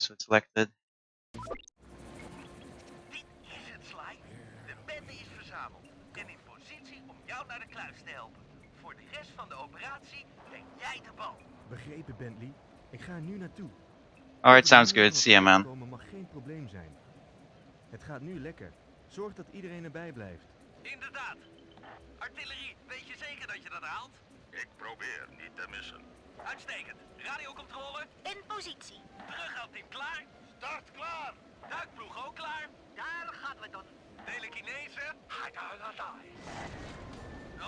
So it's selected. Dit is het, Sly. De bende is verzameld en in positie om jou naar de kluis te helpen. Voor de rest van de operatie ben jij de bal. Begrepen, Bentley. Ik ga er nu naartoe. Alright, sounds good. See ya, man. Komen mag geen probleem zijn. Het gaat nu lekker. Zorg dat iedereen erbij blijft. Inderdaad. Artillerie, weet je zeker dat je dat haalt? Ik probeer niet te missen. Uitstekend. Radiocontrole. In positie. Terughoudteam klaar. Start klaar! Duikploeg ook klaar. Daar gaan we dan. Telekinese.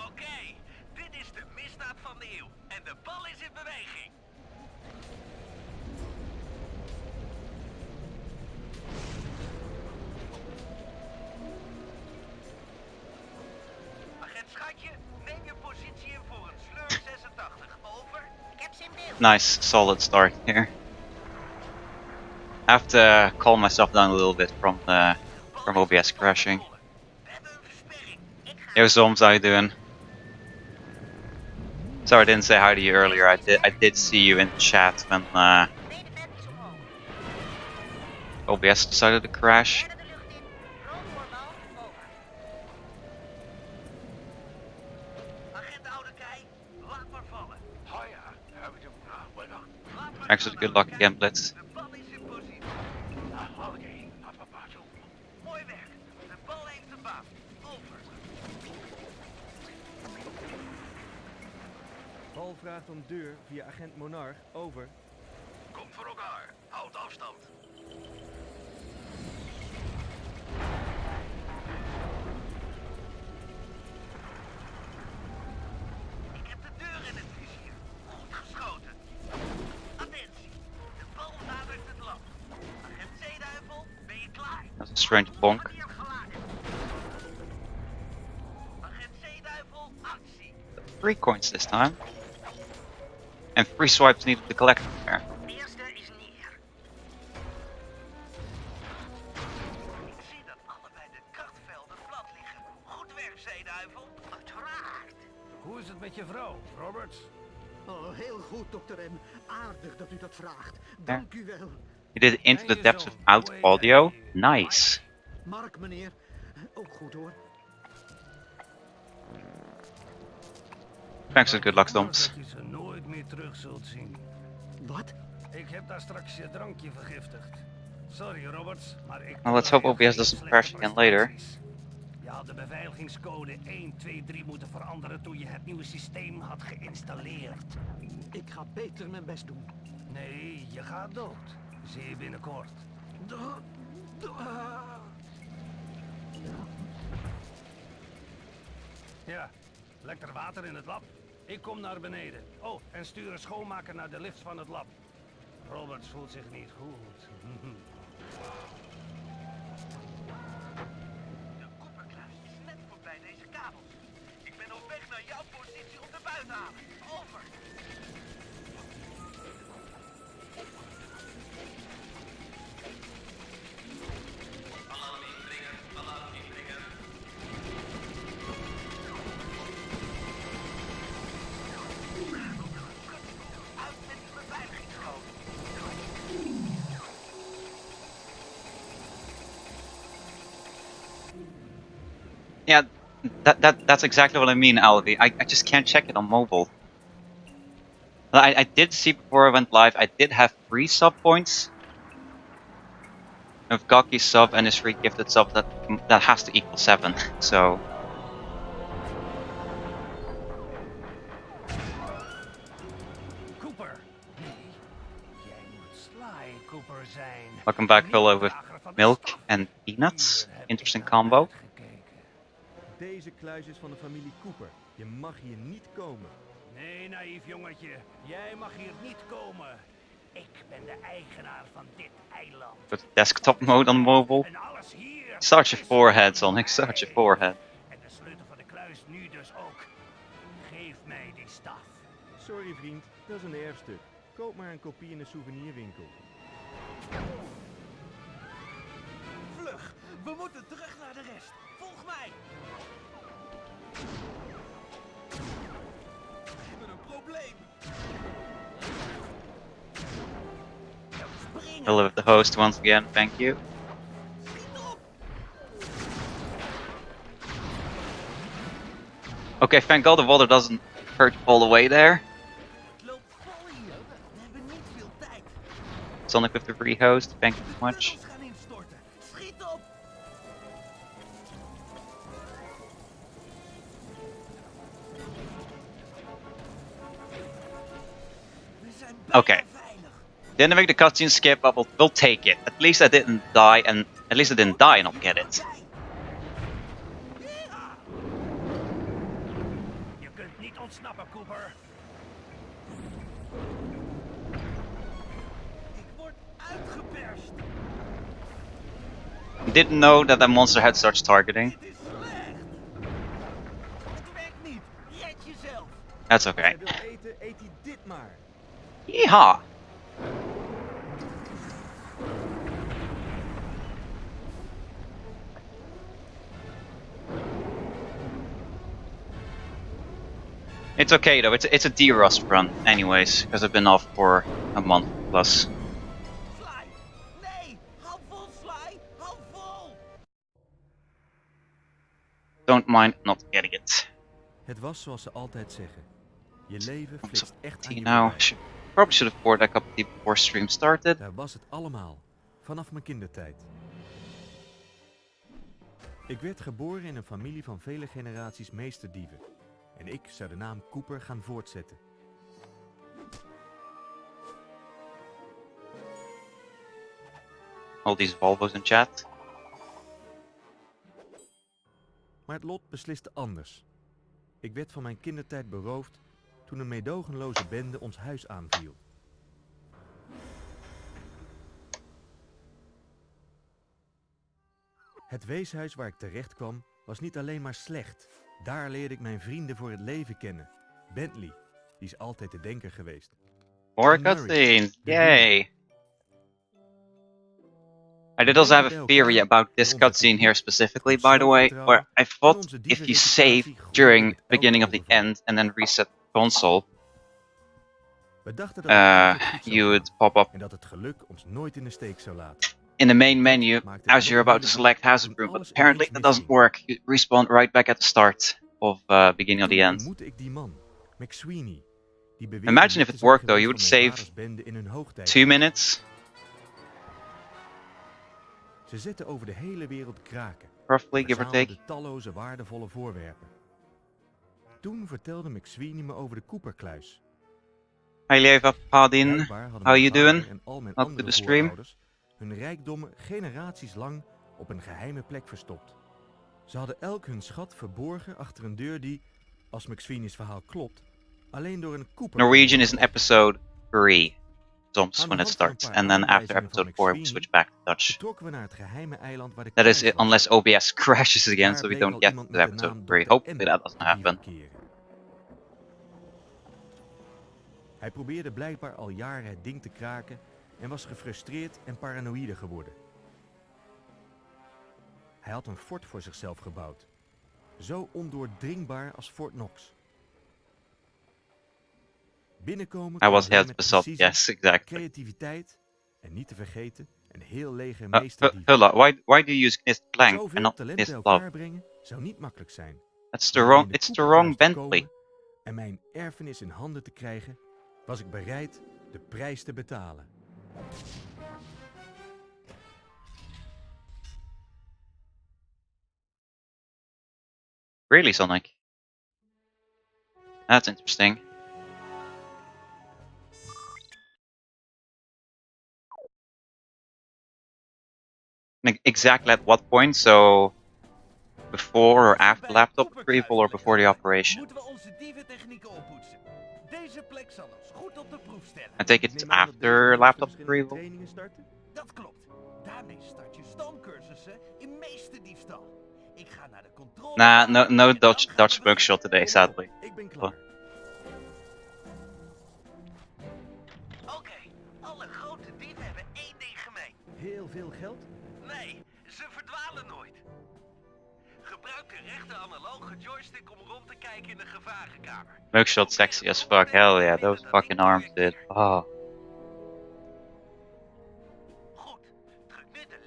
Oké, dit is de misdaad van de eeuw. En de bal is in beweging. Agent Schatje, neem je positie in voor een sleur 86. Over. Ik heb ze in beeld. Nice, solid start here. I have to calm myself down a little bit from OBS crashing. We hebben een versperring. Ik ga. Yo, Zoms, how you doing? Sorry I didn't say hi to you earlier. I did see you in chat when Tweede vent is omhoog. OBS decided to crash. Derde de lucht in. Rolvoorbal. Over. Agent Oude Kei, laat maar vallen. Oh ja, heb ik hem. Bueno. Laat maar Actually, vallen, good luck Oude again, Kei. Blitz. De bal is in positie. Oké, papapazo. Mooi werk. De bal heeft de baan. Over. Bal vraagt om deur via agent Monarch. Over. Kom voor elkaar. Houd afstand. Ik heb de deur in het vizier. Goed geschoten. Attentie. De bal nadert het lab. Agent Zeeduivel, ben je klaar? That's a strange bonk. Wanneer geladen? Agent Zeeduivel, actie. 3 coins this time. And 3 swipes needed to collect them there. De eerste is neer. Ik zie dat allebei de krachtvelden plat liggen. Goed werk, Zeeduivel. Uiteraard. Hoe is het met je vrouw, Roberts? Oh, heel goed, dokter M. Aardig dat u dat vraagt. Dank u wel. You did Into the Depths without audio. Nice. Mark, meneer. Ook goed hoor. Thanks and good luck, Zoms. Dat je ze nooit meer terug zult zien. Wat? Ik heb daar straks je drankje vergiftigd. Sorry, Roberts, maar ik... Well, let's hope tolereer OBS geen doesn't slechte crash again later. prestaties. Je had de beveiligingscode 123 moeten veranderen toen je het nieuwe systeem had geïnstalleerd. Ik ga beter mijn best doen. Nee, je gaat dood. Zie je binnenkort. Ja, lekt er water in het lab? Ik kom naar beneden. Oh, en stuur een schoonmaker naar de lift van het lab. Roberts voelt zich niet goed. De Cooperkluis is net voorbij deze kabels. Ik ben op weg naar jouw positie om de buit te halen. Over. Uit met die beveiligingscode. Yeah, that's exactly what I mean, Alvi. I just can't check it on mobile. I did see before I went live, I did have 3 sub points. With Gocky's sub and his free gifted sub, that has to equal 7, so... Cooper. Nee, jij moet Sly Cooper zijn. Welcome back, Niet Willow, de with jager van de milk stad. and peanuts. Hier heb Interesting ik combo. naar uitgekeken. Deze kluis is van de familie Cooper. Je mag hier niet komen. Nee, naïef jongetje. Jij mag hier niet komen. Ik ben de eigenaar van dit eiland. With desktop mode on mobile. En alles hier. Such a is forehead, van Sonic, such a mij. forehead. En de sleutel van de kluis nu dus ook. Geef mij die staf. Sorry vriend, dat is een erfstuk. Koop maar een kopie in de souvenirwinkel. Vlug. We moeten terug naar de rest. Volg mij. We hebben een probleem. Spring Hello with the host once again, thank you. Okay, thank God the water doesn't hurt all the way there. Het loopt vol hier. We hebben niet veel tijd. Sonic with the rehost, thank you De so much. tunnels gaan instorten. Schiet op! We zijn bijna Okay. veilig. Didn't make the cutscene skip, but we'll take it. At least I didn't die, and at least I didn't die and not get it. Je kunt niet ontsnappen, Cooper. Ik word uitgeperst. Didn't know that monster had such targeting. Dit is slecht. Het werkt niet. Red jezelf. That's Als okay. hij wil eten, eet hij dit maar. Yeehaw! It's okay though, it's a D-Rust run anyways, because I've been off for a month plus. Sly. Nee. Hou vol, Sly. Hou vol. Don't mind not getting it. Het was zoals ze altijd zeggen. Je leven I'm flitst so echt aan tea je now. voorbij. Probably should have poured that cup of tea before stream started. Daar was het allemaal, vanaf mijn kindertijd. Ik werd geboren in een familie van vele generaties meesterdieven. En ik zou de naam Cooper gaan voortzetten. All these Volvos in chat. Maar het lot besliste anders. Ik werd van mijn kindertijd beroofd toen een meedogenloze bende ons huis aanviel. Het weeshuis waar ik terecht kwam was niet alleen maar slecht. Daar leerde ik mijn vrienden voor het leven kennen. Bentley, die is altijd de denker geweest. More En Murray, cutscenes! de Yay! I did also have a theory about this cutscene here specifically, by the way, where I thought if you save during beginning of the end and then reset the console, We dachten dat het altijd goed zou you gaan would pop up en dat het geluk ons nooit in de steek zou laten. in the main menu as you're about to select Hazard Room, but apparently that doesn't work. You respawn right back at the start of beginning of the Toen end. ontmoette ik die man, McSweeney. Die beweerde Imagine lid if it te zijn worked though, you geweest would van mijn save vaders bende in hun hoogtijd. 2 minutes, Ze zetten over de hele wereld kraken. roughly, give or take. Verzamelden talloze waardevolle voorwerpen. Toen vertelde McSweeney me over de Cooperkluis. Hi Leva Padin, Blijkbaar hadden how mijn you vader doing? en al mijn Welcome to andere the stream. voorouders hun rijkdommen generaties lang op een geheime plek verstopt. Ze hadden elk hun schat verborgen achter een deur die, als McSweeney's verhaal klopt, alleen door een Cooper... Norwegian is in episode 3, jumps Aan when de it hand van een starts, paar and then after aanwijzingen van episode 4 we McSweeney switch back to Dutch. vertrokken we naar het geheime eiland waar de That is kluis it, was. unless OBS crashes again, Daar so we bleek don't al get iemand to met de episode naam 3. Dr. Hopefully M that doesn't te happen. bivakeren. Hij probeerde blijkbaar al jaren het ding te kraken en was gefrustreerd en paranoïde geworden. Hij had een fort voor zichzelf gebouwd. Zo ondoordringbaar als Fort Knox. Binnenkomen I kon was alleen held met besot, precisie, yes, exactly. creativiteit en niet te vergeten een heel leger meesterdieven. Hulla, why do you use knit plank and Zoveel not talent bij knit elkaar love? brengen zou niet makkelijk zijn. It's Maar the om in wrong, de it's the Cooperkluis wrong te Bentley. komen en mijn erfenis in handen te krijgen, was ik bereid de prijs te betalen. Really, Sonic? That's interesting. Exactly at what point? So, before or after laptop retrieval or before the operation? Moeten we onze dieventechnieken oppoetsen. Deze plek zal ons goed op de proef stellen. I take Ik it neem aan dat deze after mensen laptop verschillende retrieval? trainingen starten? Dat klopt. Daarmee start je stoomcursussen in meesterdiefstal. Ik ga naar de controle. Nah, no en dan Dutch gaan we mugshot today, Kom op, sadly. Ik ben klaar. Oké, alle grote dieven hebben één ding gemeen. Heel veel geld? Nee, ze verdwalen nooit. Gebruik de rechte analoge joystick om rond te kijken in de gevarenkamer. Mugshot sexy as fuck, hell yeah, those fucking arms, dude. Oh.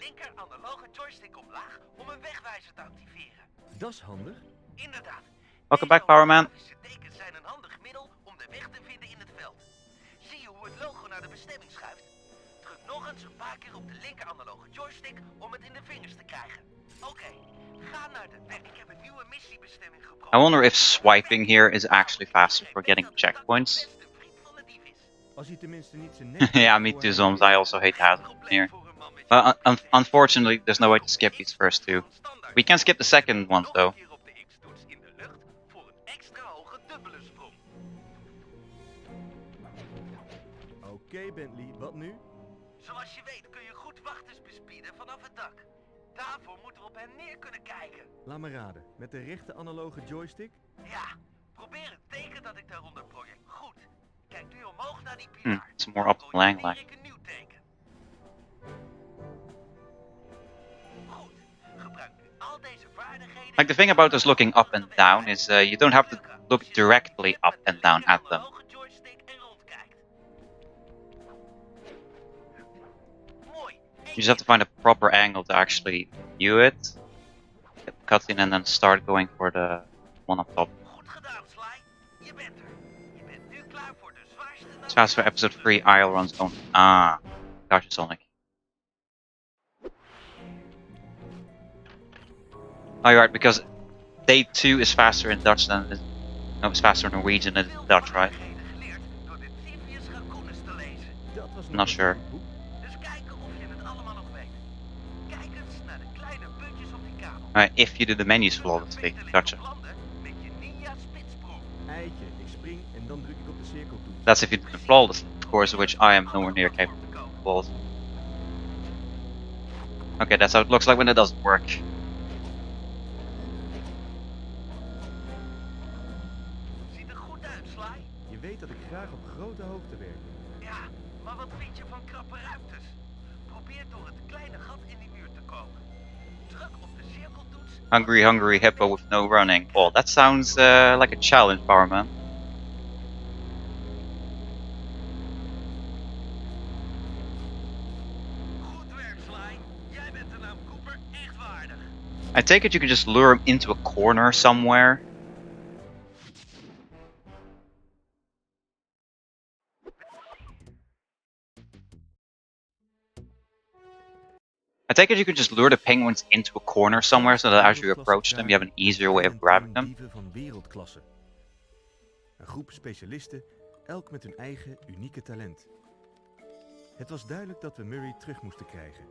linker analoge joystick omlaag om een wegwijzer te activeren. Dat is handig. Inderdaad. Welcome Deze back, Powerman. holografische tekens zijn een handig middel om de weg te vinden in het veld. Zie je hoe het logo naar de bestemming schuift? Druk nog eens een paar keer op de linker analoge joystick om het in de vingers te krijgen. Oké, ga naar de weg. Ik heb een nieuwe missiebestemming I gebracht. wonder if swiping here is actually faster for getting checkpoints. Als hij tenminste niet zijn nek... Yeah, me too, Zoms. I also hate hazards here. Unfortunately, there's no way to skip these first two. We can skip the second ones, though. Oké, Bentley, wat nu? Zoals je weet kun je goed wachters bespieden vanaf het dak. Daarvoor moeten we op hen neer kunnen kijken. Laat me raden, met de rechte analoge joystick? Ja, probeer het teken dat ik daaronder project. Goed. Kijk nu omhoog naar die pilaar. It's more optimal angle. Projecteer ik een nieuw teken. Goed. Gebruik nu al deze vaardigheden. Like, the thing about us looking up and down is you don't have to look directly up and down at them. You just have to find a proper angle to actually view it. Get the cutscene and then start going for the one up top. Goed gedaan, Sly. Je bent er. Je bent nu klaar voor de zwaarste... It's fast for episode 3, Isle runs only. Ah, gotcha, Sonic. Oh, you're right, because day 2 is faster in Dutch than it, no, it's faster in Norwegian than in Dutch, right? Dat was Not sure. een goed boek. Dus kijken of je het allemaal nog weet. Kijk eens naar de kleine puntjes op die kabel. Alright, if you do the menus flawlessly, gotcha. Met je ninja spitsproef. Eitje, ik spring en dan druk ik op de cirkeltoets. That's if you do the flawlessly, of course, which I am nowhere near capable of flawless. Okay, that's how it looks like when it doesn't work. Ziet er goed uit, Sly. Je weet dat ik graag op grote hoogte werk. Ja, maar wat vind je van krappe ruimtes? Probeer door het kleine gat in die muur te komen. Druk op de cirkeltoets. Hungry, hungry hippo with no running. Oh, that sounds like a challenge, Powerman. Goed werk, Sly. Jij bent de naam Cooper echt waardig. I take it you can just lure him into a corner somewhere. I take it you can just lure the penguins into a corner somewhere so that as you approach them, you have an easier way of grabbing them. Dieven van wereldklasse. Een groep specialisten, elk met hun eigen unieke talent. Het was duidelijk dat we Murray terug moesten krijgen.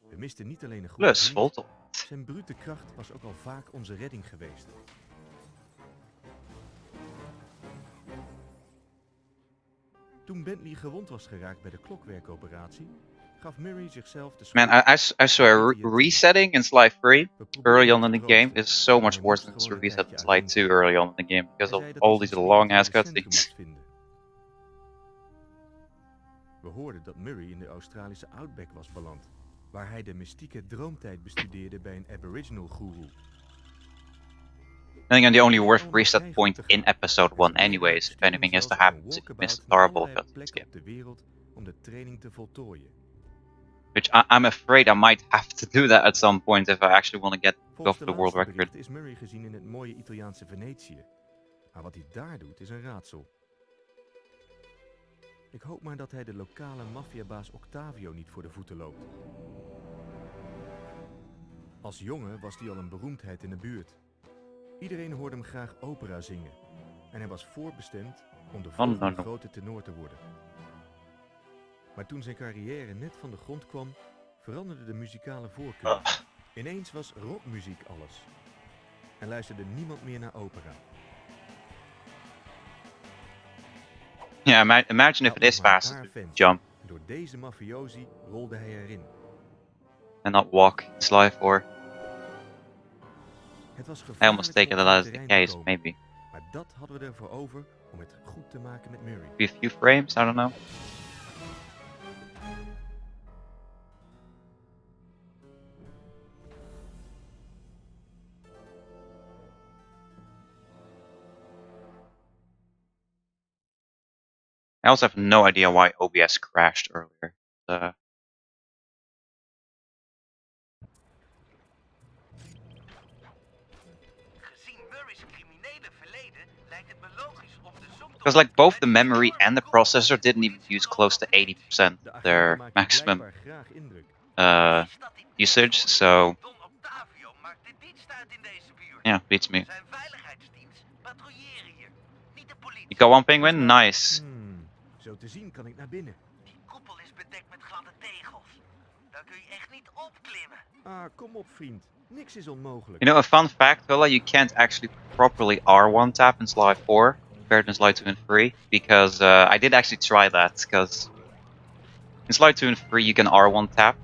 We misten niet alleen een goede Plus, vriend, Voltel. zijn brute kracht was ook al vaak onze redding geweest. Toen Bentley gewond was geraakt bij de klokwerkoperatie, gaf Murray zichzelf de schuld. Man, I swear, resetting in Sly 3 early on in the game is so much worse than its reset in Sly 2 early on in the game because of all these long ass cutscenes. We hoorden dat Murray in de Australische Outback was beland, waar hij de mystieke droomtijd bestudeerde bij een aboriginal goeroe. I think the only worth reset point in episode 1 anyways, if anything is to happen, is if you miss the horrible cutscene skip. Op de wereld om de training te voltooien. Which I'm afraid I might have to do that at some point if I actually want to go Volgens for de the world laatste record. berichten is Murray gezien in het mooie Italiaanse Venetië. Maar wat hij daar doet is een raadsel. Ik hoop maar dat hij de lokale maffiabaas Octavio niet voor de voeten loopt. Als jongen was hij al een beroemdheid in de buurt. Iedereen hoorde hem graag opera zingen. En hij was voorbestemd om de volgende grote tenor te worden. Maar toen zijn carrière net van de grond kwam, veranderde de muzikale voorkeur. Ineens was rockmuziek alles. En luisterde niemand meer naar opera. Yeah, imagine if it is fast to jump Door deze mafiosi rolde hij erin. and not walk in Sly 4. Het was I almost take it op that zijn as the terrein te case, komen. maybe. Maar dat hadden we ervoor over om het goed te maken met Murray. Be a few frames, I don't know. I also have no idea why OBS crashed earlier. Because like both the memory and the processor didn't even use close to 80% De of agenten their maken maximum blijkbaar graag indruk. Wist dat dit niet usage, so Don Octavio maakt de dienst uit in deze buurt. yeah, beats me. Zijn veiligheidsteams patrouilleren hier, niet de politie. You go on, Penguin? Nice. Zo te zien kan ik naar binnen. Die koepel is bedekt met gladde tegels. Daar kun je echt niet opklimmen. Ah, kom op vriend. Niks is onmogelijk. You know, a fun fact, Villa, you can't actually properly R1 tap in Sly 4 compared to Sly 2 and 3, because I did actually try that, because in Sly 2 and 3 you can R1 tap,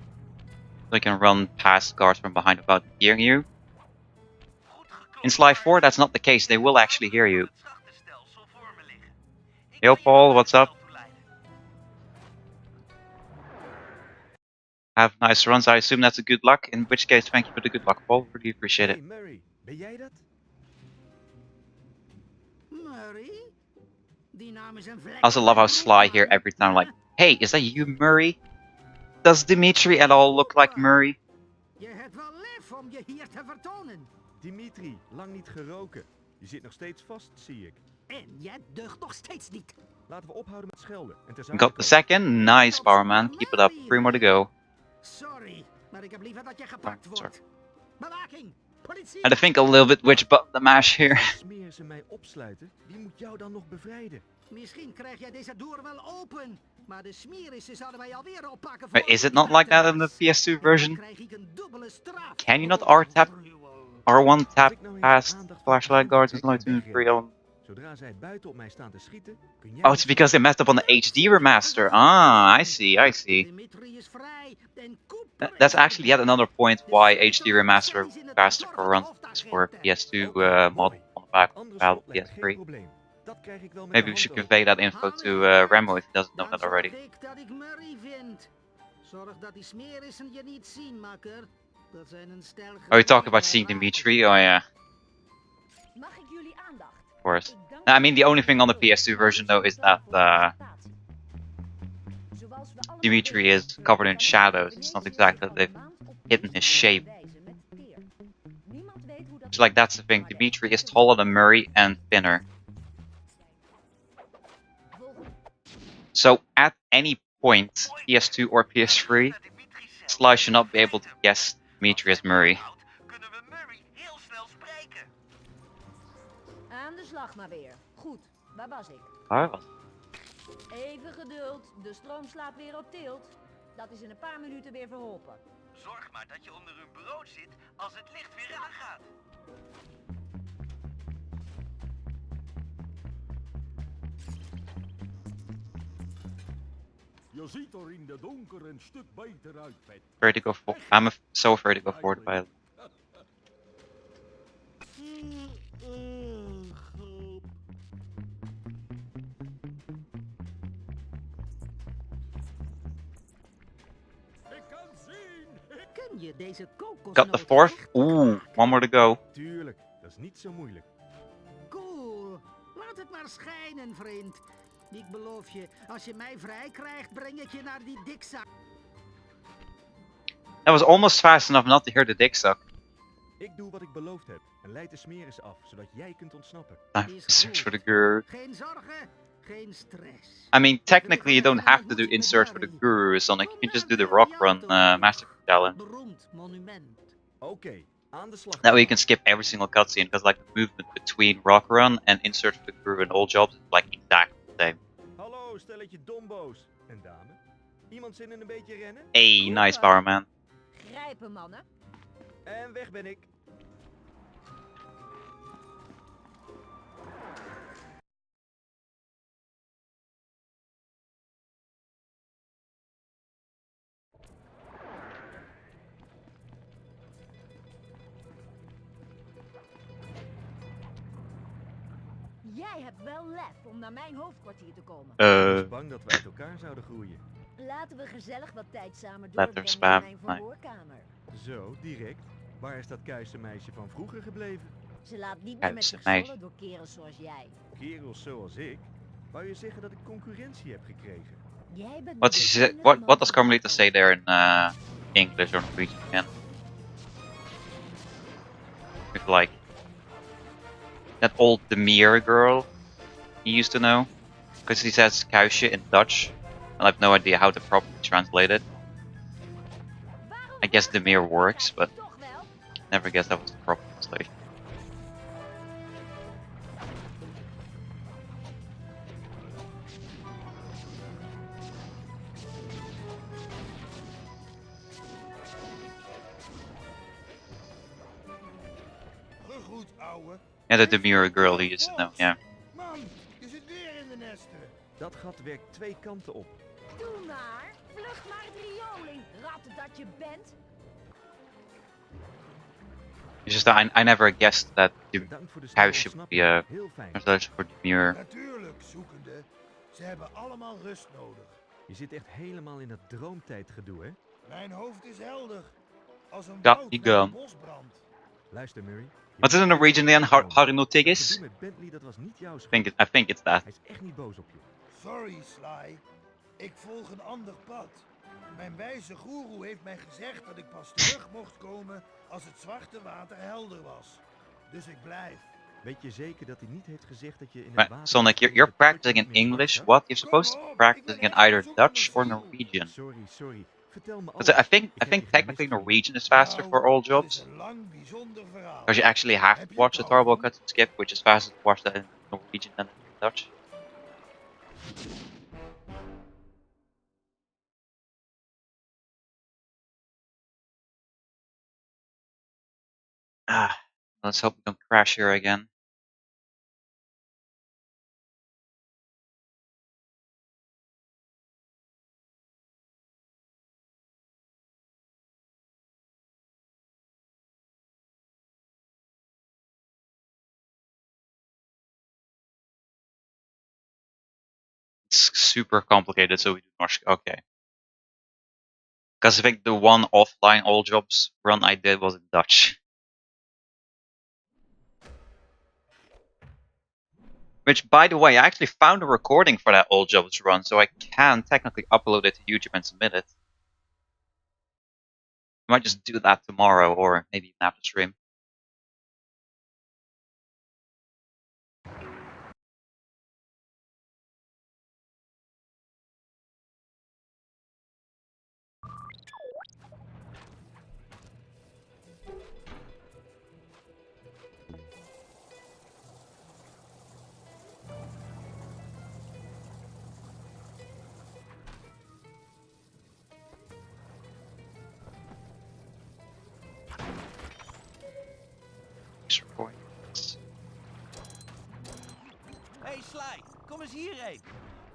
so you can run past guards from behind without hearing you. In Sly 4 that's not the case, they will actually hear you. Yo Paul, what's up? Have nice runs, I assume that's a good luck, in which case thank you for the good luck, Paul, really appreciate it. Hey Murray, ben jij dat? Murray? Die naam is een vlek. I also love how Sly here every time like, hey, is that you, Murray? Does Dimitri at all look like Murray? Je hebt wel lef om je hier te vertonen. Dimitri, lang niet geroken. Je zit nog steeds vast, zie ik. En jij deugt nog steeds niet. Laten we ophouden met schelden en ter zake Got the komen. second, nice Powerman, keep it up, 3 more to go. Sorry, maar ik heb liever dat je gepakt sorry. wordt. Bewaking! Politie! I had to think a little bit which button to mash here. Smeren ze mij opsluiten? Wie moet jou dan nog bevrijden? Misschien krijg jij deze deur wel open. Maar de smerissen zouden wij alweer oppakken. Wait, is it not like that in the PS2 version? Can you not R-tap, R1 tap past flashlight guards in Sly 2 and 3 on... Zodra zij buiten op mij staan te schieten, kun jij... Oh, it's because they messed up on the HD remaster. Ah, I see. That's actually yet another point why HD remaster faster for run for PS2 mod on the back of PS3. Dat krijg ik wel met Maybe de we should hand convey that info to Remo if he doesn't know that already. Dat ik Murray vind. Zorg dat die smerissen je niet zien, makker. Dat zijn een stel. Oh, you talk about seeing Dimitri? Oh yeah, Mag ik jullie aandacht? of course. I mean, the only thing on the PS2 version though is that Dimitri is covered in shadows. It's not exactly that they've hidden his shape. It's like that's the thing. Dimitri is taller than Murray and thinner. So at any point, PS2 or PS3, Sly should not be able to guess Dimitri as Murray. Kunnen we Murray heel snel spreken? Aan de slag maar weer. Goed, waar was ik? Oh, Even geduld, de stroom slaat weer op tilt. Dat is in een paar minuten weer verholpen. Zorg maar dat je onder hun bureau zit als het licht weer aangaat. Je ziet er in de donker een stuk beter uit, Pet. afraid to go for. I'm so afraid to go forward by. Ik kan zien! Kun je deze kokosnoot Got the fourth. echt Ooh, one more to go. Tuurlijk, dat is niet zo moeilijk. Cool. Laat het maar schijnen, vriend. Ik beloof je, als je mij vrij krijgt, breng ik je naar die dikzak. That was almost fast enough not to hear the dick suck. Ik doe wat ik beloofd heb en leid de smeris af, zodat jij kunt ontsnappen. Time to search for the guru. Geen zorgen, geen stress. I mean, technically, you don't have to do insert for the guru, Sonic. You can just do the rock run master challenge. Beroemd monument. Oké, aan de slag. That way you can skip every single cutscene, because like the movement between rock run and insert for the guru in all jobs is like exactly the same. Hallo, stelletje dombo's. En dame? Iemand zin in een beetje rennen? Hey, nice power man. Grijpen, mannen. En weg ben ik. Jij hebt wel lef om naar mijn hoofdkwartier te komen. Ik was bang dat we uit elkaar zouden groeien. Laten we gezellig wat tijd samen Letter doorbrengen spam. in mijn Nee. verhoorkamer. Zo, direct. Waar is dat kuise meisje van vroeger gebleven? Ze laat niet meer met Kuisse zich meisje. zollen door kerels zoals jij. Kerels zoals ik? Wou je zeggen dat ik concurrentie heb gekregen? Jij bent What de does enige what man does die Carmelita ik say ken. there in English or Norwegian again? With like that old demure girl. he used to know. Because he says kuisje in Dutch. And I have no idea how to properly translate it. I guess the mirror works, but Toch wel? never guessed that was the proper translation. Gegroet, ouwe. Yeah, the demure girl he used to know, yeah. Man, je zit weer in de nesten. Dat gat werkt twee kanten op. Doe maar. Vlucht maar het riool in, rat dat je bent. It's just that I never guessed that the Dank voor de kuisje would be a Heel fijn. translation for demure. Natuurlijk, zoekende. Ze hebben allemaal rust nodig. Je zit echt helemaal in dat droomtijdgedoe, hè? Mijn hoofd is helder. Als een Ja, woud die na een gun. bosbrand. Luister, Murray. Wat is in Norwegian again? Harino Tigis? Gedoe met Bentley, dat was niet jouw I schuld. think it's that. Hij is echt niet boos op je. Sorry, Sly. Ik volg een ander pad. Mijn wijze goeroe heeft mij gezegd dat ik pas terug mocht komen als het zwarte water helder was. Dus ik blijf. Weet je zeker dat hij niet heeft gezegd dat je in het But water... Sonic, you're practicing in English. What? You're supposed to be practicing in either Dutch or Norwegian. Sorry. Vertel me Because alles. I think Ik heb je technically gemist. Norwegian is faster for all Nou, het is jobs. een lang, bijzonder verhaal. Because you actually have to watch the turbo cut and skip, which is faster to watch that in Norwegian than in Dutch. Ah, let's hope we don't crash here again. It's super complicated, so we do Norse. Okay. Because I think the one offline all jobs run I did was in Dutch. Which, by the way, I actually found a recording for that all jobs run, so I can technically upload it to YouTube and submit it. I might just do that tomorrow, or maybe even after stream. Extra points. Hey Sly, kom eens hierheen.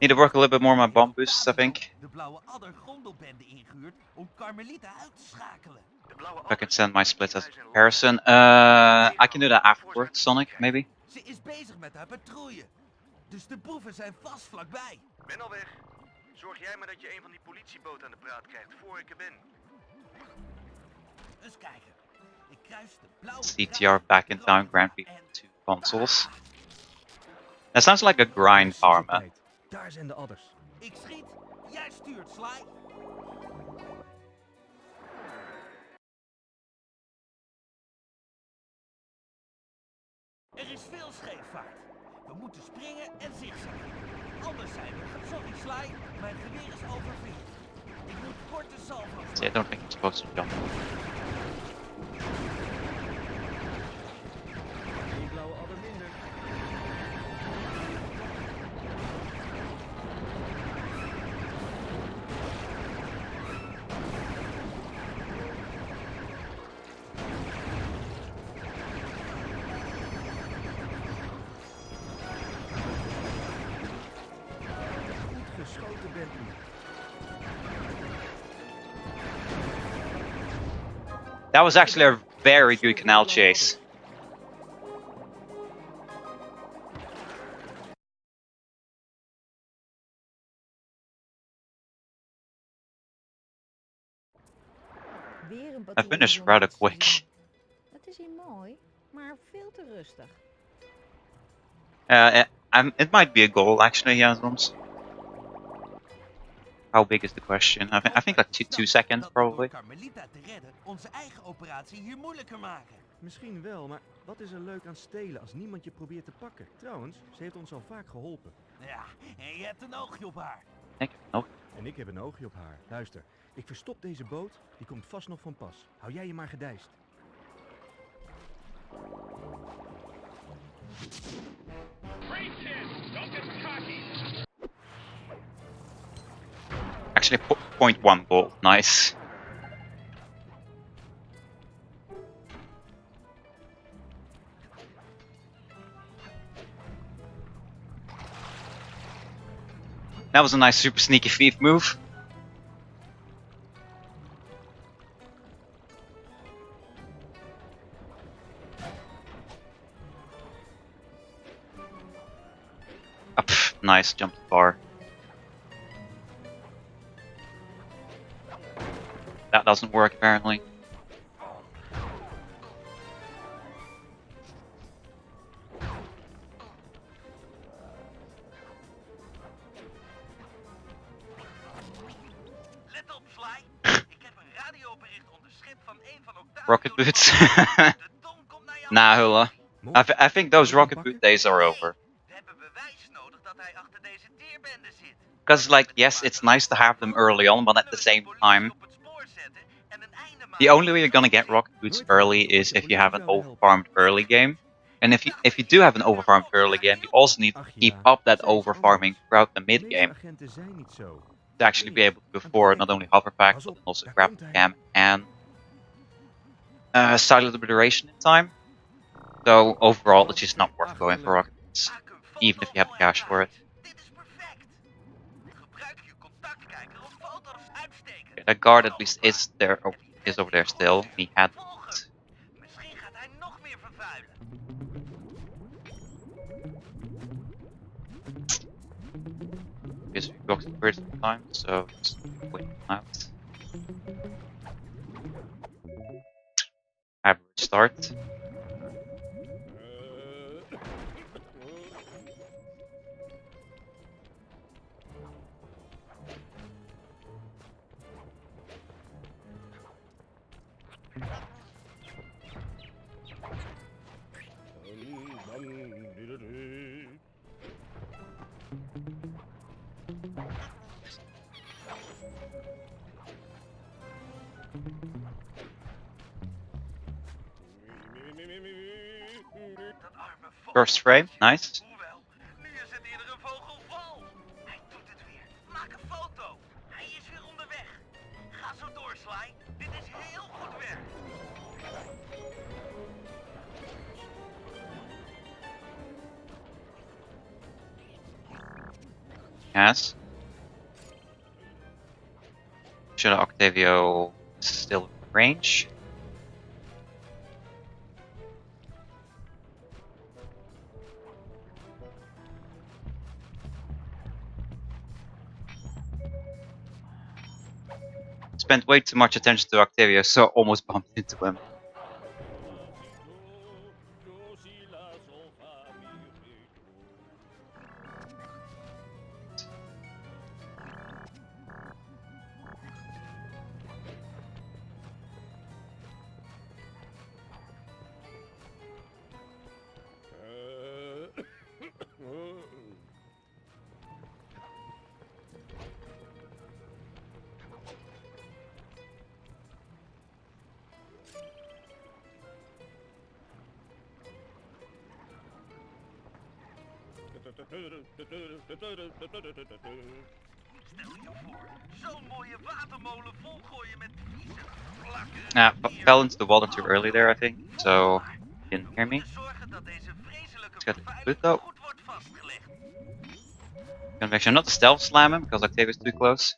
Need to work a little bit more on my bomb boosts, I think. De blauwe adder gondelbende ingehuurd om Karmelieten uit te schakelen. De blauwe If I can send my splits as a comparison. I can do that afterwards, Sonic, maybe. Ze is bezig met haar patrouille. Dus de boeven zijn vast vlakbij. Ben al weg. Zorg jij maar dat je een van die politieboten aan de praat krijgt voor ik er ben. Eens kijken. Ik kruis de blauwe CTR back in time, Grand Prix 2 consoles. That sounds like a grind farm, man. Daar zijn de adders. Ik schiet, jij stuurt, Sly. Er is veel scheepvaart. We moeten springen en zigzaggen. Anders zijn we, sorry Sly, mijn geweer is overvuurd. Ik moet korte salvo's. See, I don't think I'm supposed to jump. Die blauwe adder minder. Goed geschoten, Bentley. That was actually a very good canal chase. Weer een I finished rather quick. Dat is hier mooi, maar veel te rustig. It might be a goal, actually, yeah, once. How big is the question? I think like 2 seconds, probably. Karmelita te redden onze eigen operatie hier moeilijker maken. Misschien wel, maar wat is er leuk aan stelen als niemand je probeert te pakken? Trouwens, ze heeft ons al vaak geholpen. Ja, en je hebt een oogje op haar. Ik nog. En ik heb een oogje op haar. Luister, ik verstop deze boot, die komt vast nog van pas. Hou jij je maar gedijst. Actually, 0.1 gold. Nice. That was a nice super sneaky thief move. Oh, pff, nice, jump far. That doesn't work apparently. Let op, Sly. Ik heb een radiobericht onderschept van een van Octavio's... Rocket boots. De Tom komt naar jou. Nah, Hula. I think those rocket boot days are over. We hebben bewijs nodig dat hij achter deze tierbende zit. Because, like, yes, it's nice to have them early on, but at the same time, Op het spoor zetten en een einde maken. the only way you're gonna get rocket boots early is if you have an overfarmed early game. And if you do have an overfarmed early game, you also need to keep up that overfarming throughout the mid game Agenten zijn niet zo. to actually be able to afford not only hover packs but also grapple cam and silent liberation in time. So overall, it's just not worth going for rocket boots, Maak een foto even if you have the cash for it. Dit is perfect. Gebruik je contactkijker om foto's uitsteken. Okay, that guard at least is there, is over there still. He had. Volgen. Misschien gaat hij nog meer vervuilen. Because we blocked the first time, so just wait out. Average start. Dat arme vogel. First frame, nice. Hoewel, nu is het eerder een vogelval. Hij doet het weer. Maak een foto. Hij is weer onderweg. Ga zo door, Sly. Dit is heel goed werk. Yes. Should Octavio still in range? Spent way too much attention to Octavio, so almost bumped into him. Stel je voor, zo'n mooie watermolen volgooien met vieze plakken. Yeah, fell into the water too early there, I think, so didn't hear me. Te zorgen dat deze vreselijke Let's get the vervuiling Pluto. goed wordt vastgelegd. Gonna make sure not to stealth slam him because Octavia's too close.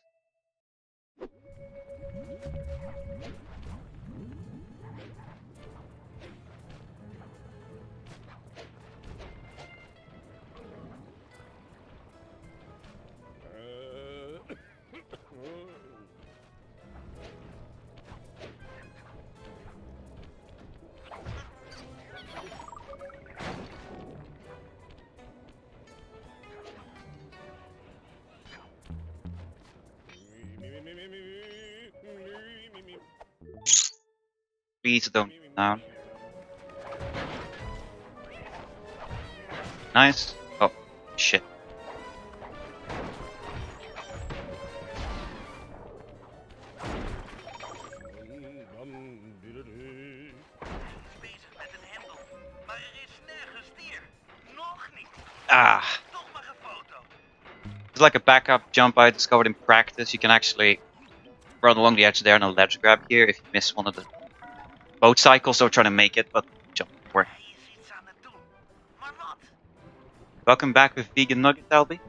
Please don't go down. Nice. Oh, shit. Bezig met een hendel, maar er is nergens stier. Nog niet. Ah. Toch maar een foto. It's like a backup jump I discovered in practice. You can actually run along the edge there and a ledge grab here if you miss one of the boat cycles. Don't try to make it, but jump forward. Hij is iets aan het doen. Maar wat? Welcome back with Vegan Nugget, Albie.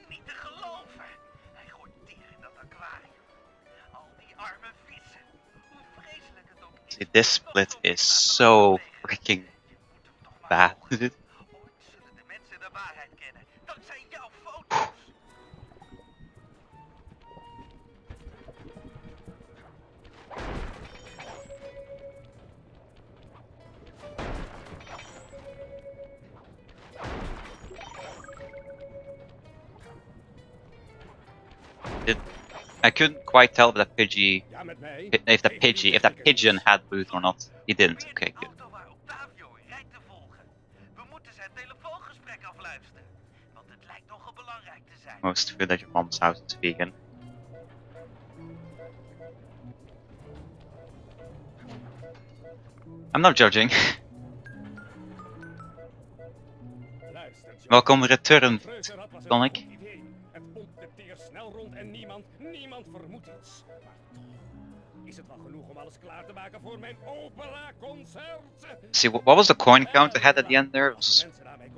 Niet te geloven. Hij gooit dier in dat aquarium. Al die arme vissen. Hoe vreselijk het ook is. See, this split is so freaking bad. Ooit zullen de mensen de waarheid kennen. Dankzij jouw foto's. I couldn't quite tell if that Pidgey, Ja, met mij. if that pigeon had loot or not. He didn't. Okay, De good. auto waar Octavio in rijdt te volgen. We moeten zijn telefoongesprek afluisteren. Want het lijkt nogal belangrijk te zijn. Most food at your mom's house is vegan. I'm not judging. Welkom return, Sonic. Het pompt de teer snel rond en niemand vermoedt iets. Maar toch is het wel genoeg om alles klaar te maken voor mijn opera-concert. See, what was the coin count I had at the end there? It was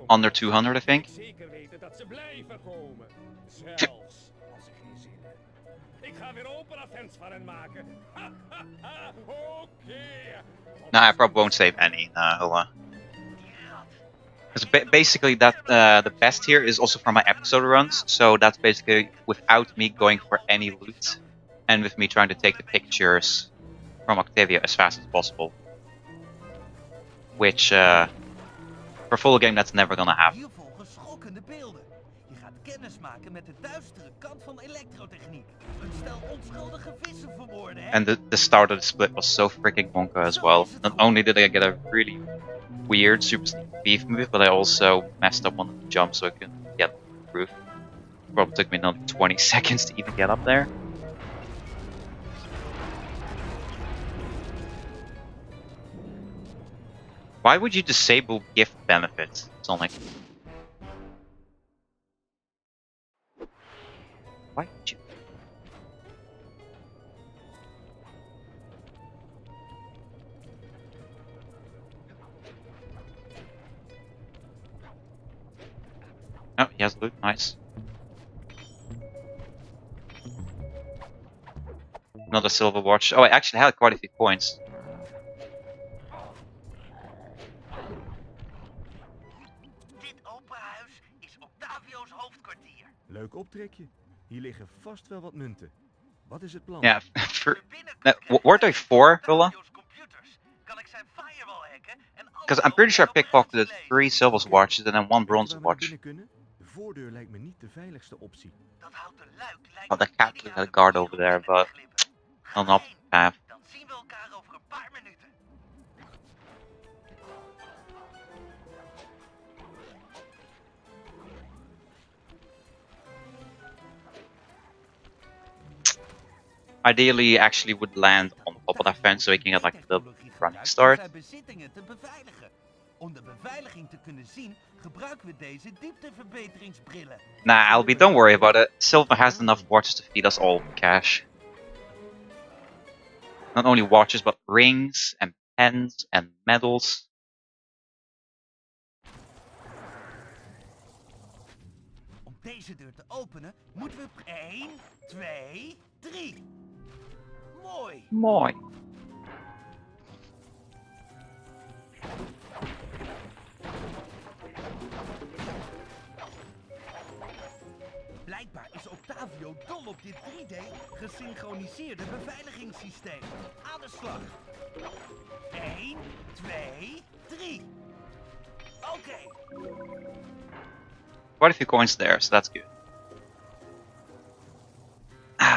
under 200, I think. Zeker weten dat ze blijven komen. Zelfs als ze geen zin hebben. Ik ga weer opera-fans van hen maken. Oké. No, I probably won't save any. Hold on. Because basically, the best here is also for my episode runs. So that's basically without me going for any loot, and with me trying to take the pictures from Octavia as fast as possible. Which, for full game, that's never gonna happen. Hier volgen schokkende beelden. Je gaat kennis maken met de duistere kant van elektrotechniek. Een stel onschuldige vissen vermoorden, hè? And the start of the split was so freaking wonka as well. Not only did I get a really weird super sneak beef move, but I also messed up on the jump so I couldn't get the roof. Probably took me another 20 seconds to even get up there. Why would you disable gift benefits, Sonic? Why would you? Oh, he has loot, nice. Another silver watch. Oh, I actually had quite a few coins. Dit operahuis is Octavio's hoofdkwartier. Leuk optrekje. Hier liggen vast wel wat munten. Wat is het plan? Yeah, De binnenkant weren't there 4, Villa? Octavio's computers kan ik zijn firewall hacken en alle Because I'm pretty sure I pickpocketed operaties 3 silver watches and then 1 bronze Waar we naar watch. binnen kunnen? De voordeur lijkt me niet de veiligste optie. Dat houdt de luik lijkt Oh, the me cat ideaal had a guard over om there, te but glippen. Ga I'm up heen. half. Dan zien we elkaar over een paar minuten. Ideally, actually would land on top of that fence so he can get like a little running start. Zijn bezittingen te beveiligen. Om de beveiliging te kunnen zien, gebruiken we deze diepteverbeteringsbrillen. Nah, Albie, don't worry about it. Silver has enough watches to feed us all cash. Not only watches, but rings and pens and medals. Om deze deur te openen, moeten we 1, 2, 3. Mooi. Mooi. Blijkbaar is Octavio dol op dit 3D gesynchroniseerde beveiligingssysteem. Aan de slag. 1, 2, 3. Oké. Quite a few coins there, so that's good.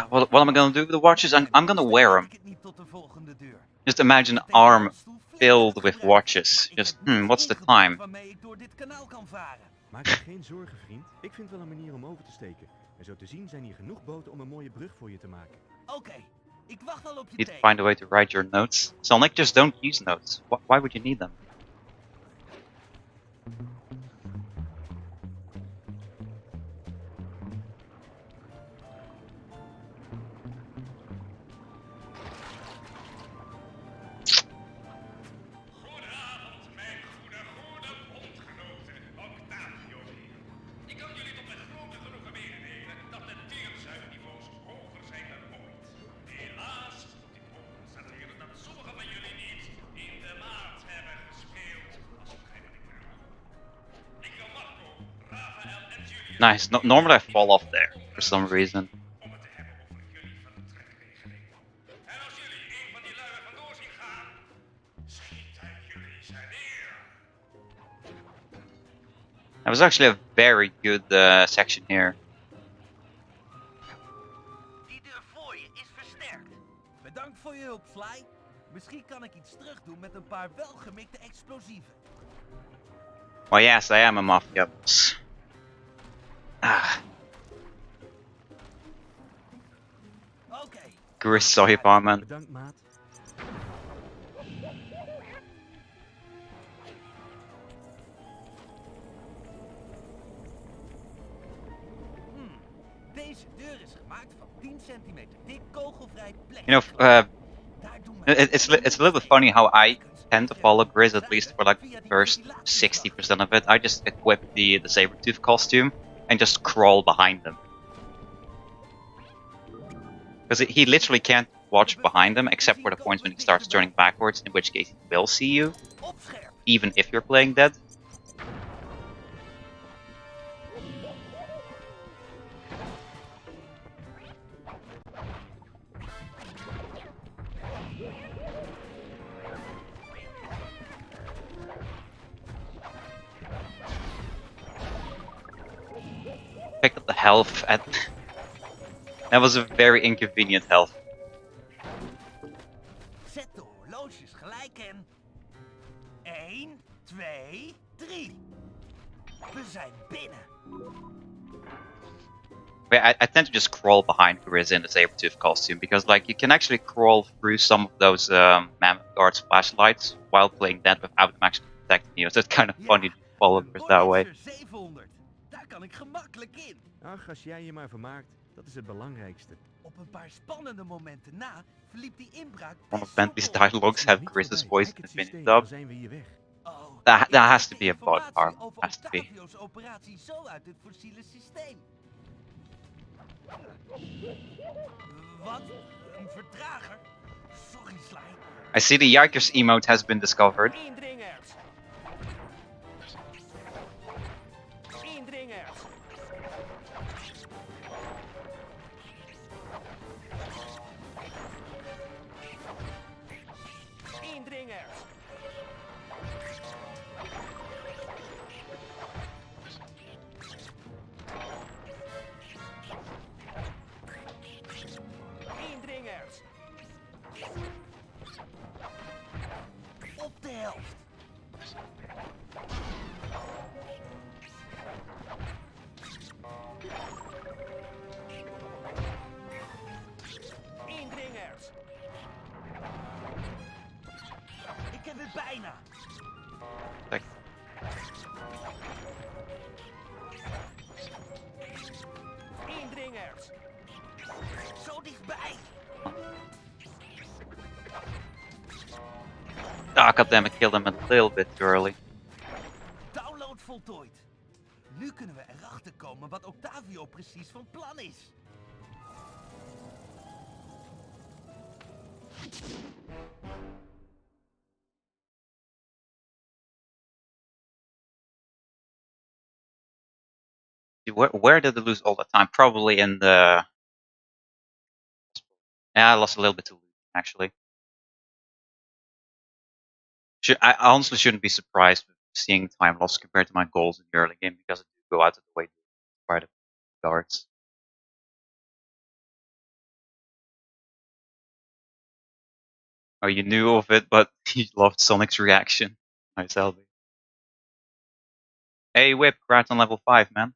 What am I gonna do with the watches? I'm gonna wear them. Ik het niet tot de volgende deur. Just imagine Arm filled with watches. Just, what's the time? Waarmee ik door dit kanaal kan varen. Maak je geen zorgen, vriend. Ik vind wel een manier om over te steken. En zo te zien zijn hier genoeg boten om een mooie brug voor je te maken. Oké, ik wacht al op je Need to teken. find a way to write your notes. Sonic, just don't use notes. Why would you need them? Goedenavond, mijn goede bondgenoten, Octavio hier. Ik kan jullie tot mijn grote genoegen mededelen dat de tierzuigniveaus hoger zijn dan ooit. Helaas moet ik ook constateren dat sommigen van jullie niet in de maat hebben gespeeld, als je begrijpt wat ik bedoel. Ik wil Marco, Rafael en Julius... Nice. Normally I fall off there for some reason. ...om het te hebben over jullie vertrekregeling. En als jullie een van die luien vandoor zien gaan... schiet uit jullie zijn neer. That was actually a very good section here. Die deur voor je is versterkt. Bedankt voor je hulp, Sly. Misschien kan ik iets terugdoen met een paar welgemikte explosieven. Well, yes, I am a mafia boss. Ah, Oké. Gris saw your apartment. Bedankt, maat. Deze deur is gemaakt van 10 centimeter dik kogelvrij plastic. You know, Daar doen mijn it's a little bit funny how I tend to follow Gris, at least for like the first 60% of it. I just equip the Sabretooth costume and just crawl behind them. Because he literally can't watch behind him except for the points when he starts turning backwards, in which case he will see you, Opscherp. even if you're playing dead. Pick up the health at... That was a very inconvenient health. Zet de horloges gelijk en... 1, 2, 3. We zijn binnen. I tend to just crawl behind Grizz in the Sabretooth costume, because like you can actually crawl through some of those Mammoth Guard's flashlights while playing dead without them actually protecting you, so it's kind of funny to follow Grizz that way. Voyager 700. Daar kan ik gemakkelijk in. Ach, als jij je maar vermaakt, dat is het belangrijkste. Op een paar spannende momenten na verliep die inbraak One of best Bentley's soepel. dialogues have Grizz's voice in Hack the het Finnish systeem, dub. dan zijn we hier weg. Oh, That ik has heb to de be a bug informatie farm. over Has to be. Octavio's operatie zo uit het fossiele systeem. Wat? Een vertrager? Sorry, Sly. I see the Yikers emote has been discovered. Indringers. Indringers. Indringers. Indringers. Op de helft. Indringers. Ik heb het bijna. Like, Indringers. Zo dichtbij. ah, goddamn, I killed him a little bit too early. Download voltooid. Nu kunnen we erachter komen wat Octavio precies van plan is. Where did I lose all the time? Probably in the... Yeah, I lost a little bit to loot, actually. I honestly shouldn't be surprised with seeing time lost compared to my goals in the early game, because I do go out of the way to try to guards. Oh, you knew of it, but you loved Sonic's reaction. Nice, Elby. Hey, Whip, congrats on level 5, man.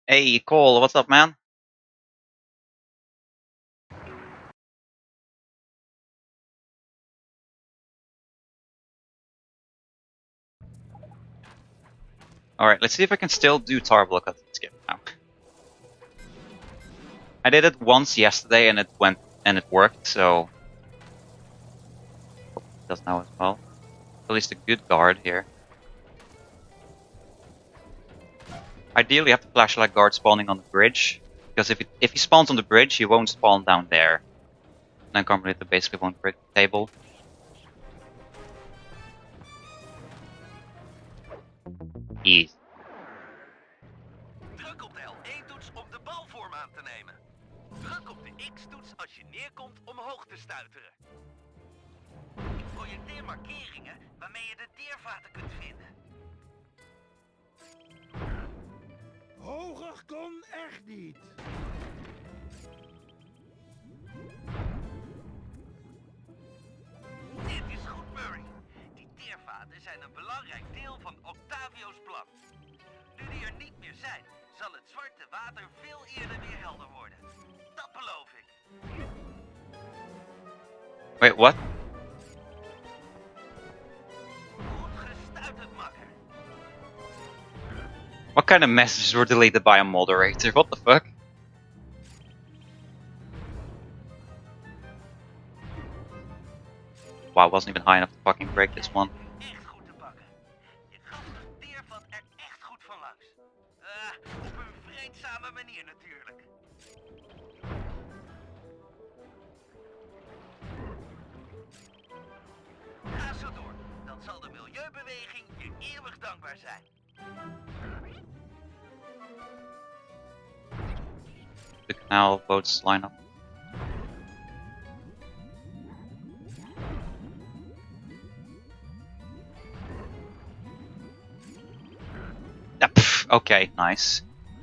Hey, Cole, what's up, man? Alright, let's see if I can still do Tar Block at this game now. I did it once yesterday and it worked, so hope it does now as well. At least a good guard here. Ideally, you have the flashlight guard spawning on the bridge, because if he spawns on the bridge, he won't spawn down there. Then Carmelita basically won't break the table. Easy. Druk op de L1-toets om de balvorm aan te nemen. Druk op de X-toets als je neerkomt om hoog te stuiteren. Projecteer markeringen waarmee je de teervaten kunt vinden. Hoger kon echt niet. Dit is goed, Murray. Die teervaten zijn een belangrijk deel van Octavio's plan. Nu die er niet meer zijn, zal het zwarte water veel eerder weer helder worden. Dat beloof ik. Wait, what? Goed gestuiterd, makker. What kind of messages were deleted by a moderator? What the fuck? Wow, I wasn't even high enough to fucking break this one. Echt goed te pakken. Je gaf de teervat er echt goed van langs. Op een vreedzame manier natuurlijk. Ga zo door. Dan zal de milieubeweging je eeuwig dankbaar zijn. The canal boats line up. Yeah, okay, nice.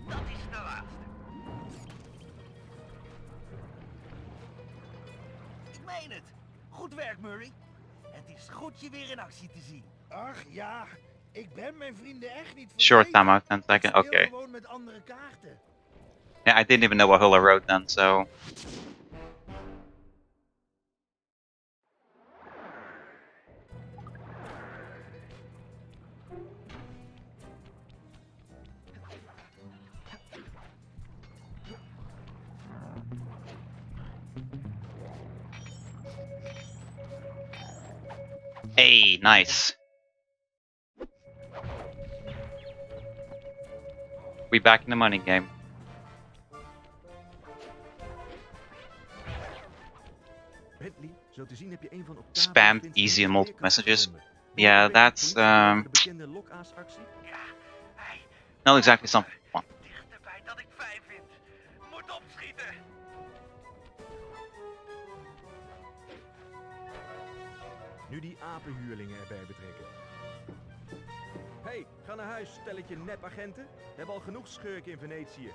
Dat is de laatste. Ik meen het. Goed werk, Murray. Het is goed je weer in actie te zien. Ach ja, ik ben mijn vrienden echt niet Short vergeten. timeout, 10 Ik seconds. speel Okay. gewoon met andere kaarten. Yeah, I didn't even know what hill I wrote then, so. Hey, nice. We back in the money game. Bentley, zo te zien heb je een van Octavio's Spammed winsten easy and weer multiple kan messages. gevonden. Yeah, Weet je that's de politie over de bekende lokaasactie? Ja, hij... not exactly something fun. Dichterbij dat ik fijn vind. Moet opschieten. Nu die apenhuurlingen erbij betrekken. Hey, ga naar huis, stelletje nepagenten. We hebben al genoeg schurken in Venetië.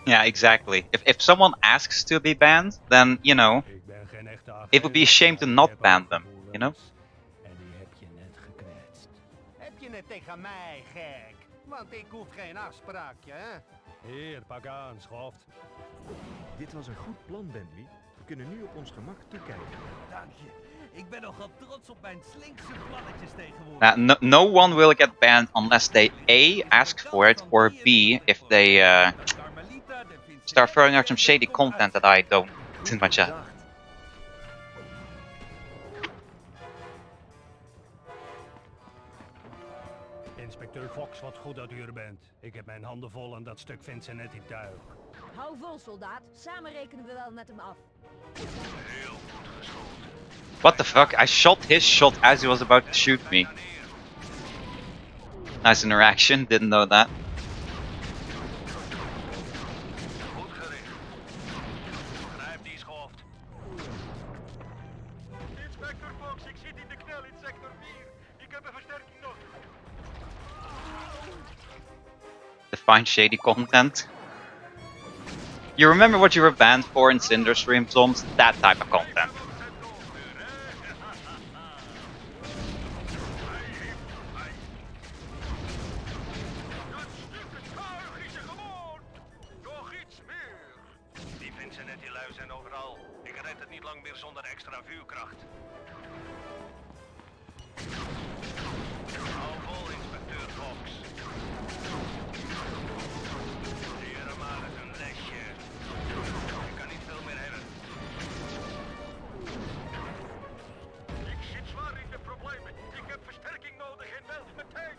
Yeah, exactly. If someone asks to be banned, then, you know, Ik ben geen echte agent. it would be a shame to maar not ik heb ban ook them, you know? gevoelens. En die heb je net gekwetst. Heb je het tegen mij, gek? Want ik hoef geen afspraakje, hè? Hier, pak aan, schoft. Dit was een goed plan, Bentley. We kunnen nu op ons gemak toekijken. Dank je. Ik ben nogal trots op mijn slinkse plannetjes tegenwoordig. No one will get banned unless they A, ask for it, or B, if they start throwing out some shady content that I don't too much at. Bedacht. Inspecteur Fox, wat goed dat u er bent. Ik heb mijn handen vol aan dat stuk Vincenetti tuig. Hou vol, soldaat. Samen rekenen we wel met hem af. What the fuck? I shot his shot as he was about to shoot me. Nice interaction, didn't know that. Goed gericht. find shady content. You remember what you were banned for in Cinder Stream, Toms? That type of content. Die Vincent en die lui zijn overal. Ik red het niet lang meer zonder extra vuurkracht. Hou vol, inspecteur Fox. Hier maar eens een lesje. Ik kan niet veel meer hebben. Ik zit zwaar in de problemen. Ik heb versterking nodig en wel meteen.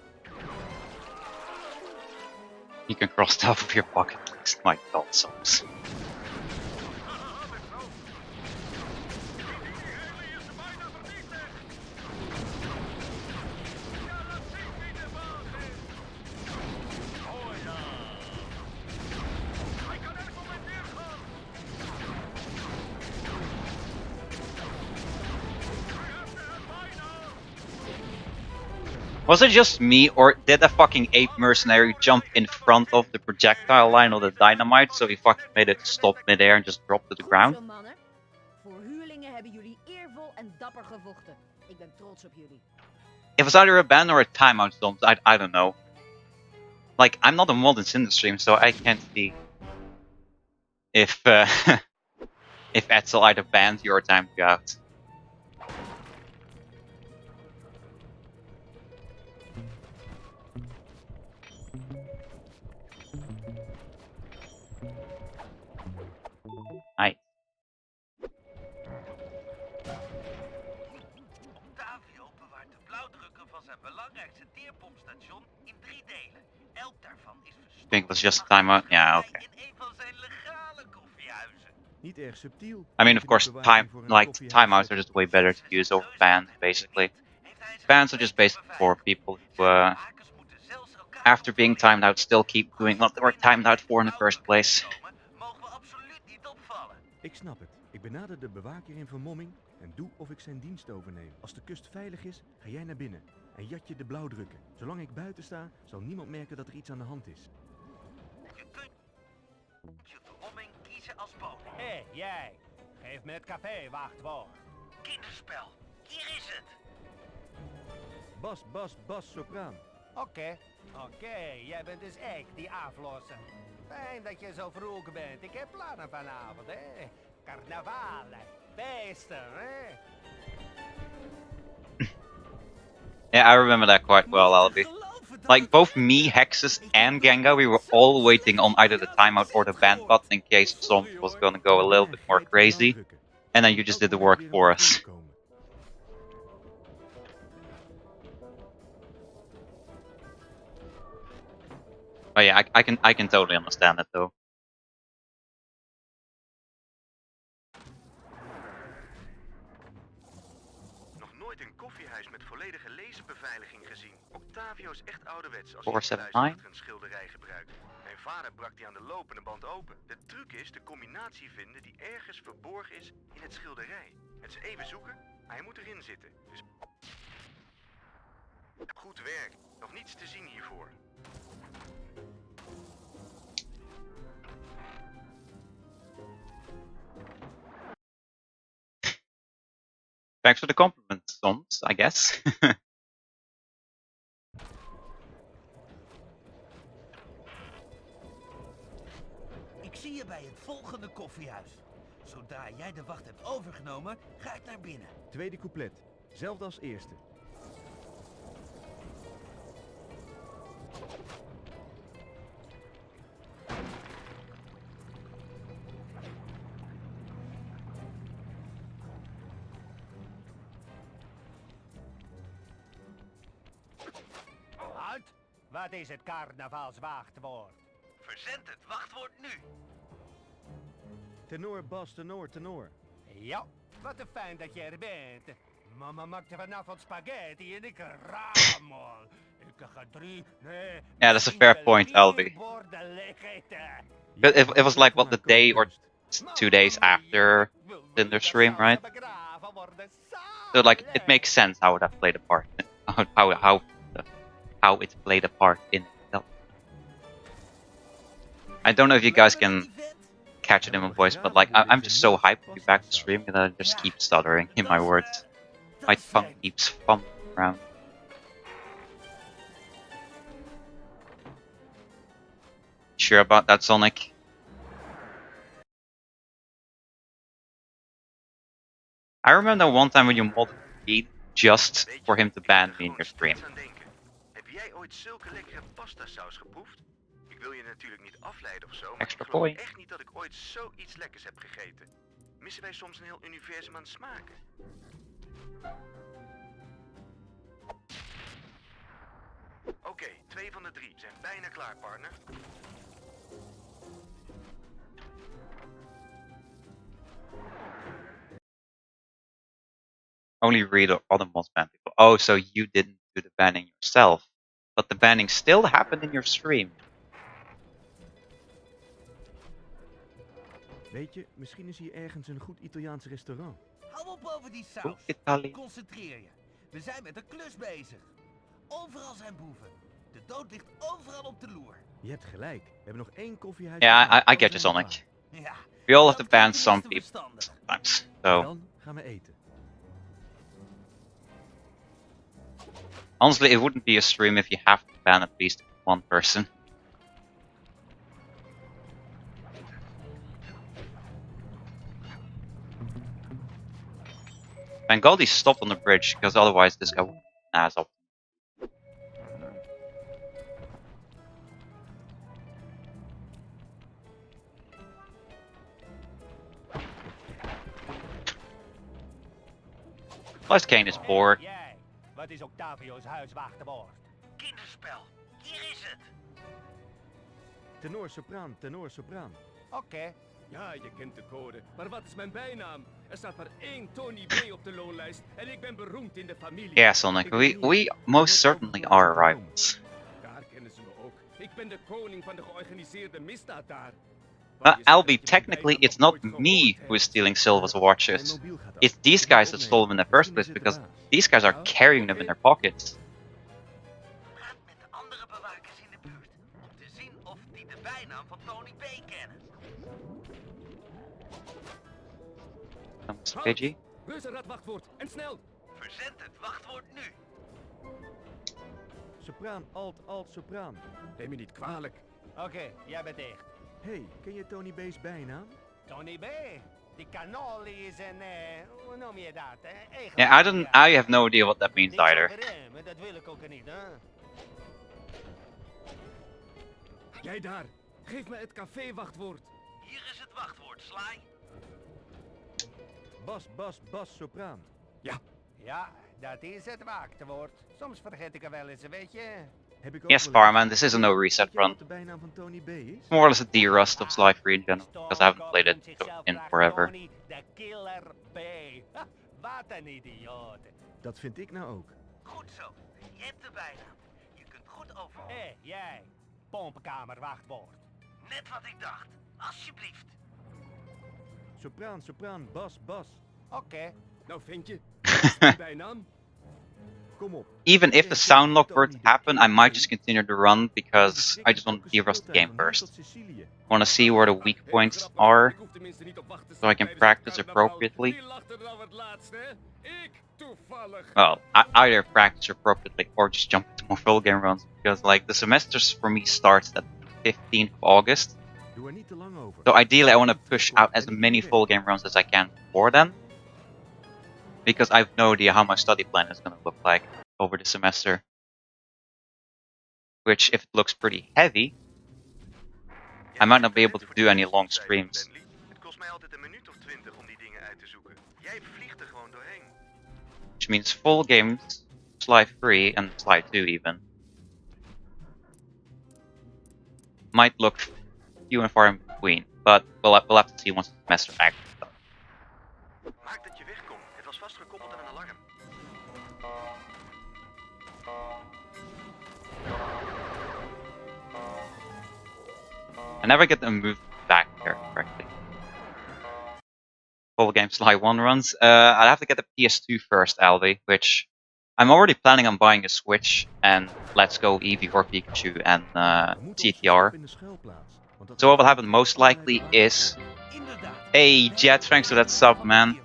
You can cross it off of your bucket list. My god, Soms. Was it just me, or did a fucking ape mercenary jump in front of the projectile line of the dynamite, so he fucking made it stop midair and just drop to the ground? Goed zo, mannen. Voor huurlingen hebben jullie eervol en dapper gevochten. Ik ben trots op jullie. It was either a ban or a timeout, Soms. I don't know. Like, I'm not a mod in Cinder Stream, so I can't see if if Etzel either banned you or timed you out. Nice. Octavio bewaart de blauwdrukken van zijn belangrijkste teerpompstation in 3 delen. Elk daarvan is I think it was just a timeout. Yeah, okay. in een van zijn legale koffiehuizen. Niet erg subtiel. I mean, of course, timeouts are just way better to use over bans, basically. Bans are just basically for people who, after being timed out, still keep doing what they were timed out for in the first place. Mogen we absoluut niet opvallen. Ik snap het. Ik benader de bewaker in vermomming en doe of ik zijn dienst overneem. Als de kust veilig is, ga jij naar binnen en jat je de blauwdrukken. Zolang ik buiten sta, zal niemand merken dat er iets aan de hand is. Je kunt je vermomming kiezen als bonus. Hé, jij. Geef me het café, wachtwoord. Kinderspel. Hier is het. Bas, sopraan. Oké, jij bent dus echt die aflosser. Fijn dat je zo vroeg bent. Ik heb plannen vanavond, hè. Carnavalen, feesten, hè. Yeah, I remember that quite well, Albi. Like, both me, Hexus, and Genga, we were all waiting on either the timeout or the ban button in case Soms was gonna go a little bit more crazy. And then you just did the work for us. Oh yeah, I can totally understand it though. Nog nooit een koffiehuis met volledige laserbeveiliging gezien. Octavio is echt ouderwets als 479. hij een schilderij gebruikt. Mijn vader brak die aan de lopende band open. De truc is de combinatie vinden die ergens verborgen is in het schilderij. Het is even zoeken, maar hij moet erin zitten. Dus... Goed werk. Nog niets te zien hiervoor. Thanks for the compliment, Soms, I guess. Ik zie je bij het volgende koffiehuis. Zodra jij de wacht hebt overgenomen, ga ik naar binnen. Tweede couplet. Zelfde als eerste. Halt! Wat is het carnavalswachtwoord? Verzend het wachtwoord nu. Tenor, bas, tenor. Ja, wat een fijn dat je er bent. Mama maakte vanavond spaghetti en ik rammel. Ik ga 3, nee... Yeah, that's a fair point, Albi. borden eten. But it was like, what, the day or 2 days after Cinder Stream, right? So like, it makes sense how that played a part. How it played a part in itself. I don't know if you guys can catch it in my voice, but like I'm just so hyped to be back to streaming that I just keep stuttering in my words. My tongue keeps fumbling around. Sure about that, Sonic? I remember one time when you modded Pete just for him to ban me in your stream. Heb jij ooit zulke lekkere pasta saus geproefd? Ik wil je natuurlijk niet afleiden of zo, maar Extra ik geloof coin. echt niet dat ik ooit zoiets lekkers heb gegeten. Missen wij soms een heel universum aan smaken? Oké, 2 van de 3 zijn bijna klaar, partner. Only read other mods ban people. Oh, so you didn't do the banning yourself. But the banning still happened in your stream. Weet je, misschien is hier ergens een goed Italiaans restaurant. Hou op over die Oh, saus. Italië. Concentreer je. We zijn met een klus bezig. Overal zijn boeven. De dood ligt overal op de loer. Je hebt gelijk. We hebben nog 1 koffiehuis. Yeah, te gaan. I Dan get you, zijn we Sonic. Ja, We all have to dat ban klinkt some tenminste people verstandig. sometimes. klaar. So Dan gaan we eten. honestly, it wouldn't be a stream if you have to ban at least one person. Thank God he stopped on the bridge, because otherwise this guy would ass up. Plus Kane is bored. Jij, wat is Octavio's huiswachtwoord? Kinderspel, hier is het. Tenor, sopraan, tenor, sopraan. Oké. Ja, je kent de code. Maar wat is mijn bijnaam? Er staat maar 1 Tony B op de loonlijst en ik ben beroemd in de familie. Yeah, Sonic, we most certainly are rivals. Daar kennen ze me ook. Ik ben de koning van de georganiseerde misdaad daar. Albie, technically it's not me who is stealing Silva's watches. It's these guys that stole them in the first place, because these guys are carrying them in their pockets. Praat met de andere bewakers in de buurt om te zien of die de bijnaam van Tony B kennen. Pidgey? Reuzenrad wachtwoord en snel! Verzend het wachtwoord nu. Sopraan, alt, alt, sopraan. Neem me niet kwalijk. Oké, jij bent echt. Hey, ken je Tony B's bijnaam? Tony B. Die cannoli is een, hoe noem je dat? Yeah, I have no idea what that means Niks either. over hem, dat wil ik ook niet, hè? Jij daar, geef me het café-wachtwoord. Hier is het wachtwoord, Sly. Bas, bas, bas, sopraan. Ja, dat is het wachtwoord. Soms vergeet ik er wel eens, weet je. Heb ik ook Yes, wel Farman, eens. this is a no reset Weet jij wat run. de bijnaam van Tony B is? More or less a D-Rust of Sly 3 in general, because I haven't played it in forever. Tony, de killer B. Ha, wat een idioot. Dat vind ik nou ook. Goed zo, je hebt de bijnaam. Je kunt goed over. Hé, jij. Pompkamer wachtwoord. Net wat ik dacht. Alsjeblieft. Sopraan, sopraan, bas, bas. Oké. Nou vind je, wat is mijn bijnaam? Kom op. Even if the sound lock were to happen, I might just continue the run, because I just want to D-Rust the game first. Want to see where the weak points are, so I can practice appropriately. Wie lacht er nou het laatst, hè? Ik, toevallig. Well, either practice appropriately or just jump into more full game runs, because like the semesters for me starts at 15th of August. Doe er niet te lang over. So ideally I want to push out as many full game runs as I can before then, because I have no idea how my study plan is going to look like over the semester. Which, if it looks pretty heavy, I might not be able to do any long streams. Het kost mij altijd een minuut of 20 om die dingen uit te zoeken. Jij vliegt er gewoon doorheen. Which means full games, Sly 3 and Sly 2 even, might look few and far in between, but we'll have to see once the semester actually starts. Maak dat je wegkomt. Het was vastgekoppeld aan een alarm. I never get them moved back there correctly. Full game Sly 1 runs. I'd have to get the PS2 first, Albie, which I'm already planning on buying a Switch and Let's Go Eevee or Pikachu and We moeten ons TTR. in de schuilplaats. So what will happen most likely is... Inderdaad. Hey, Jet, thanks for that sub, man.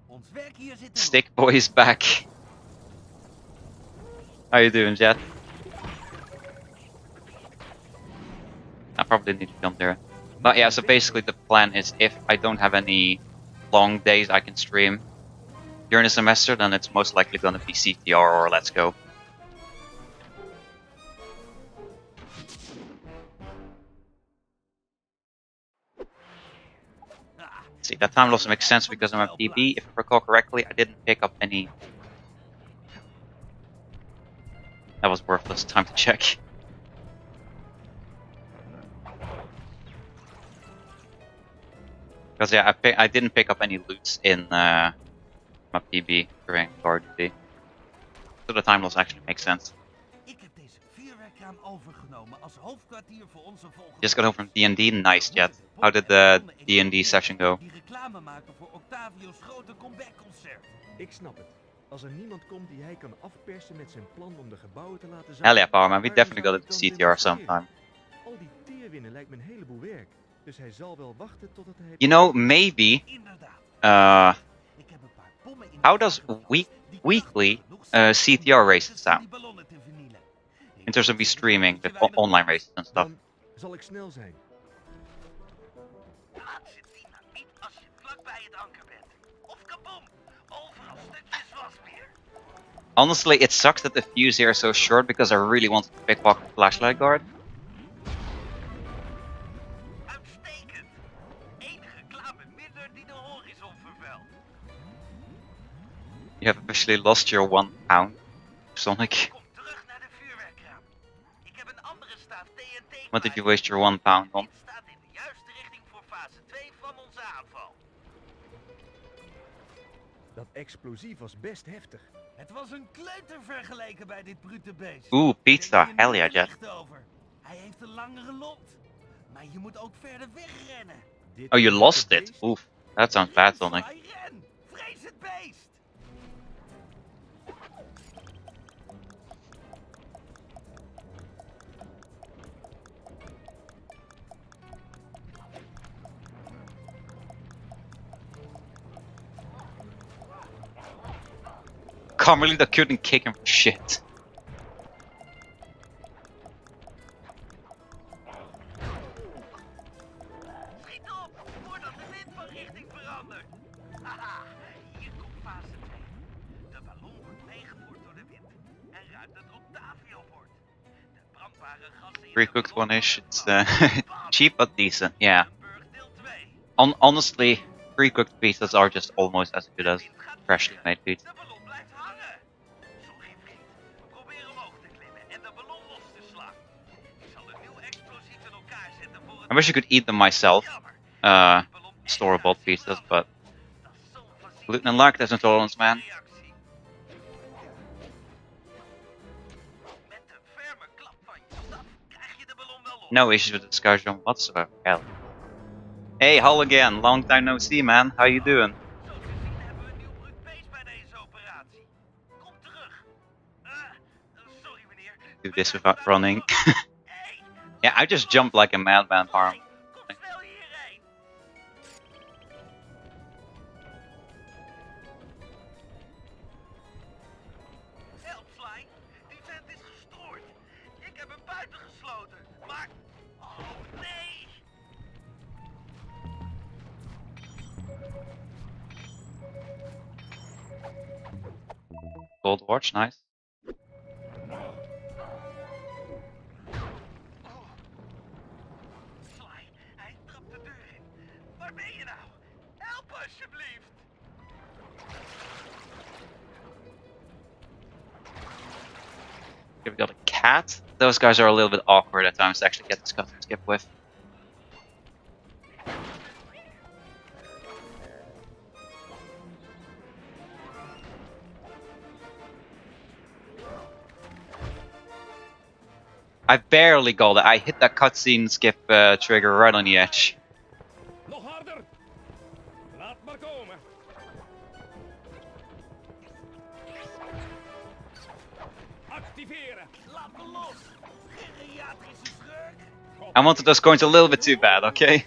Ons werk hier zit erop. Stickboy is back. How you doing, Jet? I probably need to jump there. But yeah, so basically the plan is if I don't have any long days I can stream during the semester, then it's most likely going to be CTR or Let's Go. See, that time loss makes sense because I'm a PB. If I recall correctly, I didn't pick up any... That was worthless. Time to check. Because yeah, I didn't pick up any loots in my PB during guard duty. So the time loss actually makes sense. Ik heb deze vuurwerkkraam overgenomen als hoofdkwartier voor onze volgende... Just got home from D&D. Nice, Jet. How did the D&D session go? Die reclame maken voor Octavio's grote comebackconcert. Ik snap het. Als er niemand komt die hij kan afpersen met zijn plan om de gebouwen te laten zakken... Hell yeah, Power Man. We waarom definitely zou got to hij CTR dan willen sometime. Al die teerwinnen lijkt me een heleboel werk. Dus hij zal wel wachten totdat hij... You know, maybe... Inderdaad. Ik heb een paar bommen in How does weekly CTR races sound? In terms of me streaming with online races and stuff. Dan zal ik snel zijn. Plaats je dynamiet als je vlakbij het anker bent. Of kaboom! Overal stukjes wasbeer. Honestly, it sucks that the fuse here is so short because I really wanted to pickpocket flashlight guard. Uitstekend. Eén reclame minder die de horizon vervuilt. You have officially lost your £1, Sonic. Kom terug naar de vuurwerkkraam. Ik heb een andere staaf TNT. What did you waste your £1 on? Dit staat in de juiste richting voor fase 2 van onze aanval. Dat explosief was best heftig. Het was een kleuter vergeleken bij dit brute beest. Ooh, pizza. Denk je Hell yeah, niet Jet. licht over. Hij heeft een langere lot. Maar je moet ook verder wegrennen. Oh, you lost it? Oof. That sounds bad, Sonic. Sly, ren! Vrees het beest! Can't believe I couldn't kick him for shit. Schiet op, voordat de wind van richting verandert. Haha, hier komt fase 2. De ballon wordt meegevoerd door de wind en ruikt het Octavio-bord. De brandbare gassen in de Pre-cooked ballon one-ish. It's bam, cheap but decent, yeah. Burg deel 2. Honestly, pre-cooked pizzas are just almost as good as freshly made pizza. De ballon blijft hangen. Sorry vriend, probeer omhoog te klimmen en de ballon los te slaan. Ik zal een nieuw explosief in elkaar zetten voor het... I wish I could eat them myself, Jammer. store-bought pizzas, but gluten and lactose intolerance, man. Reactie. Met een ferme klap van je staf krijg je de ballon wel los. No issues with the discussion whatsoever. Hell. Hey, Hull again. Long time no see, man. How you doing? Zo te zien hebben we een nieuw brute beest bij deze operatie. Kom terug. Sorry meneer. Do this without running. Yeah, I just jumped like a madman, Harm. Kom snel hierheen. Help, Sly. Die vent is gestoord. Ik heb hem buiten gesloten. Maar... Oh, nee. Gold watch, nice. Sly, hij trapt de deur in. Waar ben je nou? Help alsjeblieft. Okay, we got a cat. Those guys are a little bit awkward at times to actually get this custom skip with. I barely got it. I hit that cutscene skip trigger right on the edge. Nog harder! Laat maar komen! Activeren! Laat me los. Geriatrische schurk. God I wanted those coins a little bit too bad, okay?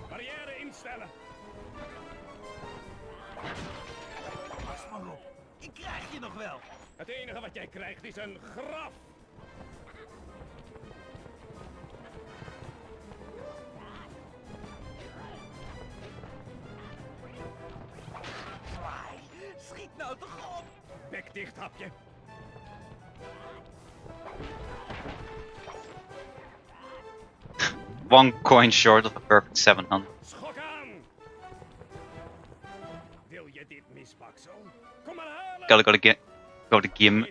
Barrière instellen. Pas maar op. Ik krijg je nog wel. Het enige wat jij krijgt is een graf. Schiet nou toch op. Bek dicht, hapje. One coin short of a perfect 700. Schok aan. Wil je dit misbaksel? Kom maar halen. Gotta go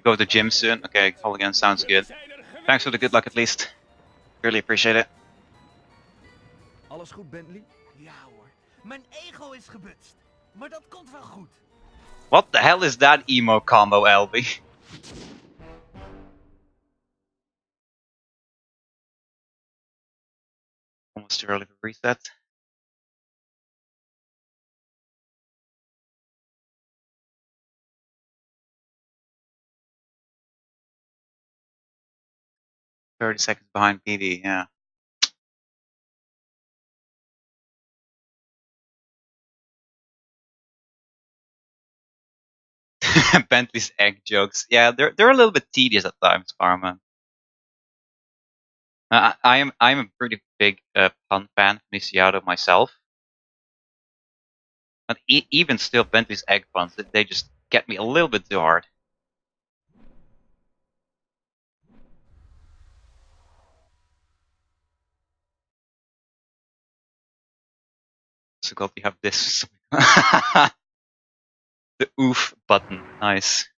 to the gym soon. Okay, call again sounds good. Thanks for the good luck at least. Really appreciate it. Alles goed, Bentley? Ja hoor. Mijn ego is gebutst. Maar dat komt wel goed. What the hell is that emo combo, Albie? Almost too early for reset. $30 seconds behind PD, yeah. Bentley's egg jokes. Yeah, they're a little bit tedious at times, Parma. I'm a pretty big pun fan, Niciado myself. But even still, Bentley's egg puns, they just get me a little bit too hard. So glad we have this. The oof button, nice.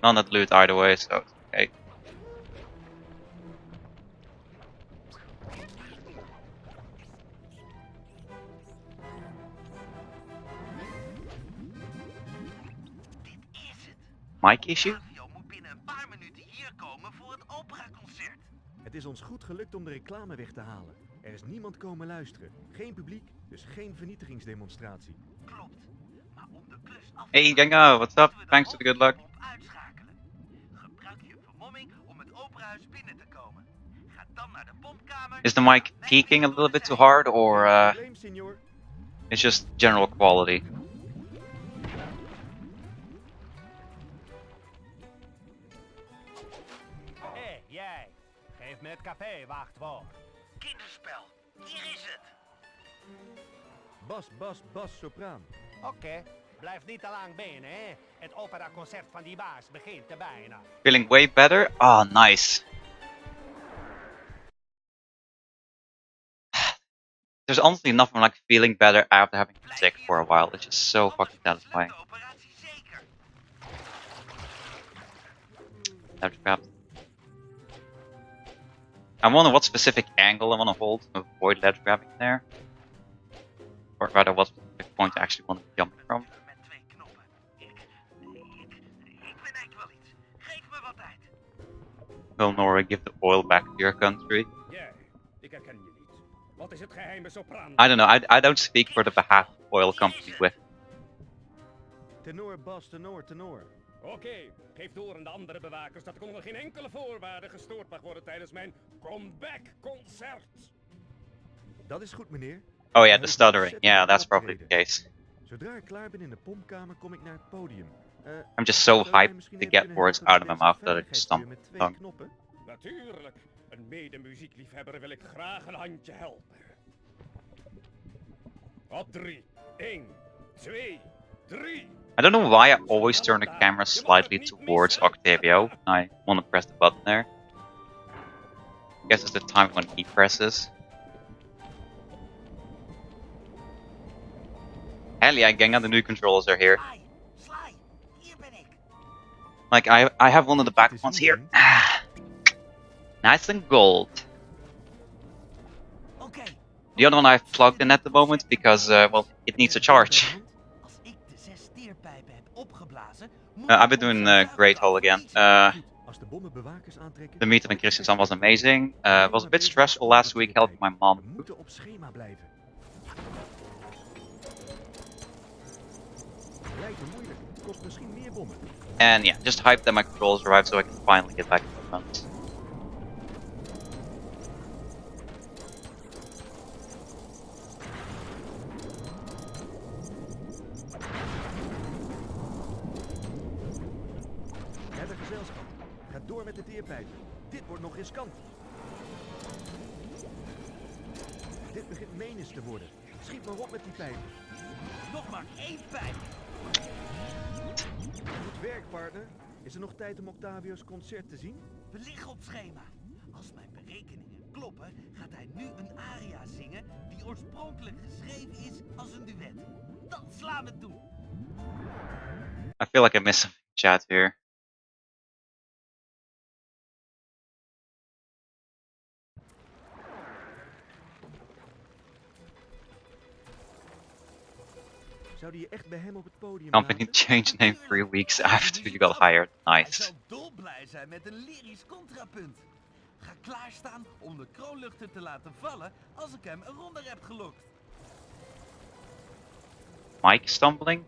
None of the loot either way, so it's okay. Dit is het. Mic issue? Fabio moet binnen een paar minuten hier komen voor het operaconcert. Het is ons goed gelukt om de reclame weg te halen. Er is niemand komen luisteren. Geen publiek, dus geen vernietigingsdemonstratie. Klopt. Maar om de klus af Hey, Gengo, what's up? Thanks for the good luck. uitschakelen. Gebruik je vermomming om het operahuis binnen te komen. Ga dan naar de pompkamer. Is the mic peaking a little bit too hard, or Probleem, senor. it's just general quality? Hé, jij. Geef me het café, wachtwoord. Kinderspel. Hier is het. Bas, sopraan. Oké, blijf niet te lang binnen, hè. Het operaconcert van die baas begint te bijna. Feeling way better? Oh, nice. There's honestly nothing like feeling better after having been sick for a while. It's just so fucking satisfying. De operatie zeker. Ledge grab. I wonder what specific angle I want to hold to avoid ledge grabbing there. Or rather, what specific point I actually want to jump from. Met twee knoppen. Ik bedenk wel iets. Geef me wat tijd. Will Nora give the oil back to your country? Jij, ik herken je niet. Wat is het geheime sopraan? I don't know. I don't speak for the behalf of oil company with. Tenor, bas, tenor. Oké, geef door aan de andere bewakers dat ik onder geen enkele voorwaarde gestoord mag worden tijdens mijn comeback-concert. Dat is goed, meneer. Oh yeah, the stuttering. Yeah, that's probably the case. Zodra ik klaar ben in de pompkamer, kom ik naar het podium. I'm just so hyped to get words out of my mouth that I just stumble. Met twee knoppen. Natuurlijk, een mede-muziekliefhebber wil ik graag een handje helpen. Op 3, 1, 2, 3. I don't know why I always turn the camera slightly towards Octavio. I want to press the button there. I guess it's the time when he presses. Hell yeah, Genga, the new controls are here. Sly, hier ben ik. Like, I have one of the back ones here. Nice and gold. The other one I've plugged in at the moment because, well, it needs a charge. Als ik de 6 steerpijpen heb opgeblazen, I've been doing Great Hall again. Als de bommen bewakers aantrekken... The meetup in Kristiansand was amazing. Was a bit stressful last week helping my mom. We moeten op schema blijven. Lijkt me moeilijk. Kost misschien meer bommen. And yeah, just hype that my controls arrived so I can finally get back to the front. We hebben gezelschap. Ga door met de teerpijpen. Dit wordt nog riskant. Dit begint menens te worden. Schiet maar op met die pijpen. Nog maar 1 pijp. Goed werk, partner. Is er nog tijd om Octavio's concert te zien? We liggen op schema. Als mijn berekeningen kloppen, gaat hij nu een aria zingen die oorspronkelijk geschreven is als een duet. Dan slaan we toe. I feel like I missed some chat here. Zou je echt bij hem op het podium Company laten? changed name 3 weeks after you got hired. Hij Nice. zou dolblij zijn met een lyrisch contrapunt. Ga klaarstaan om de kroonluchter te laten vallen als ik hem eronder heb gelokt. Mike stumbling?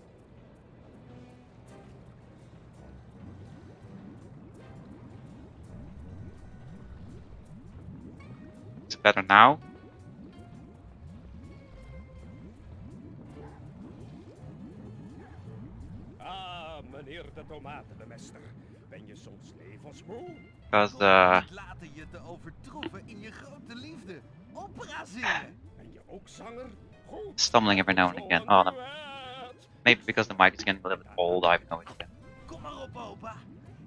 Is it better now? Ah, meneer de tomatenbemester. Ben je soms levensmoe? Because, Niet laten je te overtroeven in je grote liefde. Opera zingen. Ben je ook zanger? Goed. stumbling every now and again. Oh, no. Maybe because the mic is getting a little bit old, I have no idea. Kom maar op, opa.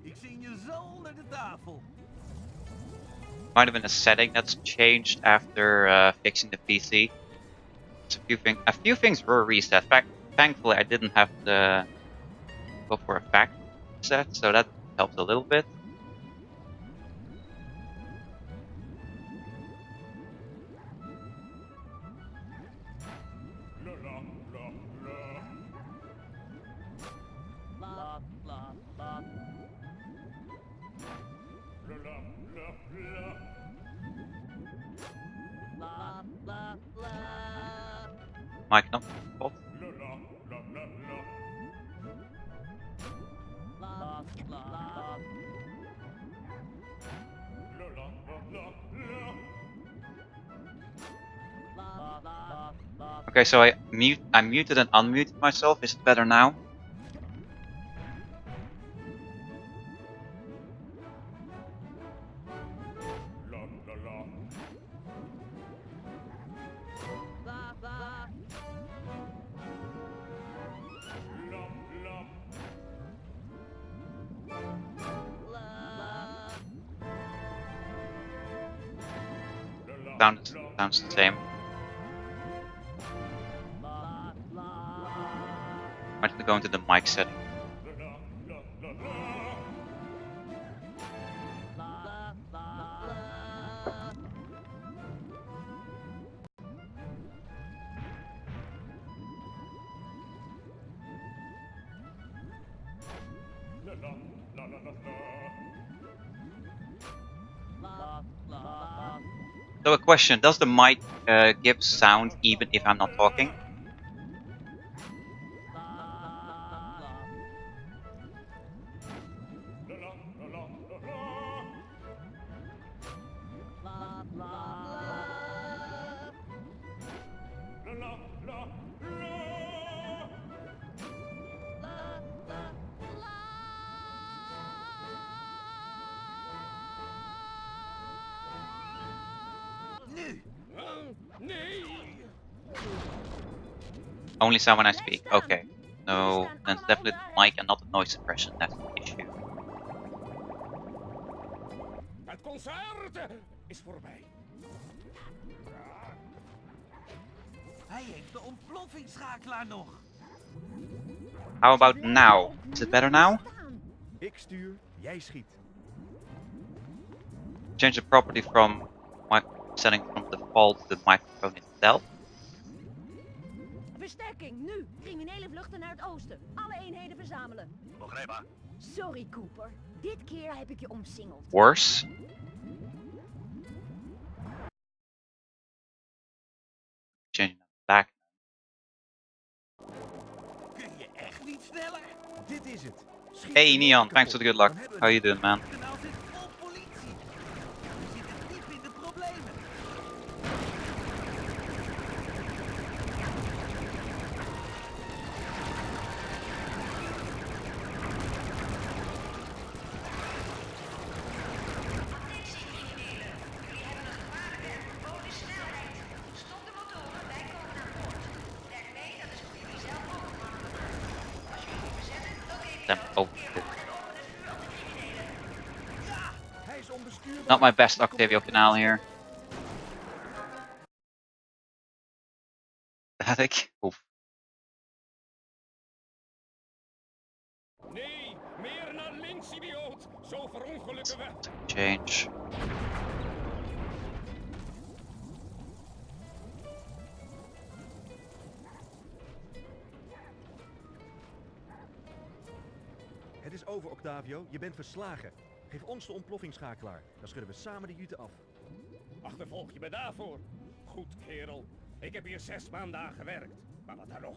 Ik zing je zo onder de tafel. Might have been a setting that's changed after fixing the PC. It's a few things were reset. Thankfully, I didn't have to go for a factory set, so that helped a little bit. Mic not fault. Okay, so I muted and unmuted myself. Is it better now? Sounds the same. Might have to go into the mic setting. So a question, does the mic give sound even if I'm not talking? Only sound when I speak. Okay. No, then it's definitely the mic and not the noise suppression. That's the issue. Het concert is voorbij. Hij heeft de ontploffingsschakelaar nog. How about now? Is it better now? Ik stuur, jij schiet. Change the property from my setting from the fault the microphone itself. Versterking, nu! Criminelen vluchten naar het oosten. Alle eenheden verzamelen. Begrepen. Sorry, Cooper. Dit keer heb ik je omsingeld. Worse. Changing back. Kun je echt niet sneller? Dit is het. Schiet Hey de Neon, motor thanks for the good luck. kapot. Dan hebben we How you het. doing, man? Het kanaal zit vol politie. We zitten diep in de problemen. Attentie criminelen. Jullie hebben een gevaarlijke en verboden snelheid. Stop de motoren, wij komen aan boord. Werk mee, dat is voor jullie zelf ook makkelijker. Als jullie niet verzetten, dan geef ik Them jou over. en open het vuur op de criminelen. Hij is onbestuurbaar. Not my best Hij komt Octavio op de kanaal stop. here. Pathetic. Oef. Nee, meer naar links, idioot. Zo verongelukken we. Change. Het is over, Octavio. Je bent verslagen. Geef ons de ontploffingsschakelaar. Dan schudden we samen de jute af. Achtervolg je me daarvoor? Goed, kerel. Ik heb hier 6 maanden aan gewerkt. Maar wat dan nog?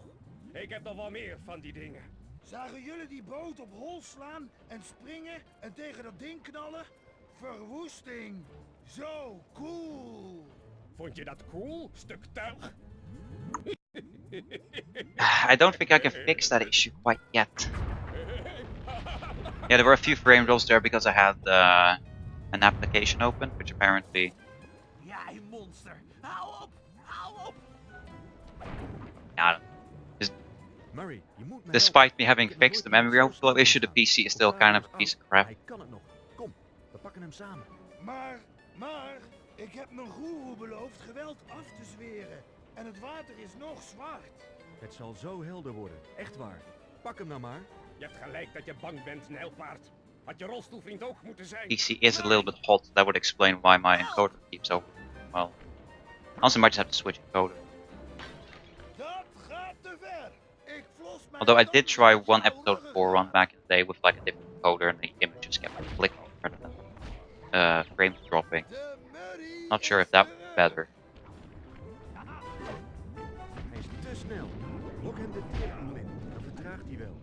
Ik heb nog wel meer van die dingen. Zagen jullie die boot op hol slaan en springen en tegen dat ding knallen? Verwoesting. Zo cool. Vond je dat cool, stuk tuig? I don't think I can fix that issue quite yet. Yeah, there were a few frame drops there because I had an application open, which apparently, Jij monster. Hou op. Hou op. yeah, Murray, je moet mij despite helpen. me having Ik heb nog fixed the nooit memory iemand zo overflow snel issue, the zien PC is staan. still kind of a Octavio piece of oud. crap. Hij kan het nog. Kom, we pakken hem samen. Maar, ik heb mijn goeroe beloofd geweld af te zweren. En het water is nog zwart. Het zal zo helder worden. Echt waar. Pak hem nou maar. Je hebt gelijk dat je bang bent, nijlpaard. Had je rolstoelvriend ook moeten zijn. PC is a little bit hot. That would explain why my encoder keeps open. Well, honestly, I might just have to switch encoder. Dat gaat te ver. Ik flos mijn Although I did try tanden one met episode jouw 4 run back in the day with like a different encoder and the images kept flickering rather than frames dropping. De Murray Not sure is if that terug. was better. Hij is te snel. Lok hem de teerpoel in. Dan vertraagt hij wel.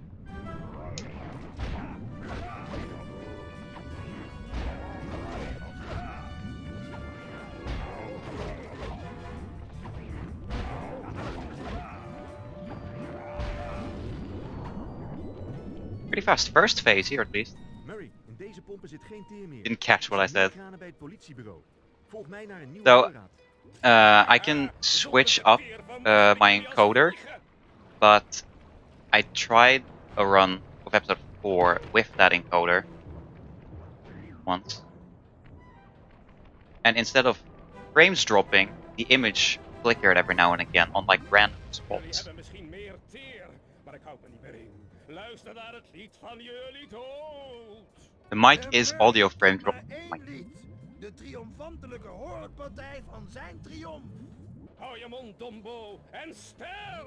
Pretty fast first phase here at least. Murray, in deze pompen zit geen teer meer. Didn't catch what I Er zijn said. meer kranen bij het politiebureau. Volg mij naar een nieuwe So, voorraad. I can switch up my encoder, but I tried a run of episode 4 with that encoder once. And instead of frames dropping, the image flickered every now and again on like random Jullie spots. hebben misschien meer teer, maar ik houd me niet meer in. Luister naar het lied van jullie dood. The mic De is Murray audio frame heeft drop. maar één lied. De triomfantelijke hoorpartij van zijn triomf. Hou je mond, dombo, en sterf!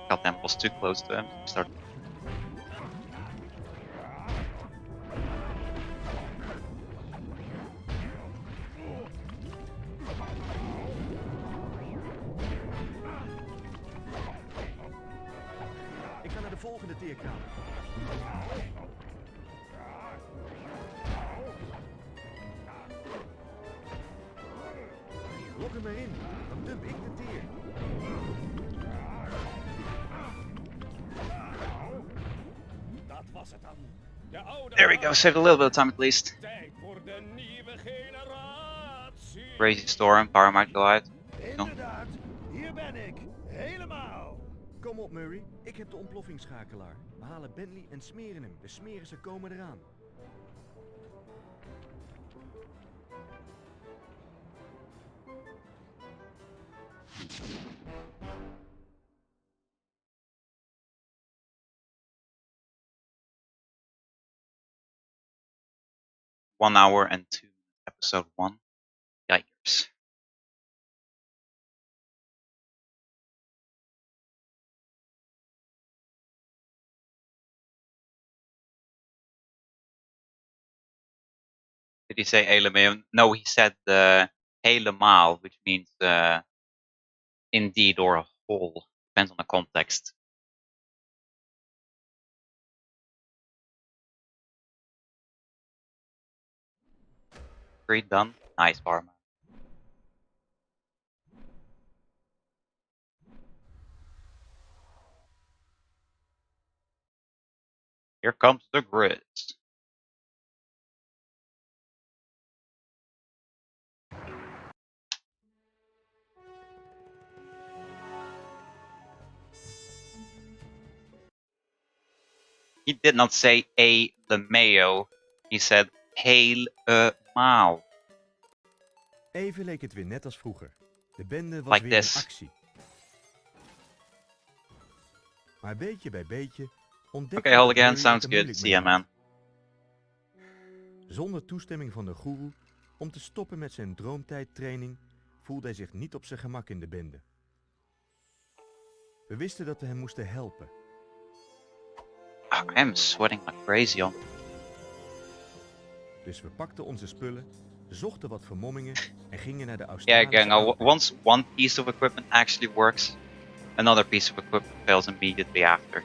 Goddamn, was too close to him. Started. Ik ga naar de volgende teerkraan. Lok hem erin. Dan dump ik de teer. Dat was het dan. De oude There we go, saved a little bit of time at least. tijd voor de nieuwe generatie. Crazy Storm, Power Might Collide. Inderdaad, hier ben ik. Helemaal. Kom op, Murray. Ik heb de ontploffingsschakelaar. We halen Bentley en smeren hem. De smerissen komen eraan. 1 hour and 2 minutes, episode 1. Yikes. Did he say helemaal? No, he said helemaal, which means indeed or a whole. Depends on the context. Three done. Nice, Barman. Here comes the grits. He did not say a LeMayo. He said helemaal. Even leek het weer net als vroeger. De bende was Like weer this. in actie. Maar beetje bij beetje ontdekte Okay, dat again, Murray sounds het er good. moeilijk See mee ya, had. man. Zonder toestemming van de goeroe om te stoppen met zijn droomtijdtraining voelde hij zich niet op zijn gemak in de bende. We wisten dat we hem moesten helpen. Oh, I am sweating like crazy on. Dus we pakten onze spullen, zochten wat vermommingen en gingen naar de Yeah, Australische gang. outback. Once one piece of equipment actually works, another piece of equipment fails immediately after.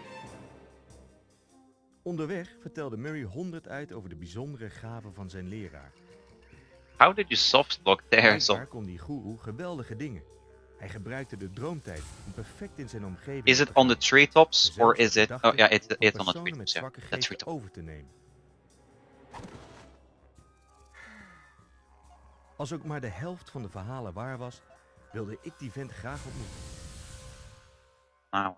Onderweg vertelde Murray 100 uit over de bijzondere gaven van zijn leraar. How did you softlock there? Blijkbaar kon die goeroe geweldige dingen. Hij gebruikte de droomtijd om perfect in zijn omgeving Is op it te on gaan. the treetops Zelfs or de is it? gedachte Oh yeah, it's om on the personen met treetops. Yeah, zwakke the geesten treetops. over te nemen. Als ook maar de helft van de verhalen waar was, wilde ik die vent graag ontmoeten. Now,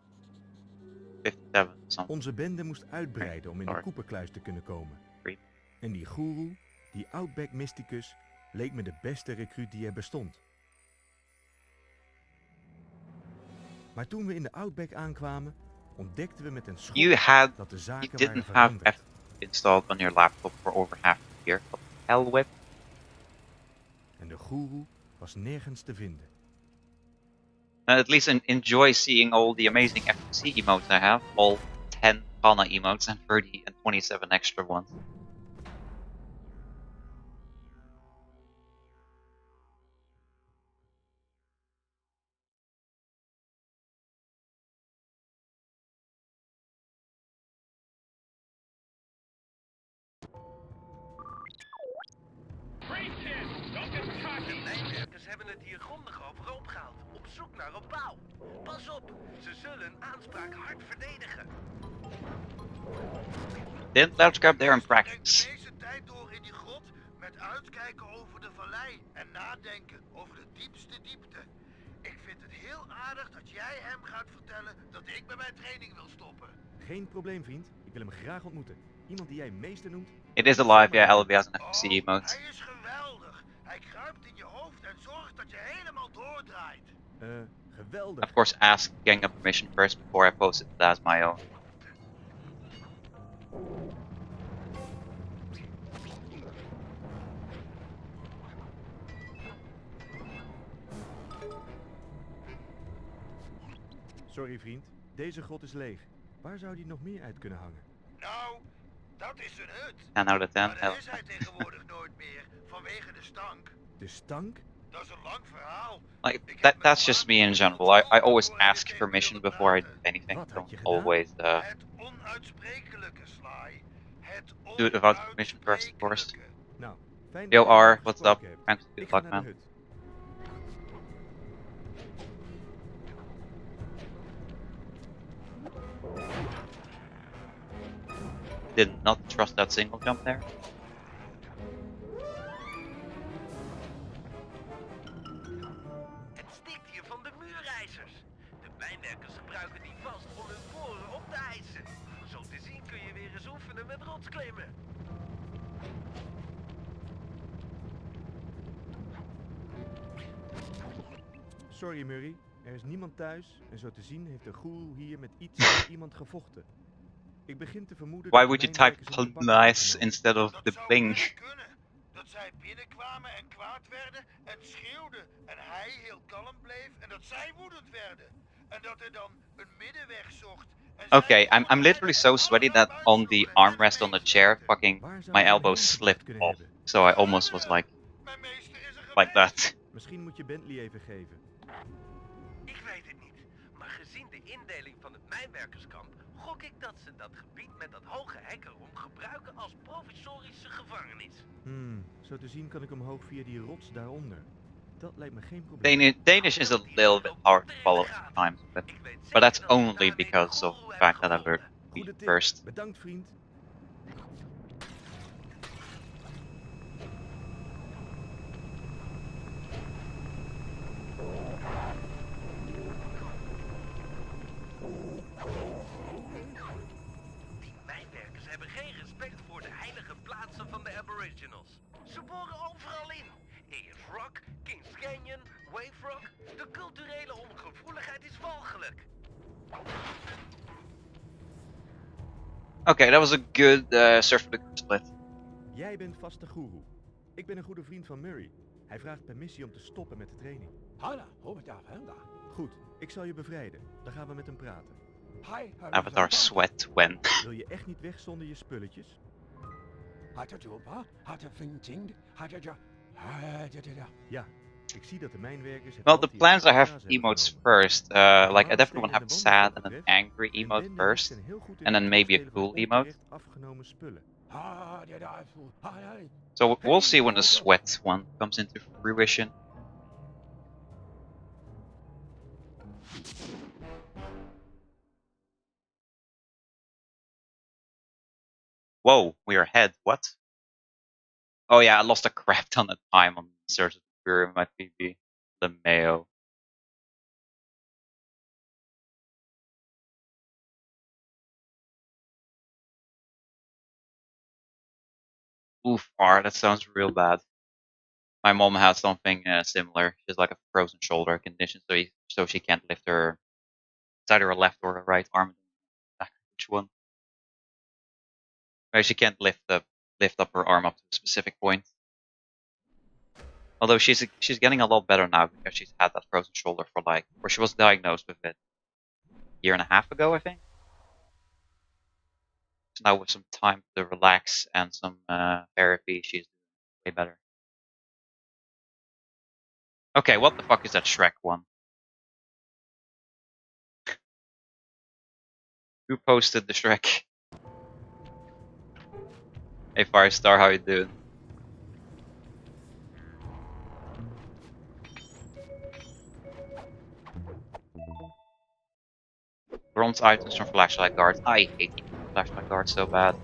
57 something. Onze bende moest uitbreiden om in de Sorry. Cooperkluis te kunnen komen. Three. En die goeroe, die Outback Mysticus, leek me de beste recruut die er bestond. Maar toen we in de Outback aankwamen, ontdekten we met een schok You dat de didn't zaken waren have veranderd. F installed on your laptop for over half a year. What the hell, Whip? En de goeroe was nergens te vinden. At least enjoy seeing all the amazing FTC emotes I have. All 10 Kana emotes and 30 and 27 extra ones. De mijnwerkers hebben het hier grondig overhoop gehaald. Op zoek naar een pauw. Pas op, ze zullen aanspraak hard verdedigen. Didn't let's grab there and Brengt practice. de meeste tijd door in die grot met uitkijken over de vallei en nadenken over de diepste diepte. Ik vind het heel aardig dat jij hem gaat vertellen dat ik bij mijn training wil stoppen. Geen probleem, vriend. Ik wil hem graag ontmoeten. Iemand die jij meester noemt. It is alive, yeah, LB has an FTC Oh, emote. hij is geweldig. Hij kruipt in je hoofd en zorgt dat je helemaal doordraait. Geweldig. Of course, ask Genga permission first before I post it as my own. Sorry, vriend. Deze grot is leeg. Waar zou die nog meer uit kunnen hangen? Nou, dat is een hut. 10 out of 10. Maar Hell. daar is hij tegenwoordig nooit meer, vanwege de stank. De stank? Dat is een lang verhaal. Like that's just me in general. I always ask permission before I do anything. Wat had Don't je gedaan? always Het onuitsprekelijke, Sly. Het do it without permission first, of course. onuitsprekelijke. Nou, fijn Yo dat je R, what's up? gesproken hebt. Thanks for Ik good ga luck, naar de man. hut. Did not trust that single jump there. Het stikt hier van de muurijzers. De mijnwerkers gebruiken die vast om hun voren op te hijsen. Zo te zien kun je weer eens oefenen met rotsklimmen. Sorry, Murray. Er is niemand thuis en zo te zien heeft de goeroe hier met iets of iemand gevochten. Ik begin te vermoeden Why dat would you mijnwerkers type hem te pakken hebben nice genomen. instead of Dat the zou bling? best kunnen. zij binnenkwamen en kwaad werden en schreeuwden en hij heel kalm bleef en dat zij woedend werden. En dat hij dan een middenweg zocht. Okay, I'm literally so sweaty that on the armrest on the chair, fucking Waar zou my ik hem elbow heen gebracht slipped kunnen off. hebben? So I almost was like that. Misschien moet je Bentley even geven. Ik weet het niet, maar gezien de indeling van het mijnwerkerskamp gok ik dat ze dat gebied met dat hoge hek erom gebruiken als provisorische gevangenis. Zo te zien kan ik omhoog via die rots daaronder. Dat lijkt me geen probleem. Danish is a little bit hard to follow sometimes, but that's only because of the fact that I learned it Goede tip. first. Bedankt, vriend. Die mijnwerkers hebben geen respect voor de heilige plaatsen van de aboriginals. Ze boren overal in. Ayers Rock, Kings Canyon, Wave Rock. De culturele ongevoeligheid is walgelijk. Okay, that was a good surf split. Jij bent vast de goeroe. Ik ben een goede vriend van Murray. Hij vraagt permissie om te stoppen met de training. Goed, ik zal je bevrijden. Dan gaan we met hem praten. Avatar sweat when. Wil je echt niet weg zonder je spulletjes? Ja, ik zie dat de mijnwerkers... Well, the plans I have emotes first. Like, I definitely want to have a sad and an angry emote first. And then maybe a cool emote. So we'll see when the sweat one comes into fruition. Whoa, we are ahead. What? Oh yeah, I lost a crap ton of time on certain in my PB. The Mayo. Oof, that sounds real bad. My mom has something similar. She has like a frozen shoulder condition, so she can't lift her. It's either a left or a right arm. Which one? She can't lift up her arm up to a specific point. Although she's getting a lot better now because she's had that frozen shoulder for or she was diagnosed with it a year and a half ago, I think. So now with some time to relax and some therapy, she's way better. Okay, what the fuck is that Shrek one? Who posted the Shrek? Hey Firestar, how you doing? Bronze items from flashlight guards. I hate flashlight guards so bad.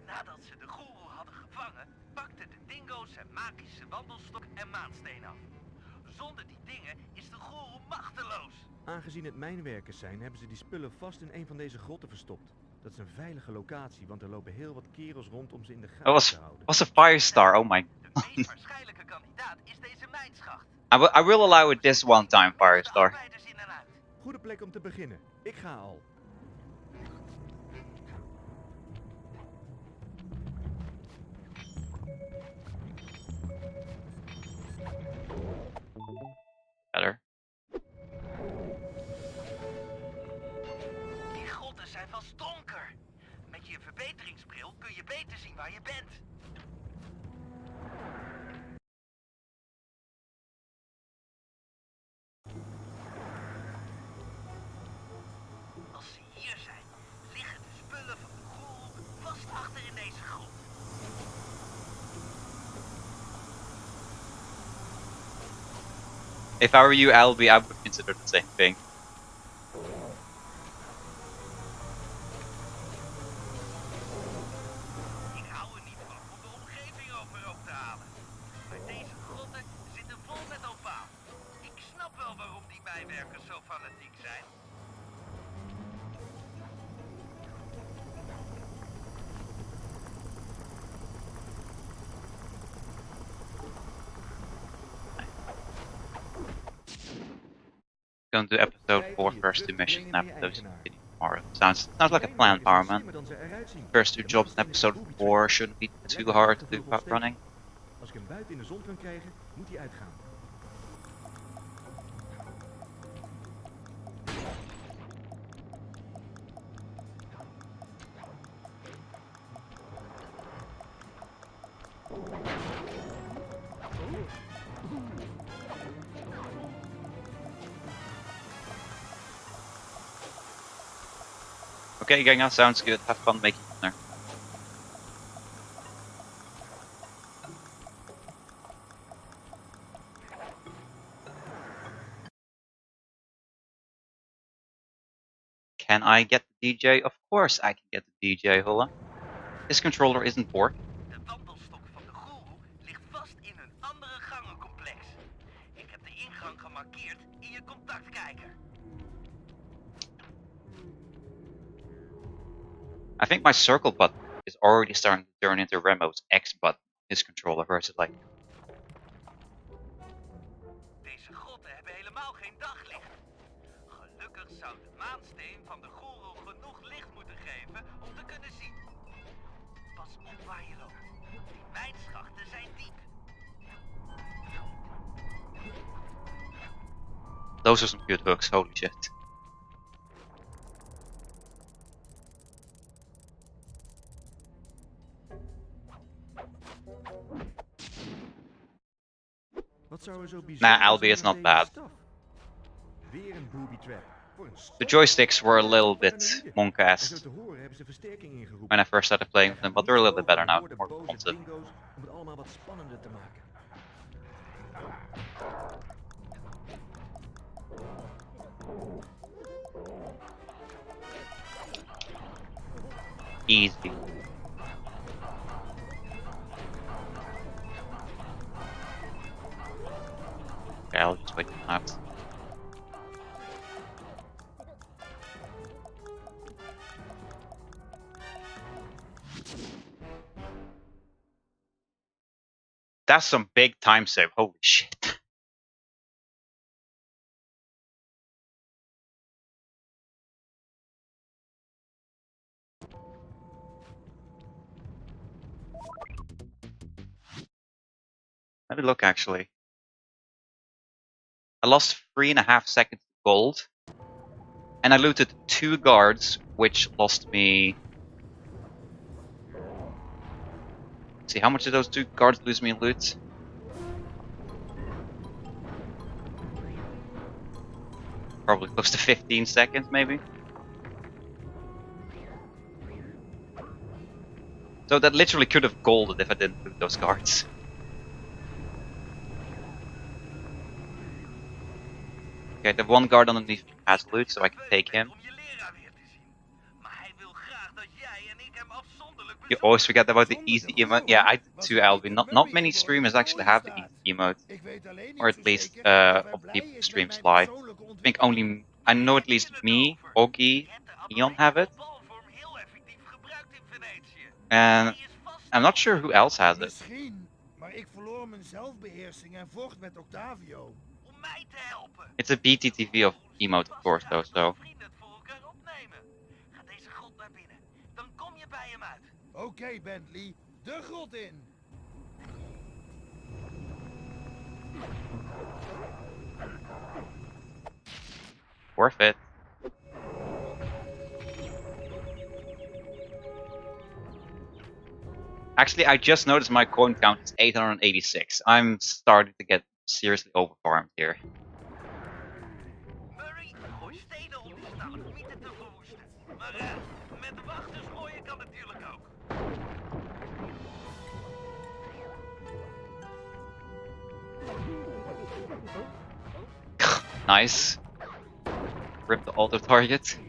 Nadat ze de goeroe hadden gevangen, pakten de dingo's zijn magische wandelstok en maansteen af. Zonder die dingen is de goeroe machteloos. Aangezien het mijnwerkers zijn, hebben ze die spullen vast in een van deze grotten verstopt. Dat is een veilige locatie, want er lopen heel wat kerels rond om ze in de gaten te houden. Was a Firestar, oh my god. De meest waarschijnlijke kandidaat is deze mijnschacht. I will allow it this one time, Firestar. Goede plek om te beginnen. Ik ga al. Better. Die grotten zijn vast donker. Met je verbeteringsbril kun je beter zien waar je bent. Als ze hier zijn, liggen de spullen van de goeroe vast achter in deze grot. If I were you, Albie, I would consider the same thing. Ik hou er niet van om de omgeving overhoop te halen. Maar deze grotten zitten vol met opaal. Ik snap wel waarom die mijnwerkers zo fanatiek zijn. Going to episode 4 first 2 missions and episodes continue tomorrow. Sounds like a plan, Powerman. First 2 jobs in episode 4 shouldn't be too hard to do without running. Als ik hem buiten in de zon kan krijgen, moet hij uitgaan. Okay, gang, sounds good. Have fun making dinner. Can I get the DJ? Of course I can get the DJ, Holla. This controller isn't working. De wandelstok van de goeroe ligt vast in een andere gangencomplex. Ik heb de ingang gemarkeerd in je contactkijker. I think my circle button is already starting to turn into Remo's X button. His controller versus like. Deze grotten hebben helemaal geen daglicht. Gelukkig zou de maansteen van de goeroe genoeg licht moeten geven om te kunnen zien. Pas op waar je loopt. Die mijnschachten zijn diep. Those are some good hooks, holy shit. Wat zou er zo bijzonder Nah, albeit it's not bad. Weer een booby trap. The joysticks were a little bit monk-assed when I first started playing with them, but they're a little bit better now, more responsive. Om het allemaal wat spannender te maken. Easy. Okay, I'll just wait for that. That's some big time save, holy shit. Let me look actually. I lost 3.5 seconds of gold. And I looted 2 guards, which lost me... Let's see, how much did those 2 guards lose me in loot? Probably close to 15 seconds, maybe? So that literally could have golded if I didn't loot those guards. Okay, the 1 guard underneath me has loot, so I can take him. You always forget about the easy emote. Yeah, I did too, Alvin. Not many streamers actually have the easy emote. Or at least of people who stream Sly. I know at least me, Oggy, Eon have it. And I'm not sure who else has it. Misschien, maar ik verloor mijn zelfbeheersing en vocht met Octavio. Om mij te helpen. It's a BTTV of emote, of course, though, so. Ga deze grot naar binnen. Dan kom je bij hem uit. Oké, Bentley, de grot in. Worth it. Actually, I just noticed my coin count is 886. I'm starting to get seriously overfarmed here. Murray, gooi stenen om die stalagmieten te verwoesten. Maar met wachters gooien kan natuurlijk ook. Nice. Rip the auto target.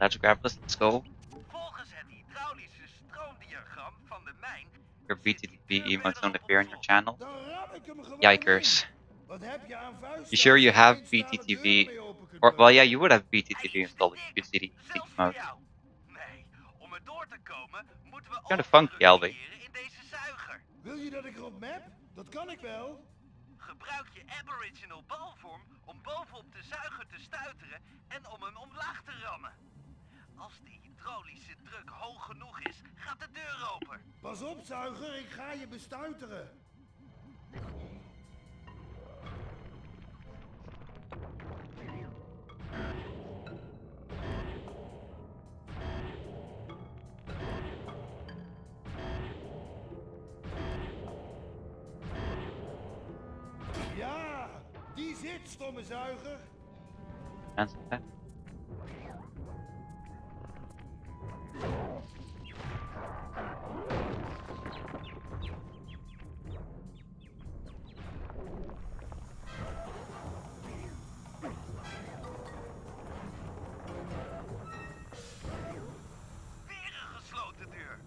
Let's grab this, let's go. Volgens het hydraulische stroomdiagram van de mijn Your BTD BTTV emotes don't appear on your channel. Dan ram ik hem gewoon Yikers. in. Wat heb je aan vuisten You sure als you er have geen stalen deuren BTTV? mee open kunt Or, well, maken? yeah, you would have BTTV Hij is installed te if you could see the zelfs voor emote. jou. Nee, om er door te komen moeten we Kinda funky, overdruk Albi. creëren in deze zuiger. Wil je dat ik erop map? Dat kan ik wel. Gebruik je aboriginal balvorm om bovenop de zuiger te stuiteren en om hem omlaag te rammen. Als de hydraulische druk hoog genoeg is, gaat de deur open. Pas op, zuiger, ik ga je bestuiteren. Ja, die zit, stomme zuiger. And Weer een gesloten deur.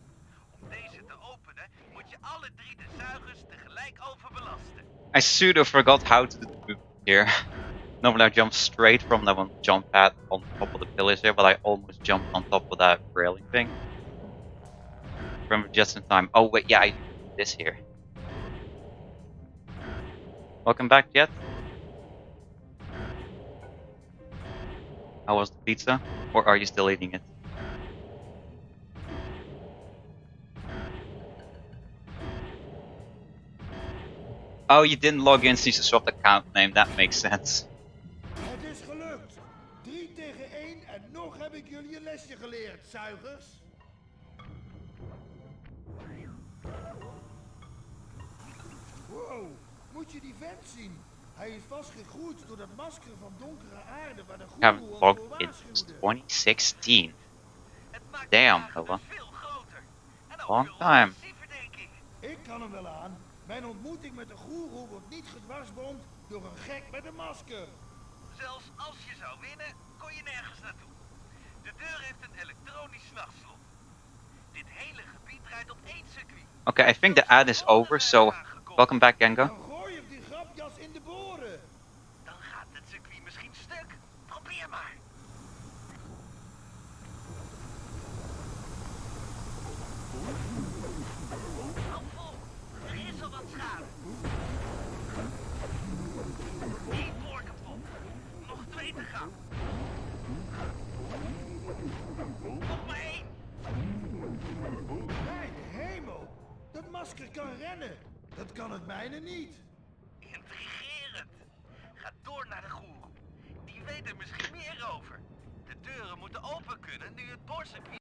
Om deze te openen moet je alle 3 de zuigers tegelijk overbelasten. I pseudo forgot how to do here. Normally I jump straight from that one jump pad on top of the pillars here, but I almost jumped on top of that railing thing. Remember just in time. Oh wait, yeah, I do this here. Welcome back, Jet. How was the pizza? Or are you still eating it? Oh, you didn't log in since you swapped account name. That makes sense. Het is gelukt. 3 tegen 1 en nog heb ik jullie een lesje geleerd, zuigers. Wow, moet je die vent zien? Hij is vastgegroeid door dat masker van donkere aarde waar de Haven't goeroe ons logged voor in since waarschuwde. 2016. Het maakt Damn, de zuiger Noah. dus veel groter. En ook Long veel time. offensiever, denk ik. Ik kan hem wel aan. Mijn ontmoeting met de goeroe wordt niet gedwarsboomd door een gek met een masker. Zelfs als je zou winnen, kon je nergens naartoe. De deur heeft een elektronisch nachtslot. Dit hele gebied draait op 1 circuit. Okay, I think the ad is over, so welcome back, Gengo. Dan gooi ik die grapjas in de boren. Dan gaat het circuit misschien stuk. Probeer maar. Hou vol. Er is al wat schade. 1 boor kapot. Nog 2 te gaan. Nog maar 1. Mijn hemel, dat masker kan rennen. Dat kan het mijne niet. Intrigerend. Ga door naar de goeroe. Die weet er misschien meer over. De deuren moeten open kunnen nu het boorcircuit.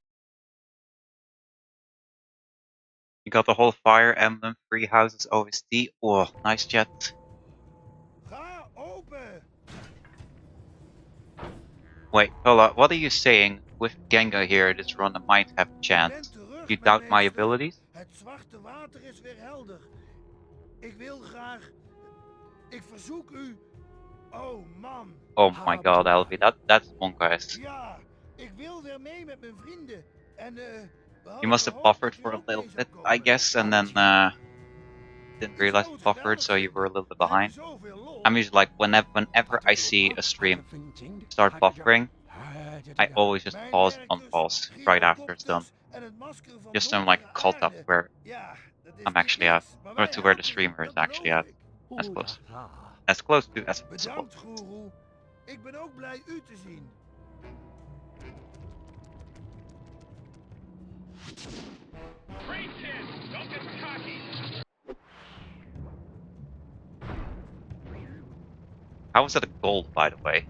You got the whole Fire Emblem Free Houses OST. Oh, nice chat. Ga open. Wait, hold on. What are you saying? With Gengo here, this run I might have a Ik ben chance. terug, You mijn doubt my meester. abilities? Het zwarte water is weer helder. Ik wil graag. Ik verzoek u. Oh man. Oh my god, Alfie, that's Monkeys. Ja, ik wil weer mee met mijn vrienden. En You must have buffered for a little bit, I guess, and then didn't realize you buffered, so you were a little bit behind. I'm usually like, whenever I see a stream start buffering, I always just pause and unpause right after it's done. Just so I'm like caught up where I'm actually at, or to where the streamer is actually at. As close. As close to as possible. Bedankt, goeroe. Ik ben ook blij u te zien. Preach it! Don't get cocky! How was that a gold, by the way?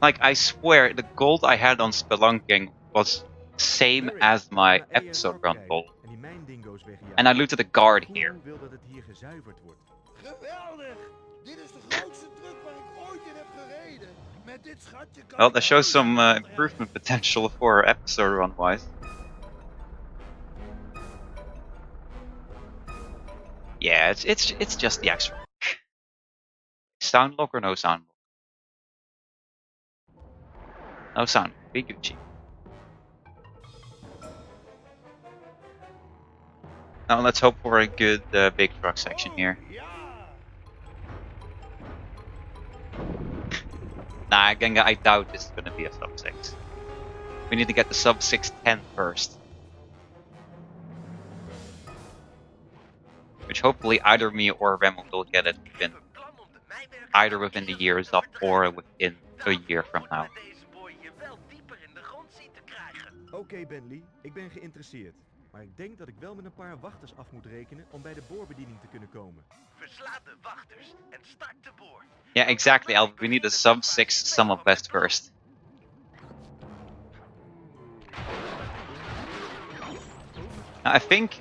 Like, I swear, the gold I had on Spelunking was same as my episode run gold. En die mijndingo's wegjagen. And I looted a guard here. Goeroe wil dat het hier gezuiverd wordt. Geweldig! Dit is de grootste truck waar ik ooit in heb gereden. Met dit schatje kan Well, ik that shows alles some aantreffen. improvement potential for episode run wise. Yeah, it's just the extra. Sound lock or no sound lock? No sound. Be Gucci. Now let's hope for a good big truck section here. Nah, Genga, I doubt this is going to be a sub 6. We need to get the sub 610 first. Which hopefully either me or Remo will get it within either within the years up or within a year from now. Oké, Bentley, ik ben geïnteresseerd. Maar ik denk dat ik wel met een paar wachters af moet rekenen om bij de boorbediening te kunnen komen. Versla de wachters en start de boor. Yeah, exactly, Alvin. We need a sub 6 sum of best first. Now, I think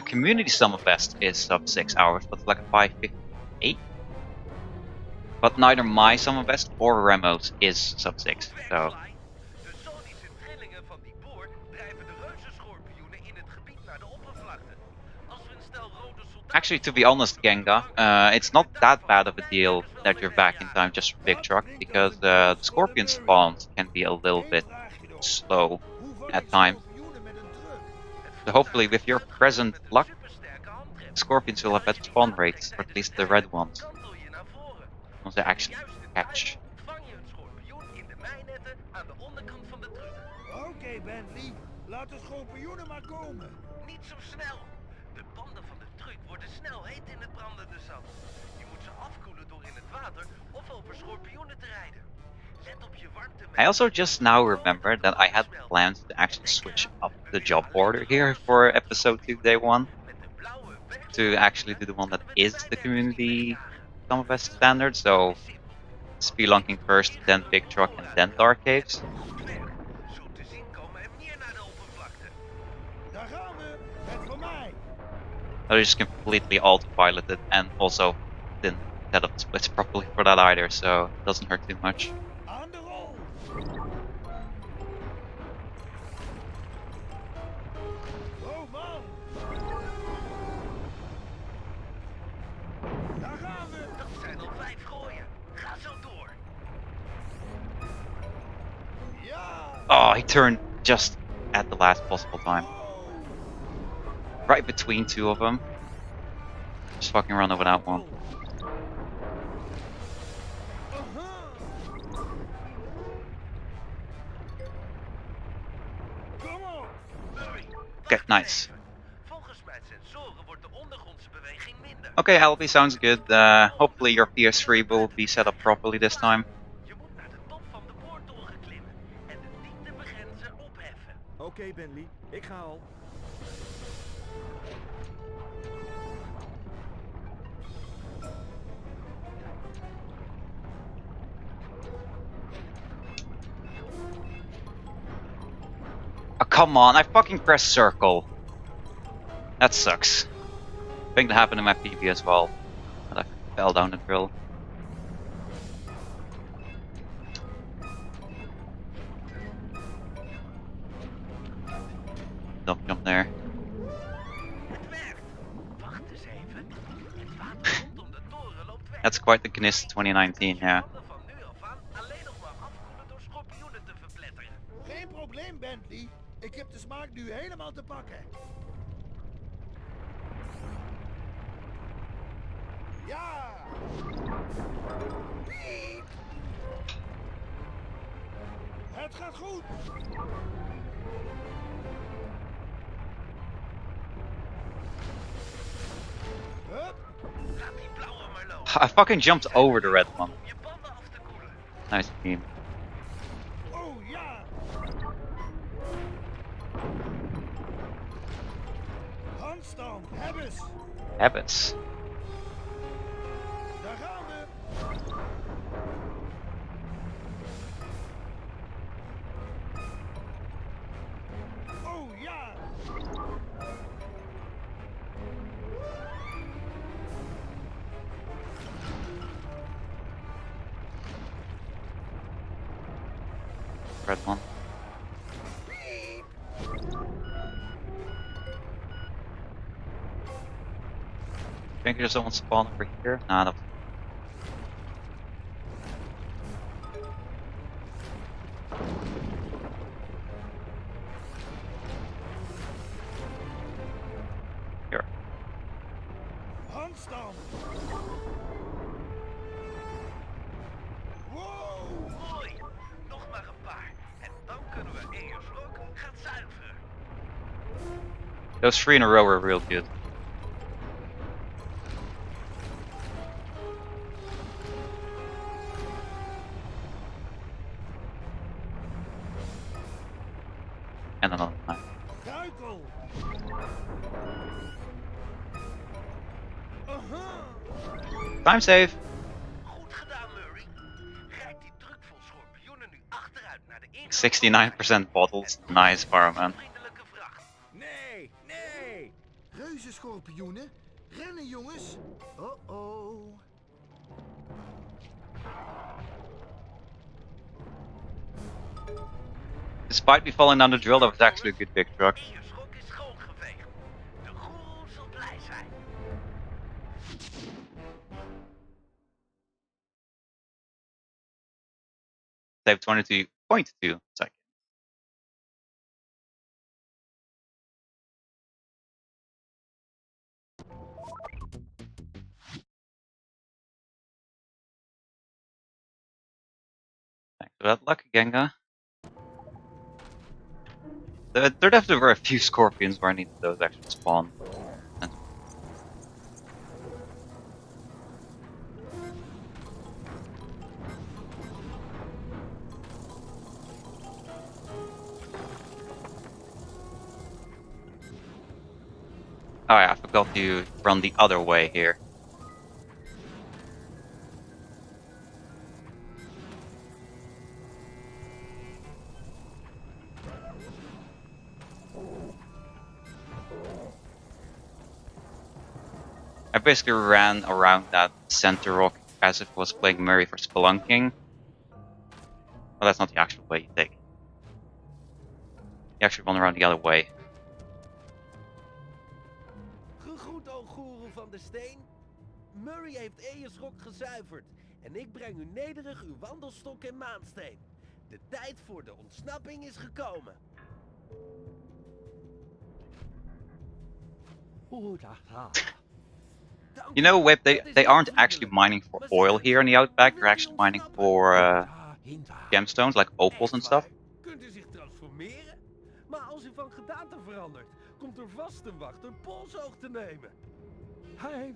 community sum of best is sub 6 hours, but it's like a 558. But neither my sum of best or Remo's is sub 6, so. De sonische trillingen van die boor drijven de reuzenschorpioenen in het gebied naar de oppervlakte. Als we een stel rode soldaten... Actually, to be honest, Genga, it's not that bad of a deal that you're back in time just for big truck, because the scorpion spawns can be a little bit slow at times. So hopefully, with your present luck, scorpions will have better spawn rates, or at least the red ones. Once they actually catch. Vang je het schorpioen in de mijnetten aan de onderkant van de truck. Oké, Bentley. Laat de schorpioenen maar komen. Niet zo snel. De banden van de truck worden snel heet in het brandende zand. Je moet ze afkoelen door in het water of over schorpioenen te rijden. Let op je warmte. I also just now remember that I had plans to actually switch up the job order here for episode 2 day 1. To actually do the one that is the community sum of best standard, so spelunking first, then big truck, and then dark caves. Zo te zien komen er meer naar de oppervlakte. Daar gaan we. Het voor mij. I just completely autopiloted and also didn't set up the splits properly for that either, so it doesn't hurt too much. Aan de rol. Oh man. Daar gaan we. Dat zijn al 5 gooien. Ga zo door. Ja. Oh, he turned just at the last possible time. Right between two of them. Just fucking run over that one. Okay, nice. Volgens mijn sensoren wordt de ondergrondse beweging minder. Okay, Albie, sounds good. Hopefully your PS3 will be set up properly this time. Je moet naar de top van de boortoren klimmen en de dieptebegrenzer opheffen. Oké, Bentley, ik ga al. Oh, come on, I fucking pressed circle. That sucks. I think that happened in my PB as well. But I fell down the drill. Don't jump there. Het werkt. Wacht eens even. Het water rondom de toren loopt weg. That's quite the Gnist 2019, yeah. Banden van nu af aan alleen nog maar afkoelen door schorpioenen te verpletteren. Geen probleem, Bentley. Ik heb de smaak nu helemaal te pakken. Ja! Piep! Het gaat goed! Hup! Laat die blauwe maar lopen. I fucking jumped over the red one. Om je banden af te koelen. Nice team. Oh ja! Handstand, hebbes! Habits. Daar gaan we! Oh ja! Red one. Think there's someone spawn over here? Nah, no. Here. staan. Wow, mooi. Nog maar een paar. En dan kunnen we Eersrok gaan zuiveren. Those 3 in a row were real good. And another time. Duikel. Time save! Goed gedaan, Murray. Rijd die truck vol schorpioenen nu achteruit naar de ingang. 69% bottles. Nice, Fireman. Vriendelijke vracht. Nee, nee. Reuzenschorpioenen? Rennen, jongens! Oh-oh. Despite me falling down the drill, that was actually a good big truck. Eersrok is schoongeveegd. De goeroe zal blij zijn. Save 22.2 seconds. Thanks for that luck, Genga. There definitely were a few scorpions where I needed those actually spawn. Oh yeah, I forgot to run the other way here. I basically ran around that center rock as if I was playing Murray for spelunking. But that's not the actual way you take. You actually run around the other way. Gegroet, o goeroe van de steen. Murray heeft Eersrok gezuiverd. En ik breng u nederig uw wandelstok en maansteen. De tijd voor de ontsnapping is gekomen. You know, Whip, they aren't actually mining for oil here in the Outback. They're actually mining for gemstones, like opals and stuff. Kunt u zich transformeren? Maar als u van gedaante verandert, komt er vast een wacht een polshoog te nemen. Hey,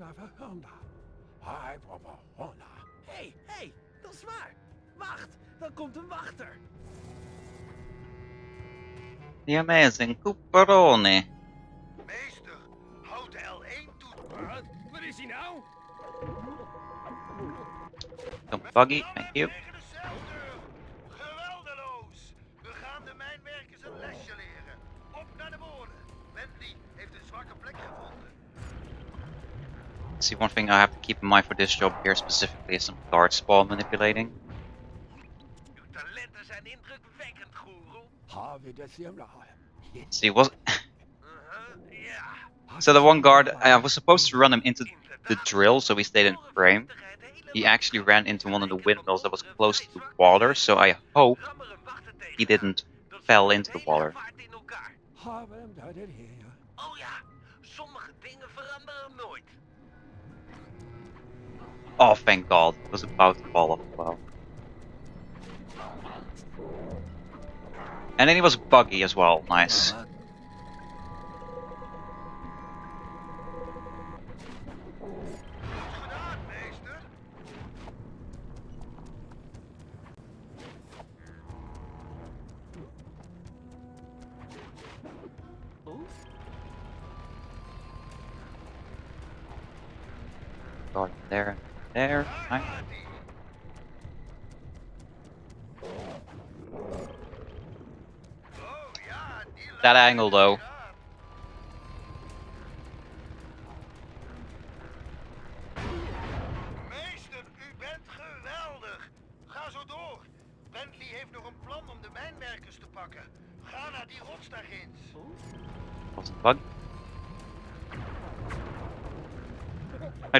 dat is waar. Wacht, dan komt een wachter. The amazing Cooperoni. Meester, houd de L1 toe. Wat is hij nou? Don't buggy, thank you. Tegen de celdeur. Geweldeloos. We gaan de mijnwerkers een lesje leren. Op naar de molen. Bentley heeft een zwakke plek gevonden. See, one thing I have to keep in mind for this job here specifically is some guard spawn manipulating. Uw talenten zijn indrukwekkend, goeroe. See, was Ja. so the one guard I was supposed to run him into the drill so he stayed in frame. He actually ran into one of the windmills that was close to the water, so I hope he didn't fell into the water. Oh ja, sommige dingen veranderen nooit. Oh, thank God! It was about to fall off the well. And then he was buggy as well. Nice. Gedaan, meester. Guard there, there. Nice. Oh ja, die That laat angle though. gedaan. Meester, u bent geweldig. Ga zo door. Bentley heeft nog een plan om de mijnwerkers te pakken. Ga naar die rots daar ginds. Was it buggy?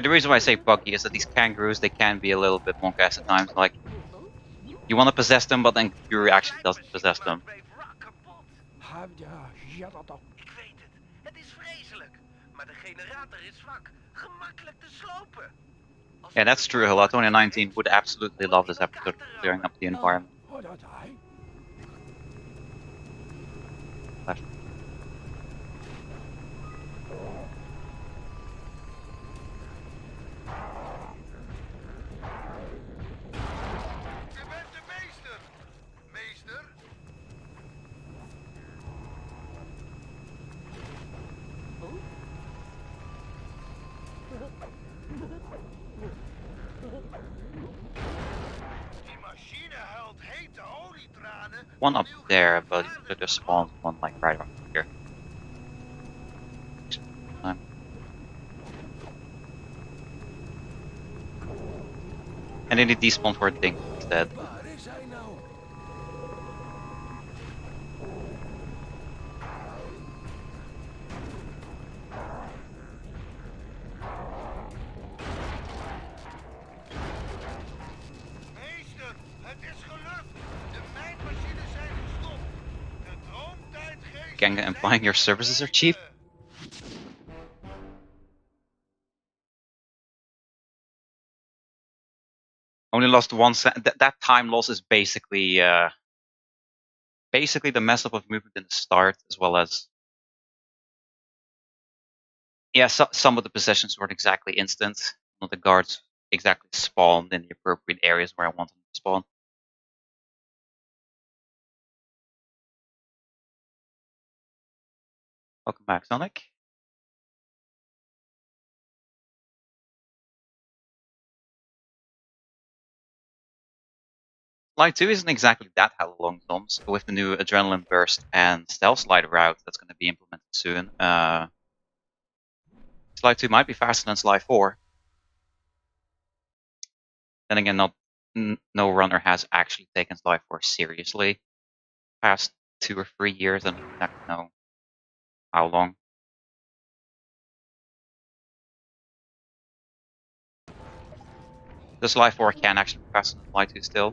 The reason why I say buggy is that these kangaroos, they can be a little bit wonky at times. Like, you want to possess them, but then Fury actually doesn't possess them. Ik weet het. Het is vreselijk. Maar de generator is zwak. gemakkelijk te slopen. Yeah, that's true. Halatonia 19 would absolutely love this episode of clearing up the environment. Je bent de meester, meester. Die machine huilt hete olietranen. One up there, but it just spawned one like right up here. And then it despawned for a thing instead. Waar is hij nou? Meester, het is gelukt. De mijnmachines zijn gestopt. De droomtijdgeest... Gang implying your services are cheap? Only lost 1 cent. That time loss is basically basically the mess up of movement in the start, as well as some of the positions weren't exactly instant. Not the guards exactly spawned in the appropriate areas where I wanted them to spawn. Welcome back, Sonic. Slide 2 isn't exactly that long, Toms, with the new Adrenaline Burst and Stealth Slide route that's going to be implemented soon. Slide 2 might be faster than Slide 4. Then again, no runner has actually taken Slide 4 seriously past 2 or 3 years. I don't exactly know how long. The Slide 4 can actually be faster than Slide 2 still.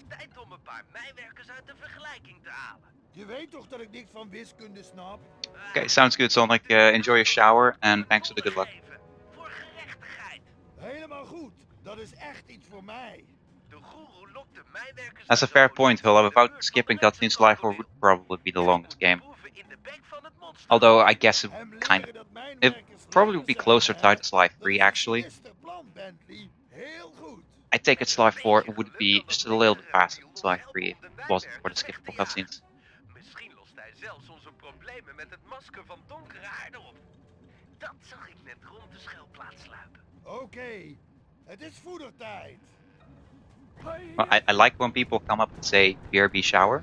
Tijd om een paar mijnwerkers uit de vergelijking te halen. Je weet toch dat ik niks van wiskunde snap? Okay, sounds good, Sonic. Enjoy your shower, and thanks for the good luck. Voor gerechtigheid. Helemaal goed. Dat is echt iets voor mij. De goeroe lokt de mijnwerkers... That's a fair point, Hulla. Without skipping cutscenes, Slide 4 would probably be the longest game. Although I guess it probably would be closer tied to Slide 3, actually. I take it Slide 4 would be just a little bit faster than Slide 3 if it wasn't for the skippable cutscenes. Misschien lost hij zelfs onze problemen met het masker van donkere aarde op. Dat zag ik net rond de schuilplaats sluipen. Oké, het is voedertijd. Well, I like when people come up and say, BRB shower.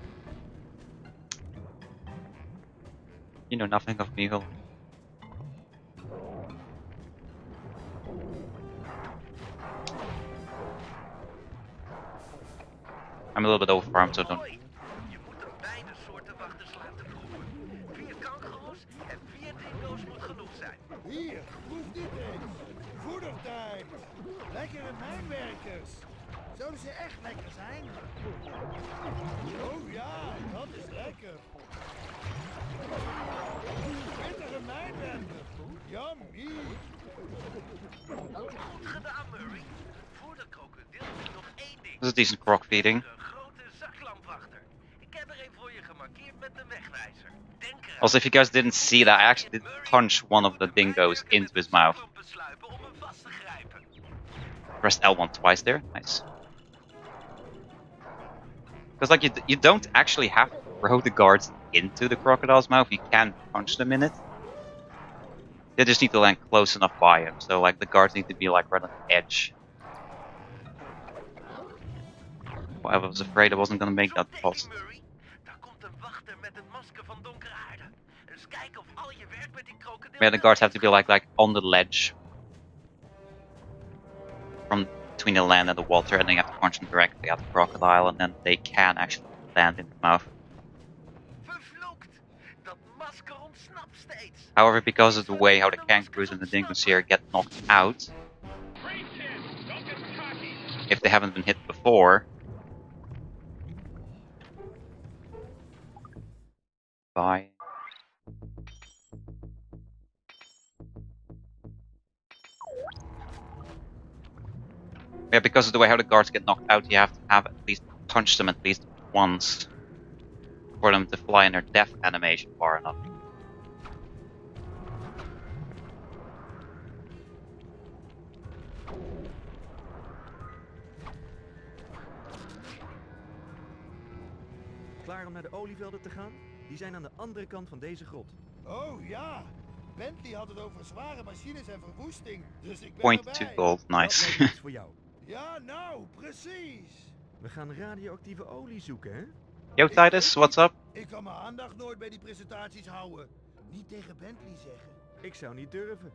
You know nothing of me, Hulla. I'm a little bit overfarmed, so don't... Je moet hem beide soorten wachters laten proeven. 4 kangoeroes en 4 dingo's moet genoeg zijn. Hier, proef dit eens. Voedertijd. Lekkere mijnwerkers. Zouden ze echt lekker zijn? Oh ja, dat is lekker. Pittige mijnwerker. Yummy. Goed gedaan, Murray. Voor de krokodil is nog één ding. This is a decent croc feeding. Een grote zaklampwachter. Ik heb er een voor je gemarkeerd met de wegwijzer. Denk eraan. Also, if you guys didn't see that, I actually did punch one of the dingoes into his mouth. Besluipen om hem vast te grijpen. Pressed L1 twice there. Nice. Because like you don't actually have to throw the guards into the crocodile's mouth. You can punch them in it. They just need to land close enough by him. So like the guards need to be like right on the edge. Well, I was afraid I wasn't gonna make that toss. Daar komt een wachter met het masker van donkere aarde. Dus kijk of al je werk met die krokodil... Yeah, the guards have to be like on the ledge. From between the land and the water, and then you have to punch them directly at the crocodile, and then they can actually land in the mouth. Vervloekt! Dat masker ontsnapt steeds. However, because of the way how the kangaroos and the dingoes here get knocked out, if they haven't been hit before, by Yeah, because of the way how the guards get knocked out, you have to have at least punch them at least once for them to fly in their death animation far enough. Klaar om naar de olievelden te gaan? Die zijn aan de andere kant van deze grot. Oh ja, Bentley had het over zware machines en verwoesting, dus ik ben Point erbij. 2 gold, Dat nice. lijkt me iets voor jou. Ja, nou, precies. We gaan radioactieve olie zoeken, hè? Yo Titus, what's up? Ik kan mijn aandacht nooit bij die presentaties houden. Niet tegen Bentley zeggen. Ik zou niet durven.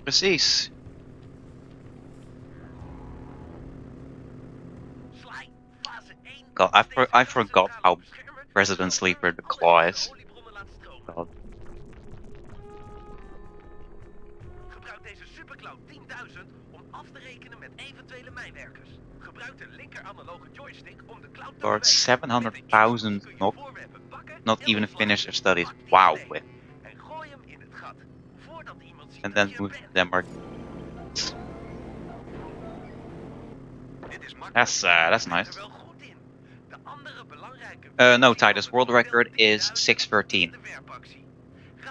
Precies. Sly, fase 1. God, I forgot how President Sleeper the Claw is. God. Gebruik deze Supercloud 10.000 om af te rekenen met eventuele mijnwerkers. Gebruik de linker analoge joystick om de cloud te Lord, bewijzen. 700,000 knock. Not even finished their studies. Wow. With. En gooi hem in het gat. Voordat iemand ziet And dat then je er move bent. Denmark. Dit is That's nice. er wel goed in. De andere belangrijke No, Titus, world record is 6:13.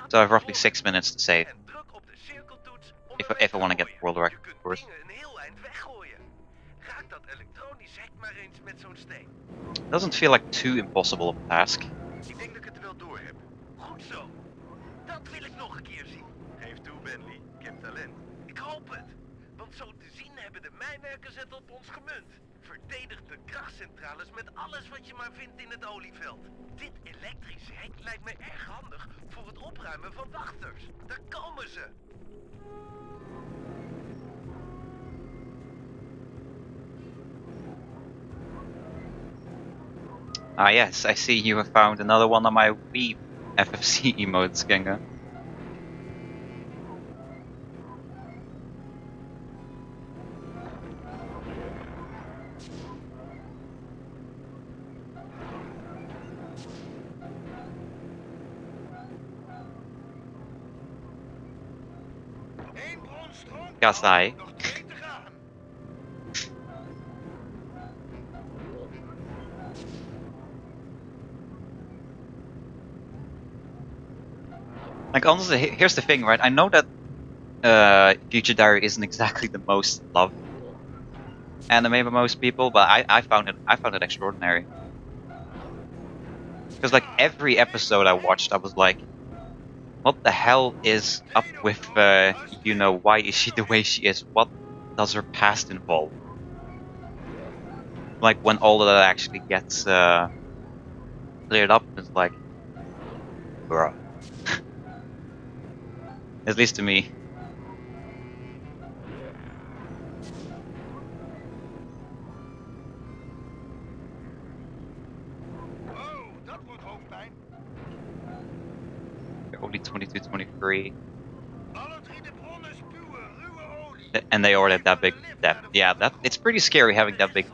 So I have roughly 6 minutes to save. En druk op de cirkeltoets om If I want to get the world record, of Je kunt course. dingen een heel eind weggooien. Raak dat elektronisch hek maar eens met zo'n steen. Doesn't feel like too impossible of a task. Ik denk dat ik het wel door heb. Goed zo. Dat wil ik nog een keer zien. Geef toe, Bentley. Ik heb talent. Ik hoop het. Want zo te zien hebben de mijnwerkers het op ons gemunt. Verdedig de krachtcentrales met alles wat je maar vindt in het olieveld. Dit elektrische hek lijkt me erg handig voor het opruimen van wachters. Daar komen ze. Ah yes, I see you have found another one of my Wii FFC emotes, Genga. Eén bron stroom. Kasai. Nog 2 te gaan. Like honestly, here's the thing, right? I know that Future Diary isn't exactly the most loved anime by most people, but I found it extraordinary. Because like every episode I watched, I was like, what the hell is up with you know, why is she the way she is? What does her past involve? Like when all of that actually gets cleared up, it's like, bruh. At least to me. Oh, dat wordt hoofdpijn. They're only 22, 23. Alle 3 de bronnen spuwen ruwe olie. And they already have that big depth. Yeah, it's pretty scary having that big.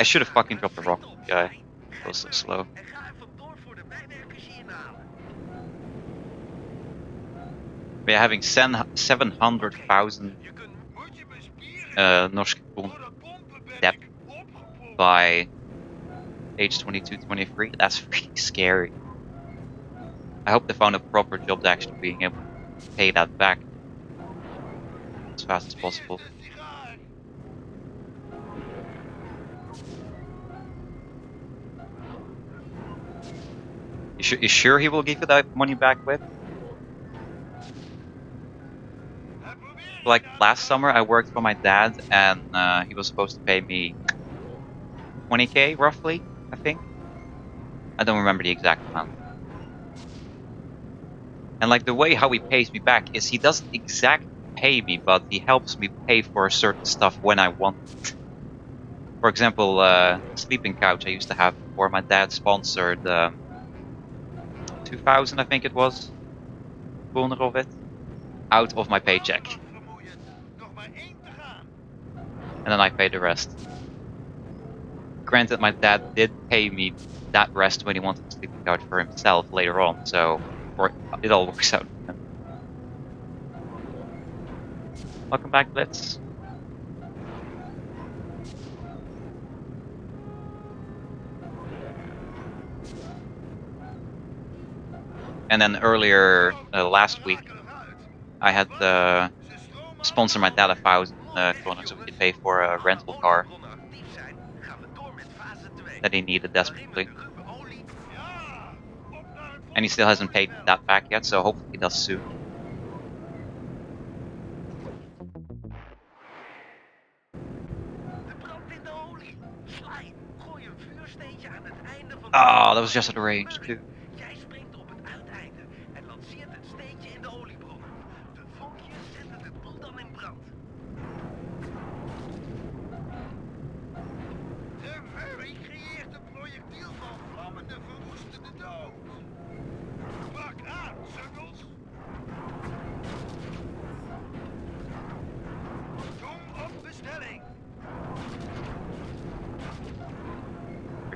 I should have fucking dropped the rock guy. It was so slow. En ga er vandoor voor de mijnwerkers je inhalen. But yeah, having 700,000 Je kunt moet je bespieren. Norske kron Door de pompen ben depth ik opgepompt. by age 22, 23. That's pretty scary. I hope they found a proper job to actually being able to pay that back as fast as possible. De sigaar. You sure he will give you that money back with? Like last summer, I worked for my dad, and he was supposed to pay me 20k roughly, I think. I don't remember the exact amount. And like the way how he pays me back is he doesn't exactly pay me, but he helps me pay for certain stuff when I want it. For example, sleeping couch I used to have before, my dad sponsored 2,000, I think it was, owner of it, out of my paycheck. Nog maar 1 te gaan. And then I paid the rest. Granted, my dad did pay me that rest when he wanted a sleeping couch for himself later on, so it all works out. Welcome back, Blitz. And then earlier last week, I had sponsor my dad 1,000 kronen so we could pay for a rental car that he needed desperately. And he still hasn't paid that back yet, so hopefully he does soon. Oh, that was just at the range too. Jij springt op het uiteinde en lanceert het steentje in de oliebron. De vonkjes zetten de boel dan in brand. De Murray creëert een projectiel van vlammende verwoestende dood. Pak aan, sukkels! Kom op bestelling!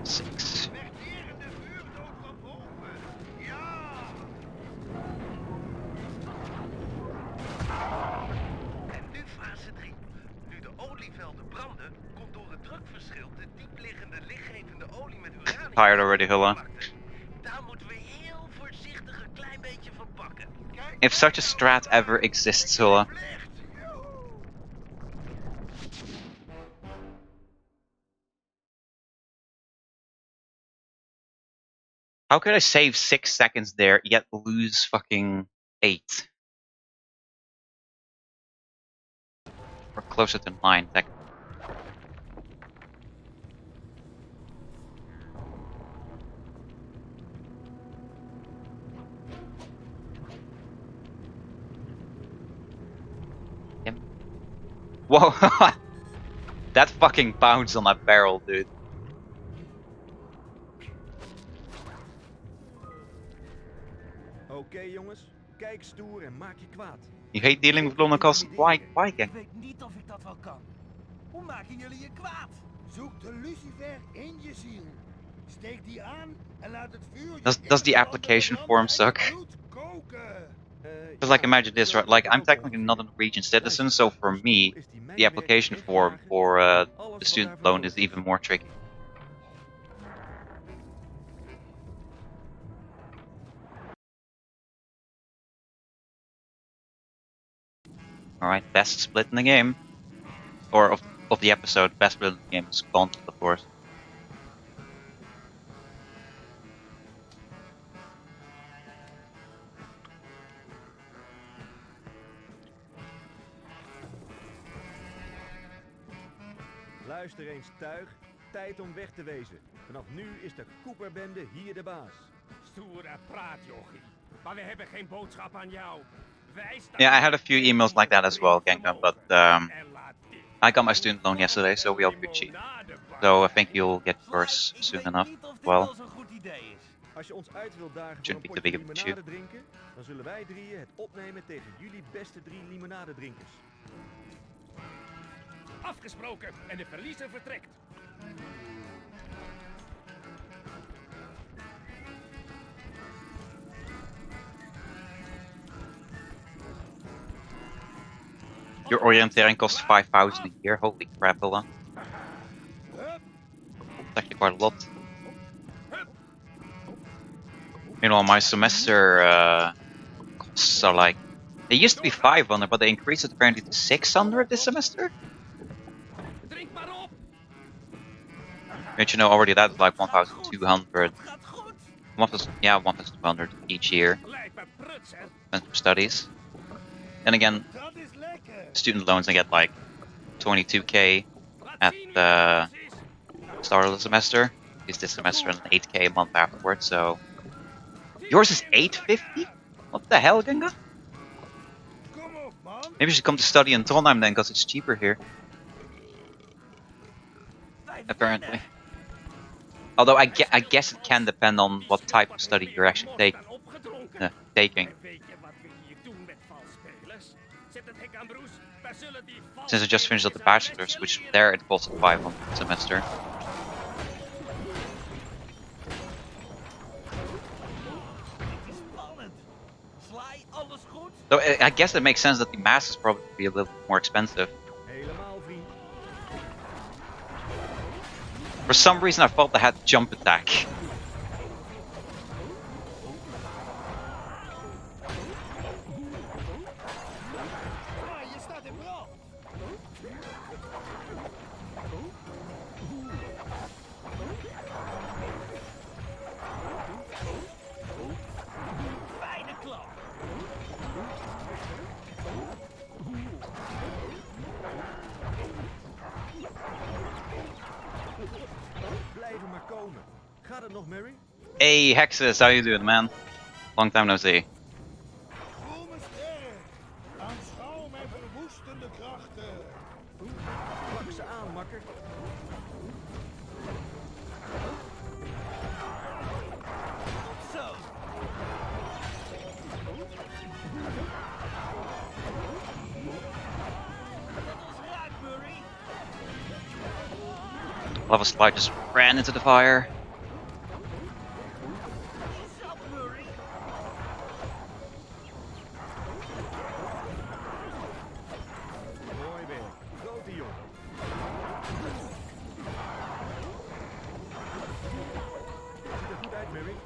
6. Verterende vuurdood van boven! Ja! En nu fase 3. Nu de olievelden branden, komt door het drukverschil de diepliggende lichtgevende olie met uranium. Tired already, Hilla. Daar moeten we heel voorzichtig een klein beetje van pakken. If such a strat ever exists, Hilla. How could I save 6 seconds there, yet lose fucking 8? Or closer to 9 seconds. Yep. Whoa! That fucking bounced on that barrel, dude. Oké, jongens, kijk stoer en maak je kwaad. You hate dealing with London Castle. Why Ik gang? weet niet of ik dat wel kan. Hoe maken jullie je kwaad? Zoek de lucifer in je ziel. Steek die aan en laat het vuur. Does the application form suck? Because like imagine this, right? Like I'm technically not a Norwegian citizen, so for me, the application form for the student loan is even more tricky. Alright, best split in the game. Or of the episode, best split in the game is Gauntlet, of course. Luister eens, tuig. Tijd om weg te wezen. Vanaf nu is de Cooperbende hier de baas. Stoere praat, jochie. Maar we hebben geen boodschap aan jou. Yeah, I had a few emails like that as well, Genka, but I got my student loan yesterday, so we all could cheat. So I think you'll get yours soon enough. Well, Als je ons uit wilt dagen voor shouldn't een be too potje big of an issue. limonade drinken, dan zullen wij drieën het opnemen tegen jullie beste 3 limonadedrinkers. Afgesproken en de verliezer vertrekt. Your orienteering costs 5,000 a year. Holy crap, Hilla. That's actually quite a lot. Meanwhile, my semester costs are like... They used to be 500, but they increased it apparently to 600 this semester? But you know, already that's like 1,200. 1,200 each year. Spent for studies. Then again, student loans I get like 22k at the start of the semester. Is this semester and 8k a month afterwards, so... Yours is 850? What the hell, Genga? Maybe you should come to study in Trondheim then, because it's cheaper here. Apparently. Although I guess it can depend on what type of study you're actually taking. Since I just finished up the bachelor's, which there it costs 500 a semester. So I guess it makes sense that the mask is probably be a little more expensive. Helemaal, vriend. For some reason, I thought they had jump attack. Je staat in brand. Fijne klap. Blijven maar komen. Gaat het nog, Mary? Hey, Hexus, how you doing, man? Long time no see. Groene ster, aanschouw mijn verwoestende krachten. Plak ze aan, makker. Zo. Let ons raak, Murray. Lava Slide just ran into the fire. Zat, Murray. Mooi werk. Grote jongen. Ziet er goed uit, Mary.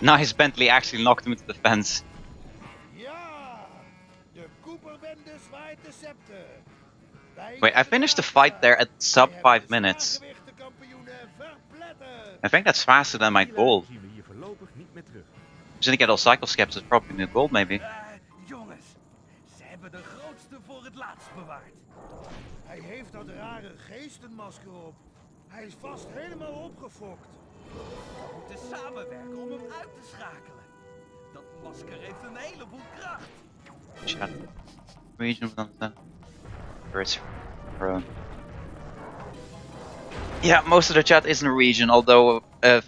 Nice, Bentley actually knocked him into the fence. Ja, de Cooperbende zwaait de scepter. Wait, I finished the fight there at sub 5 minutes. I think that's faster than my goal. Zien we hier voorlopig niet meer terug. Since I get all cycle skips, it's probably new gold, maybe. Jongens, ze hebben de grootste voor het laatst bewaard. Hij heeft dat rare geestenmasker op. Hij is vast helemaal opgefokt. We moeten samenwerken om hem uit te schakelen. Dat masker heeft een heleboel kracht. Chat. Region of the yeah, most of the chat is Norwegian, although a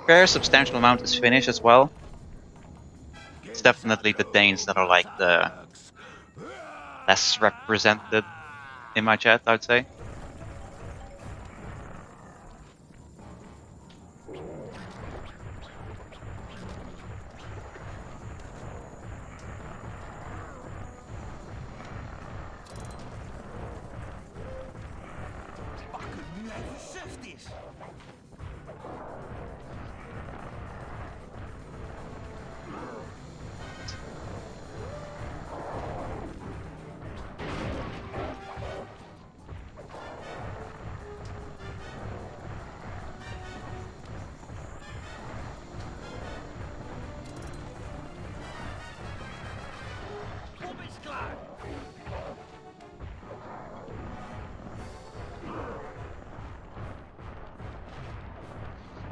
fair substantial amount is Finnish as well. It's definitely the Danes that are like the less represented in my chat, I would say. Pakken nu hij versuft is. Pop is klaar.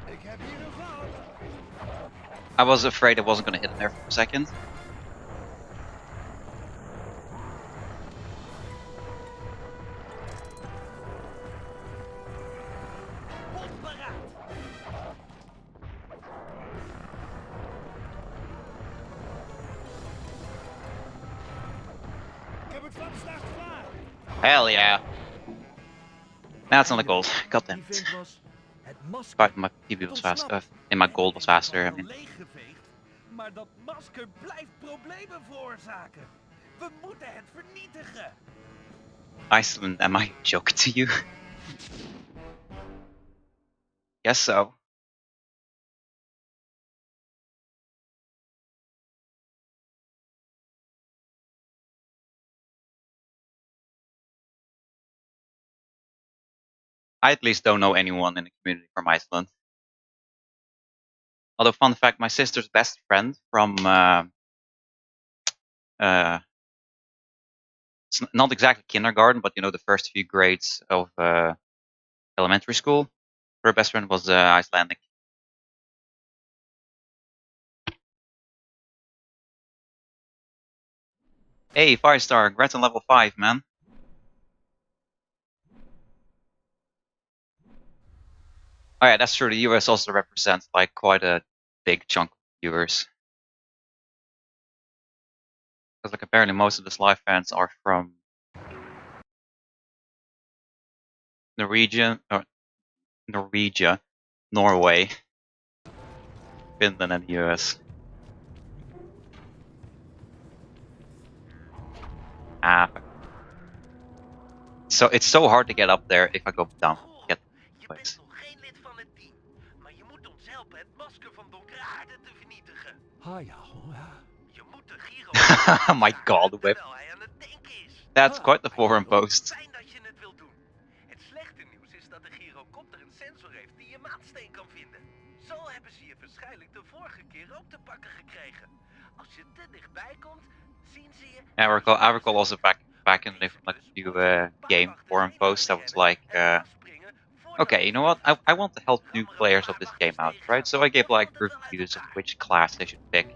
Ik heb hier een fout. I was afraid I wasn't gonna hit him there for a second. Pop paraat. Ik heb het vakstart klaar. Hell yeah. That's not a gold. God damn Die it. vent was het masker. But my PB was faster. In my gold was faster. I mean, Leeggeveegd, maar dat masker blijft problemen veroorzaken. We moeten het vernietigen. Iceland, am I joking to you? Guess so. I at least don't know anyone in the community from Iceland. Although, fun fact, my sister's best friend from it's not exactly kindergarten, but you know, the first few grades of elementary school, her best friend was Icelandic. Hey, Firestar, congrats on level 5, man. Oh yeah, that's true. The US also represents like quite a big chunk of viewers. Because like apparently most of the live fans are from the region, or Norwegia, Norway, Finland, and the US. Fuck. So it's so hard to get up there if I go down. Get Je place. bent nog geen lid van het team, maar je moet ons helpen het masker van donkere aarde te vernietigen. Je moet de Giro My god, whip. terwijl hij aan het denken is. That's quite the forum post. Fijn dat je het wilt doen. Het slechte nieuws is dat de gyrocopter een sensor heeft die je maansteen kan vinden. Zo hebben ze je waarschijnlijk de vorige keer ook te pakken gekregen. Als je te dichtbij komt, zien ze je... I recall also back in like a few game forum posts that was like, okay, you know what? I want to help new players of this game out, right? So I gave like reviews of which class they should pick,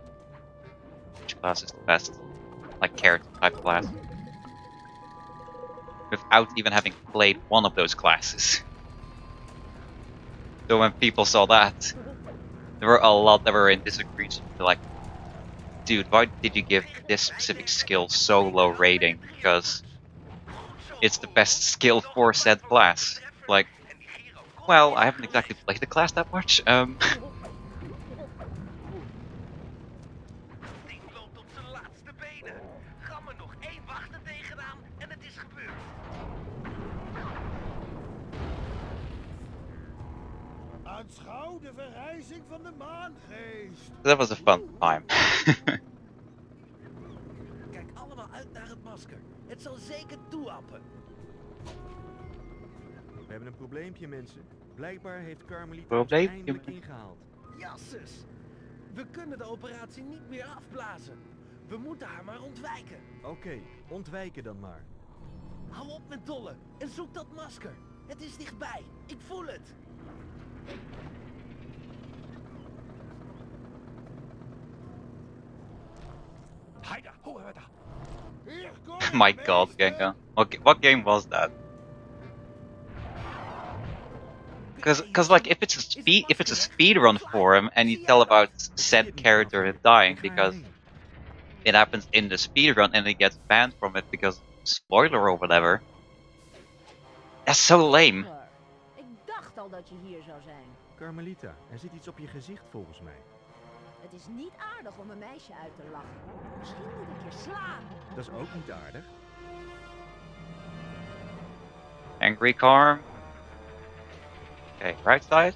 which class is the best, like character type class, without even having played one of those classes. So when people saw that, there were a lot that were in disagreement. Like, dude, why did you give this specific skill so low rating? Because it's the best skill for said class. Like, well, I haven't exactly played the class that much. ding loopt op zijn laatste benen. Ram er nog één wachter tegenaan en het is gebeurd. Aanschouw de verrijzing van de maangeest. That was a fun time. Kijk allemaal uit naar het masker. Het zal zeker toeappen. We hebben een probleempje, mensen. Blijkbaar heeft Carmelita Probleempje, ons eindelijk man. ingehaald. Jasses! We kunnen de operatie niet meer afblazen. We moeten haar maar ontwijken. Oké, ontwijken dan maar. Hou op met dollen en zoek dat masker. Het is dichtbij. Ik voel het. My god, Genga. What game was that? Cause like if it's a speed run forum and you tell about said character dying because it happens in the speed run and it gets banned from it because spoiler or whatever. That's so lame. Ik dacht al dat je hier zou zijn. Carmelita, er zit iets op je gezicht volgens mij. Het is niet aardig om een meisje uit te lachen. Misschien moet ik je slaan. Dat is ook niet aardig. Angry Carm. Okay, right side.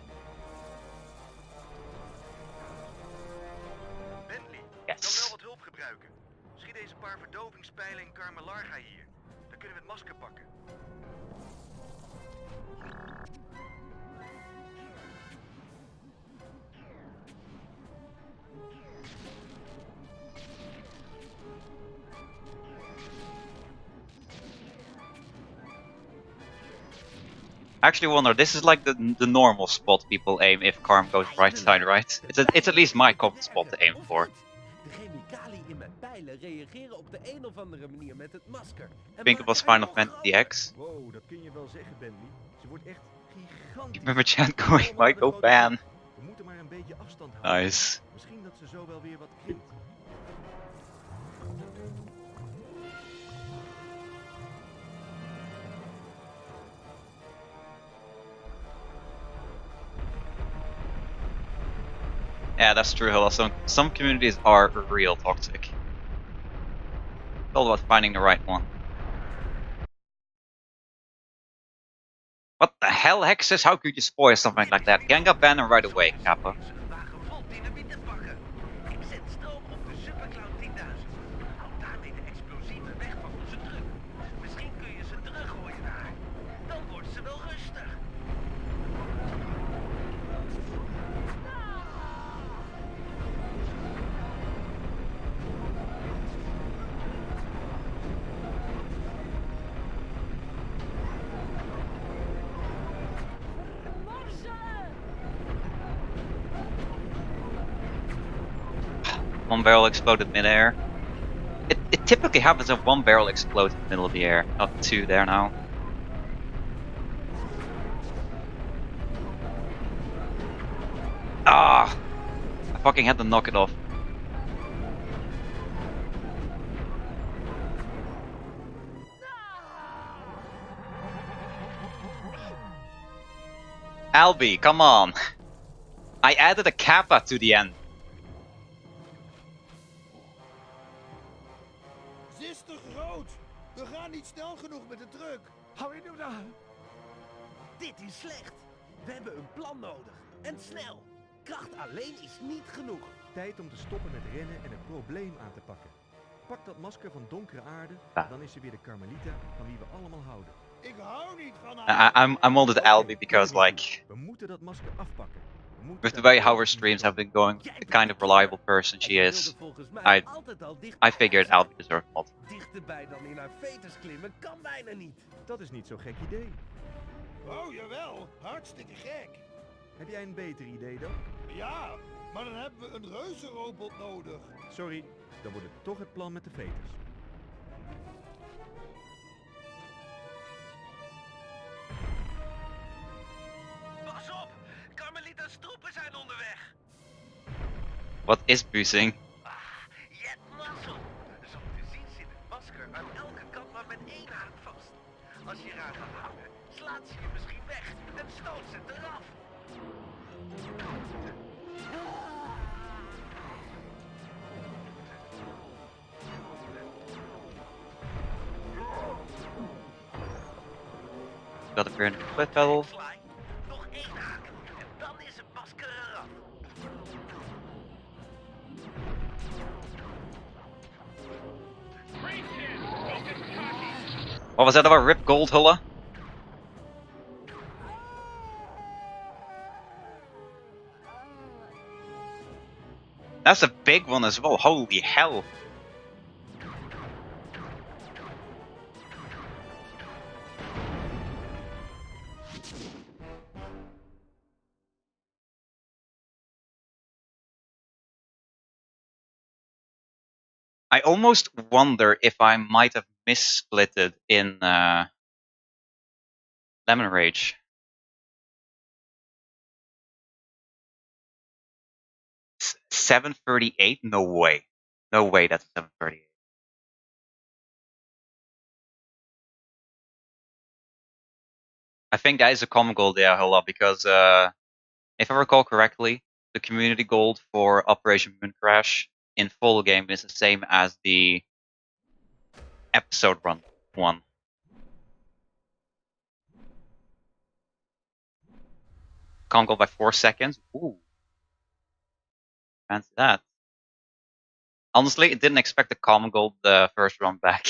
Bentley, Yes. kan wel wat hulp gebruiken. Schiet deze paar verdovingspijlen in Carmelarga hier. Dan kunnen we het masker pakken. I actually wonder, this is like the normal spot people aim if Carm goes right side, right? It's at least my common spot to aim for. De chemicaliën in mijn pijlen reageren op de een of andere manier met het masker. I think it was Final Fantasy X. Wow, dat kun je wel zeggen, Bentley. Ze wordt echt gigantisch. Ik ben met chat going, why go ban? We moeten maar een beetje afstand houden. Nice. Misschien dat ze zo wel weer wat krimpt. Yeah, that's true. Hello. Some communities are real toxic. It's all about finding the right one. What the hell, Hexes? How could you spoil something like that? Genga ban him right away, Kappa. Ze een wagen vol dynamiet te pakken. Ik zet stroom op de Supercloud 10.000. Houd daarmee de explosieven weg van onze truck. Misschien kun je ze teruggooien naar haar. Dan wordt ze wel rustig. One barrel exploded midair. It typically happens that one barrel explodes in the middle of the air, not two there now. Ah! I fucking had to knock it off. Albie, come on. I added a kappa to the end. Ze is te groot. We gaan niet snel genoeg met de truck. Hou je nu daar? Dit is slecht. We hebben een plan nodig. En snel. Kracht alleen is niet genoeg. Tijd om te stoppen met rennen en het probleem aan te pakken. Pak dat masker van donkere aarde, dan is ze weer de Carmelita van wie we allemaal houden. Ik hou niet van haar. I'm molded Albie because, like, We moeten dat masker afpakken. We moeten with the daar way how her alles streams mee have been going, the kind of reliable person she is, I figured Albie deserved a mod. Dichterbij dan in haar veters klimmen kan bijna niet. Dat is niet zo'n gek idee. Oh, jawel. Hartstikke gek. Heb jij een beter idee dan? Ja, maar dan hebben we een reuzenrobot nodig. Sorry, dan wordt het toch het plan met de veters. Pas op! Carmelita's troepen zijn onderweg! What is boosting? Je hebt mazzel! Zo te zien zit het masker aan elke kant maar met één haak vast. Als je eraan gaat hangen, slaat ze je misschien weg en stoot ze het eraf. Got a burn cliff pedal. Nog één haak en dan is het masker eraf. What was that about Rip Goldhulla? That's a big one as well, holy hell. I almost wonder if I might have missplitted in Lemon Rage. S 738? No way. No way that's 738. I think that is a common goal there, Hilla, because if I recall correctly, the community gold for Operation Moon Crash in full game is the same as the episode run one. Can't go by 4 seconds. Ooh. Fancy that. Honestly, I didn't expect the common gold the first run back.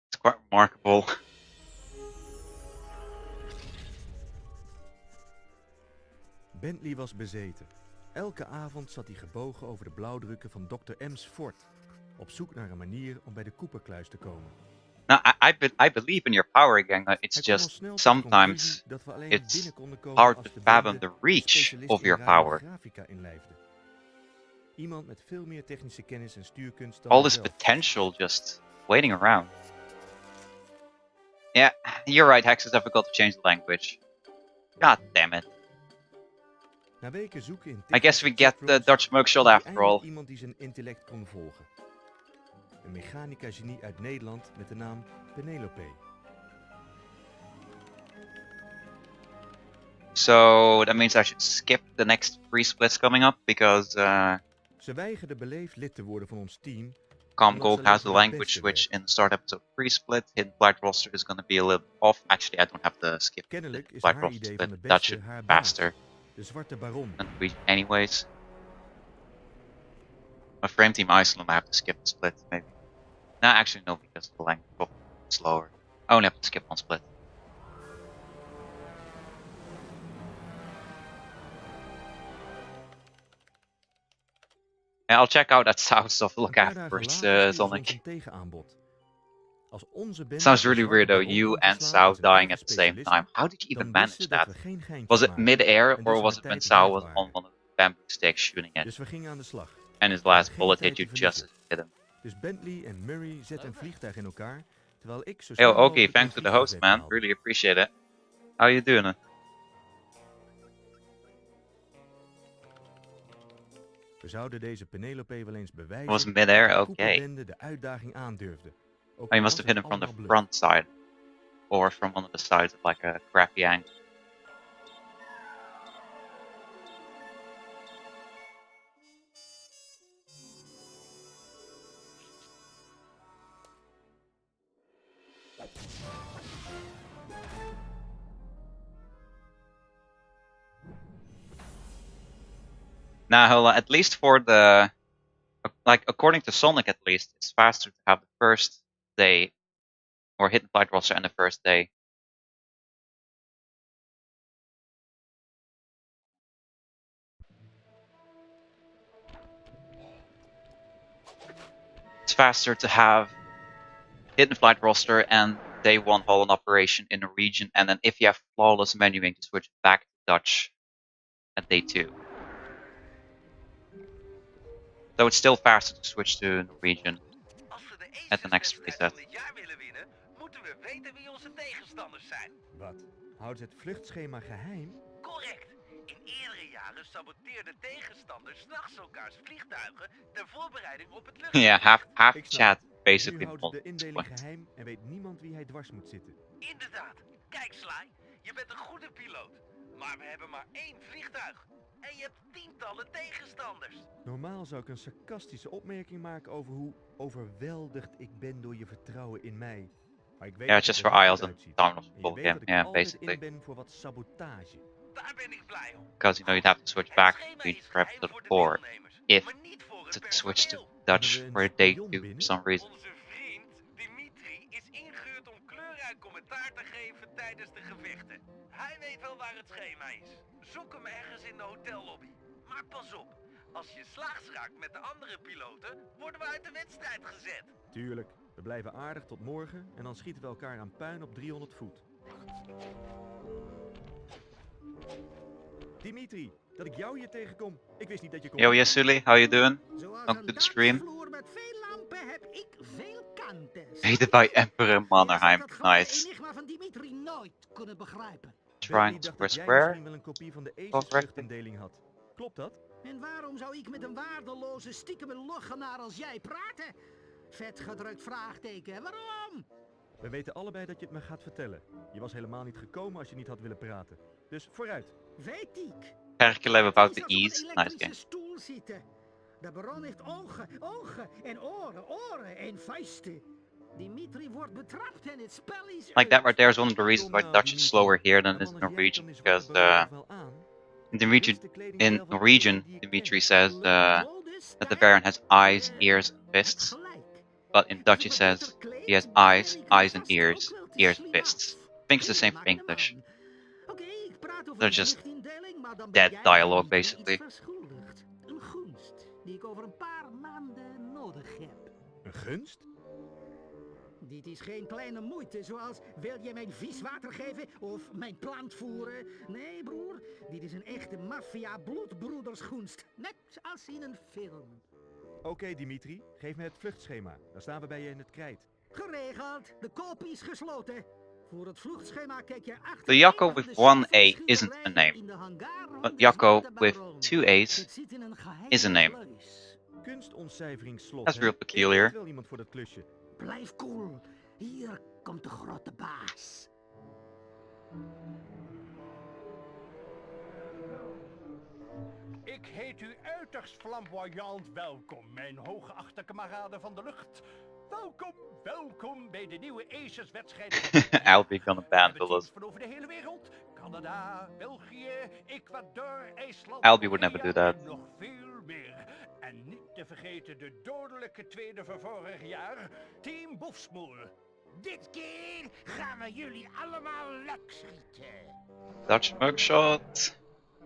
It's quite remarkable. Bentley was bezeten. Elke avond zat hij gebogen over de blauwdrukken van Dr. M's fort. Op zoek naar een manier om bij de Cooperkluis te komen. Now, I believe in your power gang. It's just sometimes it's hard to fathom the reach of your power. Iemand met veel meer technische kennis en stuurkunst dan all this hijzelf. potential just waiting around. Yeah, you're right, Hex is difficult to change the language. God damn it. Na weken zoeken in I guess we get the chatrooms Dutch mugshot vond hij after all. eindelijk iemand die zijn intellect kon volgen. Een mechanica-genie uit Nederland met de naam Penelope. So that means I should skip the next 3 splits coming up because Ze weigerde beleefd lid te worden van ons team. Calm Gold has the language switch in the start episode 3 split. Hidden Flight roster is going to be a little off. Actually, I don't have to skip the Kennelijk is Flight haar roster idee van split. de That beste should be haar baas, faster de Zwarte Baron. than we anyways. My frame team Iceland, I have to skip the split maybe. No, actually no, because the language is slower. I only have to skip 1 split. Yeah, I'll check out that south stuff. Look afterwards, Sonic. Sounds really weird though, you and Sao dying at the same time. How did you even manage that? Was it mid-air or was it when Sao was on one of the bamboo sticks shooting it? And his last bullet hit you just as it hit him. Dus Bentley en Murray zetten een vliegtuig in elkaar, terwijl ik zo Yo, snel okay, mogelijk thanks een for the host, vliegtuig man. weet te Really appreciate it. How you doing? We zouden deze Penelope wel eens bewijzen Was midair? dat de Okay. koepelbende de uitdaging aandurfde. Ook Oh, you al must was have hit het him from the allemaal bluff. front side. Or from one of the sides at like a crappy angle. Now, hold on, at least for the... Like, according to Sonic at least, it's faster to have the first day, or hit the flight roster and the first day. It's faster to have hidden flight roster and day 1 hold-on operation in a region, and then if you have flawless menuing, to switch back to Dutch at day 2. So it's still faster to switch to Norwegian Als we de at the next Aces-wedstrijd reset. van dit jaar willen winnen, moeten we weten wie onze tegenstanders zijn. Wat? Houden ze het vluchtschema geheim? Correct. In eerdere jaren saboteerden tegenstanders 's nachts elkaars vliegtuigen ter voorbereiding op het luchtgevecht. Yeah, half Ik snap chat het. Nu basically houden ze de on this indeling point. geheim en weet niemand wie hij dwars moet zitten. Inderdaad. Kijk, Sly, je bent een goede piloot. Maar we hebben maar 1 vliegtuig. En je hebt tientallen tegenstanders. Normaal zou ik een sarcastische opmerking maken over hoe overweldigd ik ben door je vertrouwen in mij. Maar ik weet Yeah, dat just het for er Isles goed and uitziet. Terminals En je full weet game. dat ik Yeah, altijd basically. in ben voor wat sabotage. Daar ben ik blij om. Because you know you'd have to switch Het back schema between is perhaps geheim to voor the de 4 deelnemers, if maar niet voor to het switch to personeel. Dutch Hebben we for een day spion 2 for binnen? some reason. Onze vriend Dimitri is ingehuurd om kleurrijk commentaar te geven tijdens de gevechten. Hij weet wel waar het schema is. Zoek hem ergens in de hotellobby. Maar pas op, als je slaags raakt met de andere piloten, worden we uit de wedstrijd gezet. Tuurlijk, we blijven aardig tot morgen en dan schieten we elkaar aan puin op 300 voet. Dimitri, dat ik jou hier tegenkom. Ik wist niet dat je kon. Yo, yes, Sully, how you doing? Zoals Welcome een to the stream. dansvloer met veel lampen heb ik veel kanten. Hated by Emperor Mannerheim. Het grote Nice. enigma van Dimitri nooit kunnen begrijpen. Trying Bentley to dacht square dat jij square. misschien wel een kopie van de Correct. Aces-vluchtindeling had. Klopt dat? En waarom zou ik met een waardeloze stiekeme loggenaar als jij praten? Vetgedrukt vraagteken. Waarom? We weten allebei dat je het me gaat vertellen. Je was helemaal niet gekomen als je niet had willen praten. Dus vooruit. Weet ik. Hercule about Het the is alsof ease. een Nice elektrische game. stoel zitten. De baron heeft ogen en oren en vuisten. Dimitri wordt betrapt en het spel is Like that uit. right there is one of the reasons why Kom nou, Dutch is Dimitri. slower here than Dan it is mag jij Norwegian. dan eens Because wat de wel aan. in Dit is de kledingstijl van Norwegian, iedereen die ik Dimitri ken. says that the Baron has eyes, ears, and fists. But in Dutch he says he has eyes and ears and fists. I think it's the same for English. They're just dead dialogue, basically. Een gunst die ik over een paar maanden nodig heb. Een gunst? Dit is geen kleine moeite, zoals wil je mijn vieswater geven of mijn plant voeren? Nee, broer, dit is een echte maffia-bloedbroedersgunst. Net als in een film. Oké, Dimitri, geef me het vluchtschema. Dan staan we bij je in het krijt. Geregeld, de kopie is gesloten. Voor het vluchtschema kijk je achter. The Jacko with one A isn't a name, but Jacko with 2 A's is a name. Kunstontcijferingsslot. That's hè? real Ik peculiar. weet wel iemand voor dat klusje. Blijf cool. Hier komt de grote baas. Ik heet u uiterst flamboyant welkom, mijn hooggeachte kameraden van de lucht. Welkom bij de nieuwe Aces-wedstrijd. Albie gonna We ban hebben the teams van over de hele wereld. Canada, België, Ecuador, IJsland, Albie would never do Korea that. en nog veel meer. En niet te vergeten de dodelijke tweede van vorig jaar, Team Boefsmoel. Dit keer gaan we jullie allemaal lek schieten. Dutch mugshot.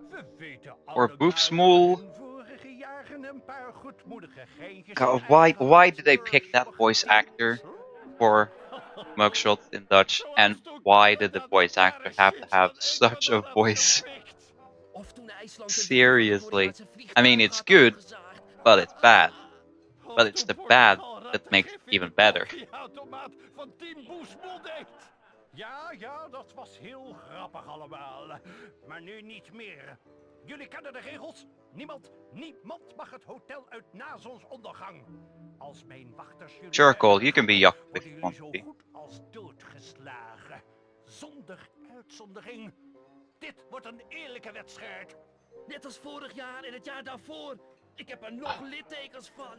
We weten Or Boefsmoel. vorige jaren een paar goedmoedige geintjes. God, why did they pick that voice actor for mugshot in Dutch? And why did the voice actor have to have such a voice? Seriously. I mean, it's good, but it's bad. But it's the bad that makes it even better. Ja, dat was heel grappig allemaal. Maar nu niet meer. Jullie kennen de regels. Niemand mag het hotel uit na zonsondergang. Als mijn wachters jullie Sure, Cole, you can be uitlachen, Jacob if worden you jullie want to zo be. goed als doodgeslagen. Zonder uitzondering. Dit wordt een eerlijke wedstrijd. Net als vorig jaar en het jaar daarvoor. Ik heb er nog littekens van.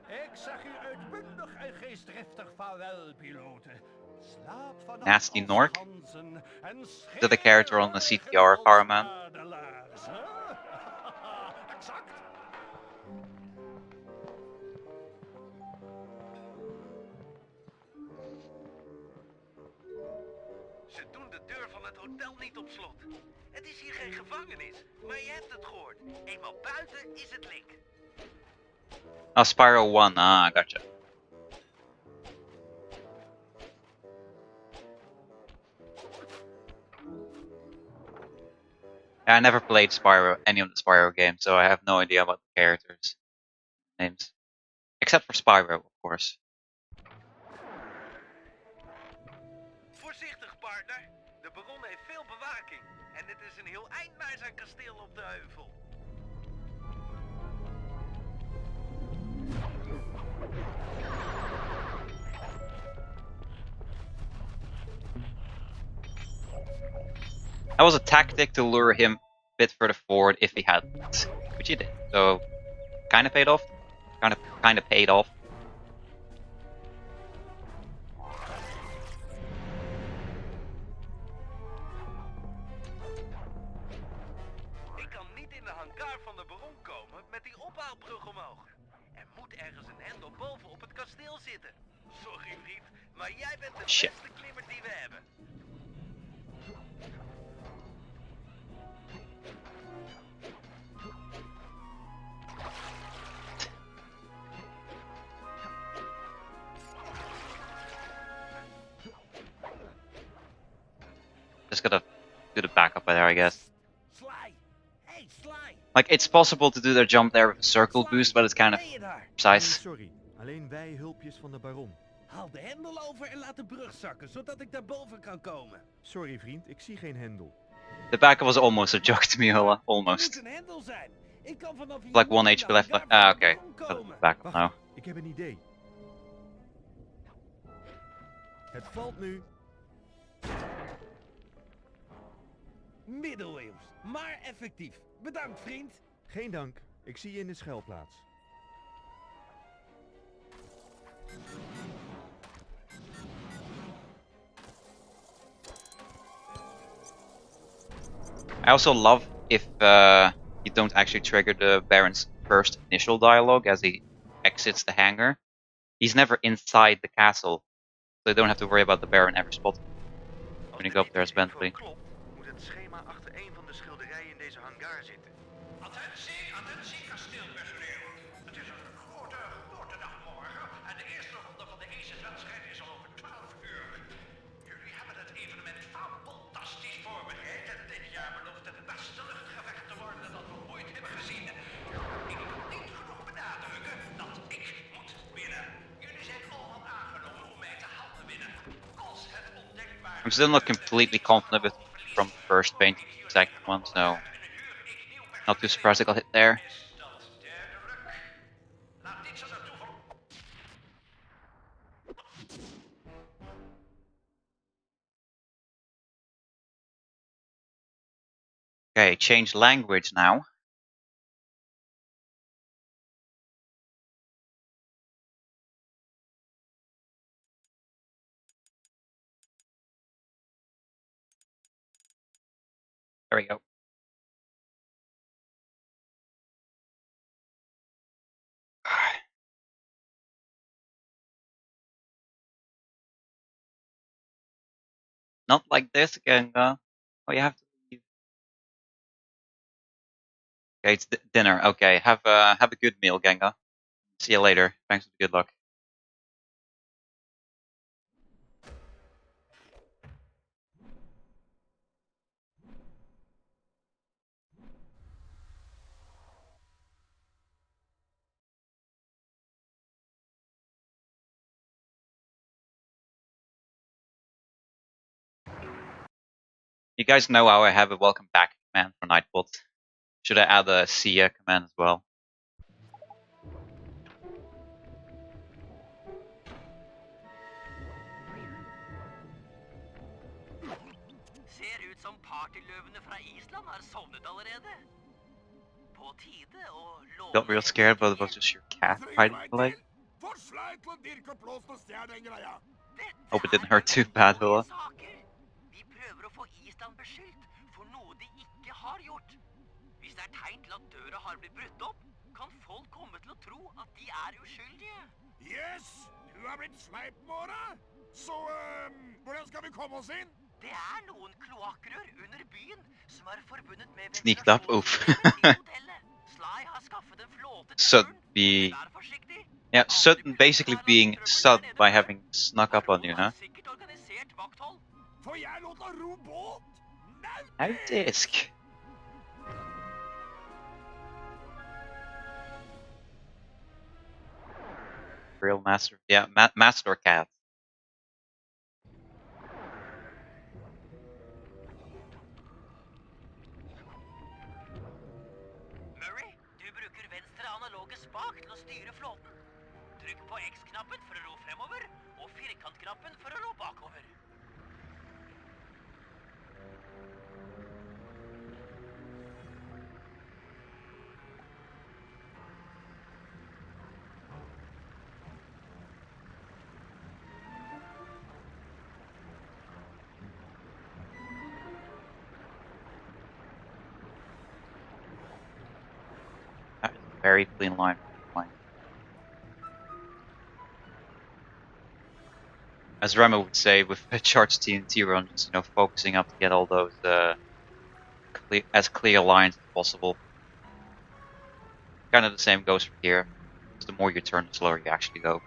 Ik zeg u uitbundig en geestdriftig vaarwel, piloten. Slaap vannacht Nasty als Nork. ganzen en Is that a character on the scheer CTR, als Carman? adelaars, hè? Exact. Ze doen de deur van het hotel niet op slot. Het is hier geen gevangenis, maar je hebt het gehoord. Eenmaal buiten is het link. Oh, Spyro 1. Ah, gotcha. Yeah, I never played Spyro, any of the Spyro games, so I have no idea about the characters' names. Except for Spyro, of course. Voorzichtig, partner. De baron heeft veel bewaking. En dit is een heel eind naar zijn kasteel op de heuvel. That was a tactic to lure him a bit further forward if he had, which he did. So, kind of paid off. Kind of paid off. Ik kan niet in de hangar van de baron komen met die ophaalbrug omhoog. Er moet ergens een hendel boven op het kasteel zitten. Sorry, vriend, maar jij bent de Shit. beste klimmer die we hebben. Just gotta do the backup there, I guess. Sly! Hey, Sly! Like, it's possible to do their jump there with a circle boost, but it's kind of Ben je daar? Nee, precise. sorry. Alleen wij hulpjes van de baron. Haal de hendel over en laat de brug zakken, zodat ik daarboven kan komen. Sorry vriend, ik zie geen hendel. The backup was almost a joke to me, Hilla. Er moet Almost. een hendel zijn. Ik kan vanaf hier Like niet 1 in HP de left. hangar Ah, van de okay. baron Got komen. the backup Wacht, now. ik heb een idee. Het valt nu. Middeleeuws, maar effectief. Bedankt, vriend. Geen dank, ik zie je in de schuilplaats. I also love if you don't actually trigger the Baron's first initial dialogue as he exits the hangar. He's never inside the castle, so you don't have to worry about the Baron ever spotting when you go up there as Bentley. Klopt, moet het schema achter een van de schilderijen in deze hangar zitten. Attentie, kasteelpersoneel. Het is een grote geboortedag morgen en de eerste ronde van de Aces-wedstrijd is al over 12 uur. Jullie hebben het evenement fantastisch voorbereid en dit jaar belooft het beste luchtgevecht te worden dat we ooit hebben gezien. Ik kan niet genoeg benadrukken dat ik moet winnen. Jullie zijn allemaal aangenomen om mij te helpen winnen. Als het ondenkbare... I'm still not completely confident with from the first paint to the second one, so not too surprised I got hit there. Okay, change language now. There we go. Not like this, Genga. Oh, you have to leave. Okay, it's dinner. Okay, have a good meal, Genga. See you later. Thanks for the good luck. You guys know how I have a welcome back command for Nightbot. Should I add a see ya command as well? Ser ut som partyløvene fra Island har sovnet allerede. På tide å låne Got real scared, but it was just your cat hiding the leg. For sleit til å dirke opp låsen og stjele den greia. Hope it didn't hurt too bad, Hula. Vi prøver å få Island beskyldt for noe de ikke har gjort. Hvis det er tegn til at døra har blitt brutt opp, kan folk komme til å tro at de er uskyldige. Yes, du har blitt sleip med året. Så, hvordan skal vi komme oss inn? Det er noen kloakkrør under byen som er forbundet med Sneaked up, oof. Sly har skaffet en flåte til Sudden turen. be... Vær forsiktig. Yeah, sudden basically being sudden by having snuck up on you, huh? Sikkert organisert vakthold. Får jeg lov til å ro båt? How disk? Real master, yeah, master cat. Murray, du bruker venstre analoge spak til å styre flåten. Trykk på X-knappen for å ro fremover, og firkantknappen for å ro bakover. That is a very clean line. As Remo would say, with charged TNT runs, you know, focusing up to get all those as clear lines as possible. Kind of the same goes for here. Because the more you turn, the slower you actually go.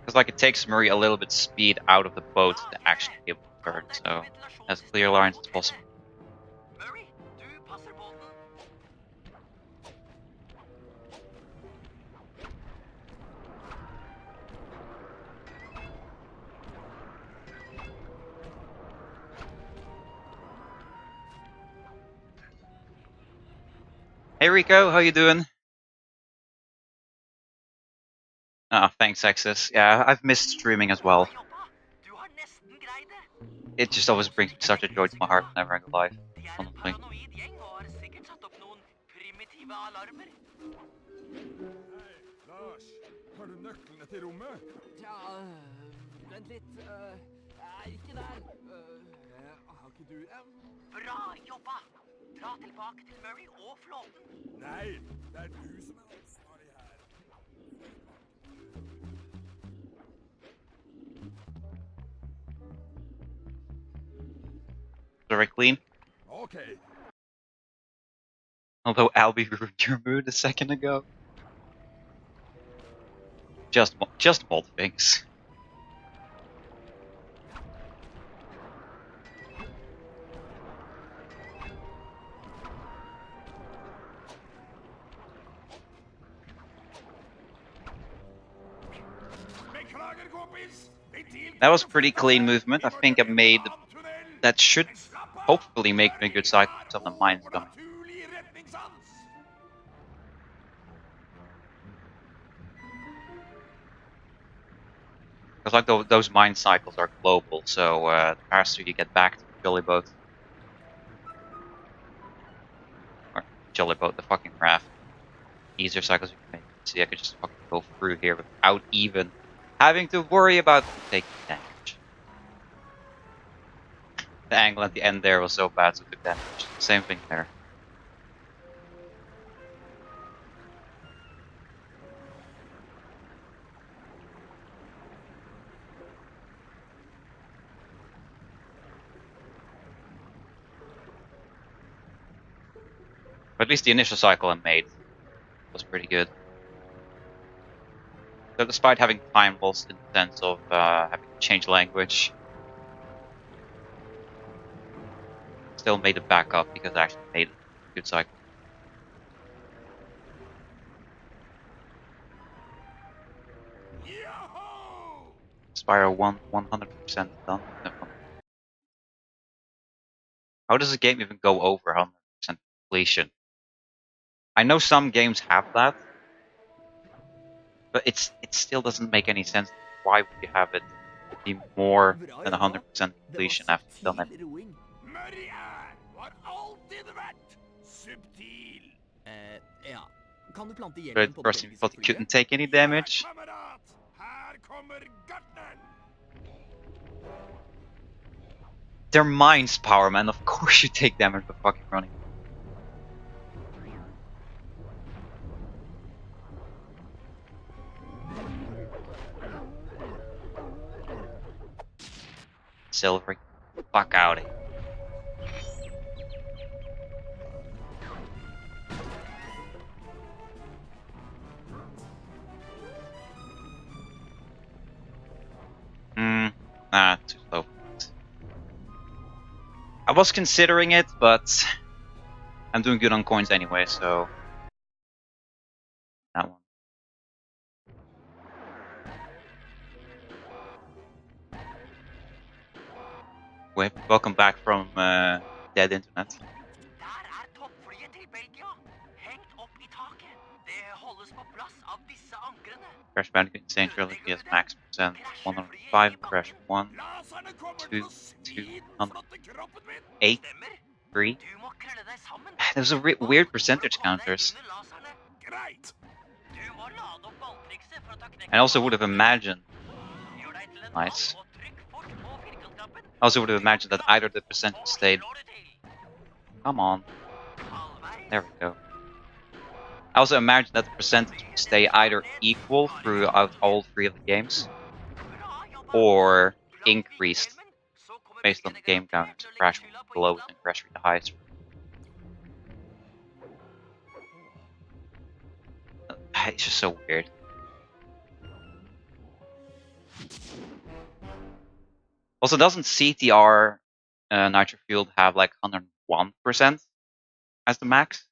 Because like it takes Murray a little bit speed out of the boat to actually be able to turn, so as clear lines as possible. Murray, du passer båten. Hey Rico, how you doing? Ah, thanks Access. Yeah, I've missed streaming as well. Du har nesten greid det. It just always brings such a joy to my heart whenever I go live, De er en honestly. paranoid gjeng og har sikkert satt opp noen primitive alarmer. Hei, Lars. Har du nøklene til rommet? Tja, vent litt. Ikke der. Har ikke du en? Bra jobba! Dra tilbake til Murray og flåten. Nei, det er du som er ansvarlig her. Very clean. Okay. Although Albie ruined your mood a second ago. Just mod things. Beklager, kompis. That was pretty clean movement. I think I made that should hopefully make me a good cycle of the mines coming. Because like those mine cycles are global, so the faster you get back to the jolly boat, or jolly boat, the fucking raft, easier cycles you can make. See, I could just fucking go through here without even having to worry about taking damage. The angle at the end there was so bad, so it took damage. Same thing there. But at least the initial cycle I made was pretty good. So despite having time lost in the sense of having to change language, still made it back up because I actually made a good cycle. Spyro 1 100% done. How does a game even go over 100% completion? I know some games have that, but it still doesn't make any sense. Why would you have it be more than 100% completion after you've done everything? Murray var alltid rett. Subtil. Ja. Kan du plante So hjelmen at på first det you thought belgiske you couldn't flyet? take any damage. Ja, kamerat. Her kommer gartneren. They're mines, Power Man. Of course you take damage by fucking running. Silvery. Fuck out of here. Too slow. I was considering it, but I'm doing good on coins anyway, so that one. Welcome back from dead internet. Der toppflyet til Belgia. Hengt opp i taket. Det holdes på plass av disse ankrene. Crash Bandicoot Insane Trilogy has max percent 105, Crash 1, 2, 208, 3. Those are weird percentage counters. I also would have imagined. Nice. I also would have imagined that either the percentage stayed. Come on. There we go. I also imagine that the percentage would stay either equal throughout all three of the games, or increased based on the game count. So Crash would be the lowest and Crash would be the highest. It's just so weird. Also, doesn't CTR Nitro Fueled have like 101% as the max?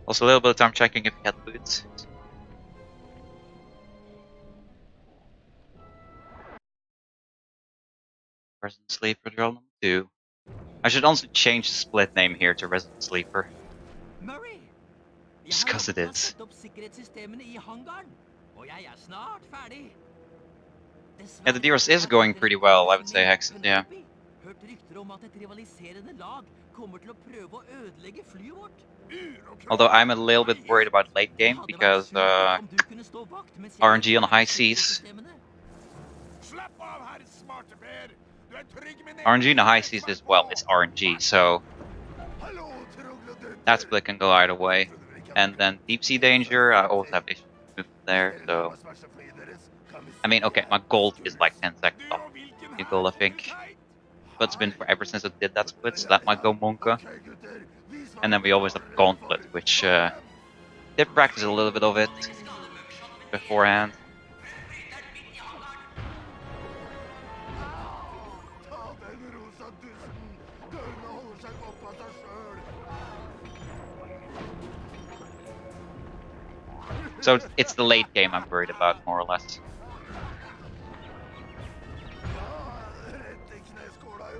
Also, a little bit of time checking if he had boots. Resident Sleeper drill number 2. I should also change the split name here to Resident Sleeper. Murray! Just because it is. Satt opp sikkerhetssystemene i hangaren, og jeg snart ferdig. Yeah, the DRS is going pretty well, I would say, Hexen, yeah. Hørt rykter om at et rivaliserende lag kommer til å prøve å ødelegge flyet vårt. Although I'm a little bit worried about late game because RNG on high seas. RNG in the high seas as well is RNG, so that split can go either way. And then deep sea danger, I always have issues with there, so I mean, okay, my gold is like 10 seconds off the goal, I think. But it's been forever since I did that split, so that might go Monka. And then we always have Gauntlet, which did practice a little bit of it beforehand. So it's the late game I'm worried about, more or less.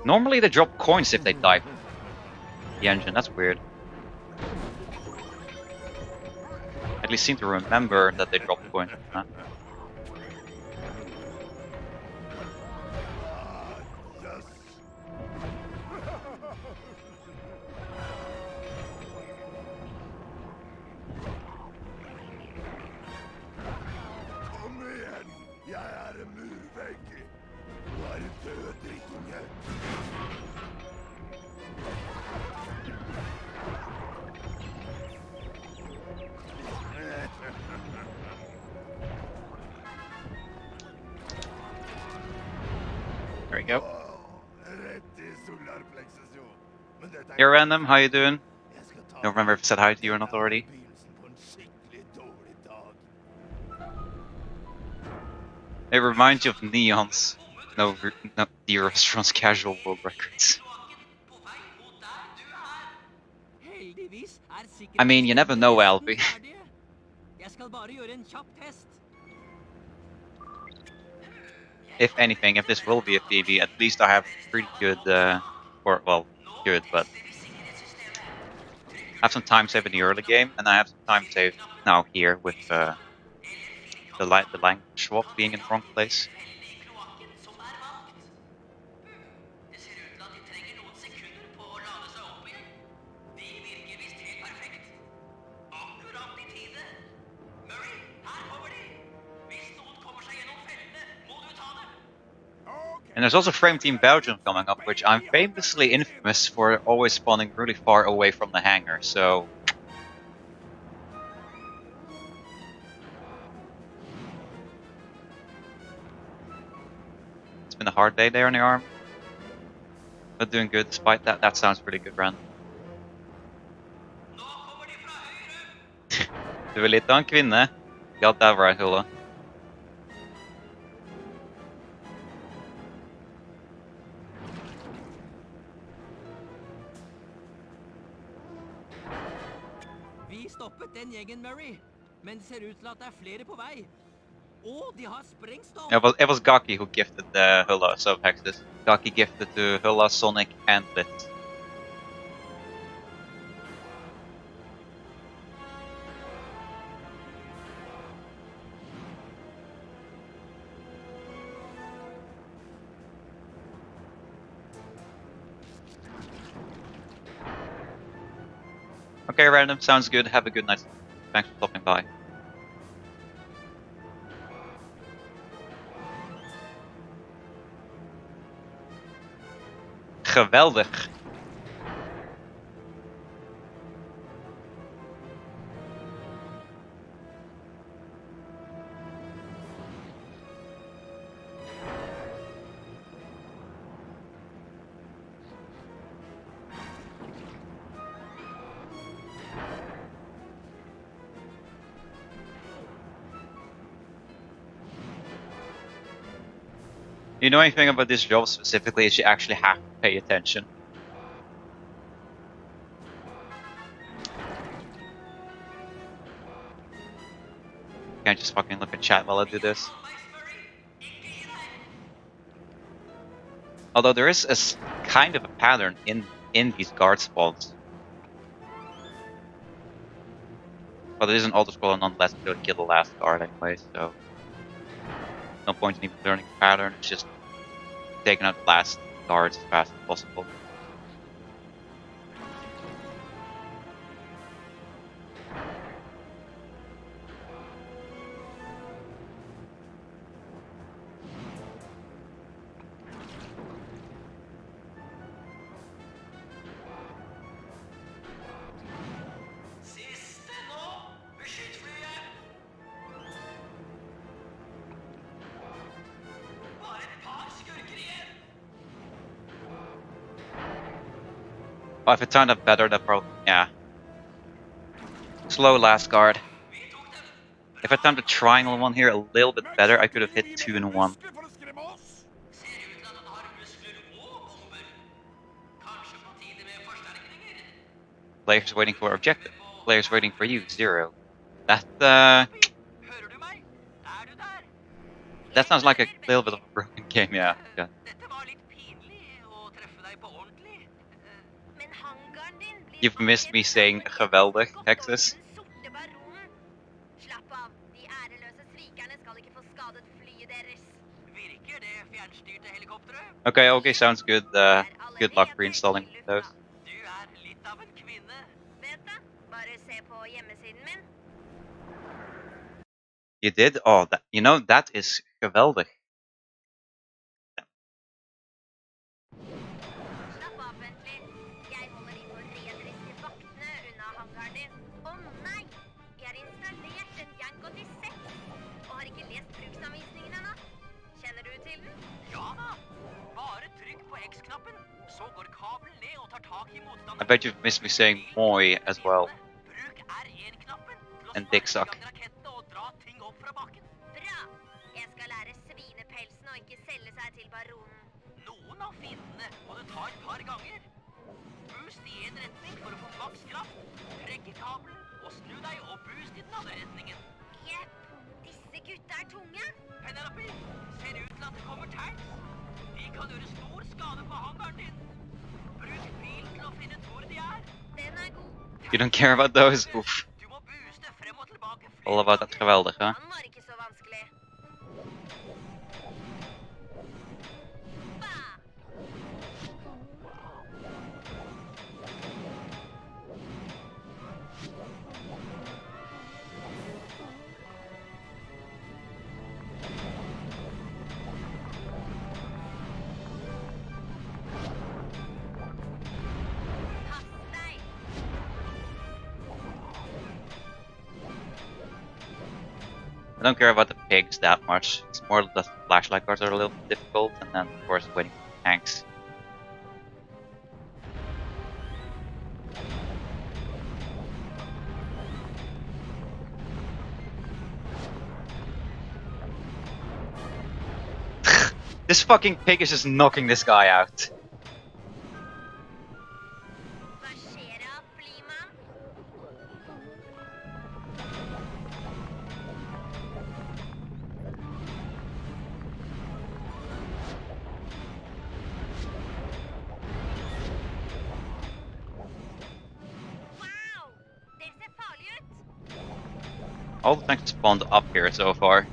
Normally they drop coins if they die the engine, that's weird. At least seem to remember that they dropped coins. Huh? we go. Rett i solarplexus, jo. Men dette er You're random, how you doing? Jeg skal ta Don't remember if I said hi to you or dette not er already. begynnelsen på en skikkelig dårlig dag. It reminds you of Neon's no the restaurant's casual world records. Heldigvis er I mean, you never know, Alfie. ferdige. Jeg skal bare gjøre en kjapp test. If anything, if this will be a PB, at least I have pretty good, or well, good, but I have some time saved in the early game, and I have some time saved now here with the language swap being in the wrong place. Det ser ut til at de trenger noen sekunder på å lade seg opp igjen. De virker visst helt perfekt. Akkurat i tide. Murray, her kommer de. Hvis noen kommer seg gjennom feltene, må du ta dem. And there's also Frame Team Belgium coming up, which I'm famously infamous for always spawning really far away from the hangar, so... It's been a hard day there on the arm. But doing good despite that. That sounds pretty good, Ren. Du er litt av en kvinne. Got that right, Hula. Vi stoppet den gjengen, Murray. Men det ser ut til at det er flere på vei. Og de har sprengstoff. It was Gaki who gifted Hula, so Hexus. Gaki gifted to Hula, Sonic, and Lit. Okay, random. Sounds good. Have a good night. Thanks for stopping by. Geweldig. You know anything about this job specifically is you actually have to pay attention. Can't just fucking look at chat while I do this. Although there is a kind of a pattern in these guard spawns. But it isn't auto-scrolling unless you kill the last guard anyway, so... No point in even learning the pattern, it's just taking out the last guards as fast as possible. Siste nå! Beskytt flyet! Bare et par skurker igjen! Oh, if it turned up better, that probably... yeah. Slow last guard. If I timed the triangle one here a little bit better, I could have hit 2 in 1. Ser ut til at han har muskler og bomber. Kanskje på tide med forsterkninger? Players waiting for objective. Players waiting for you, 0. That, Hører du meg? Er du der? that sounds like a little bit of a broken game, yeah. Yeah. Dette var litt pinlig å treffe deg på ordentlig. Men hangaren din blir You've missed me saying geweldig, Hexus. den sorte baronen. Slapp av, de æreløse svikerne skal ikke få skadet flyet deres. Virker det fjernstyrte helikopteret? Okay, sounds good. Good luck reinstalling those. Du er litt av en kvinne. Vet du, bare se på hjemmesiden min. You did? Oh, that, you know, that is geweldig. Slapp av, ventlig. Jeg holder de forræderiske vaktene unna hangaren din. Å nei! Jeg har installert en Yang 86 og har ikke lest bruksanvisningen ennå. Kjenner du til den? Ja da. Bare trykk på X-knappen, så går kabelen ned og tar tak i I motstanderen. bet you've missed me saying moi as well. Bruk R1-knappen til å And dick sparke i suck. gang rakettene og dra ting opp fra bakken. Bra! Jeg skal lære svinepelsen å ikke selge seg til baronen. Noen av fiendene må du ta et par ganger. Boost i en retning for å få maks kraft. Trekk i kabelen og snu deg og boost i den andre retningen. Jepp, disse gutta er tunge. Penelope, ser ut til at det kommer tanks. De kan gjøre stor skade på hangaren din. Bruk bil til å finne ut hvor de er. Den er god. You don't care about those? Oof. Du må booste frem og tilbake All about that geweldig, hè? Han var ikke så vanskelig. Bah! Pass deg! I don't care about the pigs that much. It's more that the flashlight guards are a little bit difficult, and then of course waiting for tanks. This fucking pig is just knocking this guy out. Hva skjer da, flymann? Wow! Den ser farlig ut. All the tanks spawned up here so far.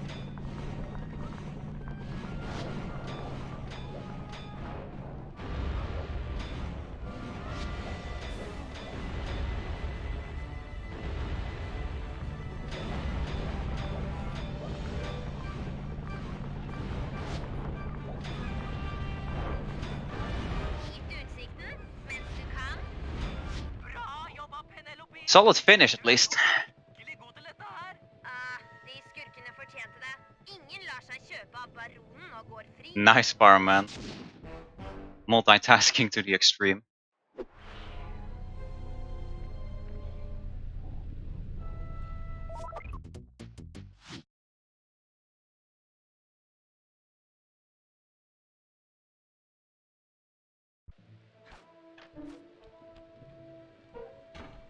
Nyt utsikten mens du kan. Bra jobba, Penelope. Solid finish at least. Skikkelig god til dette her. De skurkene fortjente det. Ingen lar seg kjøpe av baronen og går fri. Nice fireman. Multitasking to the extreme.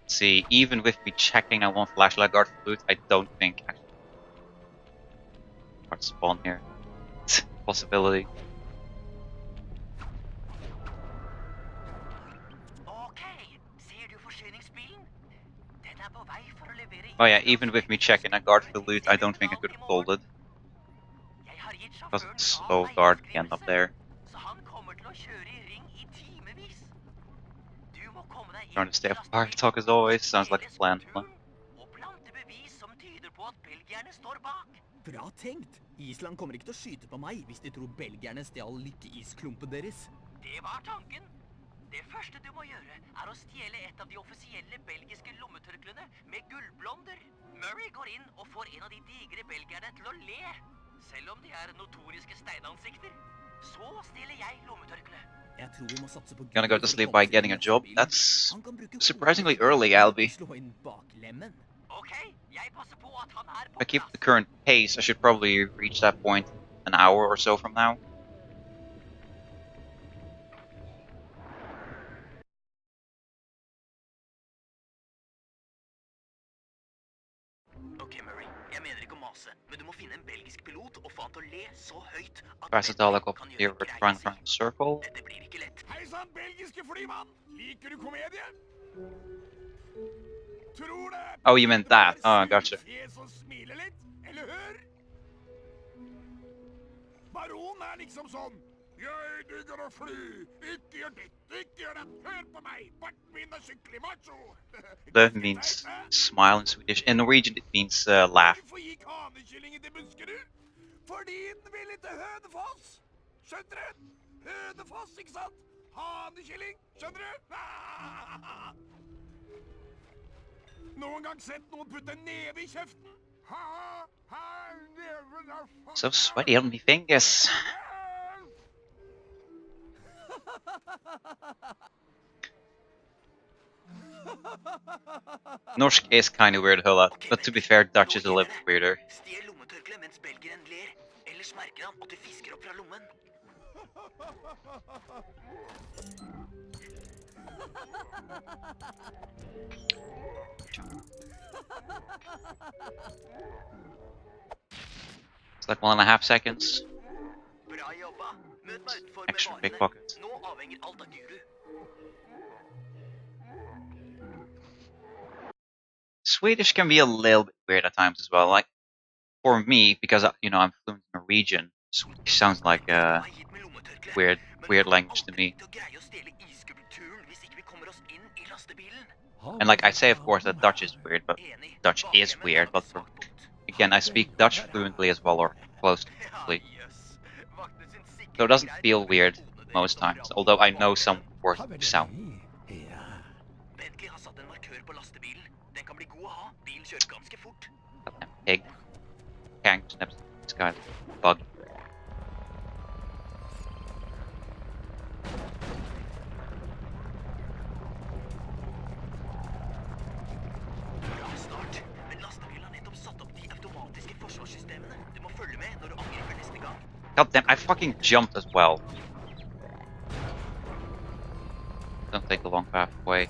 See, even with me checking I want flashlight guard for loot, I don't think actually hard to spawn here. Possibility. Ok, ser du forsyningsbilen? Den er på vei for å levere Oh yeah, even with me checking a guard for loot, I don't think I could have pulled it. Jeg har gitt Because sjåføren it's slow lav guard again up veibeskrivelse, there. så han kommer til å kjøre i ring i timevis. Du må komme deg Trying inn to stay til off fire talk as lastebilen, always, sounds like a stjele plan. skulpturen og plante bevis som tyder på at belgierne står bak. Bra tenkt. Island kommer ikke til å skyte på meg hvis de tror belgierne stjal lykkeisklumpen deres. Det var tanken. Det første du må gjøre, er å stjele et av de offisielle belgiske lommetørklene med gullblonder. Murray går inn og får en av de digre belgierne til å le, selv om de er notoriske steinansikter. Så stjeler jeg lommetørkleet. Jeg tror vi må satse på Gonna go to sleep by getting a job. That's surprisingly early, Albie. Slå inn baklemmen. Ok, jeg passer på at han er If på I keep plass. the current pace, I should probably reach that point an hour or so from now. Ok, Murray, jeg mener ikke å mase, men du må finne en belgisk pilot og få han til å le så høyt at Pass it all like up here, we're trying to run in a circle. Dette blir ikke lett. Hei sann, belgiske flymann! Liker du komedie? Tror det er Oh, you meant that. Oh, gotcha. fjes som smiler litt, eller hør? Baron er liksom sånn. Jeg digger å fly. Ikke gjør ditt, ikke gjør datt. Hør på meg. Barten min er skikkelig macho. That means smile in Swedish. In Norwegian, it means laugh. Hvorfor gikk hanekyllingen til Buskerud? Fordi den ville til Hønefoss. Skjønner du? Hønefoss, ikke sant? Hanekylling, skjønner du? Noen gang sett noen putte en neve i kjeften? Neven er So sweaty on me fingers. Norsk is kind of weird, Hulla, but to be fair, Dutch is a little bit weirder. Stjel lommetørkleet mens belgieren ler. Ellers merker han at du fisker opp fra lommen. It's like 1.5 seconds. Bra jobba. Møt meg utenfor med Extra big varene. pocket. Nå avhenger alt av Guru. Swedish can be a little bit weird at times as well. Like for me, because I'm fluent in Norwegian, Swedish sounds like a weird language to me. And like I say, of course, that Dutch is weird, but Dutch is weird. But again, I speak Dutch fluently as well, or close to fluently. So it doesn't feel weird most times, although I know some words do sound. Bentley har satt en markør på lastebilen. Den kan bli god å ha. Bilen kjører ganske fort. Goddamn pig. Kang snaps this guy. Bug. Bra start. Men lastebilen har nettopp satt opp de automatiske forsvarssystemene. Du må følge med når du angriper neste gang. Goddamn, I fucking jumped as well. Don't take the long path away.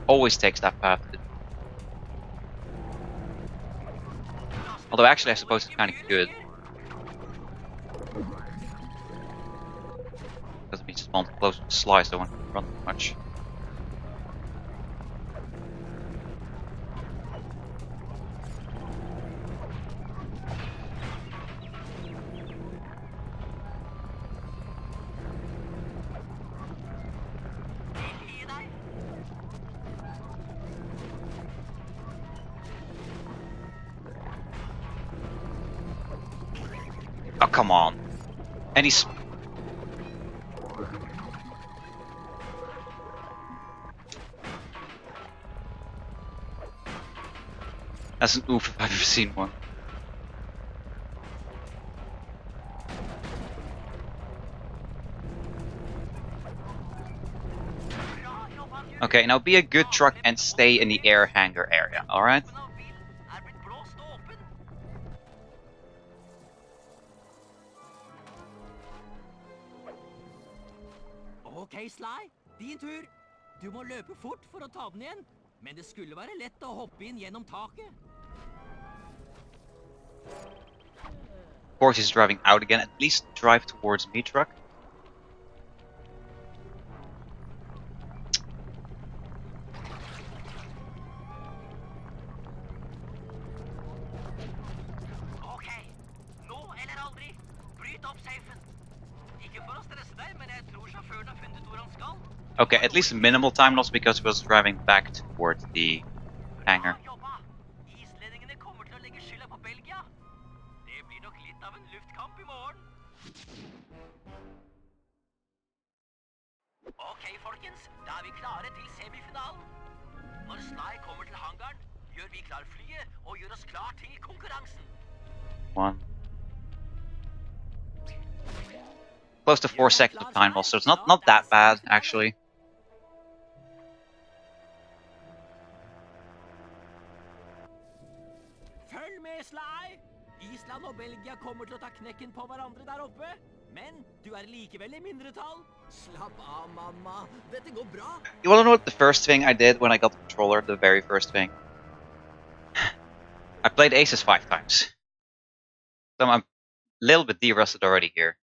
Always takes that path. Although actually I suppose it's kind of good. Because it means it spawns close to the slice, I won't run too much. Oh, come on. And he's... That's an oof if I've ever seen one. Okay, now be a good truck and stay in the air hangar area, alright? Ok, Sly. Din tur. Du må løpe fort for å ta den igjen. Men det skulle være lett å hoppe inn gjennom taket. Of course he's driving out again. At least drive towards me, truck. Ok, nå eller aldri. Bryt opp safen. Ikke for å stresse deg, men jeg tror sjåføren har funnet hvor han skal. Okay, at least minimal time loss because he was driving back towards the hangar. Bra jobba. Islendingene kommer til å legge skylda på Belgia. Det blir nok litt av en luftkamp i morgen. Ok, folkens. Da er vi klare til semifinalen. Når Sly kommer til hangaren, gjør vi klar flyet og gjør oss klar til konkurransen. One. Close to 4 seconds of time loss, so it's not that bad, actually. Følg med, Sly! Island og Belgia kommer til å ta knekken på hverandre der oppe. Men du er likevel i mindretall. Slapp av, mamma. Dette går bra. You wanna know what the first thing I did when I got the controller? The very first thing? I played Aces 5 times. So I'm a little bit de-rusted already here.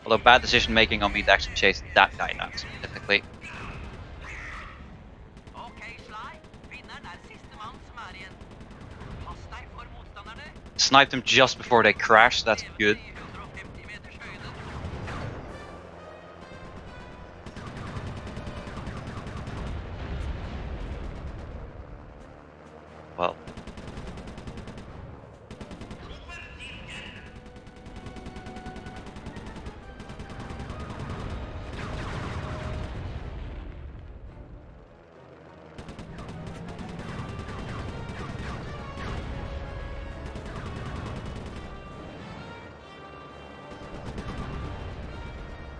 Although bad decision making on me to actually chase that guy down specifically. Ok, Sly. Vinneren er sistemann som er igjen. Pass deg for motstanderne. Sniped him just before they crashed, that's good. 150 meters høyde. Well.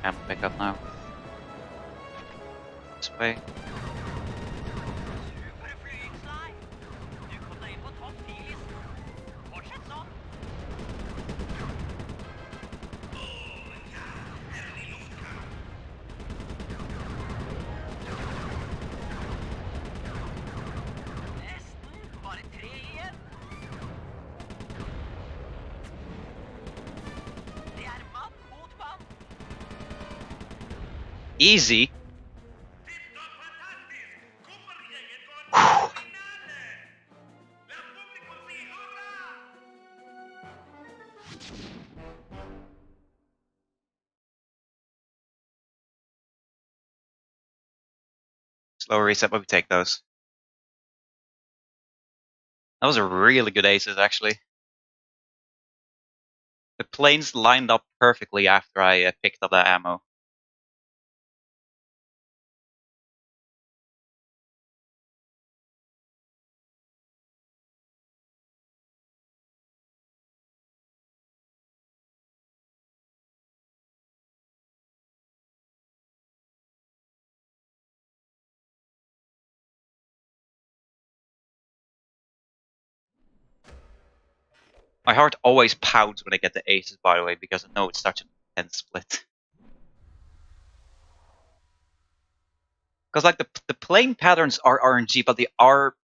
Ammo pickup now. This way. Superflying, Sly. Du kom deg inn på topp 10-listen. Fortsett sånn. Nesten. Bare 3 igjen. Det er mann mot mann. Easy. Slow reset, but we take those. Those are really good aces, actually. The planes lined up perfectly after I picked up that ammo. My heart always pounds when I get the aces, by the way, because I know it's such an intense split. Because like the plane patterns are RNG, but they are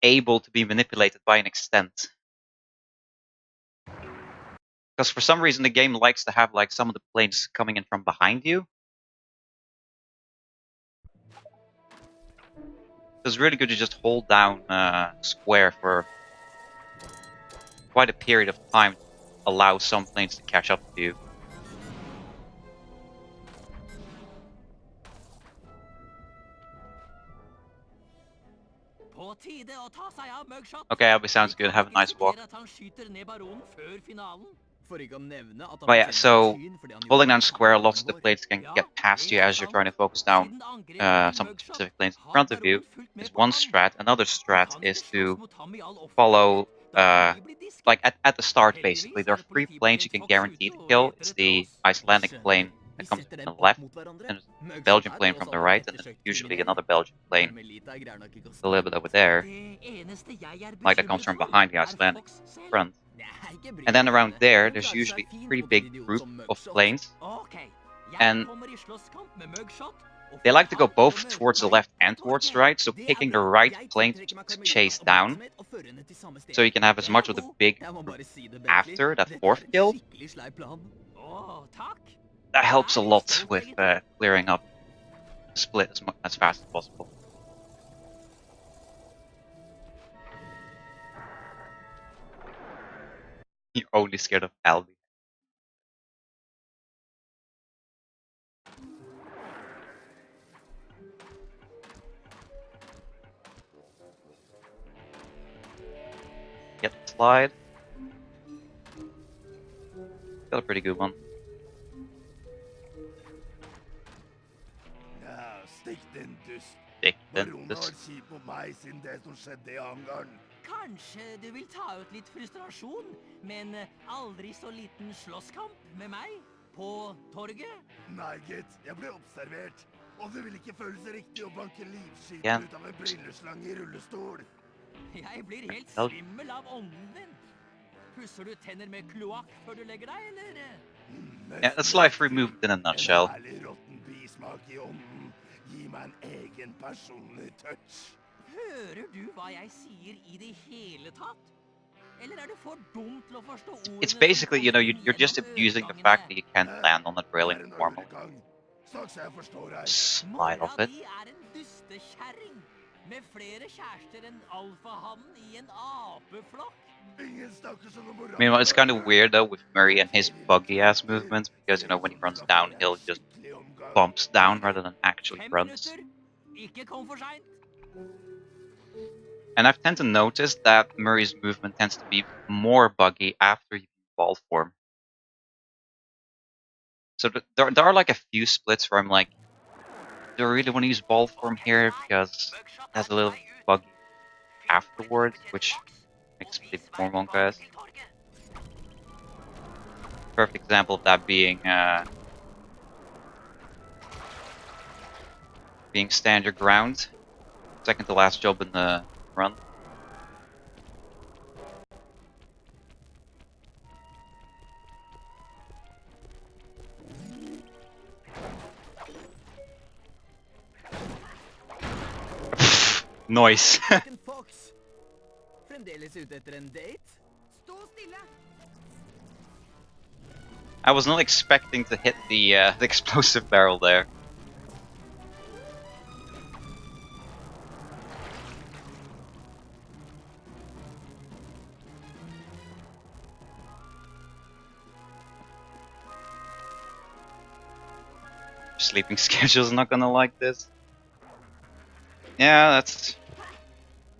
able to be manipulated by an extent. Because for some reason the game likes to have like some of the planes coming in from behind you. It's really good to just hold down square for quite a period of time to allow some planes to catch up to you. På tide å ta seg av mugshot. Okay, Abby, sounds good. Have a nice walk. At han skyter ned baronen før finalen. For ikke å nevne at han But yeah, so tyn fordi han holding gjorde down square, kampen lots of the vår. planes can Ja, get past det you er as you're sant. trying to focus down Siden angrepet some til mugshot specific planes in har front of you. baronen fulgt med Is på one ham. strat. Another Vi strat kan is ikke slåss to mot ham i all offentlighet. follow Da kan vi bli disket. like at the start, Heldigvis basically. There er are 3 planes you can politibetjent guarantee Fox to ute kill. og It's leter etter the oss. Icelandic Skjønner. plane Vi that comes setter from dem the left, opp mot hverandre. and the Mugshot Belgian er plane tross from alt the en right, and then ettersøkt usually kriminell. another Belgian plane Carmelita greier nok ikke å a little bit stemme. over there, Det eneste jeg er like that comes bekymret from for, behind the er Icelandic Fox selv. front. Nei, ikke bry And then deg om around henne. there, Hun there's klarer seg usually a fint pretty mot en big idiot group som of Mugshot. planes. Ok, jeg And kommer i slåsskamp med Mugshot, og they får like to go han til å both møte towards the meg left på and towards the torget. right, so Det er picking the bra. right Jeg plane tiltrekker meg to Carmelitas chase down, oppmerksomhet og fører henne til samme sted. so you can have as Den much er of the god. big Jeg må group bare si det, after that Dette er fourth en kill. skikkelig sleip plan. Åh, takk. That helps a Jeg er litt lot stolt, with egentlig. clearing up the split as fast as possible. You're only scared of Albie. Get the slide. Got a pretty good one. Ja, stikk den dust. Stick Baronen har this. vært kjip mot meg siden det som skjedde i hangaren. Kanskje du vil ta ut litt frustrasjon med en aldri så liten slåsskamp med meg på torget? Nei, gitt. Jeg ble observert. Og det vil ikke føles riktig å banke livskiten Igjen. ut av en brilleslange i rullestol. Jeg blir helt Vel. svimmel av ånden din. Pusser du tenner med kloakk før du legger deg, eller? Yeah, that's life removed in a nutshell. En herlig råtten bismak i ånden. Gi meg en egen personlig touch. Hører du hva jeg sier i det hele tatt? Eller er du for dum til å forstå ordene? It's basically, you know, you're just som kommer abusing the gjennom fact that you can't Eh, land on that railing Det er en normally. overgang. Straks jeg forstår deg. Slide off Mora it. di er en dustekjerring med flere kjærester enn alfahannen i en apeflokk. Ingen snakker sånn om mora. Meanwhile, it's kind of weird though with Murray and his buggy ass movements because, you know, when he runs downhill, he just bumps down rather than actually 5 runs. minutter. Ikke kom for seint. And I've tend to notice that Murray's movement tends to be more buggy after you ball form. So there are like a few splits where I'm like, do I really want to use ball form here because it has a little buggy afterwards, which makes it a bit more Monka. Perfect example of that being being stand your ground. Second to last job in the run. Noise. Fox. Fremdeles ute etter en date? Stå stille! I was not expecting to hit the explosive barrel there. Sleeping schedule's not gonna like this. Yeah, that's...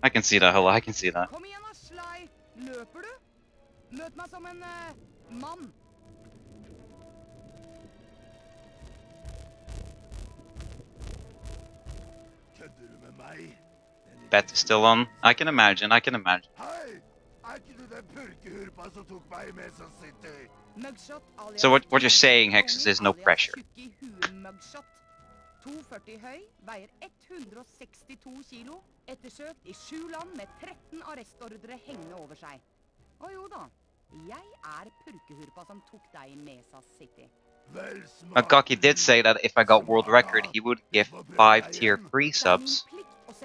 I can see that, hello, I can see that. Kom igjen da, Sly! Løper du? Møt meg som en mann. Kødder du med meg? Bet is still on. I can imagine, I can imagine. Hei! Er ikke du den purkehurpa som tok meg med som sitter? Mugshot alias So what you're saying, Hexus, is no alias pressure. tjukk i huet mugshot. 2,40 høy, veier 162 kilo, ettersøkt i 7 land med 13 arrestordre hengende over seg. Og jo da, jeg er purkehurpa som tok deg i Mesa City. Vel smart. Makaki did say that if I got world record, he would give 5 tier 3 subs,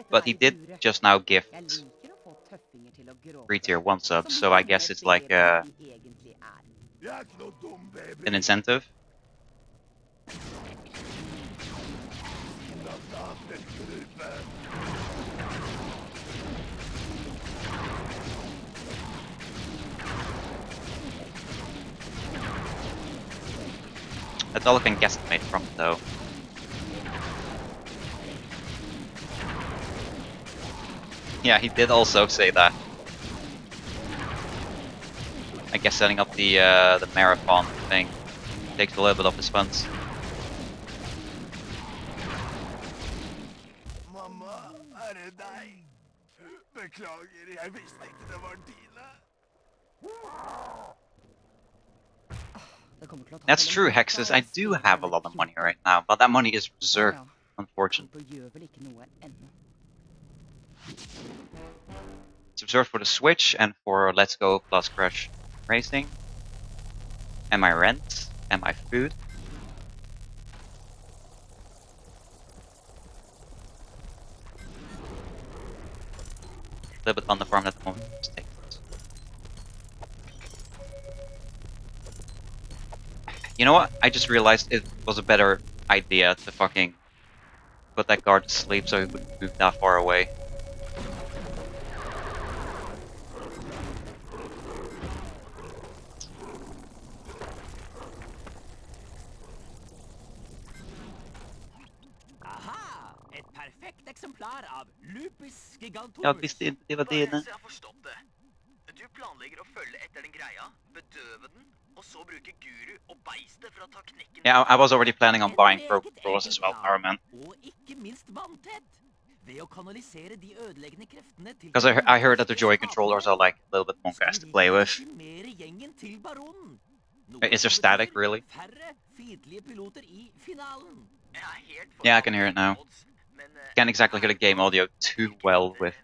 but he did just now gift Jeg liker å få tøffinger til å gråte. 3 tier 1 subs, so I guess it's like Jeg er ikke noe dum, baby. an incentive. That's all I can guesstimate from, though. Yeah, he did also say that. I guess setting up the marathon thing takes a little bit of his funds. Mamma, er det deg? Beklager, jeg visste ikke det var dine. That's true, Hexus. I do have a lot of money right now, but that money is reserved, unfortunately. It's reserved for the Switch and for Let's Go plus Crush Racing. And my rent. And my food. A little bit on the farm at the moment. Just take it. You know what? I just realized it was a better idea to fucking put that guard to sleep so he wouldn't move that far away. Aha! Et perfekt eksemplar av Lupus gigantorus. Jag visste inte det var Bare dina. så jeg har forstått det. Du planlegger å følge etter den greia, bedøve den, og så bruke guru og beistet for å ta knekken. Yeah, I was already planning on buying Pro Controllers as well, Power Man. Og ikke minst vanntett. Ved å kanalisere de ødeleggende kreftene til... Because I heard that the Joy Controllers are like a little bit more fast to play with. Mere gjengen til baronen. Is there static, really? Færre fiendtlige piloter i finalen. Jeg er helt for Yeah, I can hear it now. men Can't exactly hear the game audio too well with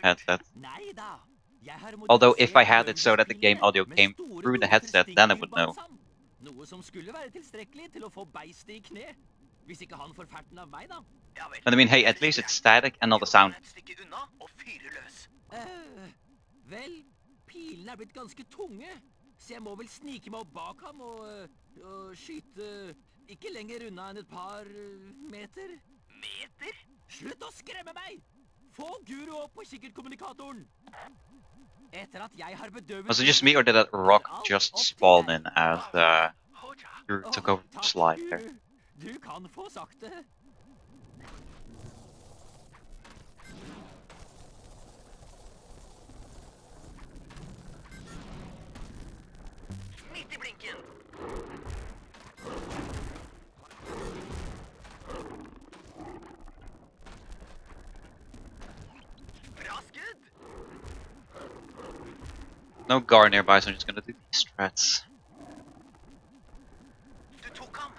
headset. Nei da. Jeg har Although if I modifisert had it so that the game audio med came store through the piloter headset, then I would know. stikkende balsam. Noe som skulle være tilstrekkelig til å få beistet i kne. Hvis ikke han får ferten av meg, da. Ja vel. But I mean, hey, at least it's static and not the sound. Et stykke unna og fyre løs. Vel, pilene er blitt ganske tunge. Så jeg må vel snike meg opp bak ham og skyte ikke lenger unna enn et par meter. Meter? Slutt å skremme meg! Få Guru opp på kikkertkommunikatoren! Etter at jeg har bedøvet... Was it just me or did that rock just spawn in as Drew took over the slide there? Du kan få sagt det. Midt i blinken. Bra skudd! No guard nearby, so I'm just gonna do these strats. Du tok ham.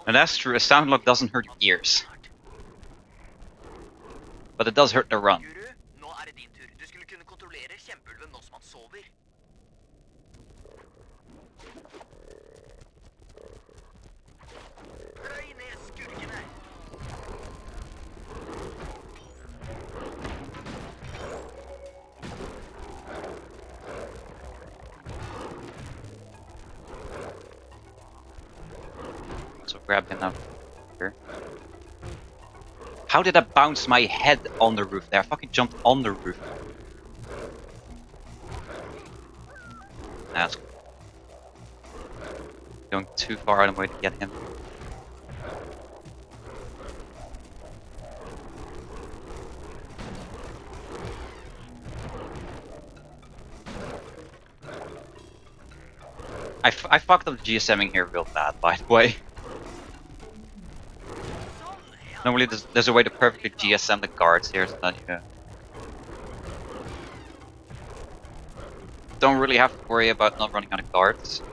And that's true, a sound lock doesn't hurt your ears. But it does hurt the run. Guru, nå er det din tur. Du skulle kunne kontrollere kjempeulven nå som han sover. Pløy ned skurkene! So grab him now. Here. How did I bounce my head on the roof there? I fucking jumped on the roof. That's going too far out of the way to get him. I fucked up the GSMing here real bad, by the way. Normally there's a way to perfectly GSM the guards here so that you don't really have to worry about not running out of guards.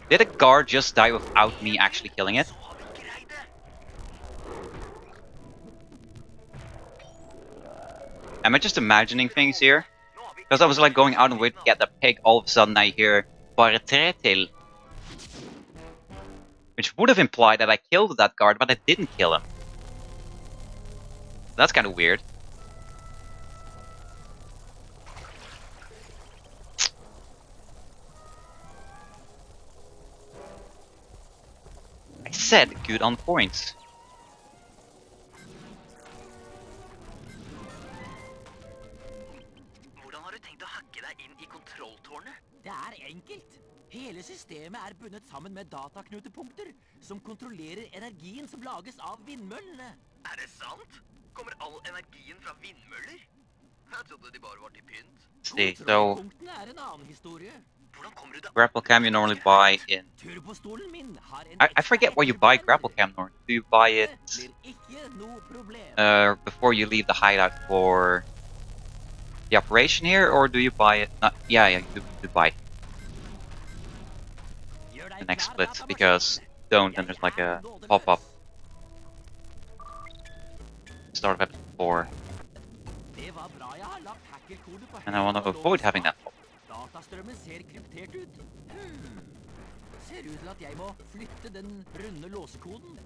Did a guard just die without me actually killing it? Am I just imagining things here? Because I was like going out and way to get the pig, all of a sudden I hear bare 3 til. Which would have implied that I killed that guard, but I didn't kill him. That's kind of weird. I said good on points. Hvordan har du tenkt å hacke deg inn I kontrolltårnet? Det er enkelt. Hele systemet er bundet sammen med dataknutepunkter som kontrollerer energien som lages av vindmøllene. Er det sant? Kommer all energien fra vindmøller? Jeg trodde de bare var til pynt. See, so Kontrollpunktene er en annen historie. Hvordan kommer du deg grapple cam you normally buy in. Turbostolen min har en I forget where you buy grapple cam normally. Do you buy it blir ikke noe problem. before you leave the hideout for the operation here, or do you buy it? Not, yeah, you do buy it Gjør deg the next klar, split, datamaskin. because don't, then there's like a pop-up. Start of episode 4, Det var bra jeg har lagt hackerkode på and I want to avoid having that pop. Datastrømmen ser kryptert ut. Ser ut til at jeg må flytte den runde låsekoden.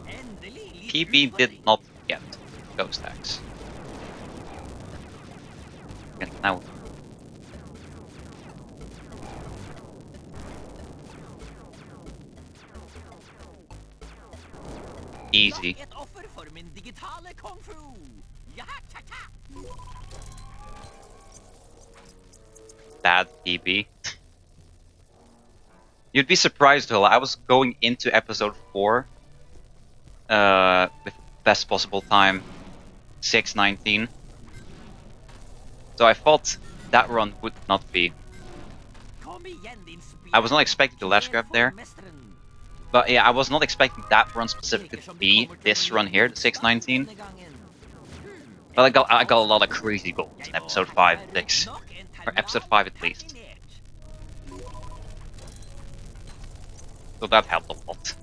Endelig litt PB utfordring. did not get ghost tags. Okay, now easy. Nok et offer for min digitale kung fu. Ja, ta, ta. Bad PB. You'd be surprised, Hula. I was going into episode 4 with best possible time 6:19. So I thought that run would not be. Kom igjen, din I was not expecting the ledge grab there. But yeah, I was not expecting that run specifically to be this run here, the 6:19. But I got a lot of crazy goals in episode 5, 6. Or episode 5 at least. So that helped a lot.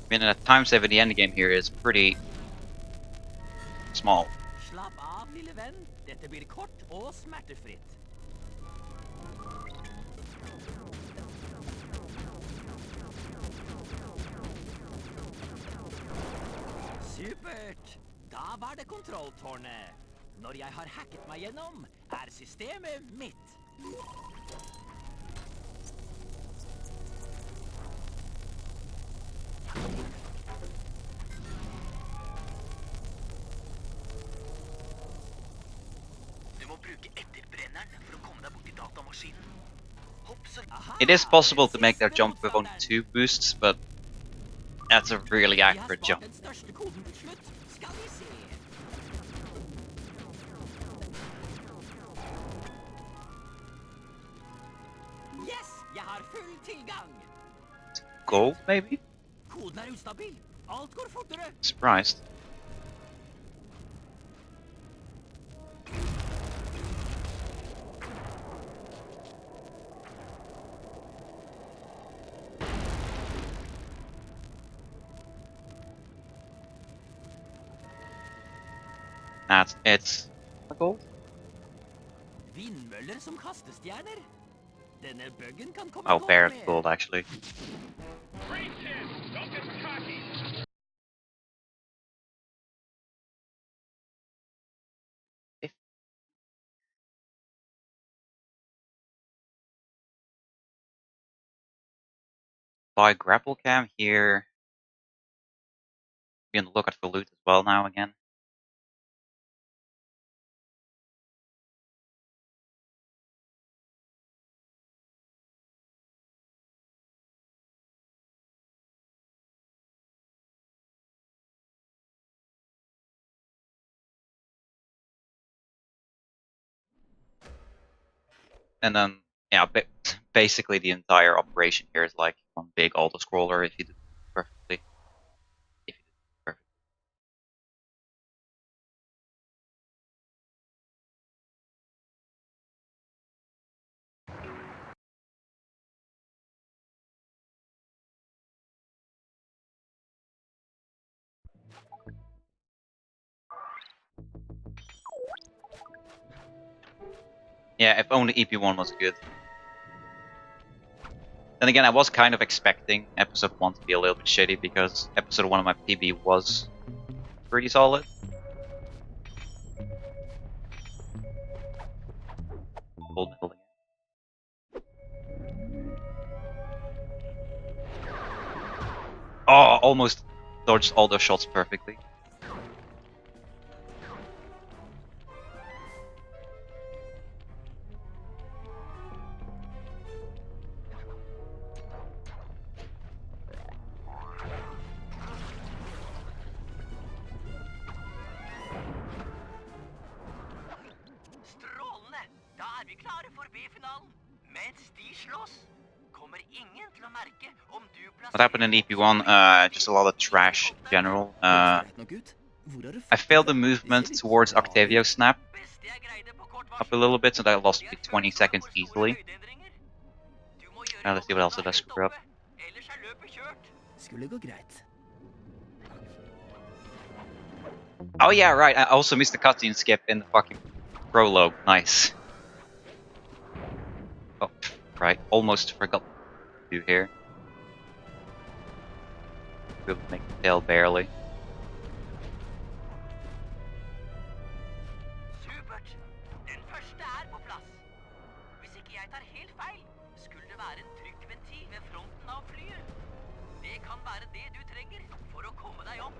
I mean, the time save at the end game here is pretty small. Slapp av, lille venn. Dette blir kort og smertefritt. Supert! Da var det kontrolltårnet. Når jeg har hacket meg gjennom, er systemet mitt. Du må bruke etterbrenneren for å komme deg bort til datamaskinen. Hopp så... It is possible to make that jump with only 2 boosts, but that's a really accurate jump. Den største koden til slutt. Skal vi se. Yes, jeg har full tilgang. Gold, maybe? Koden er ustabil. Alt går fortere. Surprised. It's gold. Vindmøller som kastestjerner. Denne buggen kan komme Oh, godt bare med. gold actually. Great kid, don't get cocky. Buy grapple cam here. Be on the lookout for loot as well now again. And then, yeah, basically the entire operation here is like one big auto-scroller if you do it perfectly. If you do it perfectly. Yeah, if only EP1 was good. Then again, I was kind of expecting episode 1 to be a little bit shitty because episode 1 of my PB was pretty solid. Gold medal again. Oh, almost dodged all those shots perfectly. Strålende! Da er vi klare for B-finalen. Mens de slåss, kommer ingen til å merke om du What happened in EP1? Just a lot of trash in general. I failed the movement towards Octavio snap up a little bit, so that I lost 20 seconds easily. Let's see what else did I screw up. Skulle gå greit. Oh yeah, right. I also missed the cutscene skip in the fucking prologue. Nice. Oh, right. Almost forgot what to do here. Could make the tail barely. Supert! Den første er på plass. Hvis ikke jeg tar helt feil, skulle det være en trykkventil ved fronten av flyet. Det kan være det du trenger for å komme deg opp.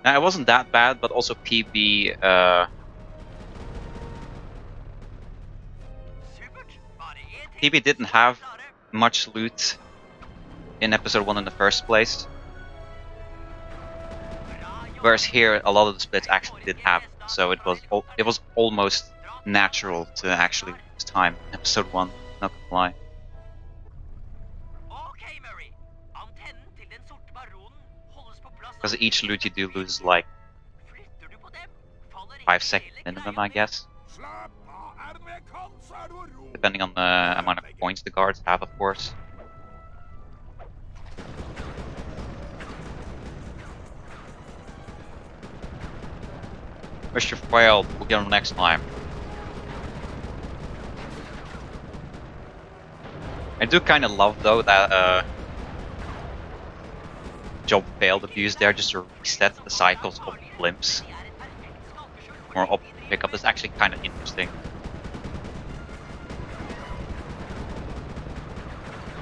Now, it wasn't that bad, but also PB. PB didn't have much loot in episode 1 in the first place. Whereas here, a lot of the splits actually did have, so it was almost natural to actually lose time in episode 1. Not gonna lie. Because each loot you do lose like 5 seconds minimum, I guess. Depending on the amount of points the guards have, of course. Mr. Failed, we'll get him next time. I do kind of love though that job failed abuse there just to reset the cycles of blimps. Or up pickup is actually kind of interesting.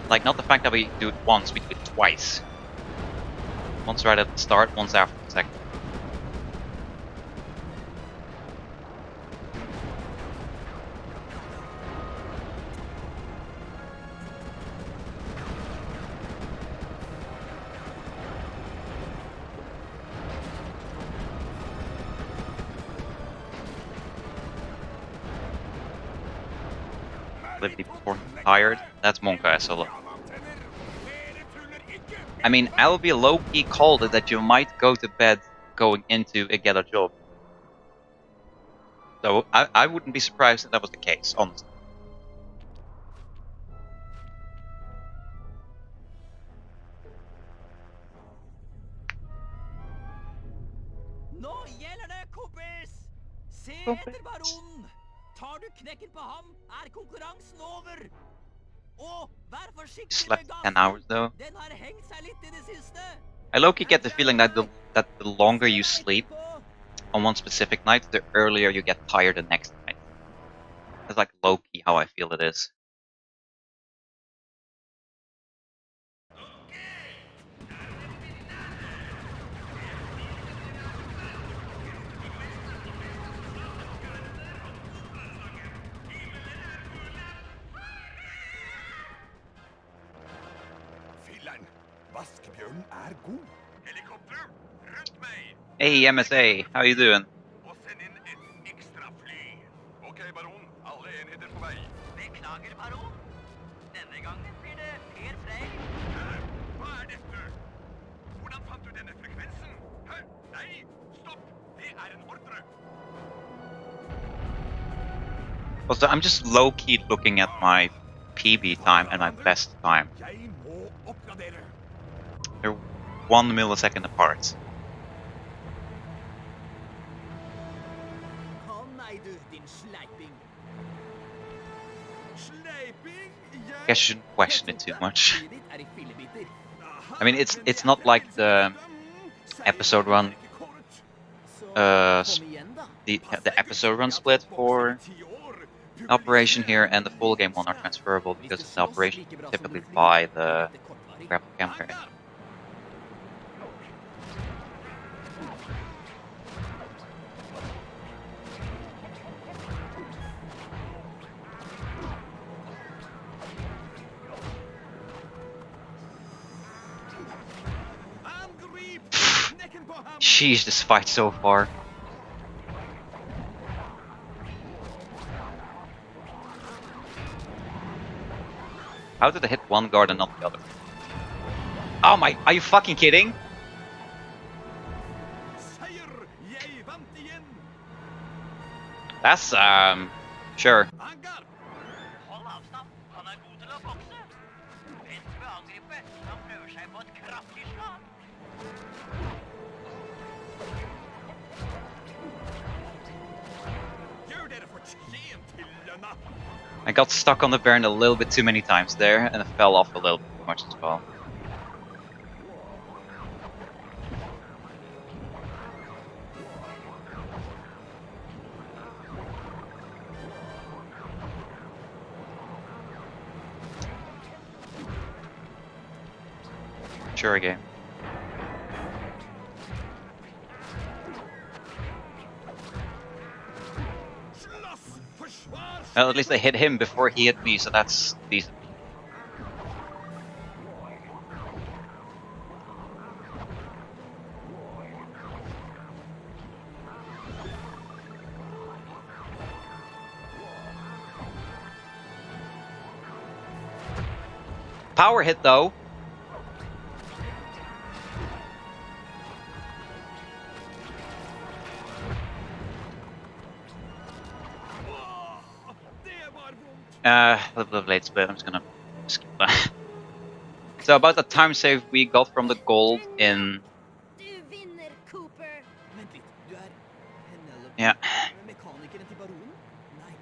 Like, not the fact that we do it once, we do it twice. Once right at the start, once after the second. proclivity before he's tired. That's Monka SL. I mean, I'll be low-key called it that you might go to bed going into a get a job. So I wouldn't be surprised if that was the case, honestly. Nå gjelder det, kompis! Se Kompis. etter baronen! Tar du knekken på ham, er konkurransen over! Og vær forsiktig Slept med 10 hours gassen! though. Den har hengt seg litt i det siste! I low-key get the feeling that the longer you sleep on one specific night, the earlier you get tired the next night. That's like low-key how I feel it is. Filler'n, vaskebjørnen er god. Helikopter, rundt meg! Hey MSA, how you doing? Og send inn et ekstra fly. Ok, baron. Alle enheter på vei. Beklager, baron. Denne gangen blir det Per Frey. Hæ? Hva er dette? Hvordan fant du denne frekvensen? Hæ? Nei, stopp! Det er en ordre. Also, I'm just low-key looking at my PB time and my best time. Jeg må oppgradere. They're 1 millisecond apart. Å nei du, din sleiping! Sleiping? I shouldn't question it too much. Flyet ditt er i fillebiter. I mean, it's not like the episode run, Kom igjen da! the episode run split for Operation here and the full game one are transferable because the operation typically buy the grapple camera. Sheesh, this fight so far. How did I hit one guard and not the other? Oh my, are you fucking kidding? That's, sure. Hold avstand. Han er god til å bokse. Vent med å angripe. Han prøver seg på et kraftig slag. Gjør dere fortjent til lønna. I got stuck on the Baron a little bit too many times there, and it fell off a little bit too much as well. Sure game. Well, at least I hit him before he hit me, so that's decent. Power hit though. A little bit of late split, I'm just gonna skip that. So about the time save we got from the gold in... Du vinner, Cooper. Vent litt, du er Penelope? Ja. Mekanikeren til baronen? Nei,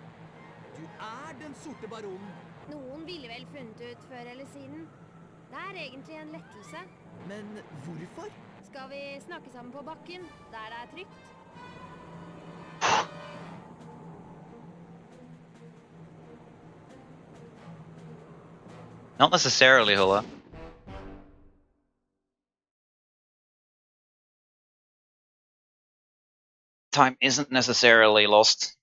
du er den sorte baronen. Noen ville vel funnet ut før eller siden. Det er egentlig en lettelse. Men hvorfor? Skal vi snakke sammen på bakken, der det er trygt? Not necessarily, Hula. Time isn't necessarily lost.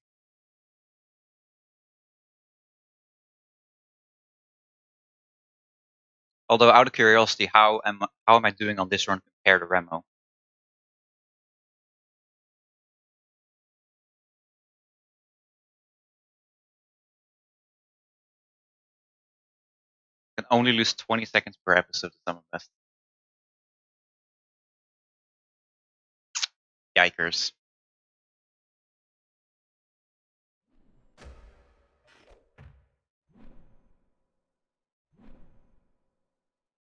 Although, out of curiosity, how am I doing on this run compared to Remo? And only lose 20 seconds per episode to summon best. Yikers.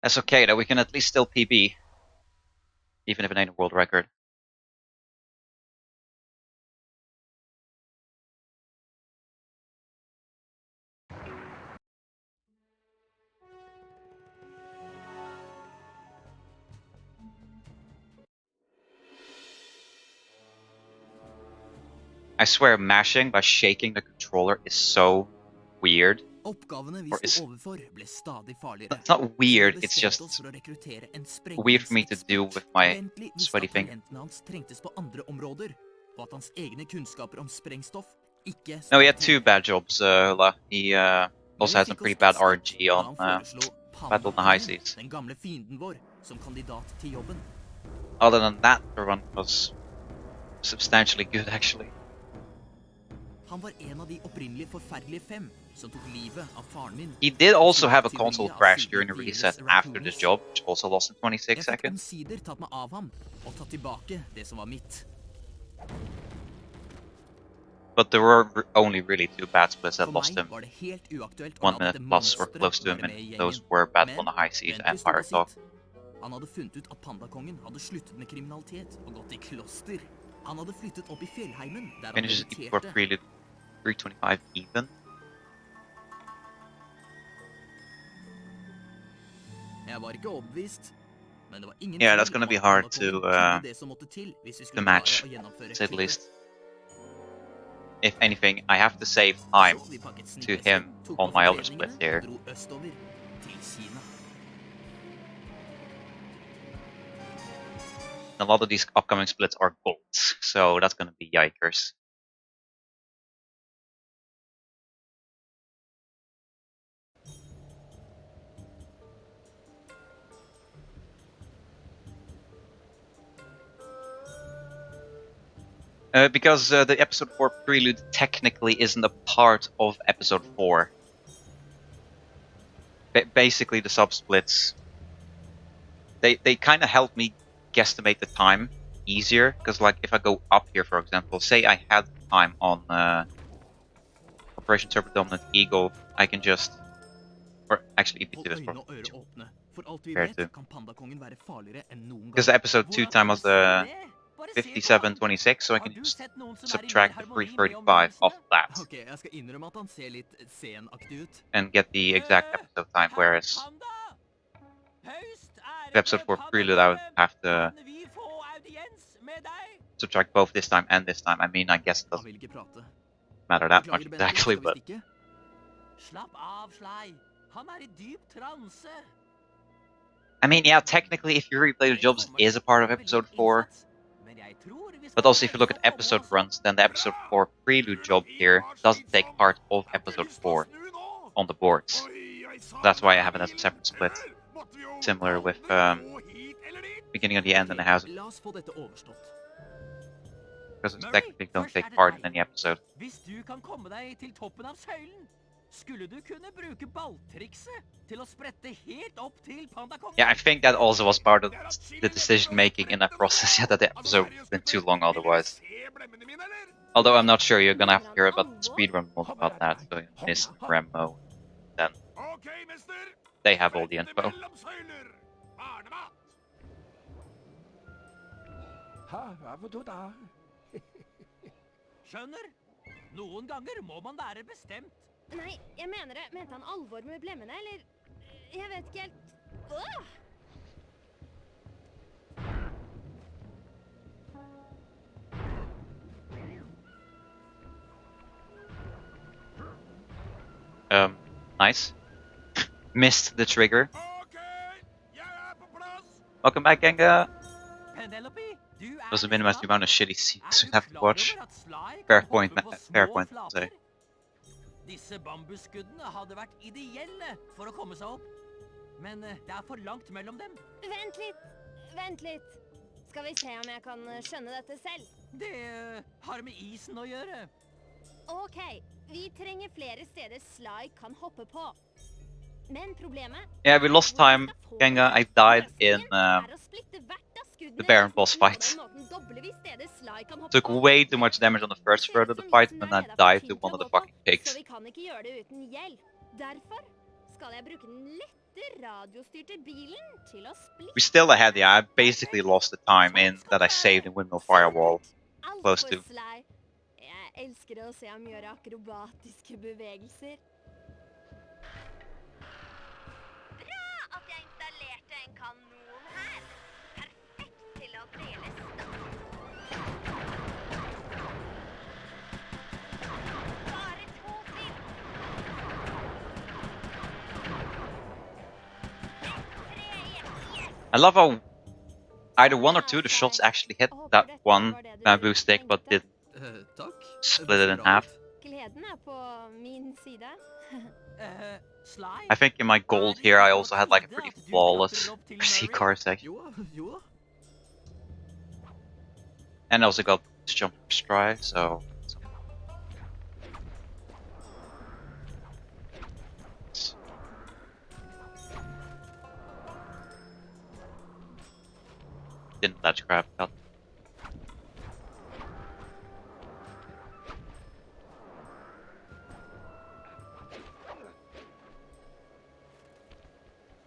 That's okay, though. We can at least still PB. Even if it ain't a world record. I swear mashing by shaking the controller is so weird. Oppgavene vi Or sto is- overfor ble stadig farligere. It's not Så weird, vi it's bestemte just oss for å rekruttere en weird for me to do sprengningsekspert. with my Bentley visste sweaty at finger. talentene hans trengtes på andre områder, og at hans egne kunnskaper om sprengstoff ikke No, he had til. two bad jobs, Hula. He also had some pretty bad RNG on Battle on the High Seas. Den gamle fienden vår, som kandidat til jobben. Other than that, the run was substantially good, actually. Han var en av de opprinnelige forferdelige 5 som tok livet av faren min. He did also have a console crash during a reset after this job, which also lost him 26 Jeg fikk seconds. omsider tatt meg av ham, og tatt tilbake det som var mitt. But there were only really two bad splits that For lost meg him var det helt uaktuelt å 1 la minute dette plus or monsteret close to him, være med i and gjengen. those were Battle on the Men High Seas Bentley and sto på Pirate Talk. sitt. Han hadde funnet ut at pandakongen hadde sluttet med kriminalitet og gått i kloster. Han hadde flyttet opp i fjellheimen, der han Finishes for mediterte. prelude 325 even. Jeg var ikke overbevist, men det var ingen Yeah, that's tvil gonna om be at hard pandakongen to, kunne det som måtte til hvis vi to skulle match, klare å gjennomføre to say the kuppet. least. If anything, I have to save time Så vi pakket to snikesken, him tok on på my other forkledningene split here. og dro østover til Kina. A lot of these upcoming splits are golds, so that's gonna be yikers. Because the episode 4 prelude technically isn't a part of episode 4. Basically, the sub-splits, they kind of help me guesstimate the time easier, because like if I go up here, for example, say I had time on Operation Super Dominant Eagle, I can just, or actually EPT is Hold øyne og probably ører åpne. For alt vi fair vet, too. kan pandakongen være farligere enn noen gang. Because episode 2 time was Hvordan kan du si det? Bare se på han. 57:26, so I Har can du just sett noen som er i subtract mer the harmoni med 335 off omgivelsene? that Ok, jeg skal innrømme at han ser litt senaktig ut. and get the exact episode time, whereas with episode 4 prelude I would have to subtract both this time and this time. I mean, I guess it Han doesn't vil ikke prate. matter that much Beklager, Bentley, exactly, skal vi but stikke? Slapp av, Sly. Han er i dyp transe. I mean, yeah, technically if you replay the jobs, it is a part of episode 4. But also if you look at episode runs, then the episode 4 prelude job here doesn't take part of episode 4 on the boards. That's why I have it as a separate split. Similar with beginning of the end and the house, La oss få dette overstått. because it's technically don't take part in any episode. Hvis du kan komme deg til toppen av søylen, skulle du kunne bruke balltrikset til å sprette helt opp til pandakongen. Yeah, I think that also was part of the decision making in that process. Yeah, that the episode would have been too long otherwise. Although I'm not sure you're gonna have to hear about the speedrun mod about that, so Miss Remo, then they have all the info. Skjønner? Noen ganger må man være bestemt. Nei, jeg mener det. Mente han alvor med blemmene, eller? Jeg vet ikke helt. Åh! Nice. Missed the trigger. Welcome back, Genga. Penelope, du er Doesn't minimize the amount of shitty scenes we Er have du to klar watch. over at Sly Fair kan point, hoppe på fair små point, to flater? say. Disse bambusskuddene hadde vært ideelle for å komme seg opp. Men det er for langt mellom dem. Vent litt. Vent litt. Skal vi se om jeg kan skjønne dette selv. Det har med isen å gjøre. Ok, vi trenger flere steder Sly kan hoppe på. Men problemet Yeah, we lost time. Genga, I died in er å splitte hvert av skuddene the Baron i boss midten, og fight. den måten dobler vi stedet Sly kan hoppe Took på. way too much damage on the first third of the fight, and then died to one of the fucking Så pigs. vi kan ikke gjøre det uten hjelp. Derfor skal jeg bruke den lette radiostyrte bilen til å splitte. We still ahead, yeah. I basically lost the time in that I saved in Windmill Firewall. Close to. Sly. Jeg elsker å se ham gjøre akrobatiske bevegelser. Bra at jeg installerte en kanon her. Perfekt til å dele stoff. Bare to til. I love how either one or two of the shots actually hit that one bamboo stick, but didn't Takk. split it in half. Gleden er på min side. Sly? I think in my gold here I also had like a pretty flawless PC car section. Jo da. And I also got this jump stride, so... Didn't ledge grab, got.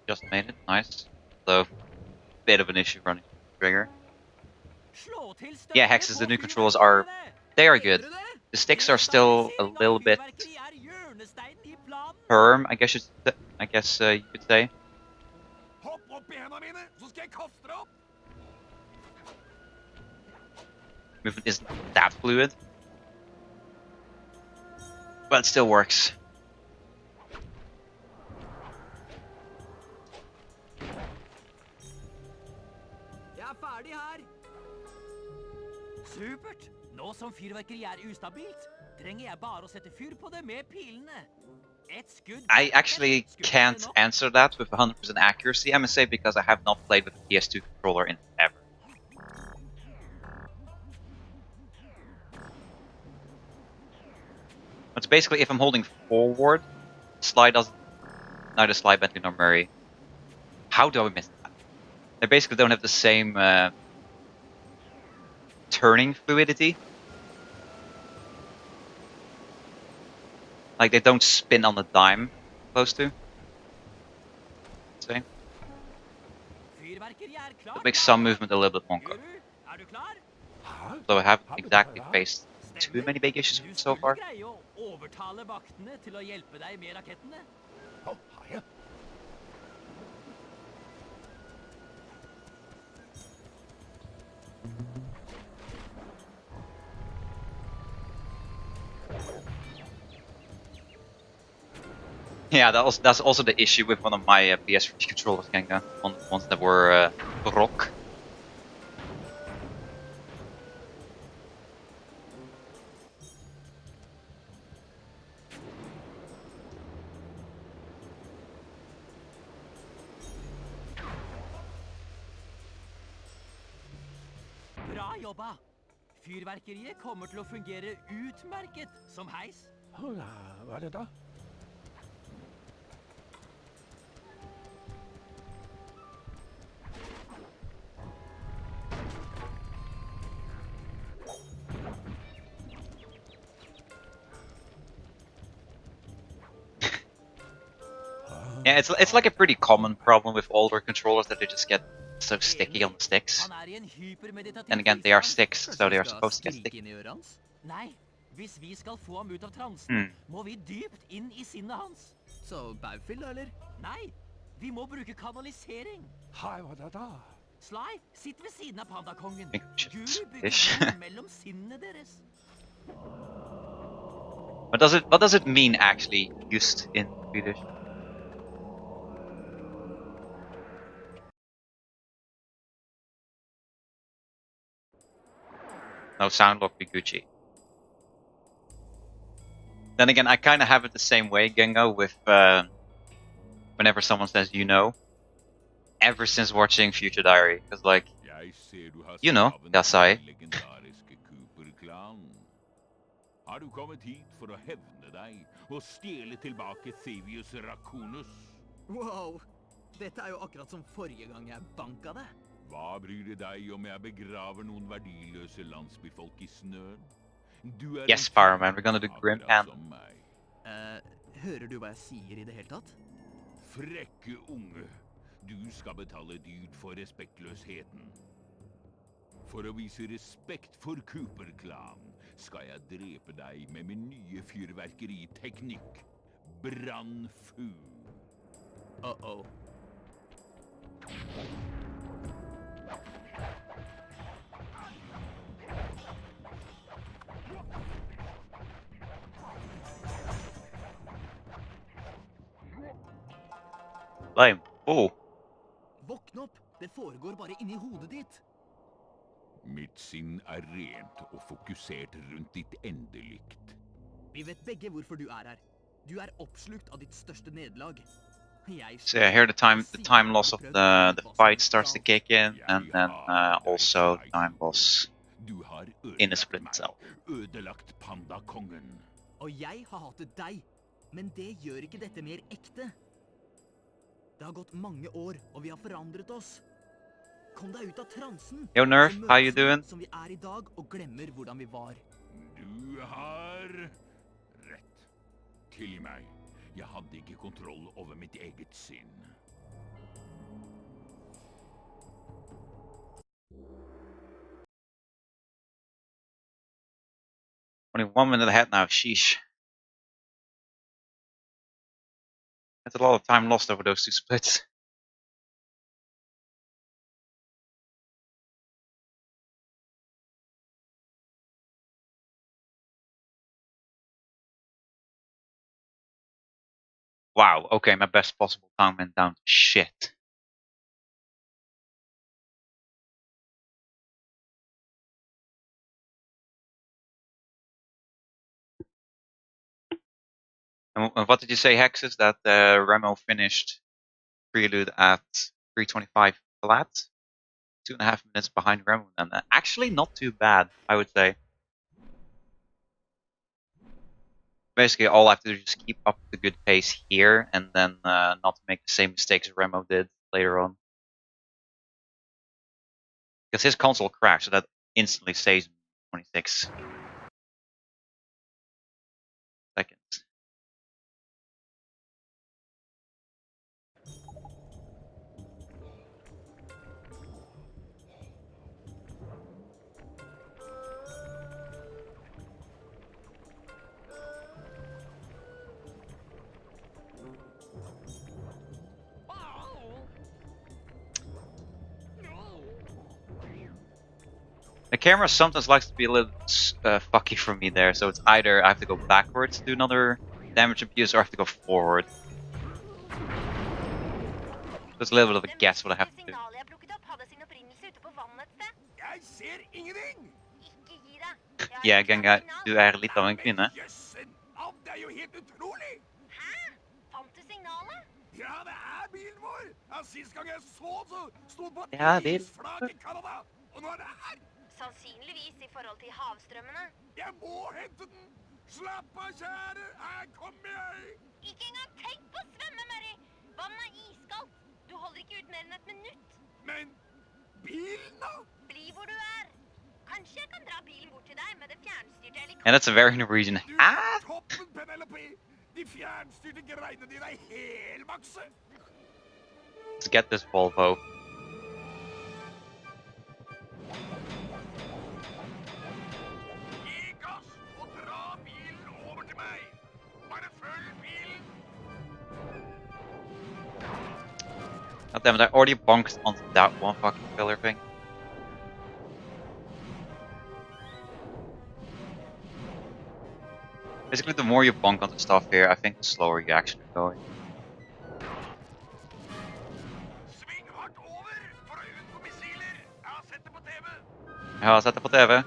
Just made it, nice. Though, bit of an issue running trigger. Yeah, Hexes, the new controls are... They are good. The sticks are still a little bit... firm, I guess you could say. Hopp opp bena mine, så skal jeg kaste deg opp! Movement isn't that fluid. But it still works. Jeg er ferdig her. Supert. Nå som fyrverkeri er ustabilt, trenger jeg bare å sette fyr på det med pilene. Et skudd. I actually can't answer that with 100% accuracy, I must say, because I have not played with a PS2 controller in ever. But basically, if I'm holding forward, Sly doesn't... Neither Sly, Bentley, nor Murray. How do I miss that? They basically don't have the same turning fluidity. Like, they don't spin on a dime, close to. Say. That makes some movement a little bit longer. Though I haven't exactly faced too many big issues so far. Yeah, that's also the issue with one of my PS3 controllers, Genga. One of the ones that were rock. Bra jobba! Fyrverkeriet kommer til å fungere utmerket som heis. Hva er det da? Yeah, it's like a pretty common problem with older controllers that they just get so sticky on the sticks. And again, they are sticks, so they are supposed to get sticky. Nei, hvis vi skal få ham ut av transen, må vi dypt inn i sinnet hans. Så baufyll, eller? Nei, vi må bruke kanalisering. Hei, hva er det da? Sly, sitt ved siden av pandakongen. Ish. Guru bygger bro mellom sinnene deres. What does it mean actually used in Swedish? No, sound lock be Gucci. Then again, I kind of have it the same way, Gengo, with whenever someone says "you know," ever since watching Future Diary, because like, you know, Gasai. Har du kommet hit for å hevne deg og stjele tilbake Thievius Raccoonus? Wow, dette jo akkurat som forrige gang jeg banka det. Hva bryr det deg om jeg begraver noen verdiløse landsbyfolk I snøen? Du Yes, Fireman, we're gonna do Grim akkurat Hand. som meg. Hører du hva jeg sier I det hele tatt? Frekke unge. Du skal betale dyrt for respektløsheten. For å vise respekt for Cooper-klan skal jeg drepe deg med min nye fyrverkeriteknikk. Brannfu. Uh-oh. Lame. Oh. Våkn opp! Det foregår bare inni hodet ditt. Mitt sinn rent og fokusert rundt ditt endelikt. Vi vet begge hvorfor du her. Du oppslukt av ditt største nederlag. So yeah, here the time loss of the fight starts to kick in, and then also time loss Du har in the split itself. Ødelagt pandakongen. Og jeg har hatet deg, men det gjør ikke dette mer ekte. Det har gått mange år, og vi har forandret oss. Kom deg ut av transen. Yo, Nerf, how you doing? Som vi I dag, og glemmer hvordan vi var. Du har rett. Tilgi meg. Jeg hadde ikke kontroll over mitt eget sinn. Only 1 minute ahead now, sheesh. That's a lot of time lost over those two splits. Wow, okay, my best possible time went down to shit. And what did you say, Hexes? That Remo finished Prelude at 3:25 flat? 2.5 minutes behind Remo, and actually not too bad, I would say. Basically, all I have to do is just keep up the good pace here, and then not make the same mistakes as Remo did later on. Because his console crashed, so that instantly saves him 26 seconds. The camera sometimes likes to be a little fucky for me there, so it's either I have to go backwards to do another damage abuse, or I have to go forward. There's a little bit of a guess what I have to do. Jeg ser ingenting! Ja, Genga, du litt av en kvinne. Jøssen, det jo helt utrolig! Hæ? Fant du signalet? Ja, det bilen vår! Ja, sist gang jeg så stod på et Ja, det- isflak I Canada, og nå det her! Sannsynligvis I forhold til havstrømmene. Jeg må hente den! Slapp av, kjære! Her kommer jeg! Ikke engang tenk på å svømme, Mary! Vannet iskaldt. Du holder ikke ut mer enn et minutt. Men bilen da? Bli hvor du Kanskje jeg kan dra bilen bort til deg med det fjernstyrte helikopteret. And that's a very Norwegian. Du toppen, Penelope! De fjernstyrte greiene dine helmakse! Let's get this Volvo. Gi gass og dra bilen over til meg! Bare følg bilen! God damn it, I already bonked onto that one fucking pillar thing. Basically, the more you bonk onto stuff here, I think the slower you actually go. Sving hardt over for å unngå missiler! Jeg har sett det på TV! Jeg har sett det på TV.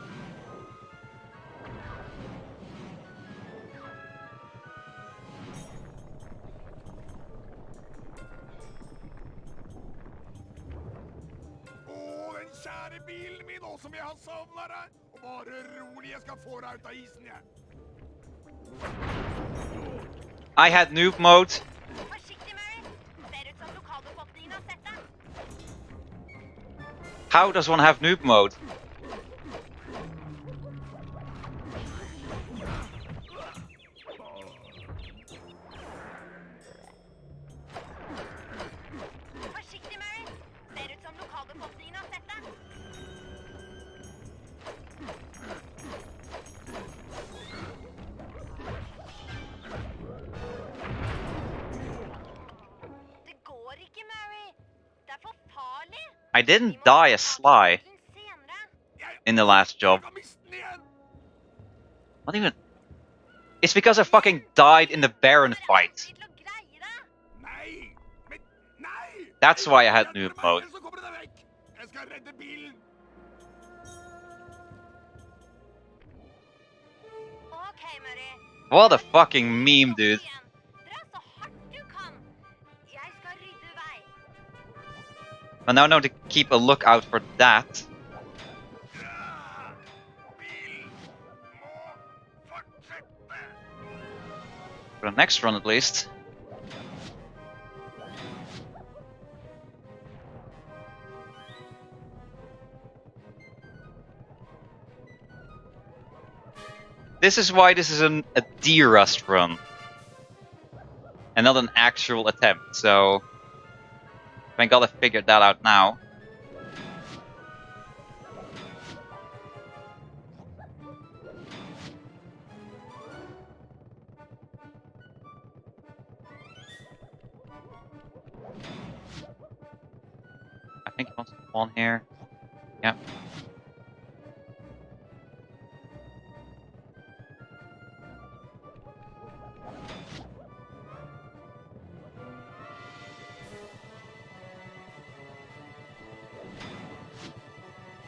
Den kjære bilen min også, som jeg har savnet deg! Og bare rolig, jeg skal få deg ut av isen, jeg! I had noob mode. Forsiktig, Mary. How does one have noob mode? Forsiktig, Mary. Ser ut som lokalbefolkningen har sett deg. Det går ikke, Mary. Det er for farlig. I didn't die as Sly in the last job. Not even... It's because I fucking died in the Baron fight. That's why I had noob mode. Okay, Mary. What a fucking meme, dude. Dra så hardt du kan. Jeg skal rydde vei. But now I know to keep a lookout for that. For the next run, at least. This is why this is a deer rust run. And not an actual attempt, so... Thank God I figured that out now. I think he wants to spawn here. Yep.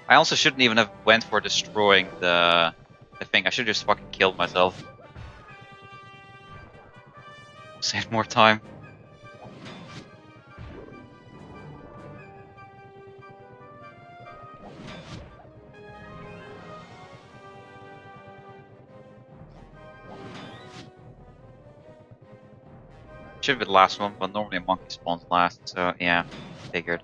I also shouldn't even have went for destroying the thing. I should just fucking killed myself. Save more time. Should be the last one, but normally a monkey spawns last, so yeah, figured.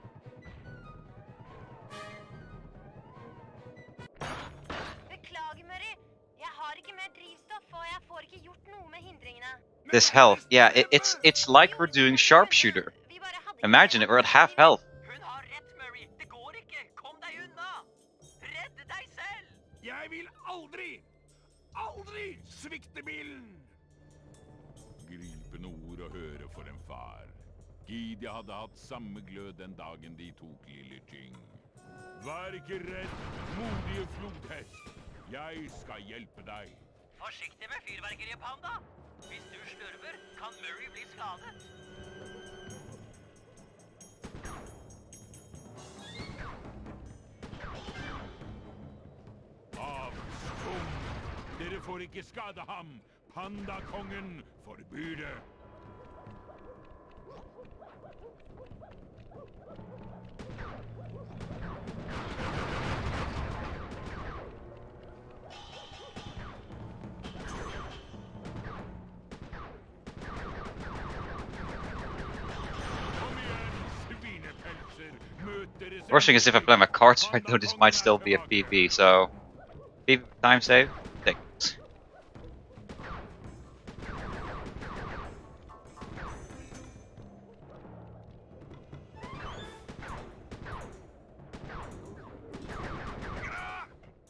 Beklager, Murray. Jeg har ikke mer drivstoff, og jeg får ikke gjort noe med hindringene. This health, yeah, it's like we're doing sharpshooter. Imagine it, we're at half health. Hun har rett, Murray. Det går ikke. Kom deg unna. Redd deg selv. Jeg vil aldri svikte bilen! Gripende ord å høre for en far. Gid jeg hadde hatt samme glød den dagen de tok lille Jing. Vær ikke redd, modige flodhest. Jeg skal hjelpe deg. Forsiktig med fyrverkeriet, Panda. Hvis du slurver, kan Murray bli skadet. Avskum! Dere får ikke skade ham. Pandakongen forbyr det. Worst thing is if I play my cards right though, this might still be a PvP, so... PvP time save? Thanks.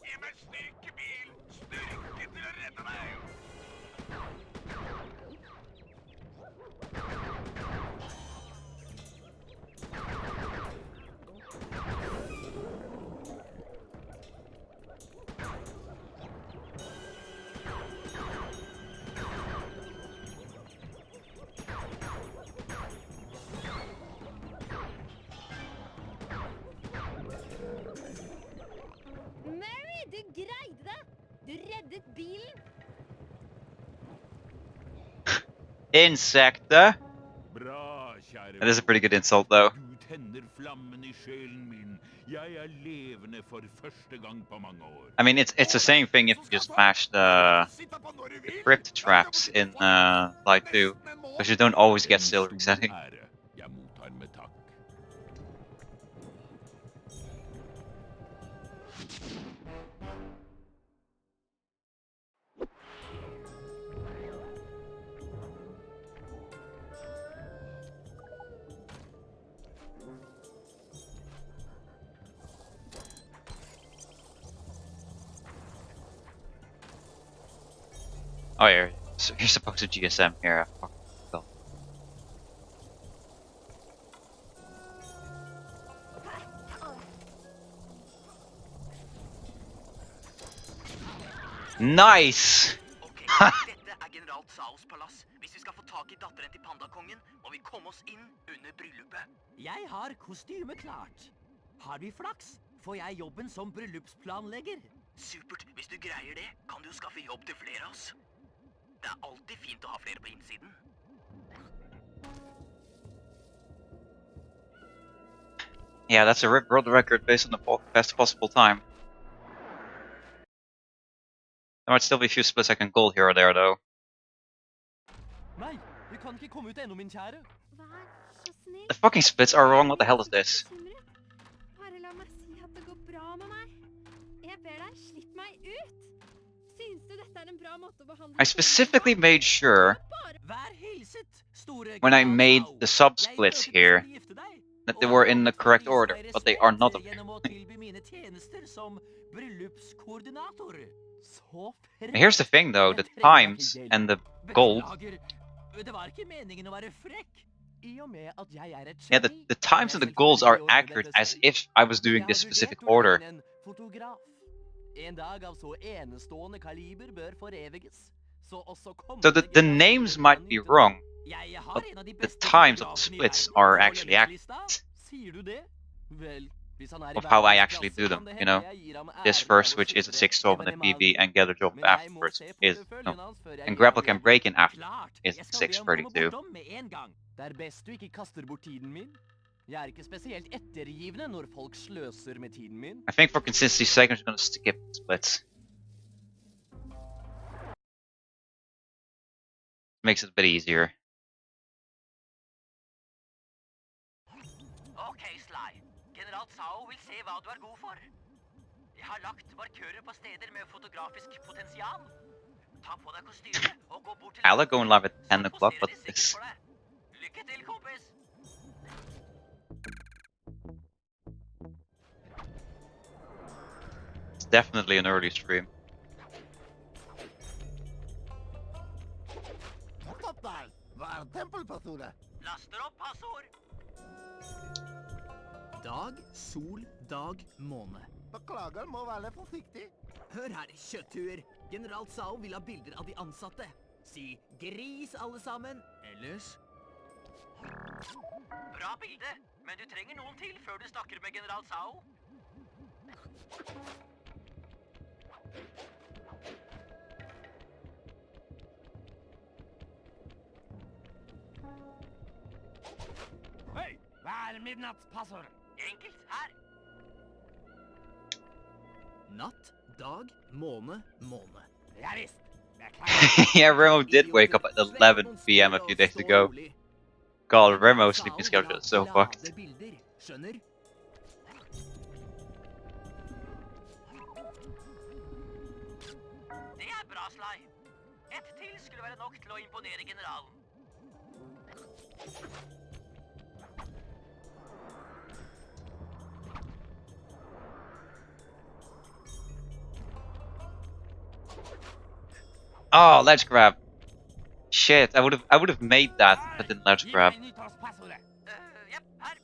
Gi meg styrke, bil! Styrke til å redde meg! Mary, du greide det! Du reddet bilen! Insecta? Bra, kjære. That is a pretty good insult though. Du tenner flammen i sjelen min. Jeg levende for første gang på mange år. I mean, it's the same thing if you just mash the crypt traps in Slide 2, because you don't always get still resetting. Jeg mottar med takk. Oh yeah, so you're supposed to GSM here. Fuck. Well. Nice! Ok, dette er general Tsaos palass. Hvis vi skal få tak i datteren til pandakongen, må vi komme oss inn under bryllupet. Jeg har kostyme klart. Har vi flaks, får jeg jobben som bryllupsplanlegger. Supert. Hvis du greier det, kan du skaffe jobb til flere av oss. Det er alltid fint å ha flere på innsiden. Yeah, that's a world record based on the best possible time. There might still be a few split-second gold here or there, though. Nei, vi kan ikke komme ut ennå, min kjære. Vær så snill. The fucking splits are wrong. What the hell is this? Bare la meg si at det går bra med meg. Jeg ber deg, slipp meg ut. Synes du dette er en bra måte å behandle I specifically made sure Vær hilset, store when I general made Tao. the sub-splits Jeg here hørte du skulle gifte deg, that they og were in the jeg correct vil order, være but they are not. stolt gjennom å tilby mine tjenester som bryllupskoordinator. Så And here's the thing, though: the Jeg trenger times ikke hjelp. and the gold. Beklager, det var ikke meningen å være frekk. I og med at jeg er et Yeah, geni, the times and the golds are accurate as if I was doing this specific order. En fotograf. En dag av så enestående kaliber bør foreviges. Så også So the names might be wrong, Jeg har but en av de the beste times of the fotografene i splits verden are på actually løpelista. accurate. Sier du det? Vel, hvis han er i Of how I verdensklasse, actually do them, kan det you hende know? jeg gir ham This æren first av å switch is a skildre 6-12 and a evenementet. PB, and get a job Men jeg må afterwards se is porteføljen hans før jeg and gir grapple ham can jobben. break in after Klart, is jeg skal be ham komme 632. bortom med en gang. Det er best du ikke kaster bort tiden min. Jeg er ikke spesielt ettergivende når folk sløser med tiden min. I think for consistency's sake, I'm just gonna skip the splits. Makes it a bit easier. Ok, Sly. General Tsao vil se hva du er god for. Jeg har lagt markører på steder med fotografisk potensial. Ta på deg kostyme og gå bort til... I'll go live at 10 o'clock, but Poserer de this. sikkert for deg. Lykke til, kompis! It's definitely an early stream. Stopp der! Hva er tempelpersoner? Laster opp passord. Dag, sol, dag, måne. Beklager, må være litt forsiktig. Hør her, kjøtthuer. General Tsao vil ha bilder av de ansatte. Si gris, alle sammen. Ellers Bra bilde, men du trenger noen til før du snakker med general Tsao. Hei, hva er midnattspassord? Enkelt, her. natt, dag, måne, måne. Ja visst. Yeah, Remo did wake up at 11 PM a few days ago. God, Remo's sleeping schedule is so fucked. Bilder, skjønner? Det er bra, Sly. Et til skulle være nok til å imponere generalen. Oh, ledge grab. Shit, I would have made that, but didn't ledge grab. Jepp, her.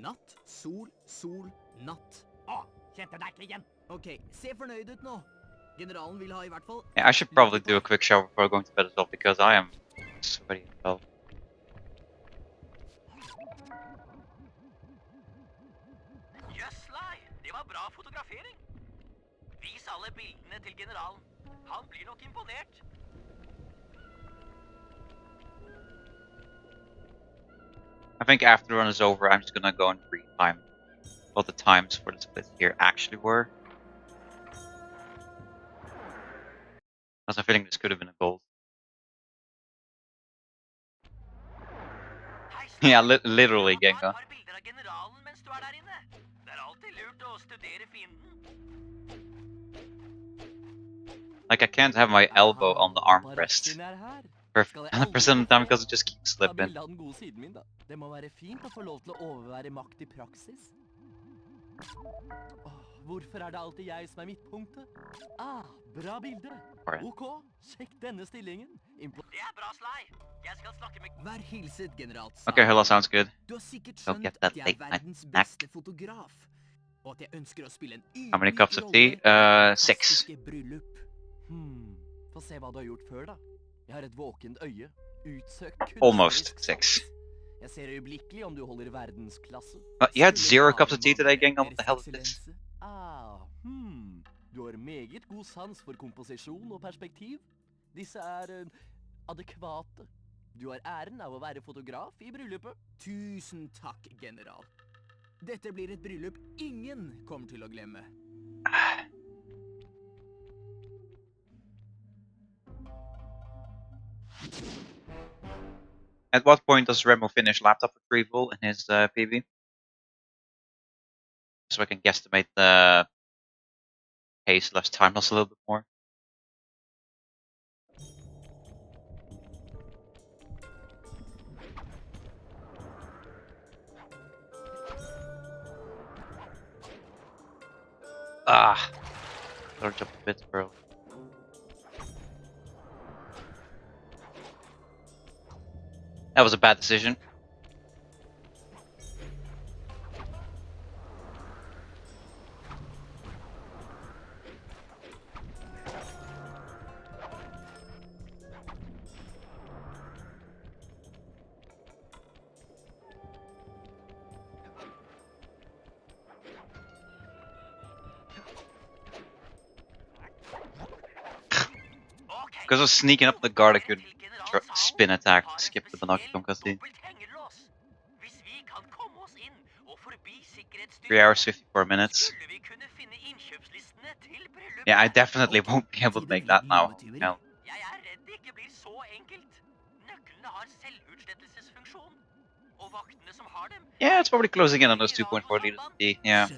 Natt, sol, sol, natt. Å, kjente deg ikke igjen. Ok, se fornøyd ut nå. Generalen vil ha i hvert fall... Yeah, I should probably do a quick shower before going to bed as well, because I am sweaty as hell. Jøss, Sly. Det var bra fotografering. Vis alle bildene til generalen. Han blir nok imponert. I think after the run is over, I'm just gonna go and re-time what the times for the splits here actually were. Because I'm feeling this could have been a gold. Yeah, literally, Genga. Bare bilder av generalen mens du er der inne. Det er alltid lurt å studere fienden. Like, I can't have my elbow on the armrest. Perfect 100% of the time because it just keeps Ta slipping. bilde av den gode siden min, da. Det må være fint å få lov til å overvære makt i praksis. Åh, Hvorfor er det alltid jeg som er midtpunktet? Ah, bra bilde. Right. Ok, sjekk denne stillingen. Det er bra, Sly. Jeg skal snakke med... Vær hilset, general Okay, hello, sounds good. Du har sikkert Go skjønt get at that jeg late er night verdens snack. beste fotograf. Og at jeg ønsker å spille en How many ydmyk cups of rolle tea? i det 6. fantastiske bryllup. Få se hva du har gjort før, da. Jeg har et våkent øye. Utsøkt Almost kunstnerisk 6. sans. Jeg ser øyeblikkelig om du holder verdensklasse. You had Skulle 0 cups of tea today, bare gang. What the hell is Deres this? Eksellense. Du har meget god sans for komposisjon og perspektiv. Disse er adekvate. Du har æren av å være fotograf i bryllupet. Tusen takk, general. Dette blir et bryllup ingen kommer til å glemme. At what point does Remo finish laptop retrieval in his PV? So I can guesstimate the pace/time loss a little bit more. Ah, gotta jump a bit, bro. That was a bad decision. Because I was sneaking up the guard, I could spin attack, skip the binocular cutscene. 3 hours, 54 minutes. Yeah, I definitely won't be able to make that now. No. Yeah, it's probably closing in on those 2.4 liters of tea, yeah.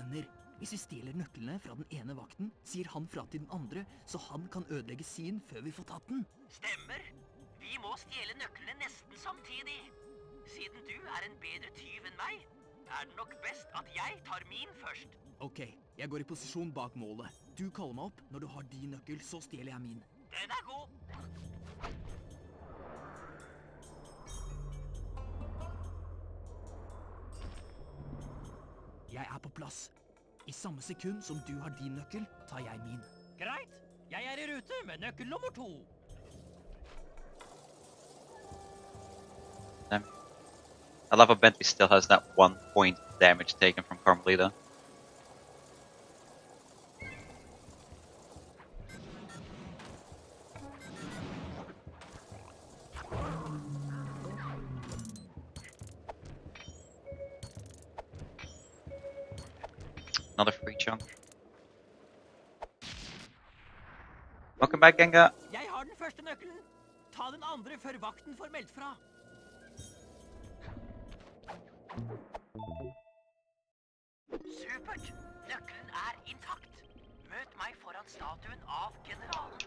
Hvis vi stjeler nøklene fra den ene vakten, sier han fra til den andre, så han kan ødelegge sin før vi får tatt den. Stemmer. Vi må stjele nøklene nesten samtidig. Siden du er en bedre tyv enn meg, er det nok best at jeg tar min først. Ok, jeg går i posisjon bak målet. Du kaller meg opp når du har din nøkkel, så stjeler jeg min. Den er god. Jeg er på plass. I samme sekund som du har din nøkkel, tar jeg min. Greit. Jeg er i rute med nøkkel nummer 2. Damn. I love how Bentley still has that 1 point damage taken from Carmelita. Another free chunk. Welcome back, Genga. Jeg har den første nøkkelen. Ta den andre før vakten får meldt fra. Supert. Nøkkelen er intakt. Møt meg foran statuen av generalen.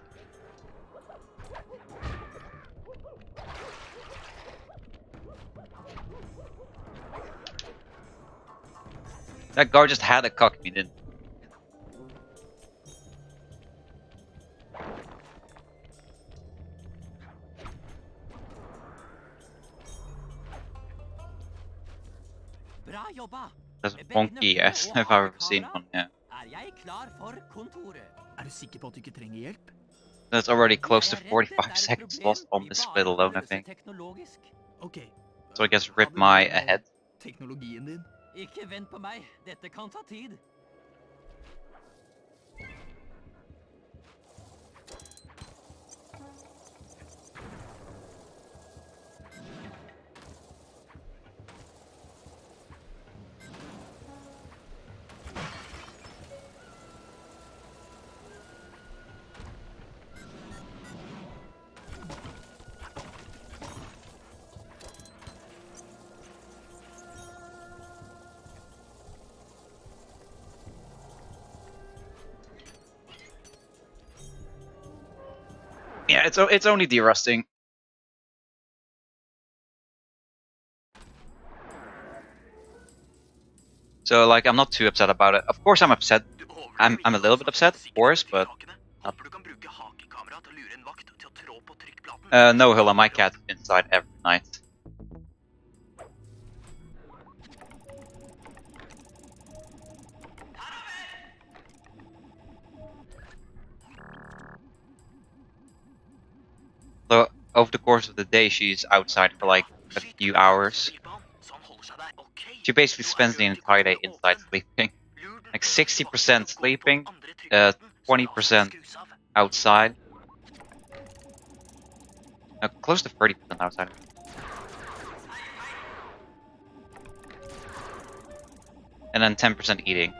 That guard just had a cock me, didn't he? Bra jobba. That's wonky as if I've ever seen one, yeah. Er jeg klar for kontoret? Er du sikker på at du ikke trenger hjelp? That's already close to 45 seconds lost on this split alone, I think. Okay. So I guess rip my ahead. Teknologien din. Ikke vent på meg. Dette kan ta tid. Yeah, it's only derusting. So like I'm not too upset about it. Of course I'm upset I'm a little bit upset, of course, but no, Hilla, my cat's inside every night. So over the course of the day, she's outside for like a few hours. She basically spends the entire day inside sleeping. Like 60% sleeping, 20% outside. No, close to 30% outside. And then 10% eating.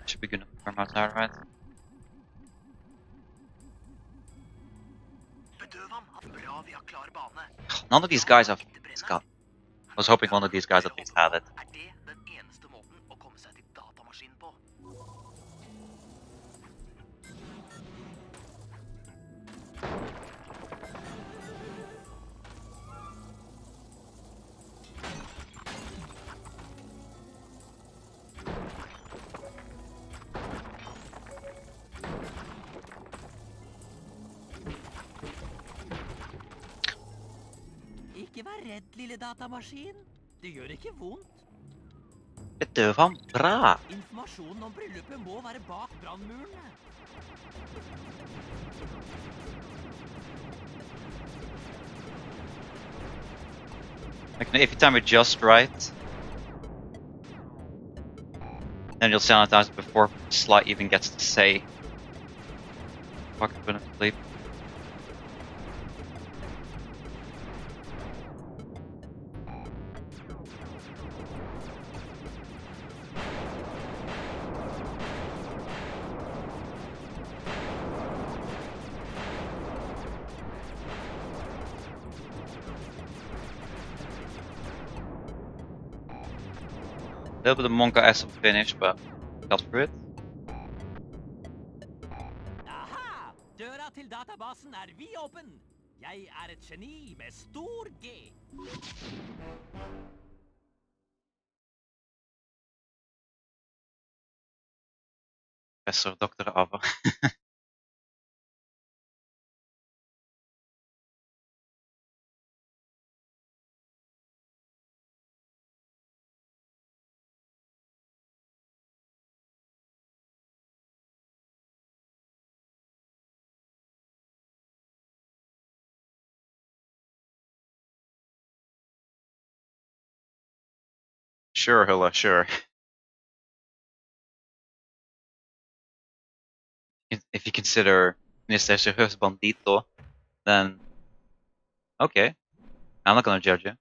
Should be good enough from outside, right? None of these guys have this gun. I was hoping one of these guys at least had it. Ikke vær redd, lille datamaskin. Det gjør ikke vondt. Vet du hva? Bra! Informasjonen om bryllupet må være bak brannmurene. Like, if you time it just right, then you'll sanitize it before Sly even gets to say, "Fuck, I'm gonna sleep." A little bit of Monka as a finish, but got through it. Aha! Døra til databasen er vidåpen. Jeg er et geni med stor G. Professor Dr. Ava. Sure, Hilla, sure. If you consider Mr. Sergeus Bandito, then okay. I'm not gonna judge you.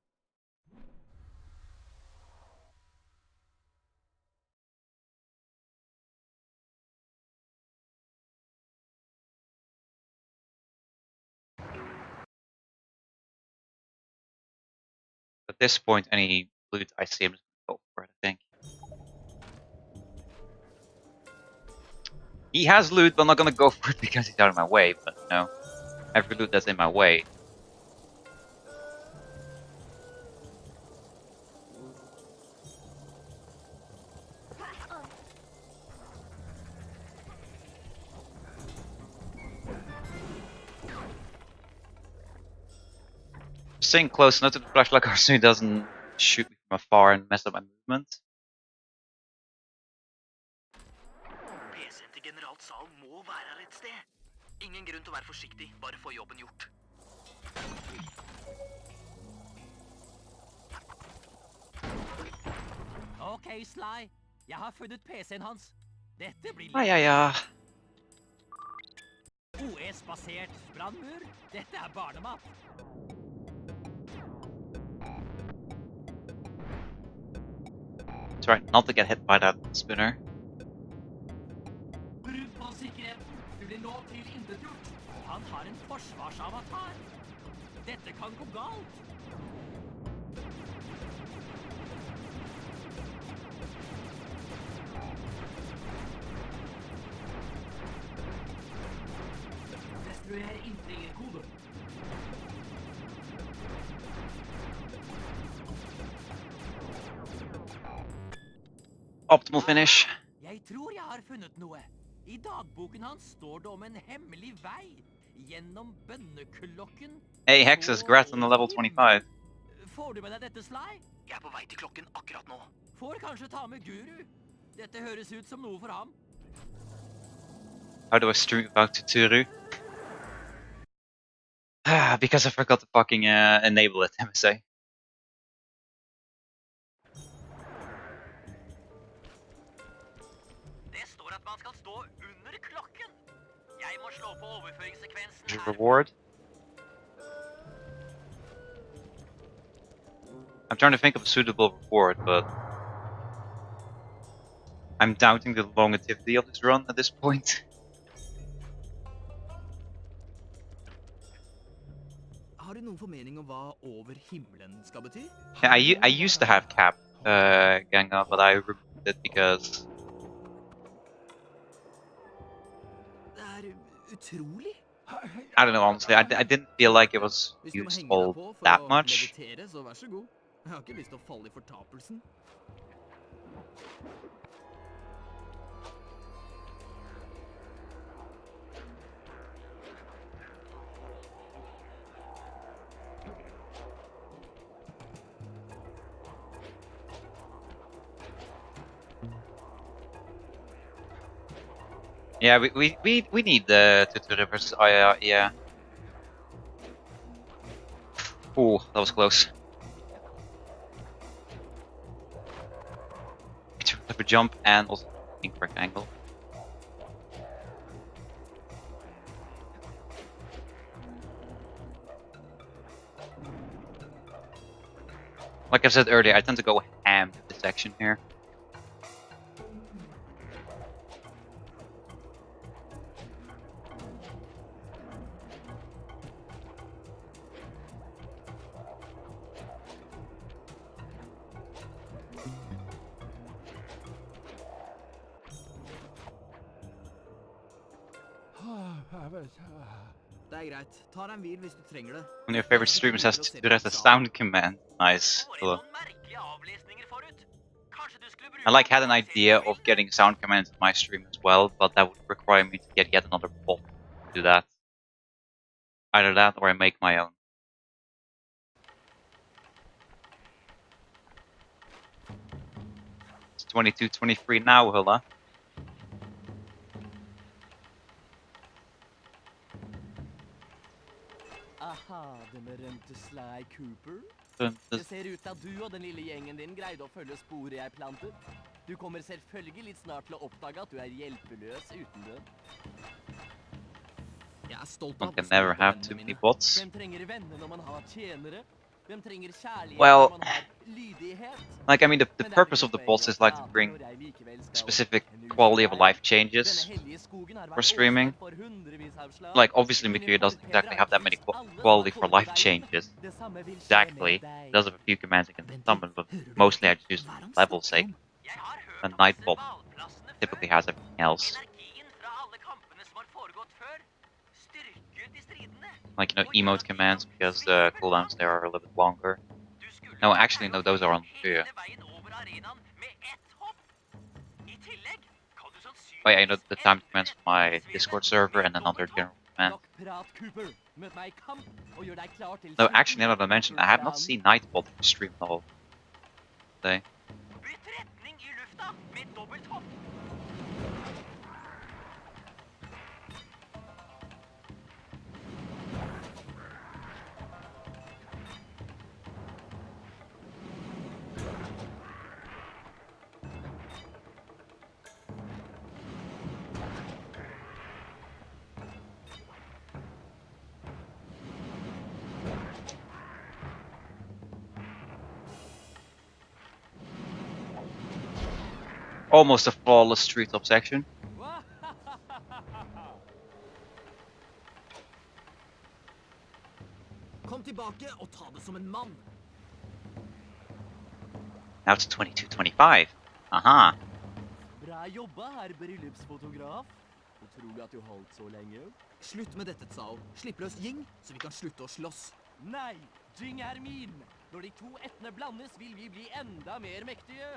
At this point, any loot I see, I'm just gonna go for it, I think. He has loot, but I'm not gonna go for it because he's out of my way, but you know, every loot that's in my way. Staying close enough to the flashlight so he doesn't shoot me from afar and mess up my movement. PC-en til general Sal må være her et sted. Ingen grunn til å være forsiktig, bare få jobben gjort. Ok, Sly. Jeg har funnet PC-en hans. Dette blir Ja, ja, ja. OS-basert brannmur. Dette er barnemat. Try not to get hit by that spinner. Brudd på sikkerhet. Du blir nå tilintetgjort. Han har en forsvarsavatar. Dette kan gå galt. Destruer inntrengekode. Optimal finish. Jeg tror jeg har funnet noe. I dagboken hans står det om en hemmelig vei gjennom bønneklokken. Hey, Hexus, congrats on the level 25. Får du med deg dette, Sly? Jeg er på vei til klokken akkurat nå. Får kanskje ta med Guru. Dette høres ut som noe for ham. How do I stream about Tuturu? Because I forgot to fucking enable it, MSA. Det står at man skal stå under klokken. Jeg må slå på overføringssekvensen her. Reward? I'm trying to think of a suitable reward, but I'm doubting the longevity of this run at this point. Har du noen formening om hva over himmelen skal bety? Yeah, I used to have cap Ganga, but I removed it because Det er utrolig. I don't know, honestly. I didn't feel like it was Hvis du må used henge deg all på for that å much. meditere, så vær så god. Jeg har ikke lyst til å falle i fortapelsen. Yeah, we need the Tutu versus Aya, yeah. Ooh, that was close. Have a jump and also incorrect angle. Like I said earlier, I tend to go ham with this section here. Det er greit. Ta deg en hvil hvis du trenger det. One of your favorite streamers has to do a sound command. Nice. Cool. I like had an idea of getting sound commands in my stream as well, but that would require me to get yet another bot to do that. Either that or I make my own. It's 22-23 now, Hula. Aha, det berømte Sly Cooper. Dun, Det dun. ser ut til at du og den lille gjengen din greide å følge sporet jeg plantet. Du kommer selvfølgelig litt snart til å oppdage at du er hjelpeløs uten det. Jeg er stolt One av can å never stole på have vennene too many mine. bots. Hvem trenger venner når man har tjenere? Hvem trenger kjærlighet Well, når man har lydighet? like, I mean, the purpose of the bots is like to bring specific quality of life changes for streaming. Like, obviously, Mikiri doesn't exactly have that many quality for life changes. Exactly. It does have a few commands I can summon, but mostly I just use it for level's sake. A Nightbot typically has everything else. Like, you know, emote commands, because the cooldowns there are a little bit longer. No, actually, no, those are on Fear. Oh yeah, you know, the time commands from my Discord server and another general command. No, actually, now that I mention, I have not seen Nightbot stream the whole day. Almost a flawless treetop section. Kom tilbake og ta det som en mann. Now it's 22-25. Aha. Bra jobba, herr bryllupsfotograf. Utrolig at du holdt så lenge. Slutt med dette, Tsao. Slipp løs Ying, så vi kan slutte å slåss. Nei, Jing er min. Når de to ættene blandes, vil vi bli enda mer mektige.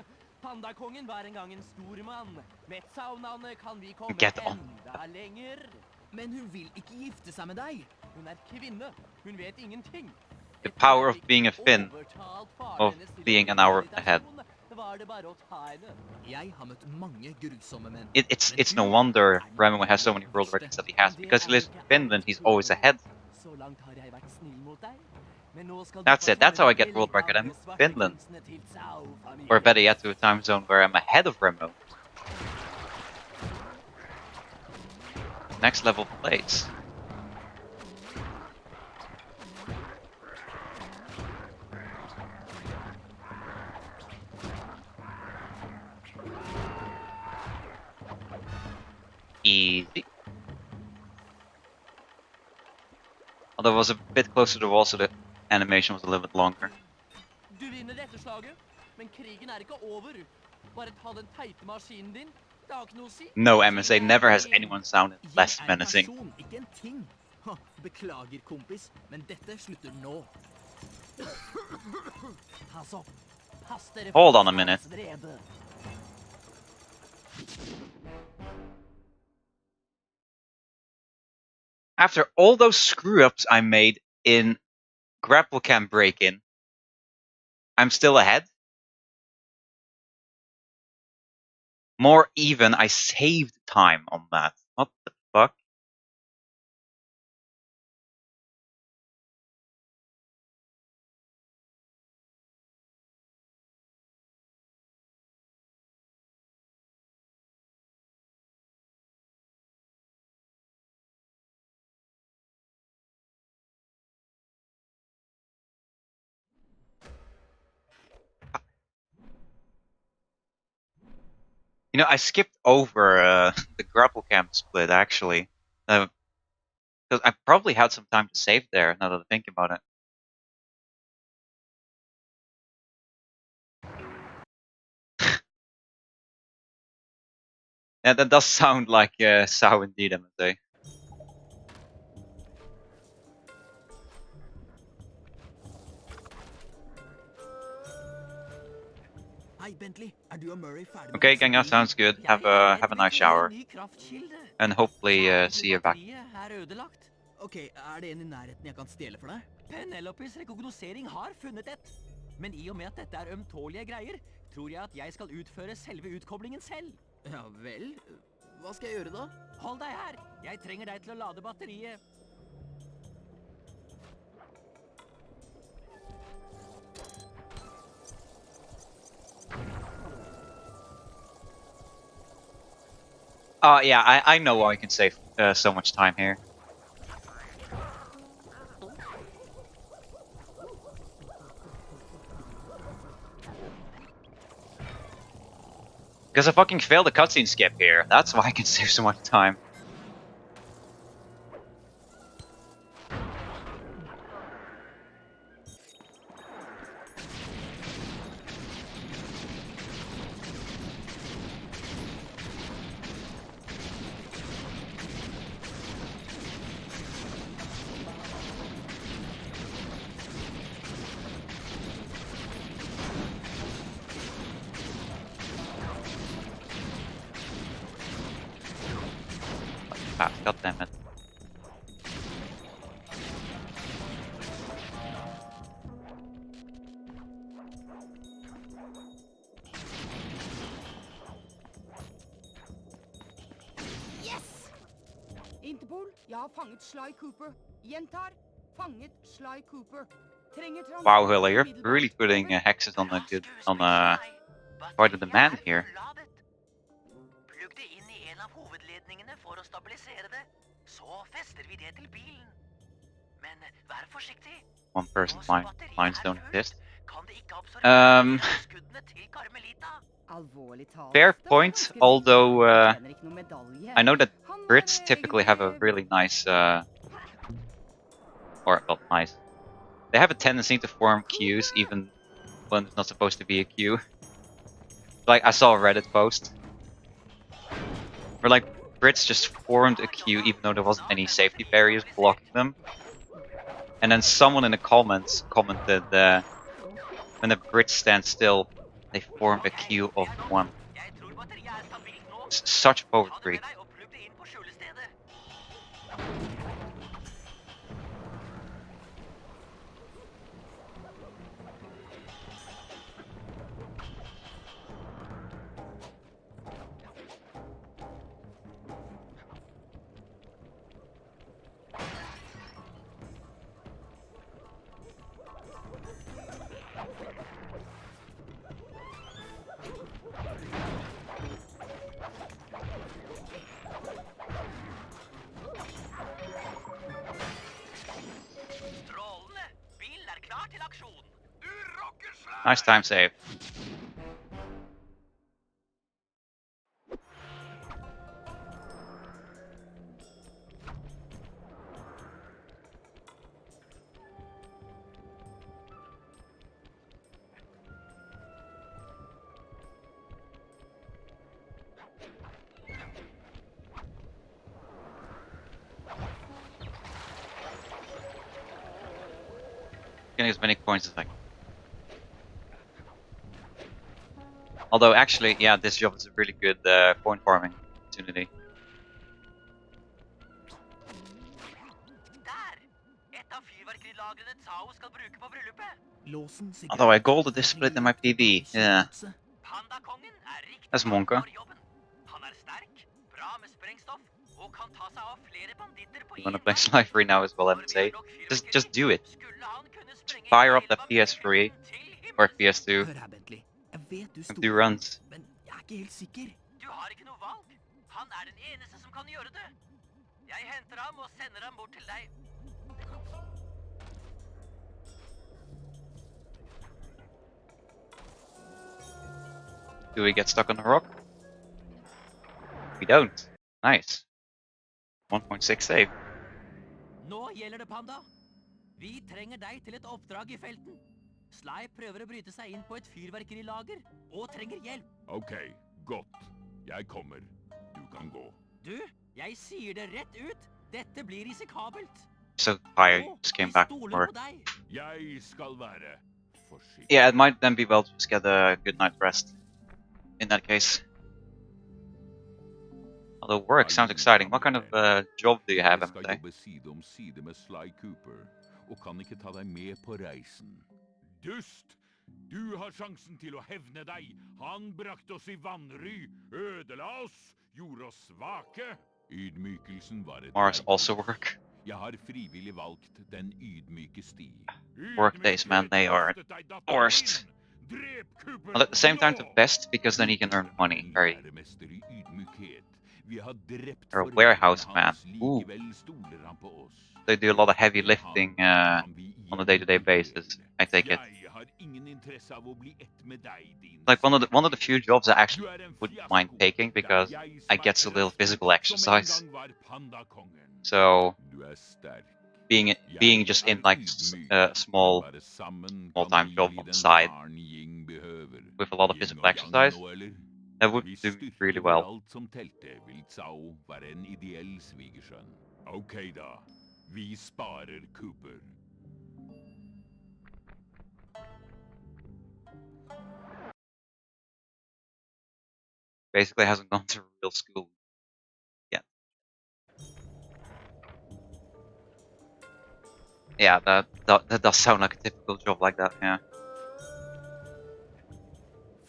Pandakongen var en gang en stor mann. Med saunaene kan vi komme Get on. enda lenger. Men hun vil ikke gifte seg med deg. Hun er kvinne. Hun vet ingenting. The power of being a Finn, of being an hour ahead. Var det bare å ta henne. Jeg har møtt mange grusomme menn. It's no wonder Remo has so many world records that he has, because he lives in Finland, he's always ahead. Så langt har jeg vært snill mot deg. Men nå skal du That's få it, that's how I kjenne get world record. I'm in svarte Finland. kunstene til Sau-familien. Or better yet, to a time zone where I'm ahead of Remo. Next level plays. Easy. Although it was a bit closer to the wall, so the animation was a little bit longer. Du vinner dette slaget, men krigen er ikke over. Bare ta den teite maskinen din. Det har ikke noe å si. No MSA never has anyone sounded less menacing. Jeg er en person, ikke en ting. Beklager, kompis, men dette slutter nå. Pass opp. Pass dere for Hold on a minute. hans vrede. After all those screw-ups I made in grapple cam break-in, I'm still ahead. More even, I saved time on that. What the fuck? You know, I skipped over the grapple cam split, actually. Because I probably had some time to save there, now that I think about it. Yeah, that does sound like Sao indeed, I must say. Okay, Gengar, sounds good. Have a nice shower. And hopefully see you back. Ok, det en I nærheten jeg kan stjele for deg? Penelopes rekognosering har funnet et. Men I og med at dette ømtålige greier, tror jeg at jeg skal utføre selve utkoblingen selv. Ja vel? Hva skal jeg gjøre da? Hold deg her! Jeg trenger deg til å lade batteriet. Yeah, I know why I can save so much time here. Because I fucking failed the cutscene skip here. That's why I can save so much time. Ah, God damn it. Yes! Interpol, jeg har fanget Sly Cooper. Gjentar, fanget Sly Cooper. Trenger transport Wow, Hilla, you're umiddelbart. really putting hexes on quite a demand here. Plugg det inn I en av hovedledningene for å stabilisere det. Så fester vi det til bilen. Men vær forsiktig. One person lines don't exist. Kan det ikke absorbere skuddene til Carmelita? Alvorlig talt. Fair Det var point, ganske although vilt. Tjener ikke noe medalje. I know that Han er Brits typically have a really nice, nice. They have a tendency to form queues even when it's not supposed to be a queue. Like, I saw a Reddit post where, like, Brits just formed a queue even though there wasn't any safety barriers blocking them. And then someone in the comments commented when the Brits stand still, They form a queue of one. Jeg tror batteriet er stabilt nå. It's such Ta det poetry. med deg og plugg det inn på skjulestedet. Strålende! Bilen er klar til aksjon. Du rocker slag! Nice time save. Getting as many coins as I can. Although, actually, yeah, this job is a really good coin farming opportunity. Der! Et av fyrverkerilagrene Tao skal bruke på bryllupet. Although I golded this split in my PV, yeah. Pandakongen er riktig That's mann Monka. for jobben. Han er sterk, bra med sprengstoff, og kan ta seg av flere banditter på You wanna en play gang. Sly 3 now as well, I would say. Just do it. Skulle han kunne sprenge Fire up hele that PS3 Babylon til himmels. or PS2 Hør her, Bentley. Jeg vet du and stoler do på ham, runs. men jeg er ikke helt sikker. Du har ikke noe valg. Han er den eneste som kan gjøre det. Jeg henter ham og sender ham bort til deg. Do we get stuck on the rock? We don't. Nice. 1.6 save. Nå gjelder det, Panda. Vi trenger deg til et oppdrag i felten. Sly prøver å bryte seg inn på et fyrverkerilager, og trenger hjelp. Ok, godt. Jeg kommer. Du kan gå. Du, jeg sier det rett ut. Dette blir risikabelt. So tired, you just came back from stoler work. på deg. Jeg skal være forsiktig. Yeah, it might then be well to just get a good night's rest. In that case. Although work sounds exciting. What kind of job do you have, Jeg skal MT? jobbe side om side med Sly Cooper, og kan ikke ta deg med på reisen. Dust! Du har sjansen til å hevne deg. Han brakte oss i vanry, ødela oss, gjorde oss svake. Ydmykelsen var et Mars verk. also work. Jeg har frivillig valgt den ydmyke sti. Work days, man, they are worst. But at the same time, the best because then he can earn money. Very. Læremester i ydmykhet. Vi har drept Or a forræderen warehouse man. hans, Ooh. likevel stoler han på oss. They do a lot of heavy lifting on a day-to-day basis. I take it. Jeg har ingen interesse av å bli ett med deg, din Like one of the few jobs I actually wouldn't mind taking because I get a little physical exercise. So Du er sterk. being just in like a small time job on the side with a lot of physical exercise, that would do me really well. Alt som telte, vil Tsao være en ideell svigersønn. Ok da, vi sparer Cooper. Basically hasn't gone to real school yet. Yeah, that does sound like a typical job like that, yeah.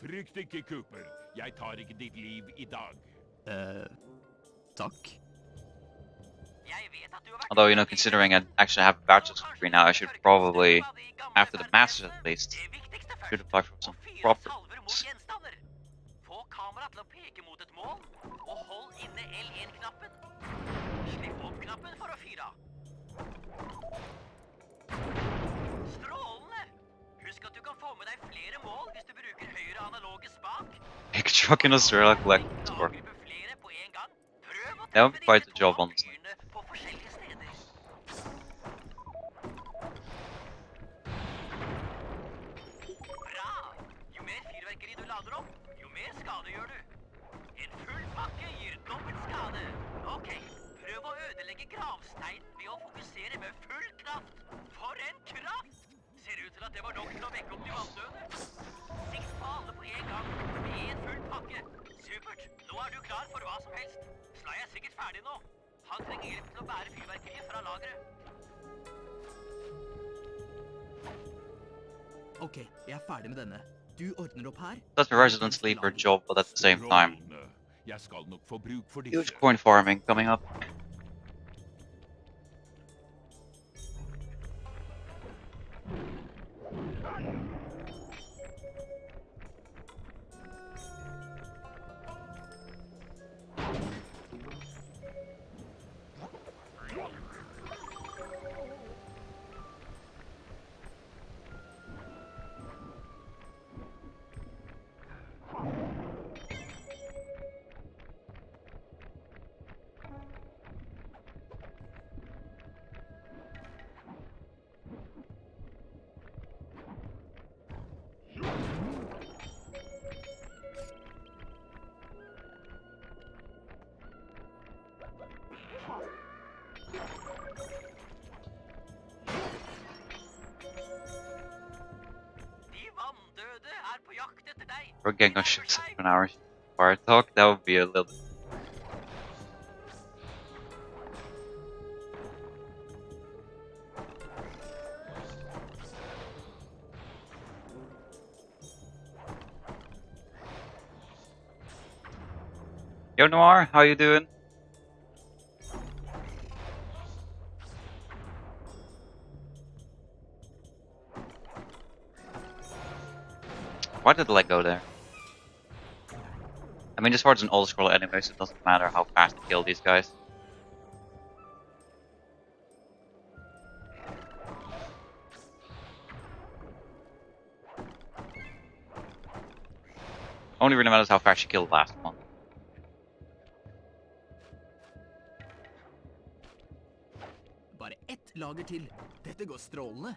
Frykt ikke, Cooper. Jeg tar ikke ditt liv i dag. Takk. Although, you know, considering I actually have a bachelor's degree now, I should probably, after the master's at least, should apply for some proper jobs. Få kamera til å peke mot et mål, og hold inne L1-knappen. Slipp opp knappen for å fyre. Strålende! Husk at du kan få med deg flere mål hvis du bruker høyre analoge spak. Pick a truck in Australia, collect score. That would be quite a job, honestly. På forskjellige steder. Bra! Jo mer fyrverkeri du lader opp, jo mer skade gjør du. En full pakke gir dobbelt skade. Ok, prøv å ødelegge gravsteinen ved å fokusere med full kraft. For en kraft! Ser ut til at det var nok til å vekke opp de vanndøde. Sikt på alle på en gang, med en full pakke. Supert. Nå er du klar for hva som helst. Sly er sikkert ferdig nå. Han trenger hjelp til å bære fyrverkeriet fra lageret. Ok, jeg er ferdig med denne. Du ordner opp her. Does the residents leave her job, but at the same time, Jeg skal nok få bruk for huge disse. coin farming coming up. We're getting on ships for an hour. Fire talk, that would be a little. Yo Noir, how you doing? Why did the leg go there? I mean, this hard's an old scroll anyway, so it doesn't matter how fast you kill these guys. Only really matters how fast you kill the last one. Bare ett lager til. Dette går strålende.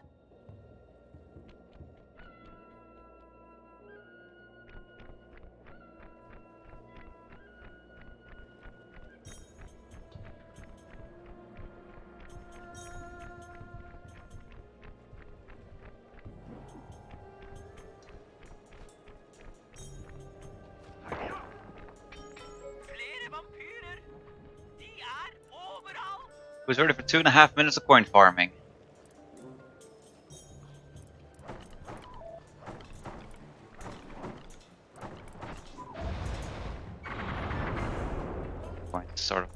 It was ready for 2.5 minutes of coin farming. Coins, sort of.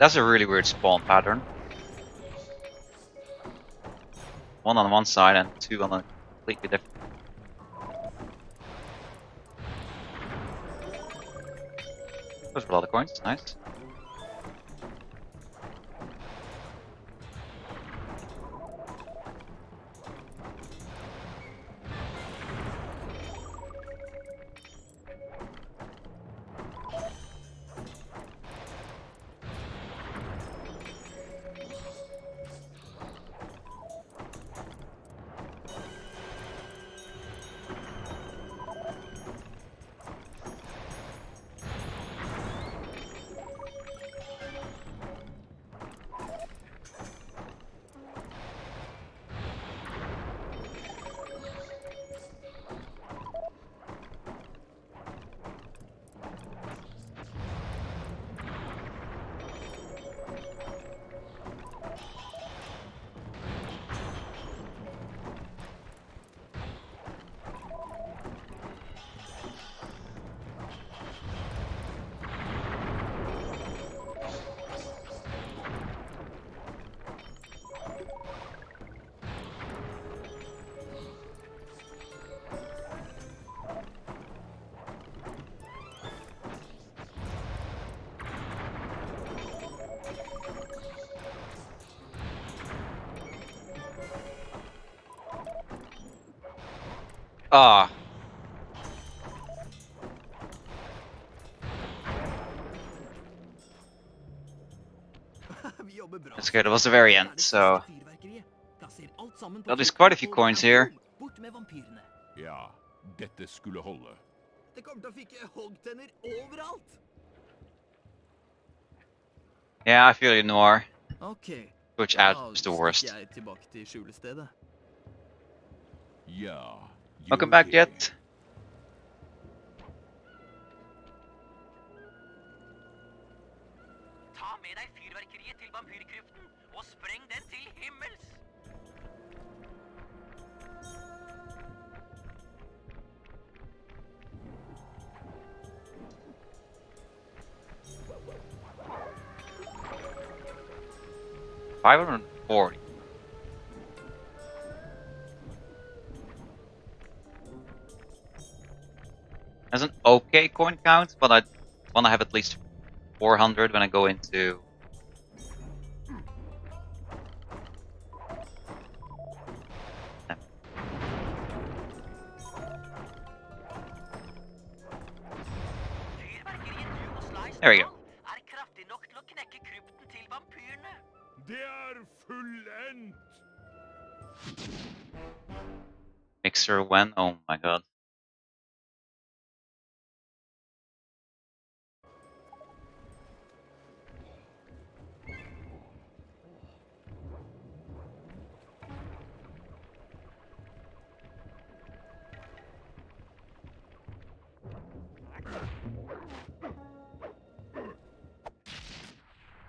That's a really weird spawn pattern. One on one side and two on a completely different. Those were a lot of coins, nice. Ah, that's good. It was the very end, so well, there's quite a few coins here. Ja, dette skulle holde. Det kommer til å fikke hoggtenner overalt. Yeah, I feel you, Noir. Ok, Which da adds the worst. stikker jeg tilbake til skjulestedet. Ja, Welcome back, Jet. Ta med deg fyrverkeriet til vampyrkrypten og spreng den til himmels. $540. That's an okay coin count, but I want to have at least 400 when I go into. There we go. Er kraftig nok til å knekke krypten til vampyrene. Det fullendt! Mixer when? Oh my god.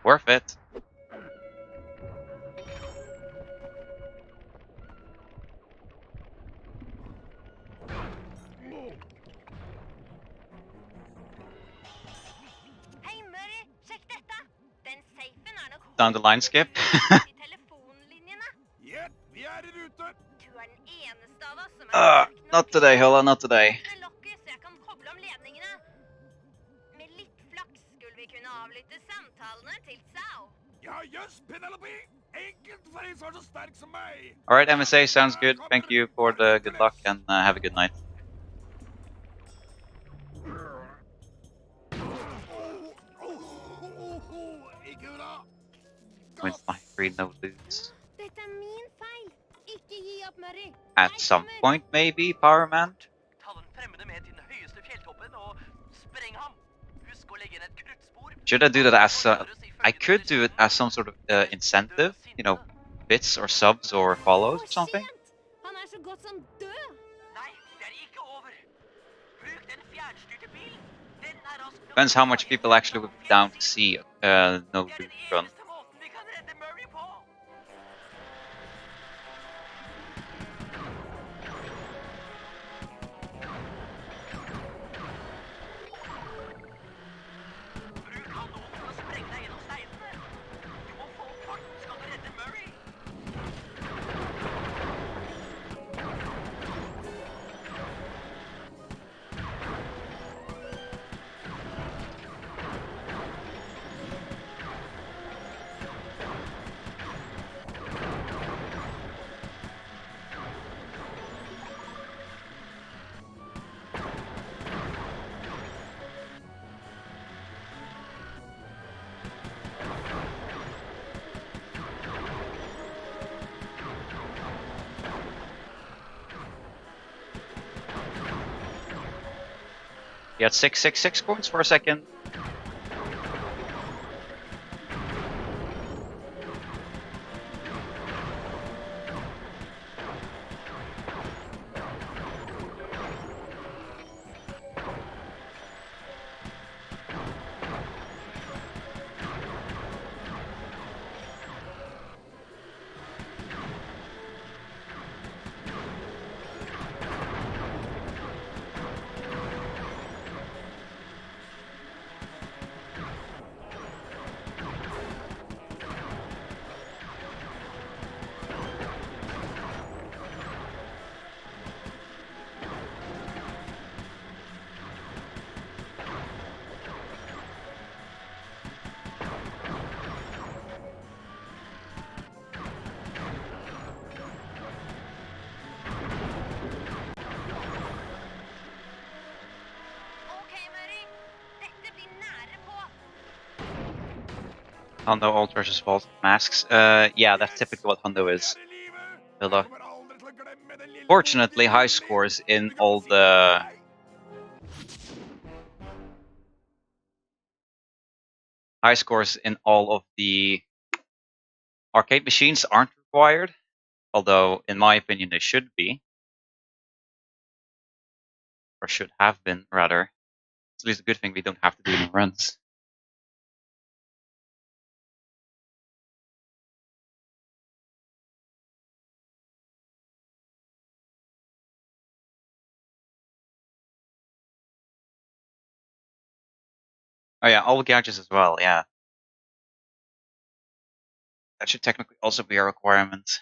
Worth it. Hei, Murray, sjekk dette. Den safen er nok Down the line skip. i telefonlinjene. Jepp, vi er i rute! Du er den eneste av oss som Not today, Hola, not today. Åpne lokket så jeg kan koble om ledningene. Med litt flaks skulle vi kunne avlytte samtalene til Sao. Ja, jøss, Penelope! Enkelt for en som er så sterk som meg! Alright, MSA, sounds good. Thank you for the good luck and have a good night. Ikke bra! Wins my free, no lose. Dette er min feil. Ikke gi opp, Murray. At some point, maybe, Power Man? Ta den fremmede med til den høyeste fjelltoppen og spreng ham. Husk å legge inn et kruttspor. Should I do that as I could do it as some sort of incentive, you know, bits or subs or follows or something. Han er så godt som død. Nei, det er ikke over. Bruk den fjernstyrte bilen. Den er rask nok. Depends how much people actually would be down to see no Det er den run. eneste måten vi kan redde Murray på. Bruk kanonen til å sprenge deg gjennom steinene. Du må få fart, skal du redde Murray. He had 666 coins for a second. Hondo Ultra's fault masks. Yeah, that's typically what Hondo is. Hilda. Fortunately, high scores in all the of the arcade machines aren't required, although in my opinion they should be, or should have been rather. It's at least a good thing we don't have to do any runs. Oh yeah, all gadgets as well, yeah. That should technically also be a requirement.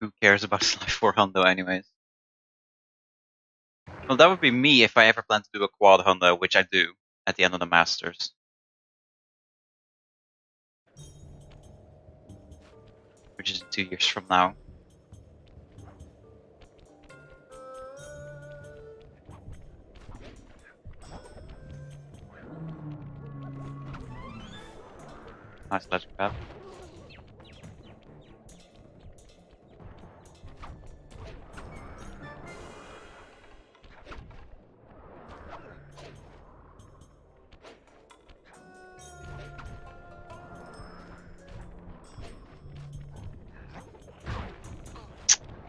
Who cares about Sly 4 Hondo anyways? Well, that would be me if I ever plan to do a quad Hondo, which I do at the end of the Masters. Which is 2 years from now. Nice ledge grab.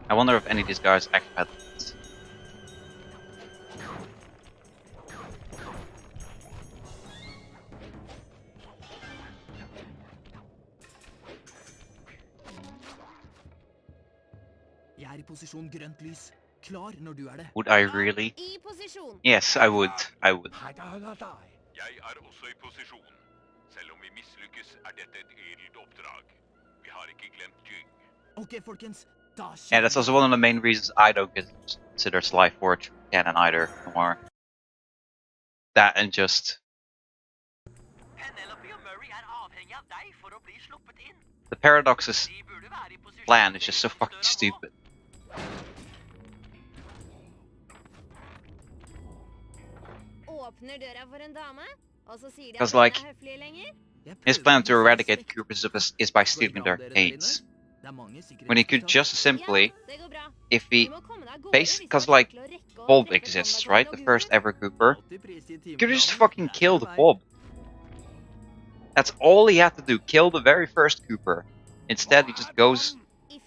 I wonder if any of these guys actually had this. Jeg er i posisjon grønt lys. Klar når du er det. Would I really? I posisjon. Yes, I would. I would. Jeg er også i posisjon. Selv om vi mislykkes, er dette et edelt oppdrag. Vi har ikke glemt Jing. Ok, folkens. Da Yeah, that's also one of the main reasons I don't consider Sly 4 canon either anymore. That and just Penelope og Murray er avhengig av deg for å bli sluppet inn. the Paradox's De burde være i posisjon. plan is just so fucking stupid. Åpner døra for en dame, og så sier de Because, at like, hun er høflig lenger. his plan to eradicate the Coopers is by stealing their arcades. When he could just simply, Det går bra. if Vi he må komme deg av gårde base, hvis because du har like tenkt til å rekke å Bob trekke exists, hånda right? på The noe first Google. ever Cooper. You could just fucking kill the Bob. That's all he had to do, kill the very first Cooper. Instead, he just goes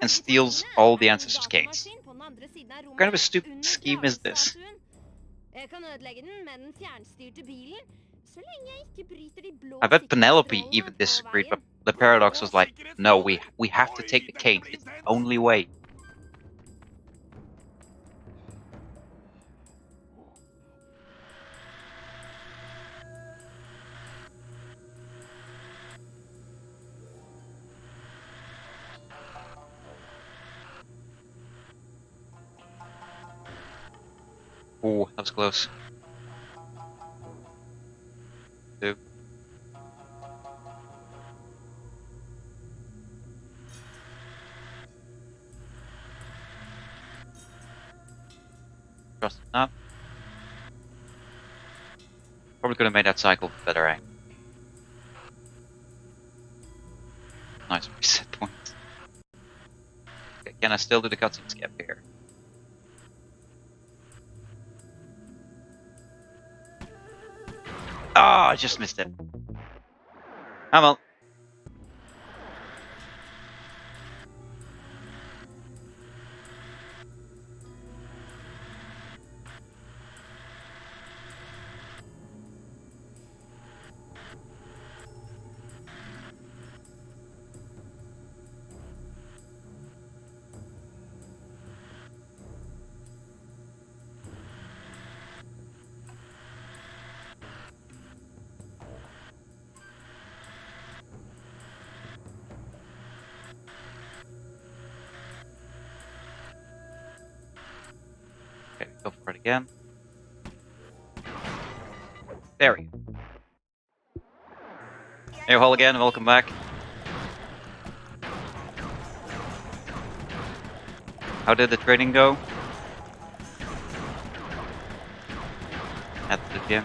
and steals all the ancestors' gates. What kind of a stupid scheme is this? Jeg kan ødelegge den med den fjernstyrte bilen, så lenge jeg ikke bryter de blå I bet Penelope sikkerhetsstrålene even på disagreed, but veien. the Paradox was like, no, we have to take the cake. It's the only way. Ooh, that was close. 2. Trust not. Probably could have made that cycle better angle. Nice reset point. Okay, can I still do the cutscene skip here? Ah, I just missed it. Ah well. Okay, go for it again. There we go. Hey, all again, welcome back. How did the training go? At the gym.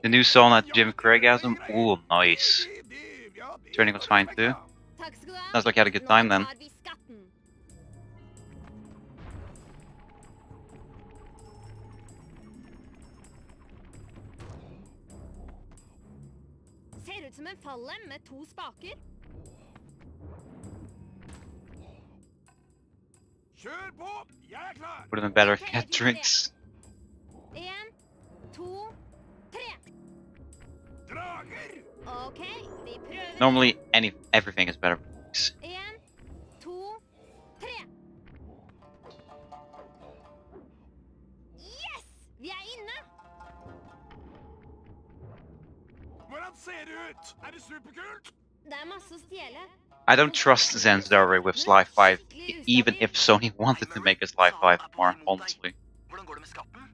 The new song at Jim Craigasm. Ooh, nice. Training was fine too. Takk skal du ha. Sounds like you had a good time then. Nå tar vi skatten. Ser ut som en falle med 2 spaker. Kjør på! Jeg er klar! Would have been better if Okay, you had vi får se. drinks. 1, 2, 3. Drager! Ok, vi prøver. Normally, everything is better with drinks. 1, 2, 3. Yes! Vi er inne! Hvordan ser det ut? Er det superkult? Det er masse å stjele. I don't trust Zanzari with Sly 5, even if Sony wanted to make a Sly 5 more, honestly. Hvordan går det med skatten?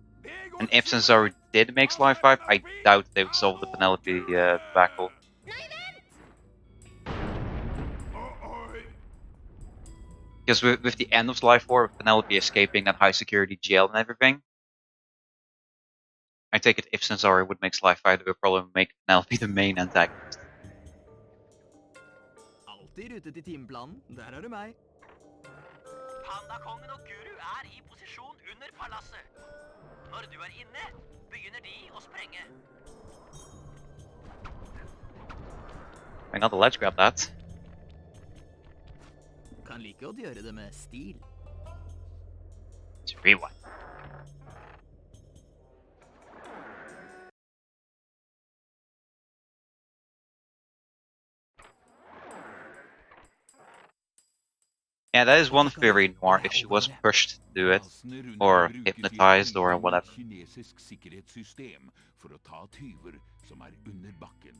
And if Zanzari did make Sly 5, I doubt they would solve the Penelope debacle. Nei, vent! Because with the end of Sly 4, Penelope escaping that high security jail and everything, I take it if Zanzari would make Sly 5, they would probably make Penelope the main antagonist. Alltid rute til timeplanen. Der har du meg. Pandakongen og Guru er i posisjon under palasset. Når du er inne, begynner de å sprenge. I got the ledge grab that. Kan like godt gjøre det med stil. It's rewind. Yeah, that is one theory, Noir, if she was pushed to do it, or hypnotized, or whatever. Kinesisk sikkerhetssystem for å ta tyver som er under bakken.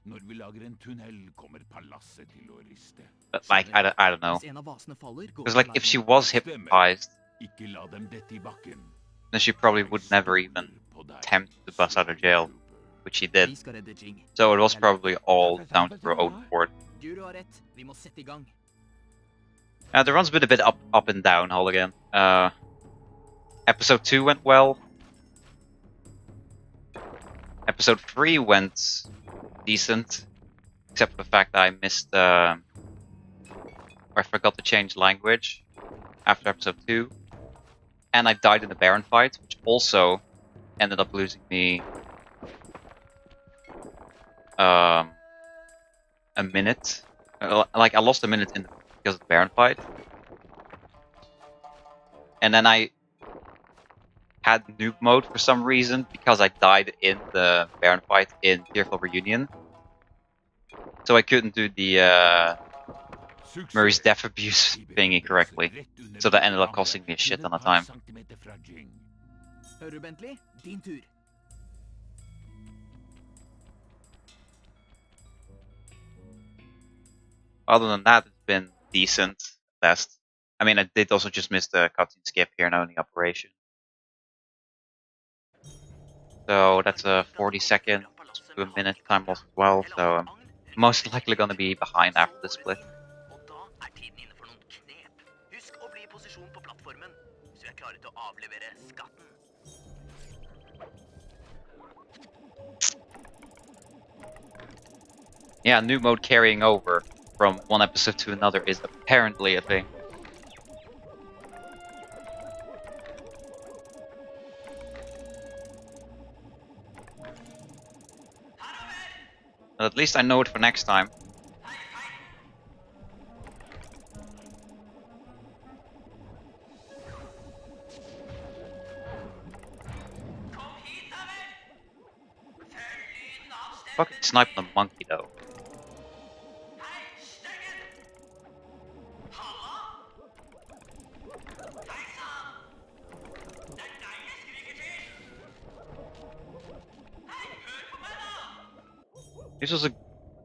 Når vi lager en tunnel, kommer palasset til å riste. But like, I don't know. Hvis en av vasene faller, går Because like, if she was hypnotized, Ikke la dem dette i bakken. then she probably would never even attempt to bust out of jail, which she did. Vi skal redde Jing. So it was probably all down to her own accord. Guru har rett. Vi må sette i gang. The run's been a bit up and down, again. Episode 2 went well. Episode 3 went decent, except for the fact that I missed, or I forgot to change language after episode 2. And I died in the Baron fight, which also ended up losing me a minute. Like, I lost a minute because of the Baron fight. And then I had noob mode for some reason because I died in the Baron fight in Tearful Reunion. So I couldn't do the Murray's death abuse thingy correctly. So that ended up costing me a shit ton of time. Hører du, Bentley? Din tur. Other than that, it's been decent. Best. I mean, I did also just miss the cutscene skip here now in the operation. So that's a 40 second to a minute time loss as well. So I'm most likely going to be behind after the split. Og da er tiden inne for noen knep. Husk å bli i posisjon på plattformen, så jeg klarer til å avlevere skatten. Yeah, new mode carrying over from one episode to another is apparently a thing. But at least I know it for next time. Fucking sniping the monkey though. This was a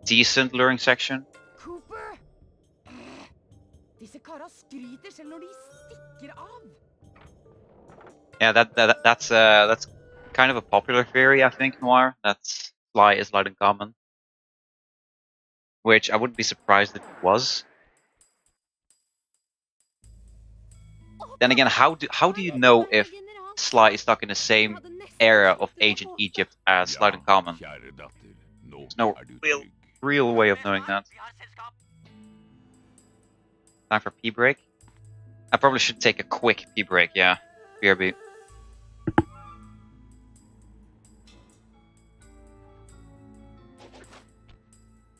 decent luring section. Cooper! Disse kara skryter selv når de stikker av. Yeah, that's kind of a popular theory, I think, Noir. That Sly is light and common. Which I wouldn't be surprised if it was. Then again, how do you know if Sly is stuck in the same era of Ancient Egypt as Light and Common? There's no real way of knowing that. Time for pee break. I probably should take a quick pee break, yeah. BRB.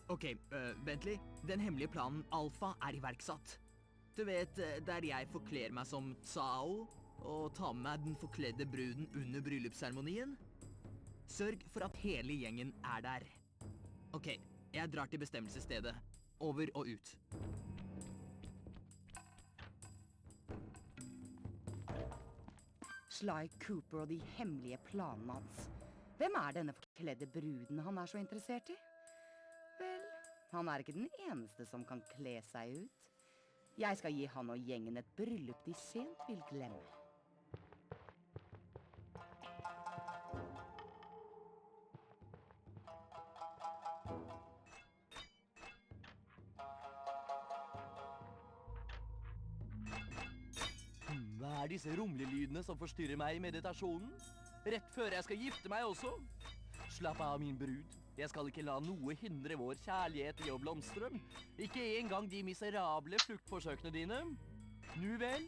Ok, Bentley. Den hemmelige planen Alpha er iverksatt. Du vet, der jeg forkler meg som Tsao, og tar med meg den forkledde bruden under bryllupsseremonien. Sørg for at hele gjengen er der. Ok, jeg drar til bestemmelsesstedet. Over og ut. Sly Cooper og de hemmelige planene hans. Hvem er denne forkledde bruden han er så interessert i? Vel, han er ikke den eneste som kan kle seg ut. Jeg skal gi han og gjengen et bryllup de sent vil glemme. Hva er disse rumlelydene som forstyrrer meg i meditasjonen? Rett før jeg skal gifte meg også. Slapp av, min brud. Jeg skal ikke la noe hindre vår kjærlighet i å blomstre. Ikke engang de miserable fluktforsøkene dine. Nu vel,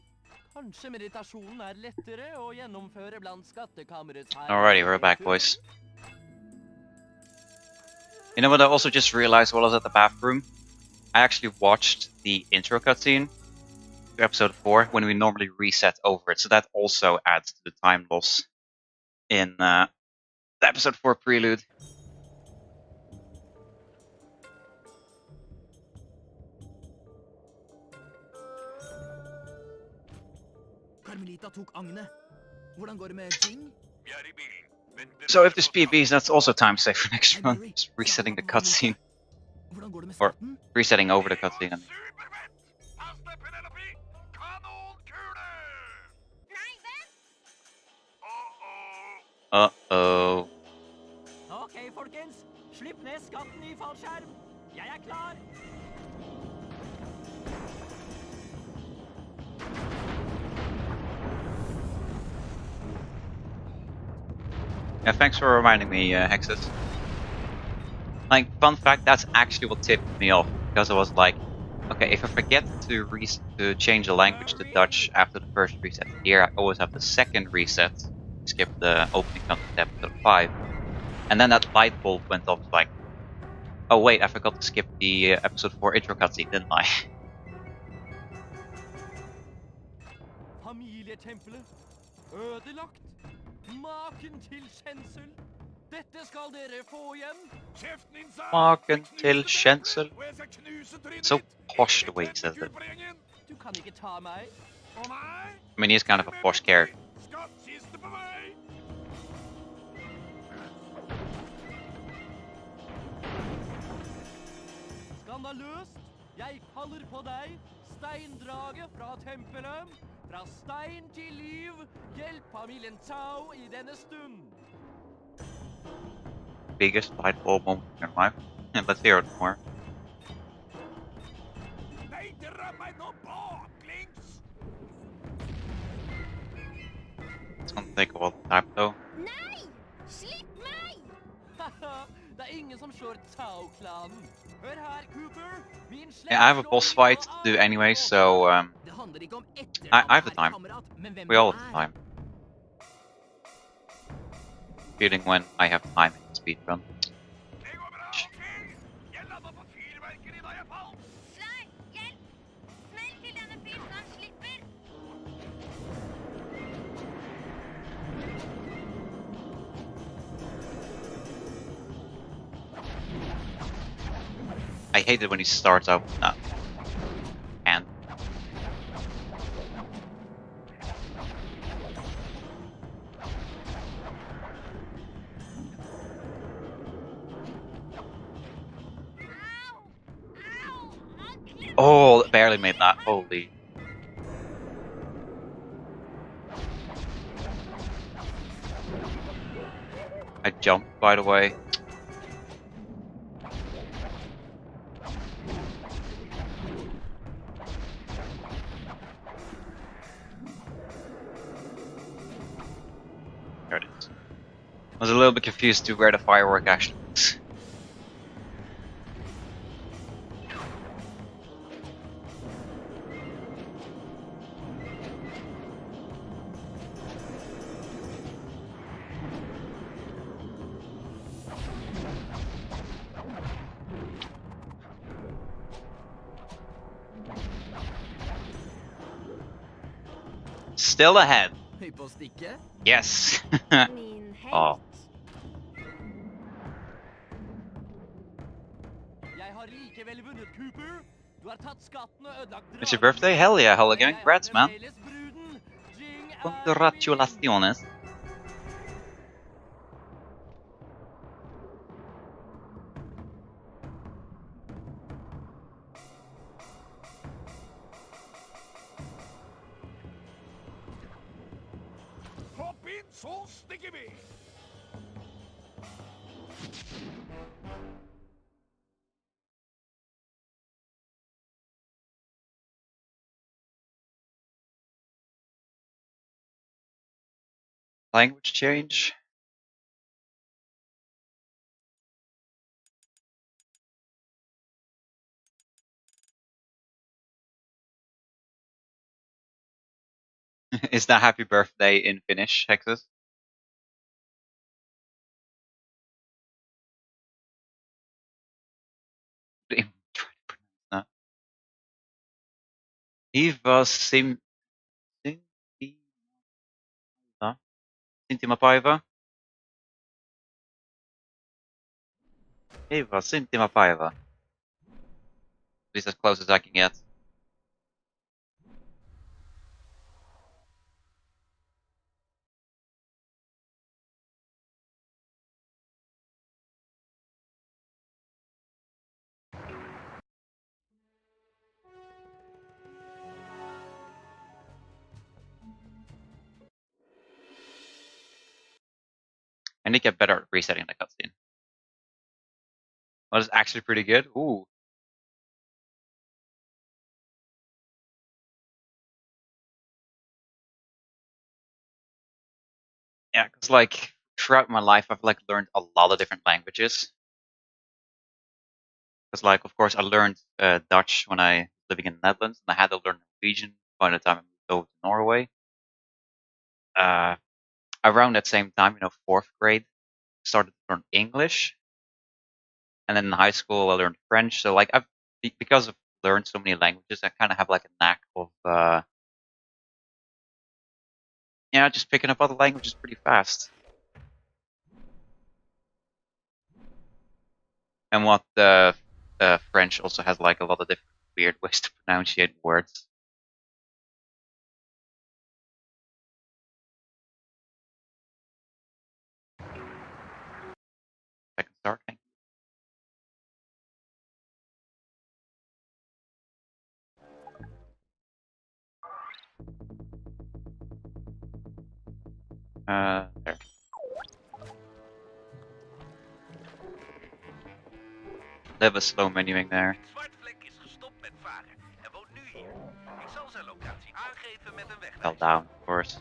kanskje meditasjonen er lettere å gjennomføre blant skattekammerets her. Alrighty, we're back, boys. You know what I also just realized while I was at the bathroom? I actually watched the intro cutscene to episode 4 when we normally reset over it, so that also adds to the time loss in the episode 4 prelude. Carmelita tok agnet. Hvordan går det med Jing? So if this PBs, that's also time save for next run. Just resetting the cutscene. Or resetting over the cutscene. Uh-oh. Ok, folkens. Slipp ned skatten i fallskjerm. Jeg er klar. Yeah, thanks for reminding me, Hexus. Like, fun fact, that's actually what tipped me off, because I was like, okay, if I forget to change the language to Dutch after the first reset here, I always have the second reset, skip the opening content episode 5, and then that light bulb went off, like, oh wait, I forgot to skip the episode 4 intro cutscene, didn't I? Familietempelet. Ødelagt. Maken til kjensel. Dette skal dere få igjen. Maken til kjensel. So posh the way he says it. Du kan ikke ta meg. I mean, he's kind of a posh character. Skandaløst. Jeg kaller på deg, steindrage fra tempelet. Fra stein til liv, hjelp familien Tsao i denne stund. Biggest light bulb moment in your life. And let's hear it more. It's gonna take a while to type though. Nei! Slipp meg! Det er ingen som slår Tsao-klanen. Hør her, Cooper. Yeah, I have a boss fight to do anyway, so I have the time. We all have the time. Feeling when I have time in the speedrun. Sly, hjelp! Smell til denne fyren så han slipper! I hate it when he starts out with that. And Oh, barely made that. Holy. I jumped, by the way. There it is. I was a little bit confused to where the firework actually was. Still ahead. Høy på stikket? Yes. Min helt. Oh. Jeg har likevel vunnet, Cooper. Du har tatt skatten og ødelagt It's your birthday? Hell yeah, Halligan. Congrats, man. Congratulaciones. Hopp inn, så stikker vi! Language change. Is that happy birthday in Finnish, Hexus? No. Eva Syntymäpäivä. Eva syntymäpäivä. At least as close as I can get. I need to get better at resetting the cutscene. That is actually pretty good. Ooh. Yeah, because like throughout my life, I've like learned a lot of different languages. Because like, of course, I learned Dutch when I was living in the Netherlands, and I had to learn Norwegian by the time I moved over to Norway. Around that same time, you know, 4th grade, started to learn English, and then in high school I learned French. So like, because I've learned so many languages, I kind of have like a knack of just picking up other languages pretty fast. And what French also has like a lot of different weird ways to pronunciate words. I can start. Thank you. There. They have a slow menuing there. Zwartvlek is gestopt met varen en woont nu hier. Ik zal zijn locatie aangeven met een Fell wegwijzer. down, of course.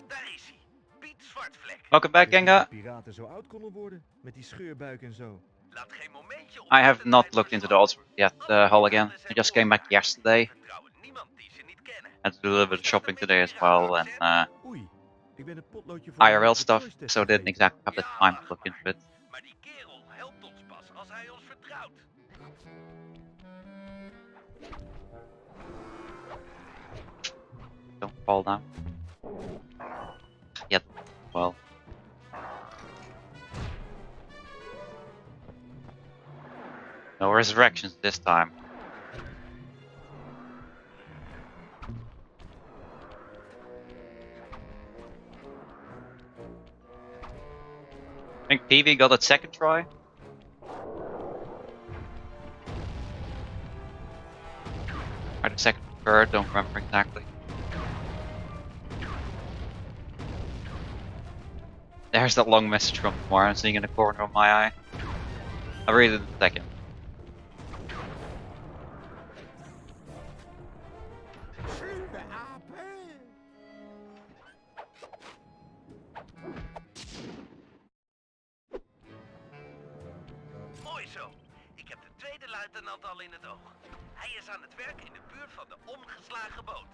Daar is hij, Piet Zwartvlek. Welcome back, Wist niet Genga. dat piraten zo oud konden worden, met die scheurbuik en zo. Laat geen momentje op I have not looked into the odds yet, Halligan. I just came back yesterday. Had to do a little bit of shopping today as well, and Oei, ik ben een potloodje voor de IRL halve stuff, choice test so didn't vergeten. exactly have the time to look into it. Maar die kerel helpt ons pas als hij ons vertrouwt. Don't fall down. Yet, well. No resurrections this time. I think Peavy got it second try. Or the second, third, don't remember exactly. There's that long message from Moore I'm seeing in the corner of my eye. I'll read it in a second. Mooi zo. Ik heb de tweede luitenant al in het oog. Hij is aan het werk in de buurt van de omgeslagen boot.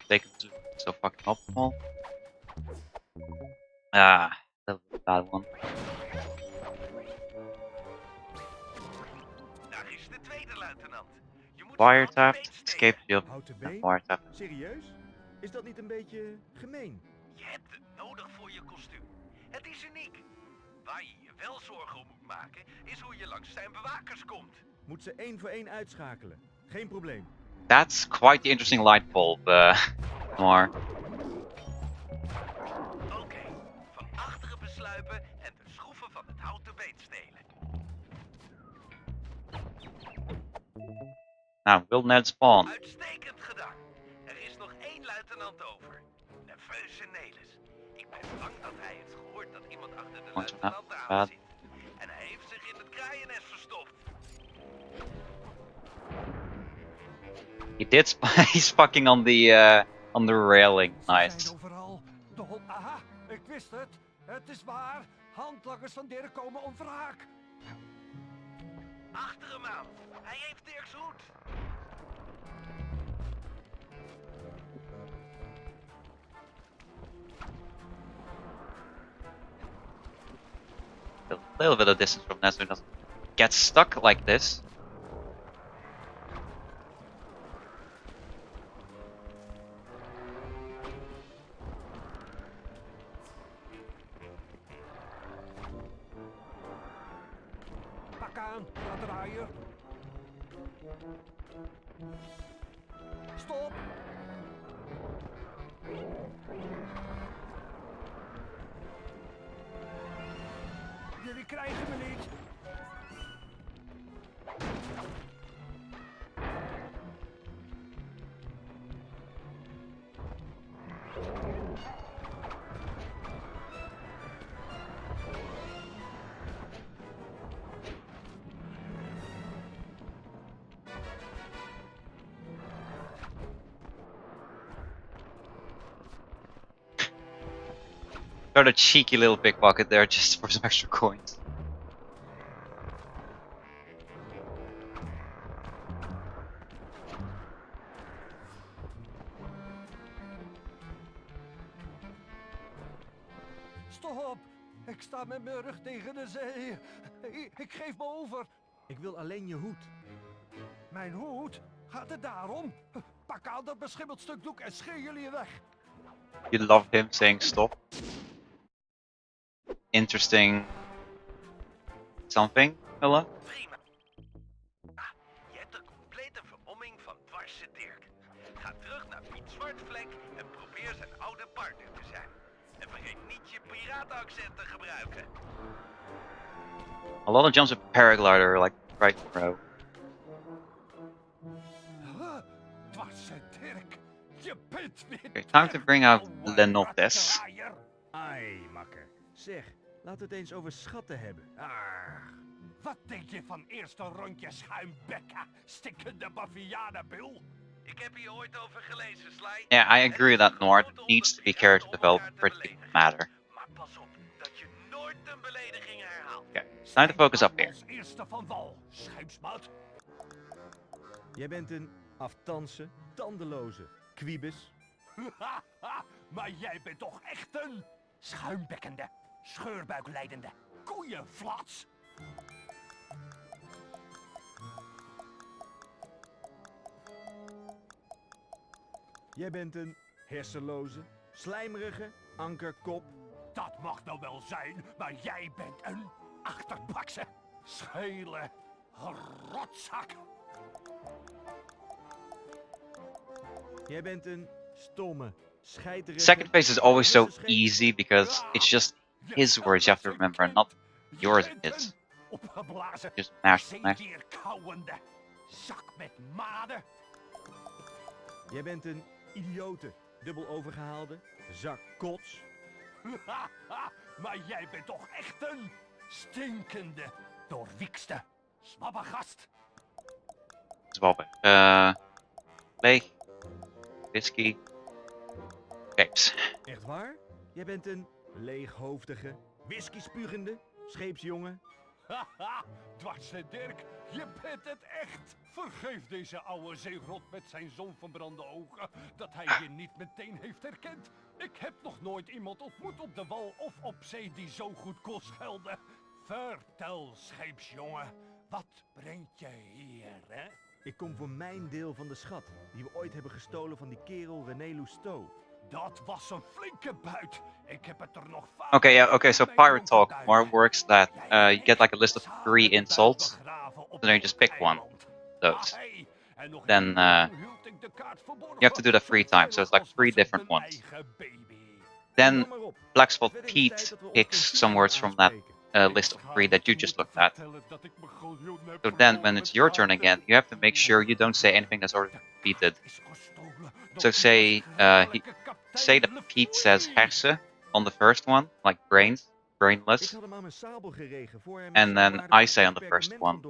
Take him to so fucking optimal. Ah, that was a bad one. Daar is de tweede luitenant. Je moet Wiretapped, escape shield, Houten and been? wiretapped. Serieus? Is dat niet een beetje gemeen? Je hebt het nodig voor je kostuum. Het is uniek. Waar je je wel zorgen om moet maken, is hoe je langs zijn bewakers komt. Moet ze één voor één uitschakelen. Geen probleem. That's quite the interesting light bulb, Noir. Oké, van achteren besluipen en de schroeven van het houten been stelen. Now, will Ned spawn? Uitstekend gedaan. Er is nog één luitenant over. Nerveuze Nelis. Ik ben bang dat hij heeft gehoord dat iemand achter de luitenant aan zit. En hij heeft zich in het kraaiennest verstopt. He did he's fucking on the railing. Nice. Overal. De hond. Aha, ik wist het. Het is waar. Handlangers van Dirk komen om wraak. Achter hem aan. Hij heeft Dirks hoed. A little bit of distance from Ned so he doesn't get stuck like this. Pak aan, laat draaien. Stop. Jullie krijgen me niet. Got a cheeky little pickpocket there just for some extra coins. Stop. Ik sta met mijn rug tegen de zee. Ik geef me over. Ik wil alleen je hoed. Mijn hoed? Gaat het daarom? Pak aan dat beschimmeld stuk doek en scheer jullie weg. You love him saying stop. Interesting something, Milla? Prima. Je hebt een complete vermomming van dwarse Dirk. Ga terug naar Piet Zwartvlek en probeer zijn oude partner te zijn. En vergeet niet je piratenaccent te gebruiken. A lot of jumps with paraglider, like right in a row. Dwarse Dirk, je bent weer Okay, time to bring out Lenotes. Ai, makker. Zeg, laten we het eens over schatten hebben. Wat denk je van eerste rondje schuimbekken, stikkende bavianenbil? Ik heb hier ooit over gelezen, Sly. Yeah, I agree that Nord needs to be character developed for it to matter. Maar pas op dat je nooit een belediging herhaalt. Okay, it's time to focus up here. Als eerste van wal, schuimsmat. Jij bent een aftanse, tandeloze kwiebus. Maar jij bent toch echt een schuimbekkende, scheurbuikleidende koeienflats. Jij bent een Hersenloze, slijmerige, ankerkop. Dat mag nou wel zijn, maar jij bent een achterbakse, schele rotzak. Jij bent een stomme, scheiterige... Second phase is always so easy because it's just his words you have to remember and not yours and his. Opgeblazen, Just mash. zeedierkauwende zak met maden. Jij bent een idiote, dubbel overgehaalde, zak kots. Maar jij bent toch echt een stinkende, doorwiekste zwabbegast. Zwabben. Leeg. Whisky. Capes. Echt waar? Jij bent een leeghoofdige, whisky-spugende, scheepsjongen. Haha, dwarse Dirk, je bent het echt. Vergeef deze oude zeegrot met zijn zonverbrande ogen dat hij je niet meteen heeft herkend. Ik heb nog nooit iemand ontmoet op de wal of op zee die zo goed kon schelden. Vertel, scheepsjongen, wat brengt je hier, hè? Ik kom voor mijn deel van de schat, die we ooit hebben gestolen van die kerel René Lousteau. Dat was een flinke buit. Ik heb het er nog vaak... Okay, yeah, okay, so Pirate Talk more works that you get like a list of 3 insults, so then you just pick one of those. Then you have to do that 3 times, so it's like 3 different ones. Then Black Spot Pete picks some words from that list of 3 that you just looked at. So then, when it's your turn again, you have to make sure you don't say anything that's already repeated. So say that Pete says hersen on the first one, like brains, brainless. And then I say on the first one,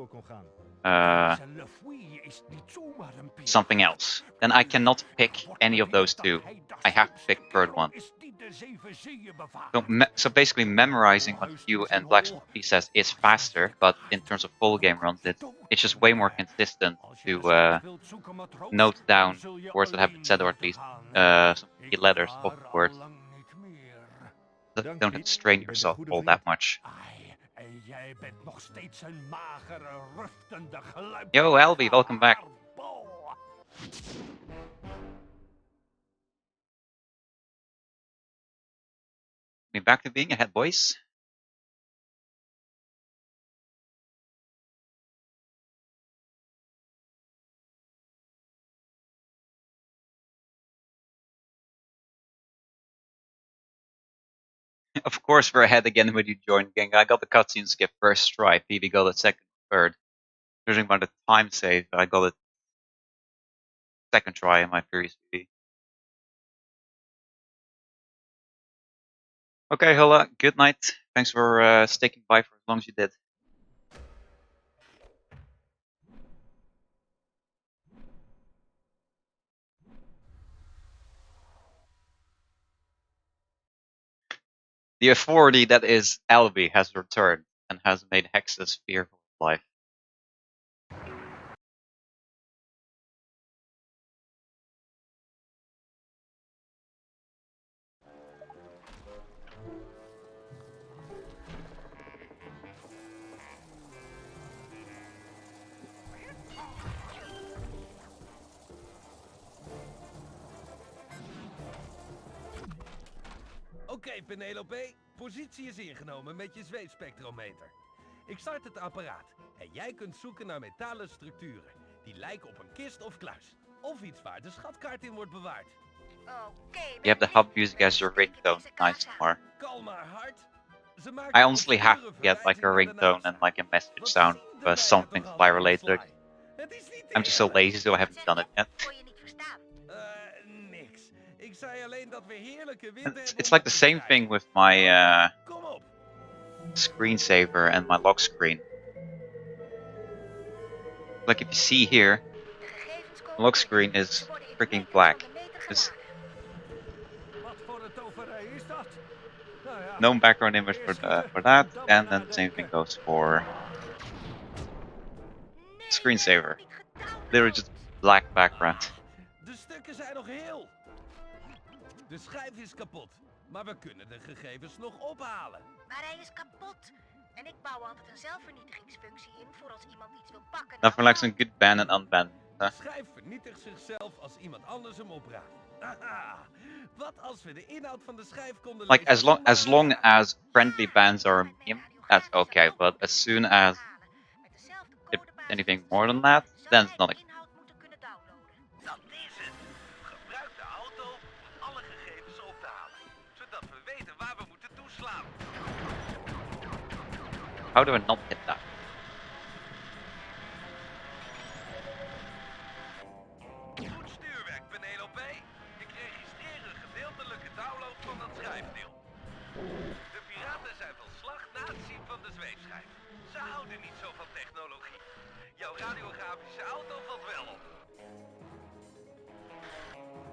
something else. Then I cannot pick any of those 2. I have to pick the third one. So basically memorizing what you and Black Spot Pete says is faster, but in terms of full game runs, it's just way more consistent to note down words that have been said, or at least some key letters of the words. Don't have to strain yourself all that much. Yo, Albie, welcome back. Me back to being ahead, boys. Of course, we're ahead again when you join, gang. I got the cutscene skip first try. PV got it second, third. Judging by the time save, I got it second try in my previous PV. Okay, Hilla, good night. Thanks for sticking by for as long as you did. The authority that is Albie has returned and has made Hexus fearful of life. Oké, Penelope. Positie is ingenomen met je zweefspectrometer. Ik start het apparaat en jij kunt zoeken naar metalen structuren. Die lijken op een kist of kluis. Of iets waar de schatkaart in wordt bewaard. You have the hub music as your ringtone. Nice, Mar. Kalm maar, hart. I honestly have to get like a ringtone and like a message sound, something fly related. I'm just so lazy, so I haven't done it yet. Niks. Ik zei alleen dat we heerlijke wind It's like the same thing with my screensaver and my lock screen. Like if you see here, the lock screen is freaking black. There's no background image for that, and then the same thing goes for screensaver. Literally just black background. De stukken zijn nog heel. De schijf is kapot, maar we kunnen de gegevens nog ophalen. Maar hij is kapot. En ik bouw altijd een zelfvernietigingsfunctie in voor als iemand iets wil pakken. Now for like some good ban and unban. De schijf vernietigt zichzelf als iemand anders hem opraapt. Haha, wat als we de inhoud van de schijf konden Like lezen as zonder long haar as friendly bands are a meme, that's okay. But as soon as anything more than that, then it's not. Dat is het. Gebruik de auto om alle gegevens op te halen, zodat we weten waar we moeten toeslaan. How do I not hit that? Goed stuurwerk, Penelope. Ik registreer een gedeeltelijke download van dat schrijfdeel. De piraten zijn van slag na het zien van de zweefschijf. Ze houden niet zo van technologie. Jouw radiografische auto valt wel op.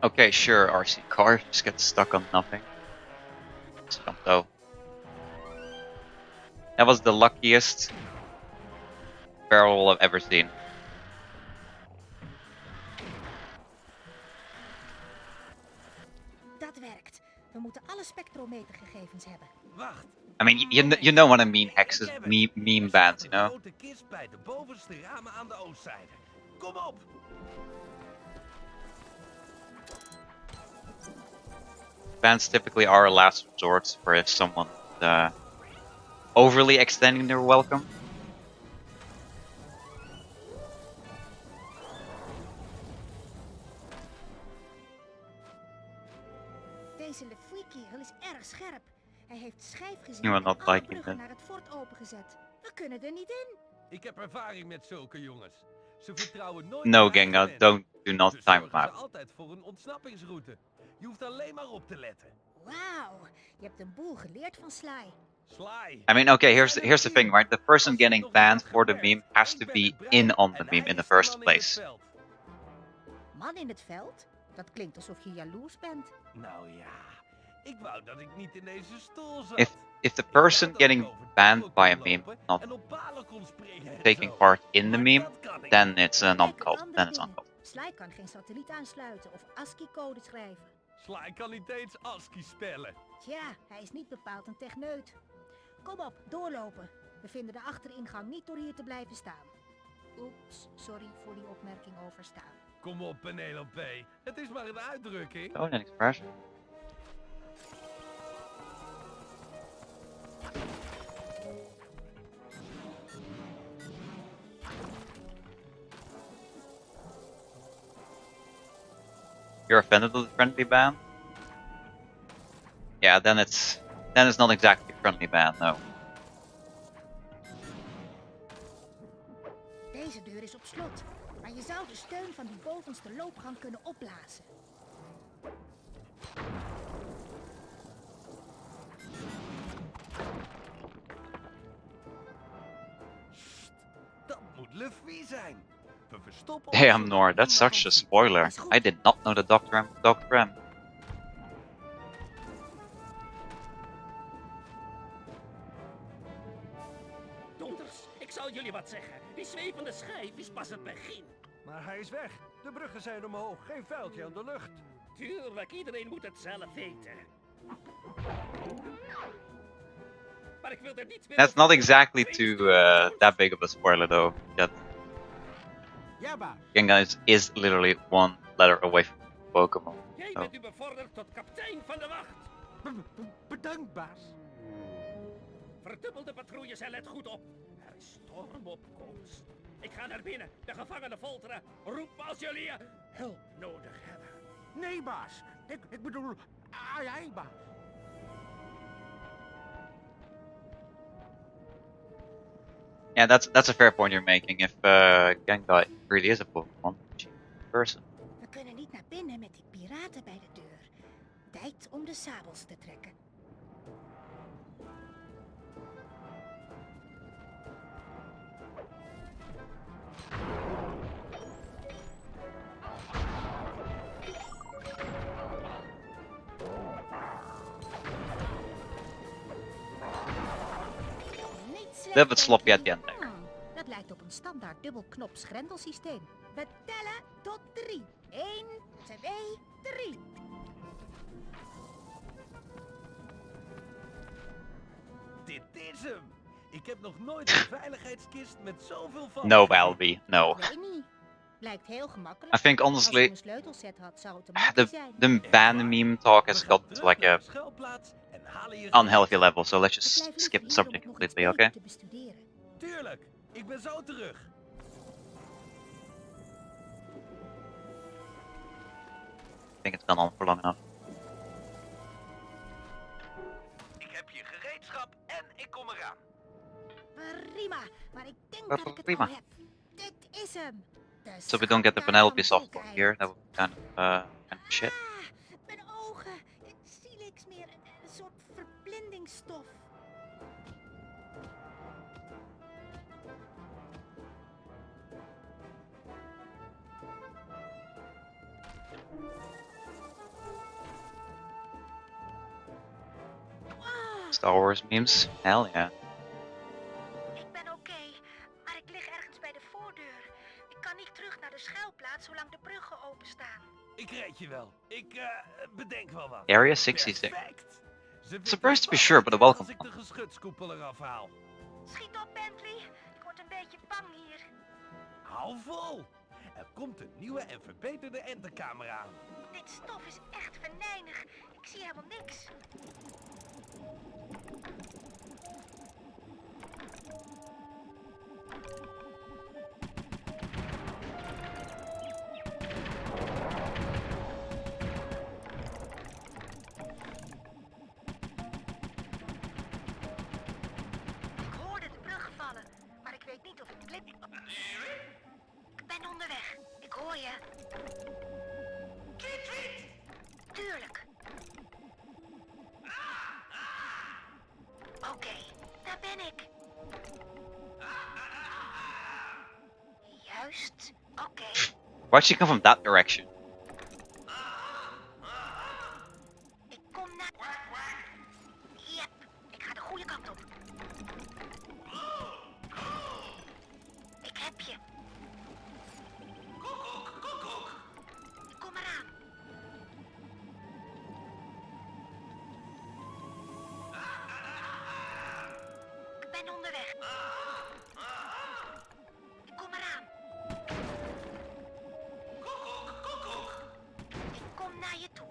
Okay, sure, RC car just gets stuck on nothing. Let's jump though. That was the luckiest barrel I've ever seen. Dat werkt. We moeten alle spectrometergegevens hebben. Wacht. I mean, you know what I mean, hexes, meme bands, you Een know? grote kist bij de bovenste ramen aan de oostzijde. Kom op! Bands typically are a last resort for if someone overly extending their welcome. Deze Lefouille-kerel is erg scherp. Hij heeft schijf gezien You are en not alle liking bruggen that. naar het fort opengezet. We kunnen er niet in. Ik heb ervaring met zulke jongens. Ze vertrouwen nooit No, op eigen Gengar, mensen. do not Dus time zorgen ze map. altijd voor een ontsnappingsroute. Je hoeft alleen maar op te letten. Wauw, je hebt een boel geleerd van Sly. Sly. I mean, okay, here's the thing, right? The person getting banned for the meme has to be in on the meme in the first place. Man in het veld? Dat klinkt alsof je jaloers bent. Nou ja, ik wou dat ik niet in deze stoel zat. If the person getting banned by a meme not En op palen kon springen en taking zo. part in the Maar meme, dat kan ik then niet. it's Kijk, uncalled. een Then ander it's ding. uncalled. Sly kan geen satelliet aansluiten of ASCII-code schrijven. Sly kan niet eens ASCII spellen. Tja, hij is niet bepaald een techneut. Kom op, doorlopen. We vinden de achteringang niet door hier te blijven staan. Oeps, sorry voor die opmerking over staan. Kom op, Penelope. Het is maar een uitdrukking. Oh, an expression. You're offended with the friendly ban? Yeah, then it's not exactly a friendly ban, no. Deze deur is op slot, maar je zou de steun van die bovenste loopgang kunnen opblazen. Dat moet Luffy zijn. We verstoppen Damn, ons Nor, zodat that's niemand such a ons ziet. spoiler. I did not know that Dr. M was Dr. M. Donders, ik zal jullie wat zeggen. Die zwevende schijf is pas het begin. Maar hij is weg. De bruggen zijn omhoog. Geen vuiltje aan de lucht. Tuurlijk, iedereen moet het zelf weten. Maar ik wil er niets meer That's over not exactly that big of a spoiler, though. That Ja, baas. Gengar is literally one letter away from Pokemon. Jij So. bent nu bevorderd tot kapitein van de wacht. Bedankt, baas. Verdubbel de patrouilles en let goed op. Er is storm op komst. Ik ga naar binnen, de gevangenen folteren. Roep als jullie hulp nodig hebben. Nee, baas. Ik bedoel... Ai, baas. Yeah, that's a fair point you're making. If Gengar really is a Pokemon person. We kunnen niet naar binnen met die piraten bij de deur. Tijd om de sabels te trekken. Little bit sloppy at the end there. Dat lijkt op een standaard dubbelknops grendelsysteem. We tellen tot 3. 1, 2, 3. Dit is hem. Ik heb nog nooit een veiligheidskist met zoveel van. No, Albie, no. Nee, niet. Lijkt heel gemakkelijk. I think Als je honestly, een sleutelset had, zou het een makkie zijn. the ban meme talk has got to like a unhealthy level, so let's Ik just blijf skip liever the hier om subject het nog iets completely, beter okay? te bestuderen. Tuurlijk, ik ben zo terug. I think it's gone on for long enough. Ik heb hier gereedschap en ik kom eraan. Prima, maar ik denk dat ik het Prima. al heb. Dit is hem. De So we don't get the schatkaart Penelope van software here, that would be kind of shit. Ah, mijn ogen. Ik zie niks meer. Een soort verblindingsstof. Star Wars memes? Hell yeah. Ik ben oké, maar ik lig ergens bij de voordeur. Ik kan niet terug naar de schuilplaats zolang de bruggen openstaan. Ik red je wel. Ik bedenk wel wat. Area 66. Perfect. Ze Surprised to be sure, but a welcome als ik de geschutskoepel eraf haal. Schiet op, Bentley. Ik word een beetje bang hier. Hou vol. Er komt een nieuwe en verbeterde entercamera aan. Dit stof is echt venijnig. Ik zie helemaal niks. Ik hoorde de brug vallen, maar ik weet niet of het klimt. Ik ben onderweg. Ik hoor je. Tuurlijk. Oké, daar ben ik. Juist. Oké. Why'd she come from that direction? Ik kom naar... Yep, ik ga de goede kant op. Ik heb je. Ik kom eraan. Ik ben onderweg. Ik kom eraan. Ik kom naar je toe.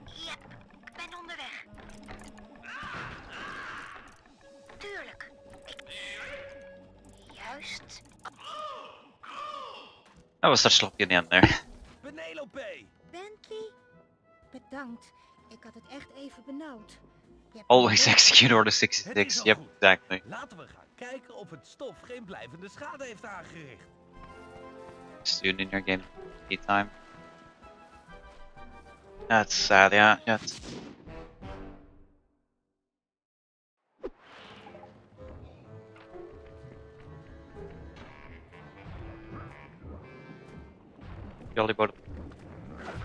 Yep, ik ben onderweg. Tuurlijk. Juist. That was such sloppy in the end there. Penelope! Bentley? Bedankt. Ik had het echt even benauwd. Je hebt Always me execute order Het is 66. al Yep, goed. exactly. Laten we gaan kijken of het stof geen blijvende schade heeft aangericht. Student in your game time. That's sad, yeah. Shit. Jolly boat.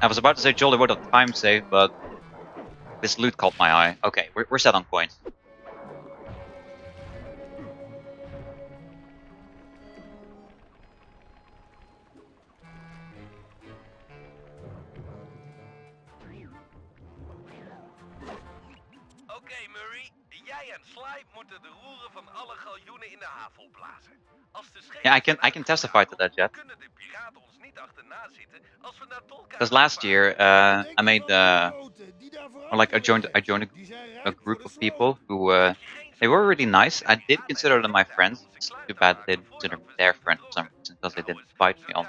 I was about to say jolly boat of time save, but this loot caught my eye. Okay, we're set on point. Oké, Murray. Jij en Sly moeten de roeren van alle galjoenen in de haven opblazen. Als de schepen Yeah, I can testify to that, Jet. kunnen de piraten ons niet achterna zitten als we naar Tolkien. Because last year, I made or like I joined a group of people who they were really nice. I did consider them my friends. It's too bad they didn't consider me their friend for some reason because they didn't invite me on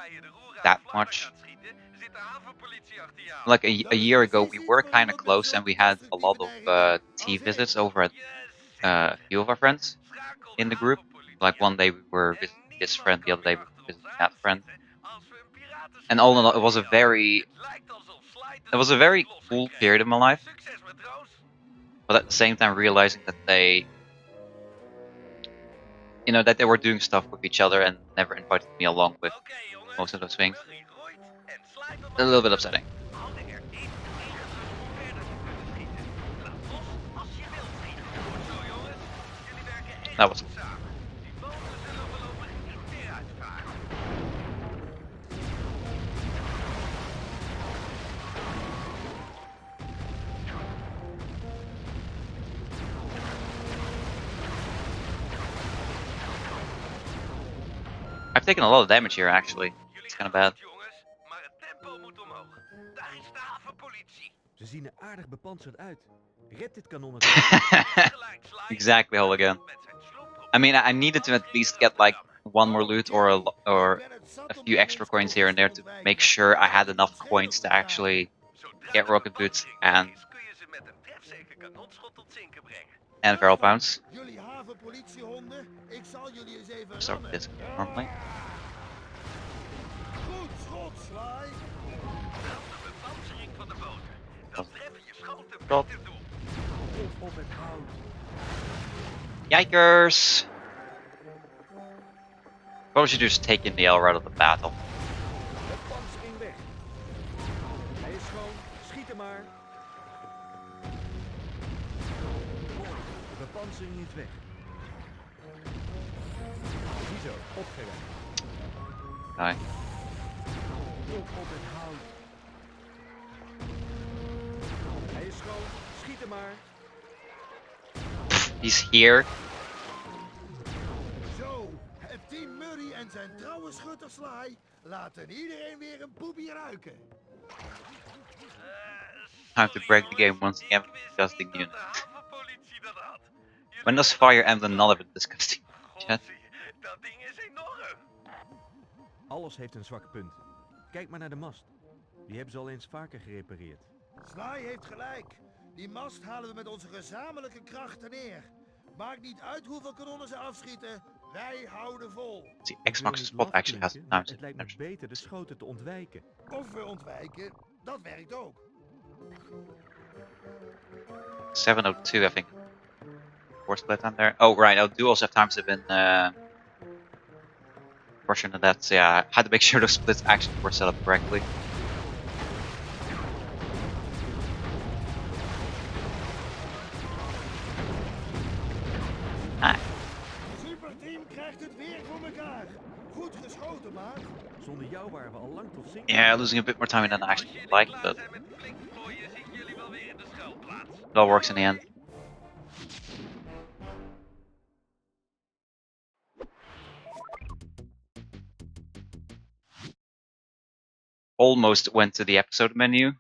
that much. Like a year ago, we were kind of close, and we had a lot of tea visits over at a few of our friends in the group. Like one day we were visiting this friend, the other day we were visiting that friend. And all in all, it was a very cool period of my life. But at the same time, realizing that they, that they were doing stuff with each other and never invited me along with most of those things. A little bit upsetting. That was. I've taken a lot of damage here, actually. It's kind of bad. Jongens, maar het tempo moet omhoog. Daar is de havenpolitie. Ze zien er aardig bepanserd uit. Red dit kanon Exactly, whole again. I mean, I needed to at least get like one more loot or a few extra coins here and there to make sure I had enough coins to actually get rocket boots and barrel pounds. Jullie havenpolitiehonden, ik zal jullie eens even Start with this normally. Goed schot, Sly. Stop. Yikers! Probably should just take in the L right out of the battle. De pansering weg. Hij is schoon. Schiet hem maar. Mooi. De bepansering is weg. Ziezo, opgeruimd. Okay. Op het hout. Hij is schoon. Schiet hem maar. He's here. Zo, het team Murray en zijn trouwe schutter Sly laten iedereen weer een poepie ruiken. Time to break the game once again with disgusting unit. When does Fire Emblem not have a disgusting chat? Dat ding is enorm. Alles heeft een zwak punt. Kijk maar naar de mast. Die hebben ze al eens vaker gerepareerd. Sly heeft gelijk. Die mast halen we met onze gezamenlijke krachten neer. Maakt niet uit hoeveel kanonnen ze afschieten. Wij houden vol. See, Xbox spot actually has times. Het lijkt me beter de schoten te ontwijken. Of we ontwijken, dat werkt ook. 702, I think. Four split time there. Oh, right. Oh, duels have times have been portion of that. So yeah, I had to make sure those splits actually were set up correctly. Ah. Superteam krijgt het weer voor elkaar. Goed geschoten, maat. Zonder jou waren we al lang tot zink. Yeah, losing a bit more time than I actually like, but it all works in the end. Almost went to the episode menu.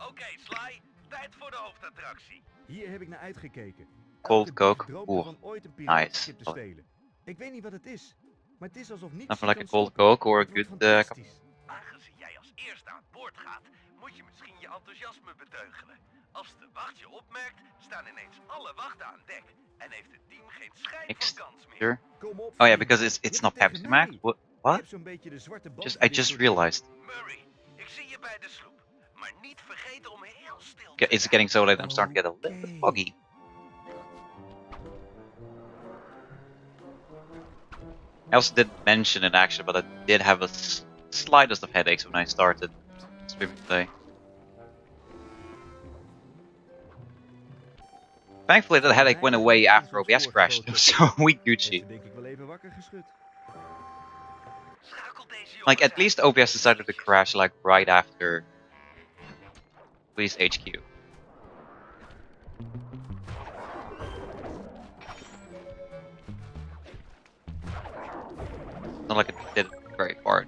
Oké, Sly, tijd voor de hoofdattractie. Hier heb ik naar uitgekeken. Cold Elke Coke. droomt Oeh, ervan ooit een piratenschip nice. te stelen. Ik weet niet wat het is, maar het is alsof niets Nothing je like a kan Cold stoppen. Coke or a Het wordt good fantastisch. Aangezien jij als eerste aan boord gaat, moet je misschien je enthousiasme beteugelen. Als de wacht je opmerkt, staan ineens alle wachten aan dek. En heeft het team geen schijn van kans meer. Sure. Kom op, Oh yeah, vriend. because Je it's hebt not het tegen Pepsi mij. Max. Je What? hebt zo'n beetje de zwarte band I voor dit just soort realized. Murray, ik zie je bij de sloep. Maar niet vergeten om heel stil Okay, te it's zijn. getting so late. I'm starting to get a little bit foggy. I also didn't mention it actually, but I did have a slightest of headaches when I started streaming today. Thankfully, that headache went away after OBS crashed. So we Gucci. Denk ik wel even wakker geschud. Like at least OBS decided to crash like right after Police HQ. Not like it did very hard.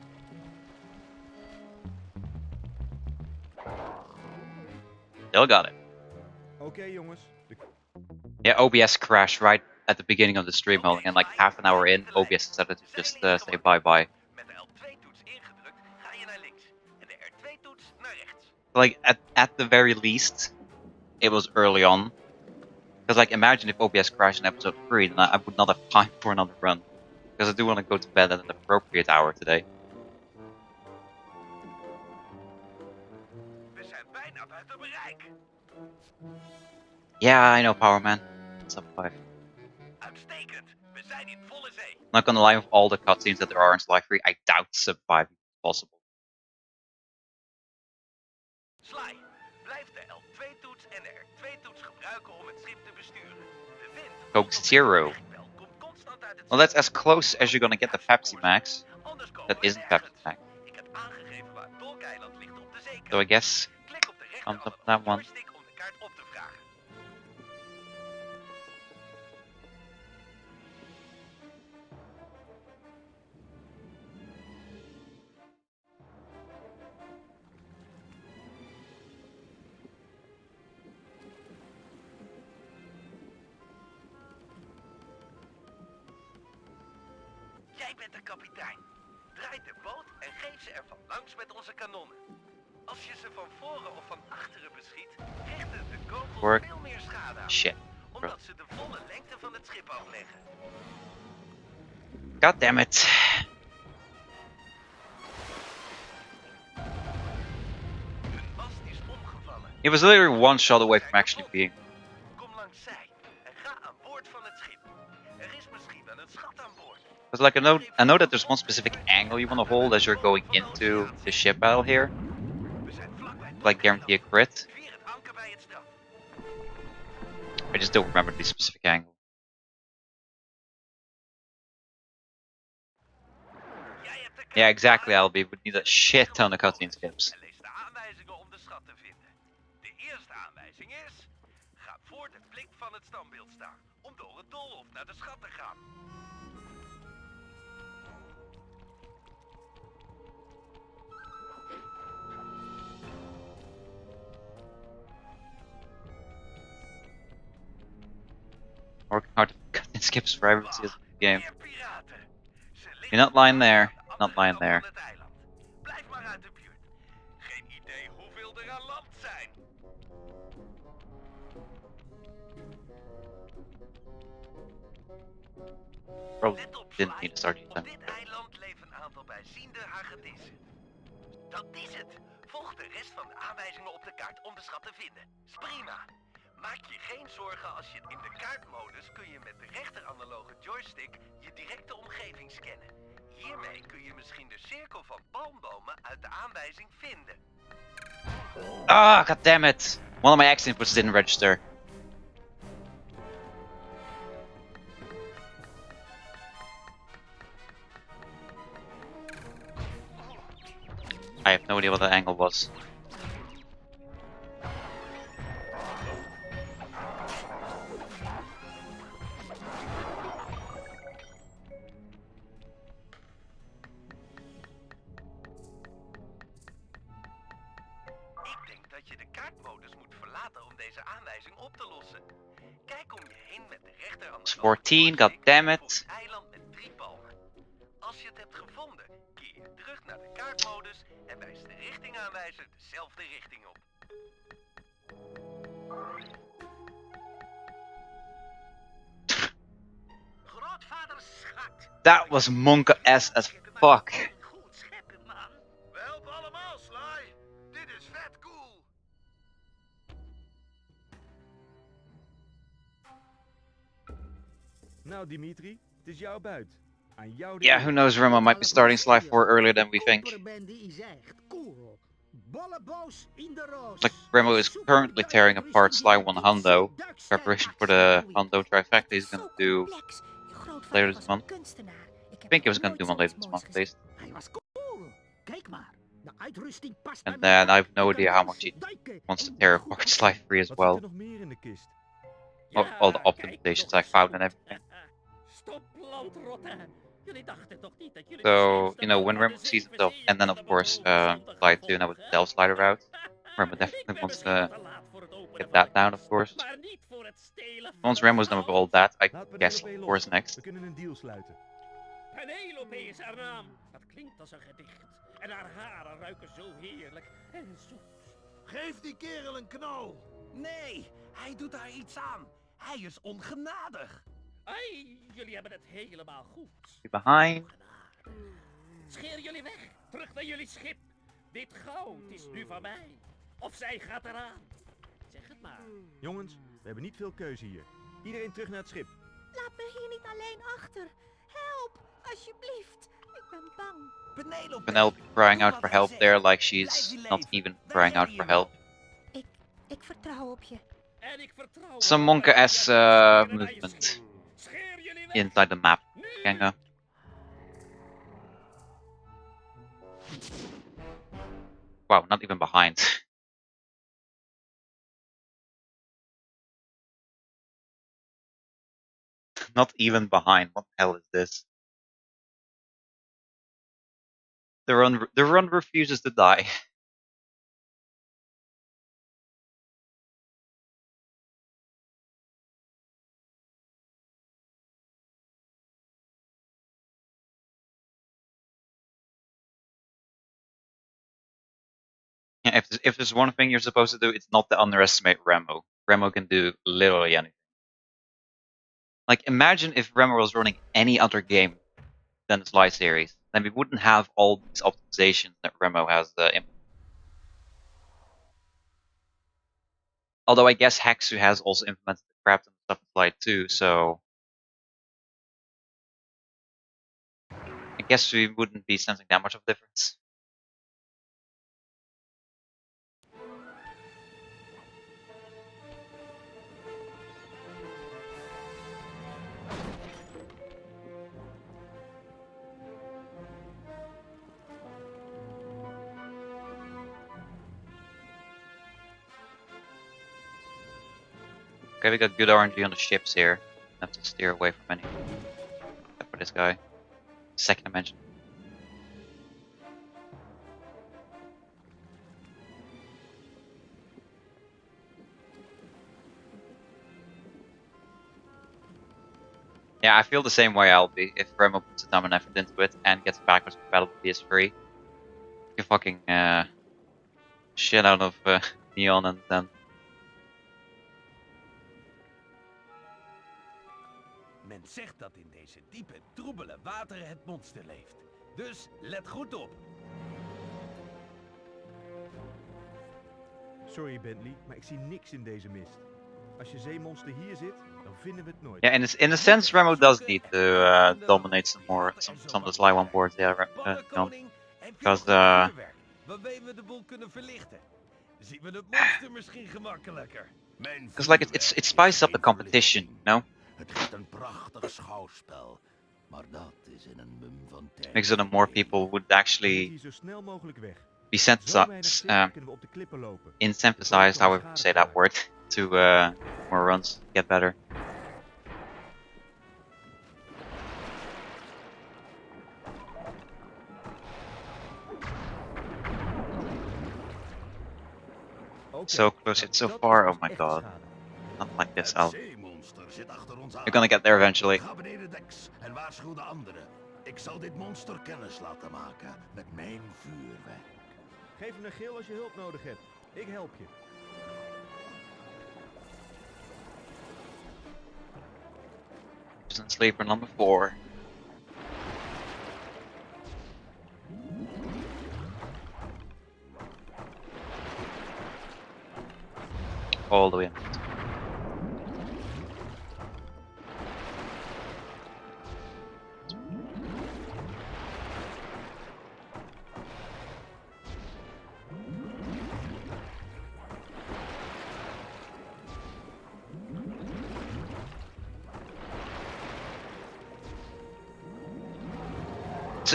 Still got it. Oké, jongens. Yeah, OBS crashed right at the beginning of the stream holding, and like half an hour in, OBS decided to just say bye bye. Met de L2-toets ingedrukt ga je naar links. En de R2-toets naar rechts. Like at the very least, it was early on. Because like imagine if OBS crashed in episode 3, then I would not have time for another run. Because I do want to go to bed at an appropriate hour today. We zijn bijna buiten bereik. Yeah, I know, Power Man. What's up, 5? Uitstekend. We zijn in volle zee. Not gonna lie, with all the cutscenes that there are in Sly 3, I doubt sub 5 is possible. Sly, blijf de L2-toets en de R2-toets gebruiken om het schip te besturen. De wind Coke Zero. komt constant uit het Well, that's as close as you're gonna get the Pepsi Max. Anders komen that isn't Captain's Tank. Ik heb aangegeven waar Dolkeiland ligt op de zeekant. So I guess Klik op de thumbs up rechter on that one. joystick om de kaart op te vragen. Jij bent de kapitein. Draai de boot en geef ze ervan langs met onze kanonnen. Als je ze van voren of van achteren beschiet, richten de kogels Work. veel meer schade aan. Shit. Omdat ze de volle lengte van het schip afleggen. God damn it. Hun mast is omgevallen. He was literally one shot away from actually being. Kom langs zij en ga aan boord van het schip. Er is misschien wel een schat aan boord. Because like I know that there's one specific angle you want to hold as you're going into the ship battle here. Like guarantee a crit. Vier het anker bij het strand. I just don't remember the specific angle. Yeah, exactly, Albie. We need a shit ton of cutscene skips. En lees de aanwijzingen om de schat te vinden. De eerste aanwijzing is: ga voor de blik van het standbeeld staan om door het doolhof naar de schat te gaan. Working hard to cutscene skips for every season of the game. You're not lying there. Not lying there. Blijf maar uit de buurt. Geen idee hoeveel er aan land zijn. Probably didn't need to start using Op dit eiland leven een aantal bijziende hagedissen. Dat is het. Volg de rest van de aanwijzingen op de kaart om de schat te vinden. Is prima. Maak je geen zorgen als je in de kaartmodus kun je met de rechteranaloge joystick je directe omgeving scannen. Hiermee kun je misschien de cirkel van palmbomen uit de aanwijzing vinden. Ah, god damn it! One of my X inputs didn't register. I have no idea what that angle was. Ik denk dat je de kaartmodus moet verlaten om deze aanwijzing op te lossen. Kijk om je heen met de rechterhand. 14, god damn it. Eiland met 3 palmen. Als je het hebt gevonden, keer je terug naar de kaartmodus en wijst de richtingaanwijzer dezelfde richting op. Grootvader schat. That was monk-ass as fuck. Goed scheppen, man. We helpen allemaal, Sly. Dit is vet cool. Nou, Dimitri, het is jouw buit. Aan jou de Yeah, eer. who knows, Remo might be starting Sly 4 earlier than we think. Opperbende is echt cool. Bolleboos in de roos. Like Remo is currently tearing apart Sly 1 Hundo. Preparation for the Hundo trifecta he's gonna do later this month. I think he was gonna do one later this month at least. Hij was cool. Kijk maar. De uitrusting past And bij then I mij. have no idea how much he wants to tear apart Sly 3 as Wat well. zit er nog meer in de kist? All the optimizations I found and everything. Stop landrotten. Jullie dachten toch niet dat jullie So, you know, when Remo sees himself, and then of course, Sly 2 now with the Delve Slider route. Remo definitely wants to get that down, of course. Once Remo's done with all that, I Laat guess Penelope 4 is los. next. We kunnen een deal sluiten. Penelope is haar naam. Dat klinkt als een gedicht. En haar haren ruiken zo heerlijk en zoet. Geef die kerel een knal. Nee, hij doet daar iets aan. Hij is ongenadig. Ai, jullie hebben het helemaal goed. Be behind. Scheer jullie weg. Terug naar jullie schip. Dit goud is nu van mij. Of zij gaat eraan. Zeg het maar. Jongens, we hebben niet veel keuze hier. Iedereen terug naar het schip. Laat me hier niet alleen achter. Help, alsjeblieft. Ik ben bang. Penelope crying out for help there like she's not even crying out for help. Ik vertrouw op je. En ik vertrouw Some op monk-ass jullie. movement Scheer jullie weg. inside the map. Kinda. Wow, not even behind. Not even behind. What the hell is this? The run refuses to die. Yeah, if there's one thing you're supposed to do, it's not to underestimate Remo. Remo can do literally anything. Like, imagine if Remo was running any other game than the Sly series, then we wouldn't have all these optimizations that Remo has implemented. Although I guess Hexu has also implemented the crap and stuff in Sly too, so I guess we wouldn't be sensing that much of a difference. Okay, we got good RNG on the ships here. Have to steer away from any. Except for this guy. Second dimension. Yeah, I feel the same way I'll be if Remo puts a time and effort into it and gets backwards compatible with PS3. You fucking shit out of Neon and then. Men zegt dat in deze diepe, troebele wateren het monster leeft. Dus let goed op. Sorry Bentley, maar ik zie niks in deze mist. Als je zeemonster hier zit, dan vinden we het nooit. Yeah, in a sense, Remo does need to dominate some of the Sly 1 boards. Yeah, because Waarmee we de boel kunnen verlichten. Zien we het monster misschien gemakkelijker. like it spices up the competition, you know. Het geeft een prachtig schouwspel, maar dat is in een mum van tijd. Makes it that more people would actually be incentivized, however you say that word, to more runs, get better. So close yet so far, oh my god. Not like this, Al. You're gonna get there eventually. Ga beneden deks en waarschuw de anderen. Ik zal dit monster kennis laten maken met mijn vuurwerk. Geef hem een gil als je hulp nodig hebt. Ik help je. Prison Sleeper number 4. All the way in.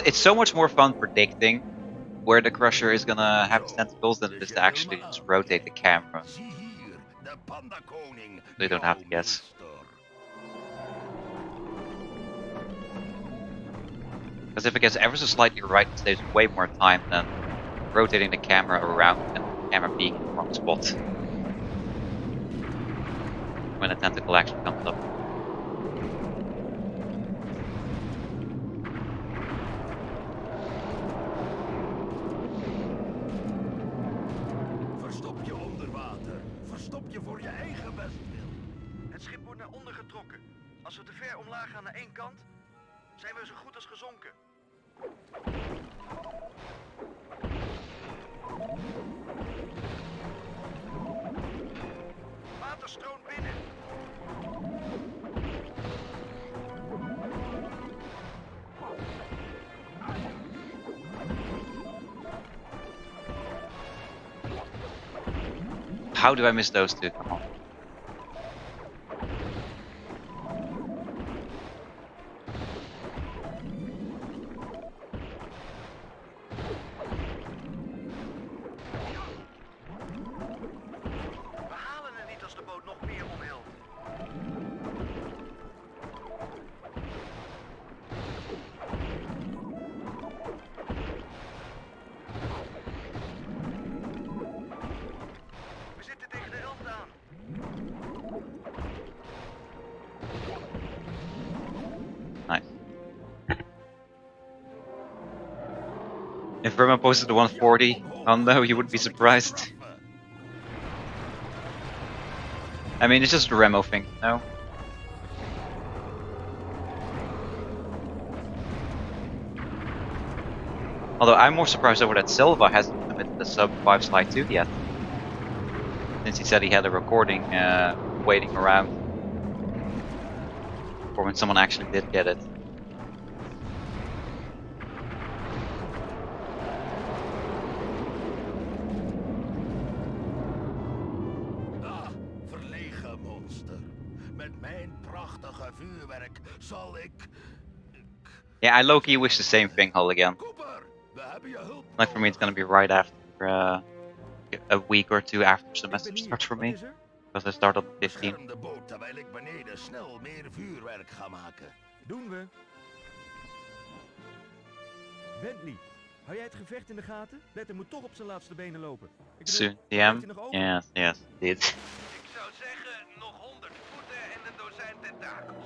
It's so much more fun predicting where the Crusher is gonna have its tentacles than it is to actually just rotate the camera. So you don't have to guess. Because if it gets ever so slightly right, it saves way more time than rotating the camera around and the camera being in the wrong spot when a tentacle actually comes up. Verstop je onder water. Verstop je voor je eigen bestwil. Het schip wordt naar onder getrokken. Als we te ver omlaag gaan naar één kant, zijn we zo goed als gezonken. Water stroomt binnen. How do I miss those two? Come on. If Remo posted the 140, oh no, you wouldn't be surprised. I mean, it's just a Remo thing, you know? Although I'm more surprised over that Silva hasn't submitted the sub 5 slide 2 yet. Since he said he had a recording waiting around for when someone actually did get it. Verlegen monster. Met mijn prachtige vuurwerk zal ik... Yeah, I low-key wish the same thing, Hull, again. Like for me, it's gonna be right after a week or two after semester starts for me, because I start on the 15th. Bescherm de boot terwijl ik beneden snel meer vuurwerk ga maken. Doen we. Bentley, hou jij het gevecht in de gaten? Letter moet toch op zijn laatste benen lopen. Ik bedoel, Soon, blijft hij DM? nog open? Yes, yes, did. Ik zou zeggen, nog 100 voeten en een dozijn tentakels.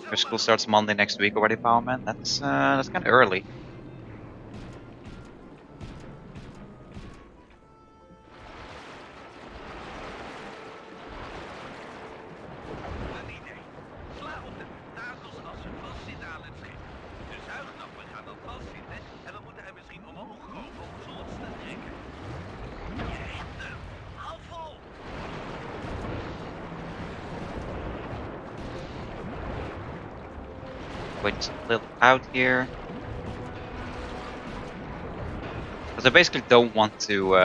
Our school starts Monday next week already, Power Man. That's kind of early. Een idee. Sla op de tentakels als ze vastzitten aan het schip. De zuignappen gaan dan vastzitten en we moeten er misschien omhoog komen om ze los te trekken. Je hebt hem. Hou vol. Wait a little out here. Because I basically don't want to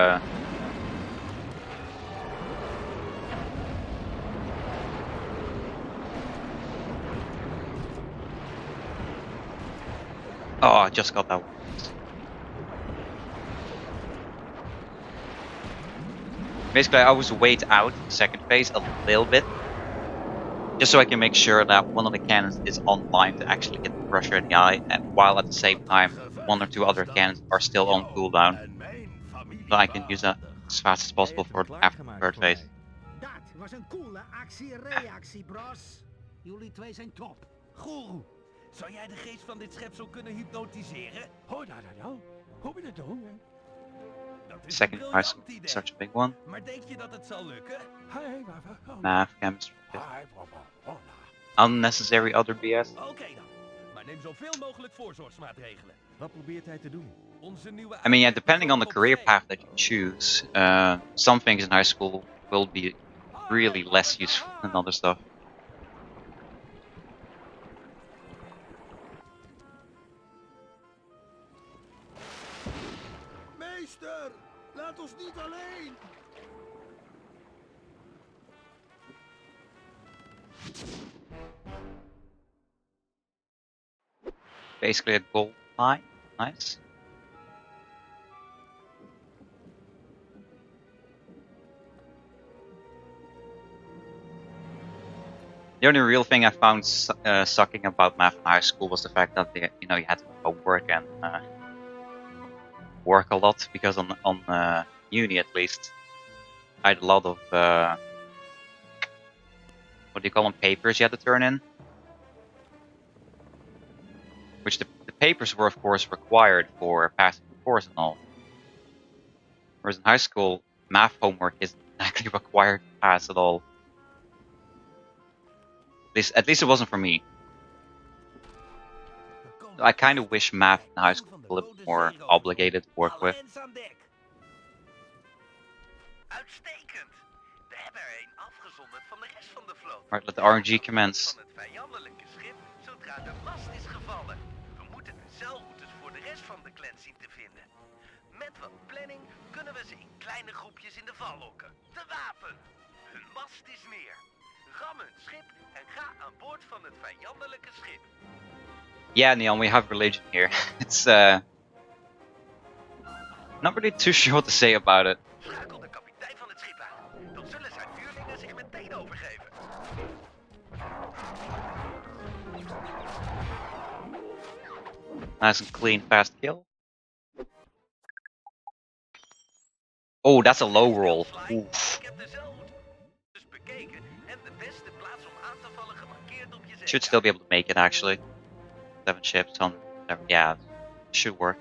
oh, I just got that one. Basically, I always wait out the second phase a little bit, just so I can make sure that one of the cannons is online to actually get the pressure in the eye, and while at the same time one or two other cannons are still on cooldown, so I can use that as fast as possible for after the third phase. Dat was een coole actie-reactie, bros. Jullie twee zijn top. Guru, zou jij de geest van dit schepsel kunnen hypnotiseren? Hoi, daar, hoe ben je dat doen? Dat is een Second briljant prize, idee. such a big one. Maar denk je dat het zal lukken? Math, chemistry, unnecessary other BS. Oké dan. Maar neem zoveel mogelijk voorzorgsmaatregelen. Wat probeert hij te doen? Onze nieuwe I mean, yeah, depending on the career path that you choose, some things in high school will be really less useful than other stuff. Meester, laat ons niet alleen. Basically a gold mine. Nice. The only real thing I found sucking about math in high school was the fact that you had to go work and work a lot, because on uni at least I had a lot of what do you call them, papers you had to turn in, which the papers were of course required for passing the course and all. Whereas in high school, math homework isn't actually required to pass at all. At least it wasn't for me. I kind of wish math in high school was a little bit more obligated to work with. Uitstekend. We hebben er een afgezonderd van de rest van de vloot. Alright, let the RNG commence. Van het vijandelijke schip zodra de mast is gevallen. We moeten de zeilroutes voor de rest van de clan zien te vinden. Met wat planning kunnen we ze in kleine groepjes in de val lokken. De wapen. Hun mast is neer. Ram hun schip en ga aan boord van het vijandelijke schip. Yeah, Neon, we have religion here. It's not really too sure what to say about it. Schakel de kapitein van het schip aan. Dan zullen zijn huurlingen zich meteen overgeven. Nice and clean, fast kill. Oh, that's a low roll. Oof. Ik heb de zeilroutes bekeken en de beste plaats om aan te vallen gemarkeerd op je zeil. Should still be able to make it actually. 7 ships on, yeah, should work.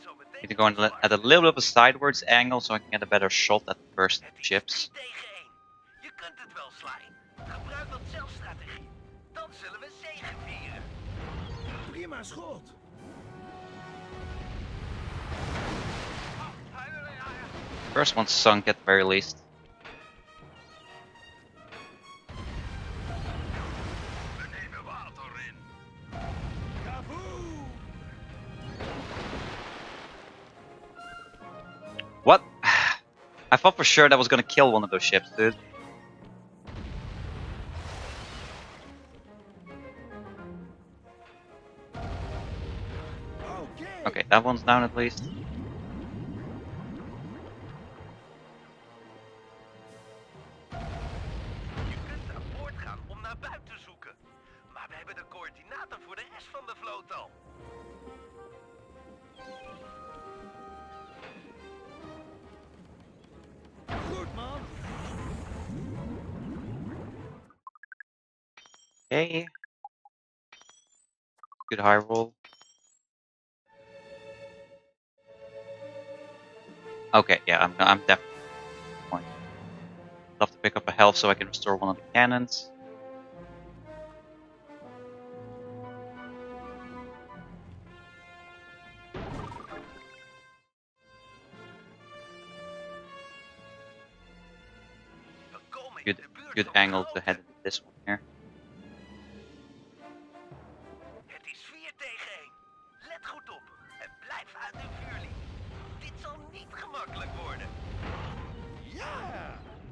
zo meteen. Need to go at a little bit of a sideways angle so I can get a better shot at the first ships. 3 tegen 1. Je kunt het wel, Sly. Gebruik dat zelfstrategie. Dan zullen we zege vieren. Prima schot. First one sunk at the very least. We nemen water in. What? I thought for sure that was gonna kill one of those ships, dude. Okay, that one's down at least. Je kunt aan boord gaan om naar buiten te zoeken. Maar we hebben de coördinaten voor de rest van de vloot al. Goed, man. Okay. Good high roll. Okay, yeah, I'm definitely going. Love to pick up a health so I can restore one of the cannons. Good angle to head into this one here. Het is 4 tegen 1. Let goed op en blijf uit de vuurlinie. Dit zal niet gemakkelijk worden.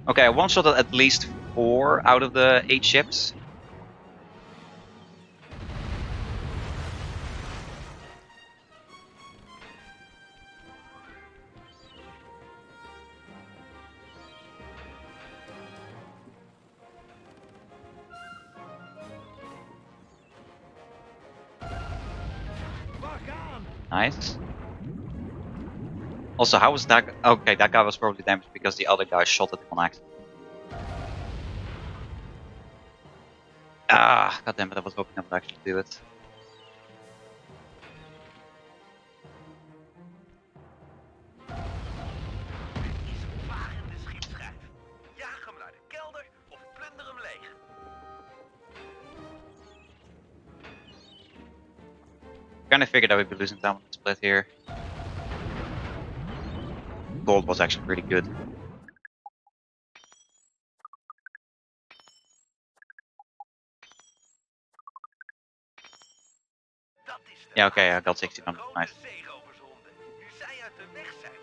Okay, I one-shotted at least 4 out of the 8 ships. Nice. Also, how was that? Okay, that guy was probably damaged because the other guy shot at him on accident. Ah, goddammit, I was hoping I would actually do it. Varende schietschijf. Jaag hem naar de kelder of plunder hem leeg. Kind of figured I would be losing time on the split here. Gold was actually pretty good. Yeah, okay, I got 1600. Nice.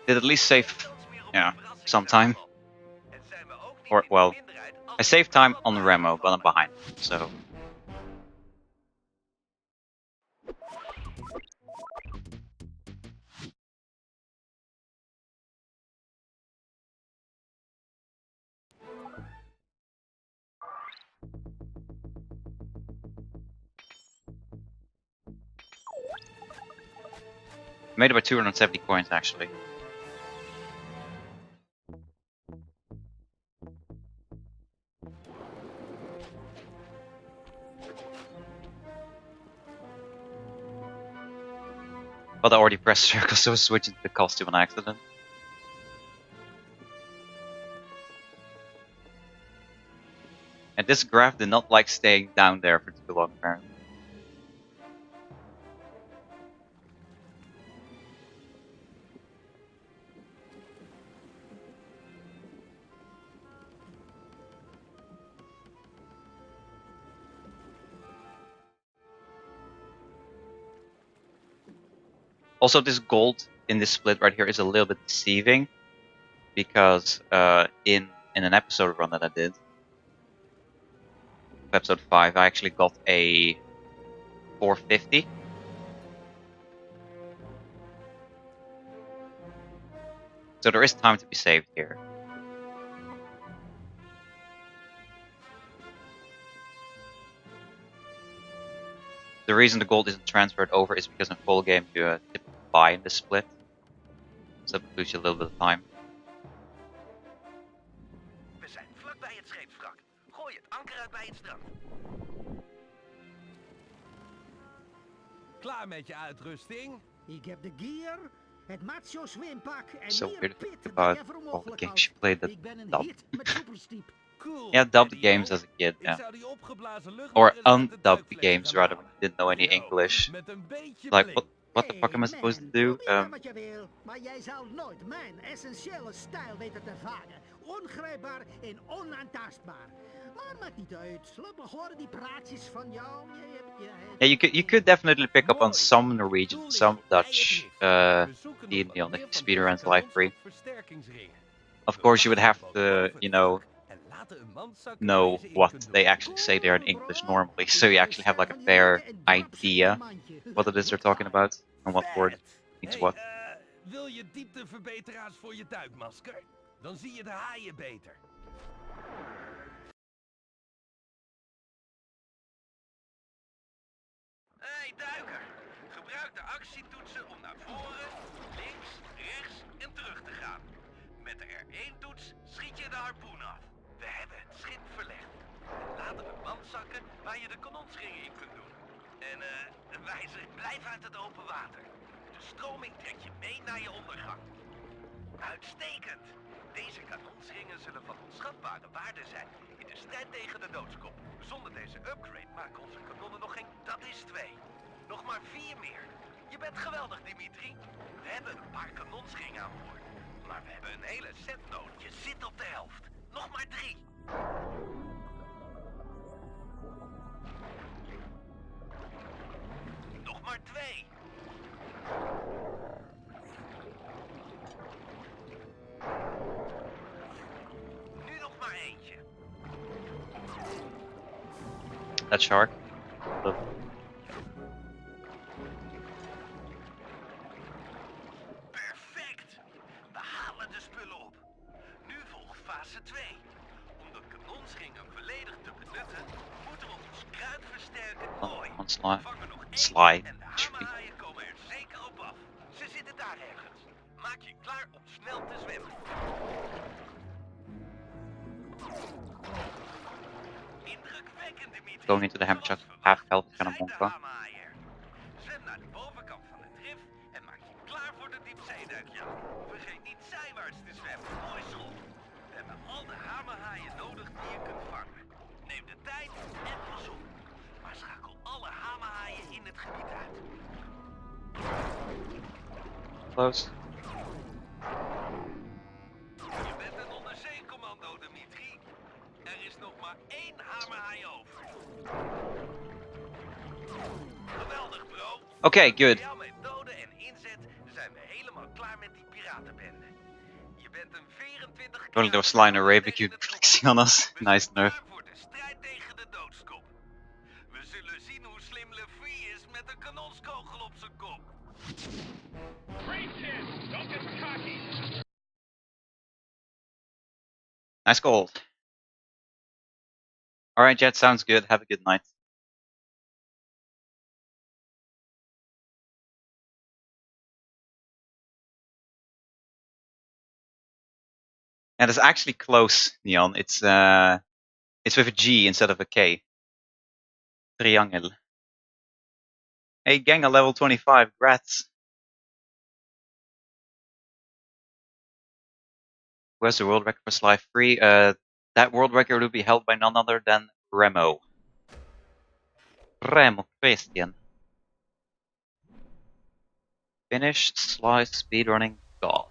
Did at least save, yeah, some time. Or, well, I saved time on Remo, but I'm behind, so. Made it by 270 coins, actually. But I already pressed circle, so I was switching to the costume on accident. And this graph did not like staying down there for too long, apparently. Also, this gold in this split right here is a little bit deceiving, because in an episode run that I did, episode 5, I actually got a 450. So there is time to be saved here. The reason the gold isn't transferred over is because in full game you typically buy in this split. So that lose you a little bit of time. We zijn vlakbij het scheepswrak. Gooi het anker uit bij het strand. Klaar met je uitrusting? Ik heb de gear, Het macho zwempak en So meer weird to pit think dan about je voor all the onmogelijk games houdt. she played that Ik ben een dubbed. hit met superstiep. Cool. Yeah, dubbed Eddie-o. games as a kid, Ik yeah. zou die opgeblazen lucht Or maar eens met de undubbed duikflesje games gaan rather, when halen. you didn't know any Zo, English. met een beetje Like, bling. what the fuck am I supposed to do? Probeer maar wat je wil, maar jij zal nooit mijn essentiële stijl weten te vangen. Ongrijpbaar en onaantastbaar. Maar maakt niet uit. Laat me horen die praatjes van jou. Yeah, you could definitely pick up on some Norwegian, some Dutch, Neon if you speedruns Life 3. Of course, you would have to, you know what they actually say there in English normally, so you actually have like a fair idea what it is they're talking about and what word means what. Wil je diepteverbeteraars voor je duikmasker? Dan zie je de haaien beter. Hey duiker, gebruik de actietoetsen om naar voren, links, rechts en terug te gaan. Met de R1-toets schiet je de harpoen af. We hebben het schip verlegd. Laten we band zakken waar je de kanonsringen in kunt doen. En wijzer, blijf uit het open water. De stroming trekt je mee naar je ondergang. Uitstekend! Deze kanonsringen zullen van onschatbare waarde zijn in de strijd tegen de doodskop. Zonder deze upgrade maken onze kanonnen nog geen... Dat is 2. Nog maar 4 meer. Je bent geweldig, Dimitri. We hebben een paar kanonsringen aan boord. Maar we hebben een hele set nodig. Je zit op de helft. Nog maar 3. Nog maar 2. Nu nog maar eentje. That shark. Perfect! We halen de spullen op. Nu volgt fase 2. Om de kanonsringen volledig te benutten, moeten we ons kruid versterken. Mooi. Vangen nog 1 Slide. en de hamerhaaien komen er zeker op af. Ze zitten daar ergens. Maak je klaar om snel te zwemmen. Indrukwekkend, Dimitri. Going into the hammer chuck, half health kind of monka. Zwem naar de bovenkant van het rif en maak je klaar voor de diepzeeduikjacht. Vergeet niet zijwaarts te zwemmen. Mooi schot. We hebben al de hamerhaaien nodig die je kunt vangen. Neem de tijd en pas op. Maar schakel alle hamerhaaien in het gebied uit. Close. Je bent een onderzeecommando, Dimitri. Er is nog maar 1 hamerhaai over. Geweldig, bro. Okay, good. Met jouw methode en inzet zijn we helemaal klaar met die piratenbende. Je bent een 24 Only there was Line Array, but you flexing on us. Nice nerf. voor de strijd tegen de doodskop. We zullen zien hoe slim Lefree is met een kanonskogel op zijn kop. Nice gold. Alright, Jet, sounds good. Have a good night. And it's actually close, Neon. It's with a G instead of a K. Triangle. Hey, gang, a level 25. Grats. Who has the world record for Sly 3? That world record will be held by none other than Remo. Remo Christian. Finished Sly speedrunning God.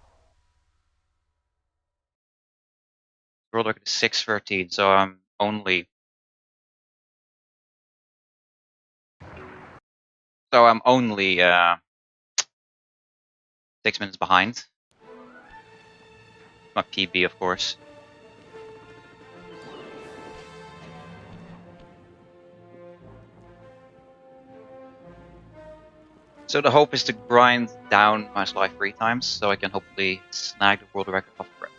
World record is 6:13, so I'm only... So I'm only 6 minutes behind. My PB, of course. So the hope is to grind down my Sly 3 times, so I can hopefully snag the world record off Brett.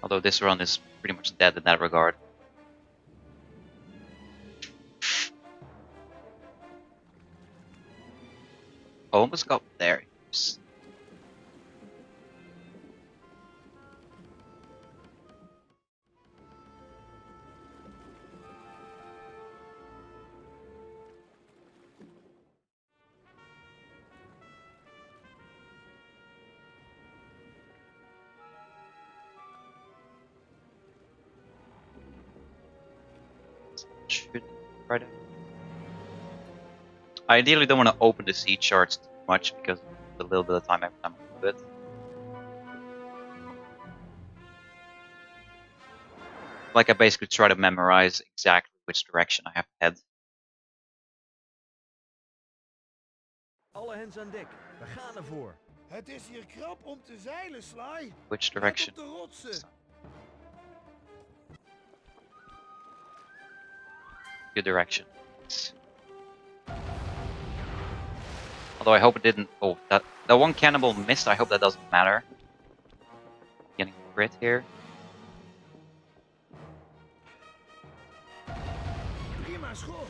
Although this run is pretty much dead in that regard. Almost got there. Right. I ideally don't want to open the sea charts too much because it's a little bit of time every time I do it. Like I basically try to memorize exactly which direction I have to head. Alle hens aan dek. We gaan ervoor. Het is hier krap om te zeilen, Sly. Which direction? Let op de rotsen. Good direction. Although I hope it didn't. Oh, that one cannibal missed. I hope that doesn't matter. Getting crit here. Prima schot.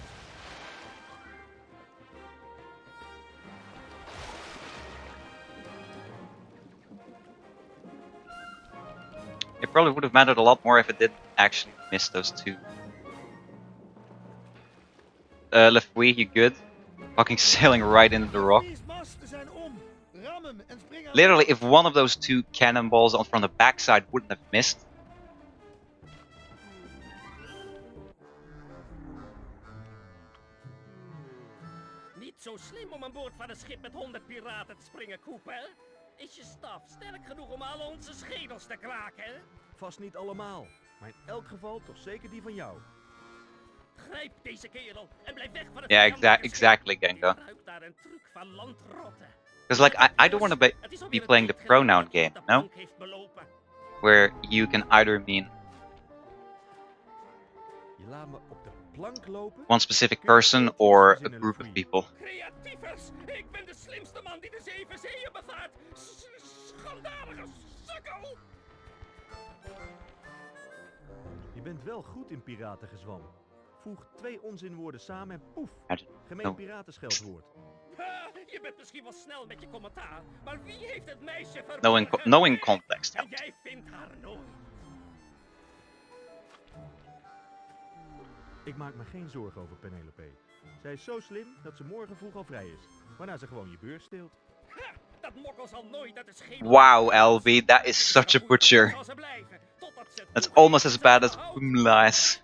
It probably would have mattered a lot more if it didn't actually miss those two. Lefouille, you good? Fucking sailing right into the rock. Literally, if one of those two cannonballs from the backside wouldn't have missed. Niet zo slim om aan boord van een schip met 100 piraten te springen, Cooper. Is je staf sterk genoeg om al onze schedels te kraken? Vast niet allemaal, maar in elk geval toch zeker die van jou. Grijp deze kerel en blijf weg van het Yeah, exactly, Gengo. naar een truc van landrotten. Because like I don't want to be playing the pronoun game, no? Where you can either mean Je laat me op de plank lopen? one specific person or a group of people. Creatievers! Ik ben de slimste man die de 7 zeeën bevaart! Schandalige sukkel! Je bent wel goed in piratengezwam. Voeg 2 onzinwoorden samen en poef, gemeen No. piratenscheldwoord. Je bent misschien wel snel met je commentaar, maar wie heeft het meisje verborgen? Knowing context En helps. jij vindt haar nooit. Ik maak me geen zorgen over Penelope. Zij is zo slim dat ze morgen vroeg al vrij is, waarna ze gewoon je beurs steelt. Dat mokkel zal nooit uit de schedel. Wow, LB, that is such a butcher. That's almost as bad as Boomlass.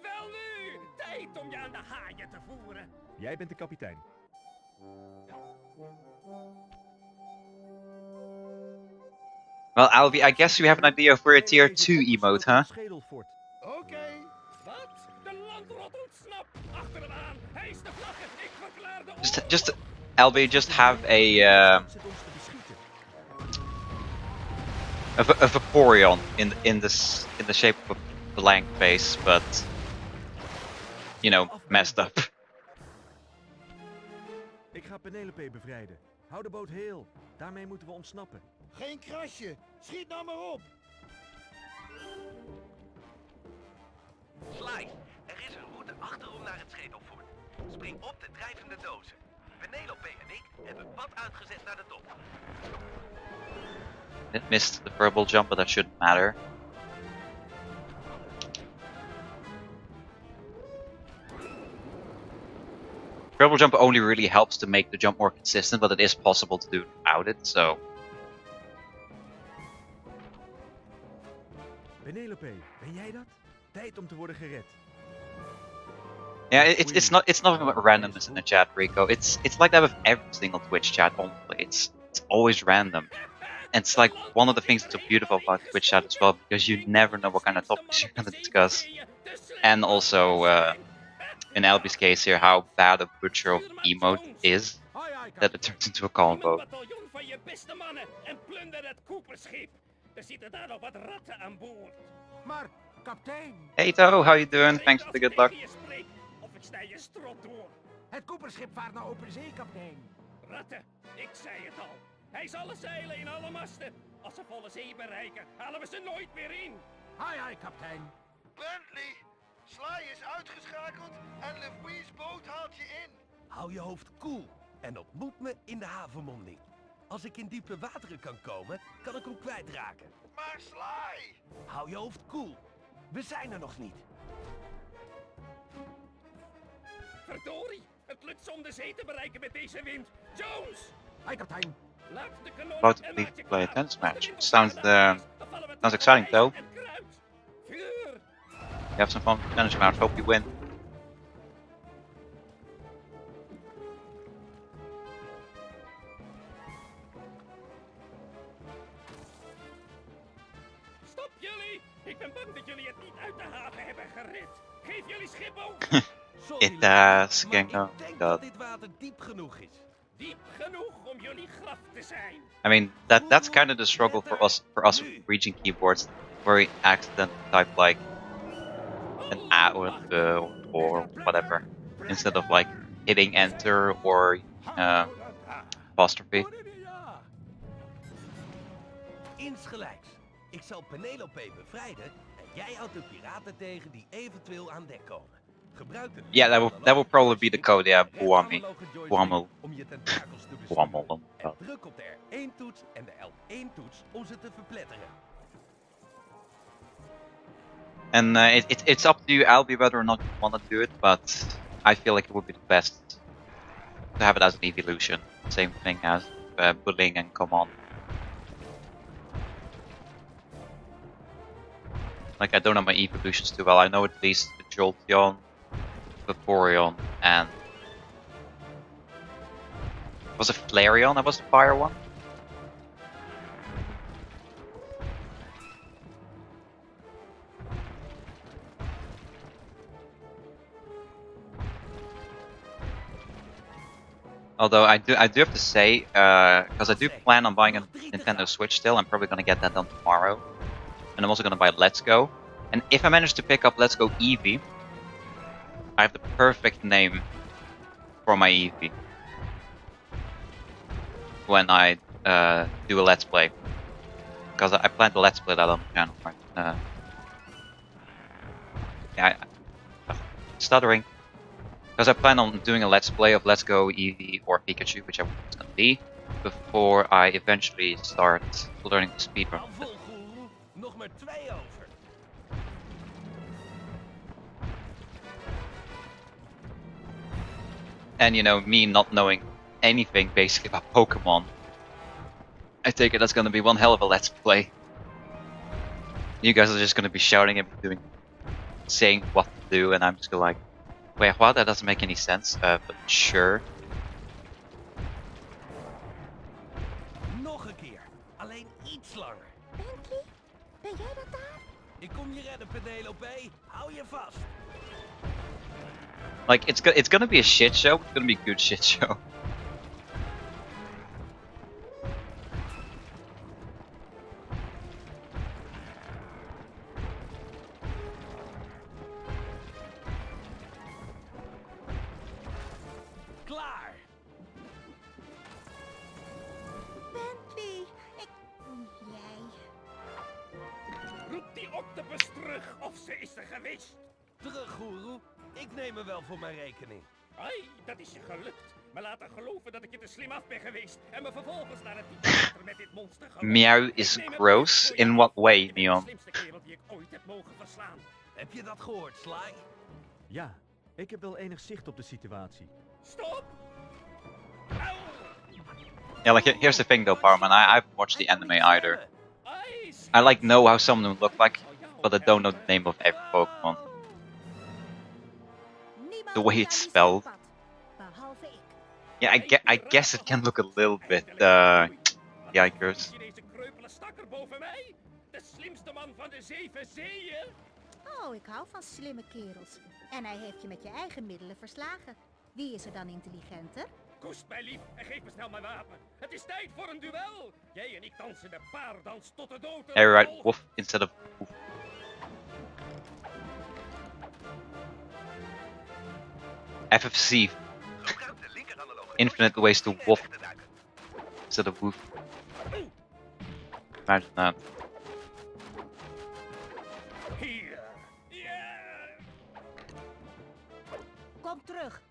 Wel nu, tijd om je aan de haaien te voeren. Jij bent de kapitein. Well, Alvi, I guess you have an idea for a tier 2 emote, huh? Oké. Wat? De landrot ontsnapt. Achter hem aan. Hijs de vlaggen. Ik verklaar de Just LB, just have a Vaporeon in the shape of a blank face, but you know, messed up. Ik ga Penelope bevrijden. Hou de boot heel. Daarmee moeten we ontsnappen. Geen krasje. Schiet nou maar op. Sly, er is een route achterom naar het schedelfort. Spring op de drijvende dozen. Penelope en ik hebben pad uitgezet naar de top. It missed the verbal jump, but that shouldn't matter. Verbal jump only really helps to make the jump more consistent, but it is possible to do without it, so... Penelope, ben jij dat? Tijd om te worden gered. Yeah, it's not about randomness in the chat, Rico. It's like that with every single Twitch chat. Honestly, it's always random. And it's like one of the things that's so beautiful about Twitch chat as well, because you never know what kind of topics you're gonna discuss. And also, in Albie's case here, how bad a butcher of emote is, that it turns into a combo. Maar, kapitein... Hey Toho, how you doing? Thanks for the good luck. Of ik sta je strot door. Het koeperschip vaart naar open zee, kapitein. Ratten, ik zei het al. Hij zal alle zeilen in alle masten. Als ze volle zee bereiken, halen we ze nooit meer in. Hai, kapitein. Bentley, Sly is uitgeschakeld en Lefouille's boot haalt je in. Hou je hoofd koel en ontmoet me in de havenmonding. Als ik in diepe wateren kan komen, kan ik hem kwijtraken. Maar Sly! Hou je hoofd koel. We zijn er nog niet. Verdorie, het lukt ze om de zee te bereiken met deze wind. Jones! Hai, kapitein. Laat de kanon About to leave to play a tennis match. Sounds exciting though. You have some fun with tennis match. Hope you win. bang dat jullie het niet uit de haven hebben gered. Geef jullie schip over. Sorry, It Lucky, does, maar Gango. ik denk dat dit water diep genoeg is. Diep genoeg om jullie graf te zijn. I mean, that's kind of the struggle for us with region keyboards, where we accidentally type like an A or an or whatever, instead of like hitting enter or apostrophe. Insgelijks. Ik zal Penelope bevrijden en jij houdt de piraten tegen die eventueel aan dek komen. Gebruik de Yeah, that will probably be the code. Yeah, Buami, Buamel, om je tentakels te Buamel. besturen. En druk op de R1-toets en de L1-toets om ze te verpletteren. And it's up to you, Albie, whether or not you want to do it, but I feel like it would be the best to have it as an evolution. Same thing as bullying and command. Like, I don't know my evolutions too well. I know at least the Jolteon, Vaporeon, and... Was it Flareon that was the fire one? Although I do have to say, because I do plan on buying a Nintendo Switch still, I'm probably gonna get that done tomorrow. And I'm also gonna buy Let's Go. And if I manage to pick up Let's Go Eevee, I have the perfect name for my Eevee when I do a Let's Play. Because I plan to Let's Play that on the channel. Right? Yeah, stuttering. Because I plan on doing a Let's Play of Let's Go Eevee or Pikachu, whichever it's gonna be, before I eventually start learning the speedrun. Nog maar 2 over. And you know, me not knowing anything basically about Pokemon, I take it that's gonna be one hell of a Let's Play. You guys are just gonna be shouting at me, saying what to do, and I'm just gonna like, wait, what? That doesn't make any sense, but sure. Nog een keer, alleen iets langer. Bentley, ben jij dat daar? Ik kom je redden, Penelope. Hou je vast. Like, it's gonna be a shit show, but it's gonna be a good shit show. Klaar. Bentley, jij. Roep die octopus terug, of ze is er geweest. Terug, goeroe. Ik neem er wel voor mijn rekening. Ai, dat is je gelukt. Me laten geloven dat ik je te slim af ben geweest. En me vervolgens naar het theater met dit monster gelopen. Meow is gross? In what way, Neon? De slimste kerel die ik ooit heb mogen verslaan. Heb je dat gehoord, Sly? Ja, ik heb wel enig zicht op de situatie. Stop! Yeah, like here's the thing though, Powerman. I haven't watched the anime either. I like know how some of them look like, but I don't know the name of every Pokemon. The way it's spelled. Behalve ik. Yeah, I guess it can look a little bit, yikers. Deze kreupele stakker boven mij? De slimste man van de 7 zeeën? Oh, ik hou van slimme kerels. En hij heeft je met je eigen middelen verslagen. Wie is er dan intelligenter? Koest mij lief en geef me snel mijn wapen. Het is tijd voor een duel. Jij en ik dansen de paardans tot de dood. Hey, right, woof instead of woof. FFC. Infinite ways to woof instead of woof. Imagine that. Hier. Kom terug.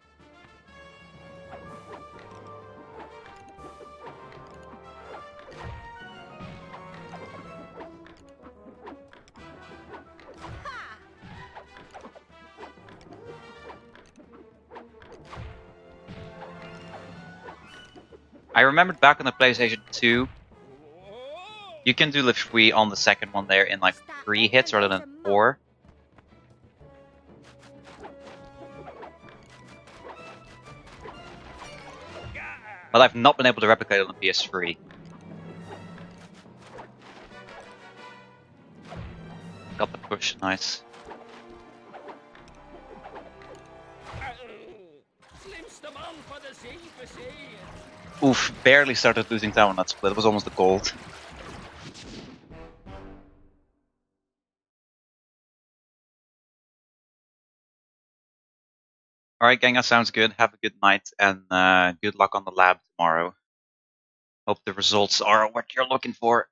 I remembered back on the PlayStation 2, you can do lift free on the second one there in like 3 hits rather than 4. But I've not been able to replicate it on the PS3. Got the Push, nice. Slimste man van de 7 zeeën. Oof, barely started losing time on that split. It was almost a gold. Alright, gang, that sounds good. Have a good night and good luck on the lab tomorrow. Hope the results are what you're looking for.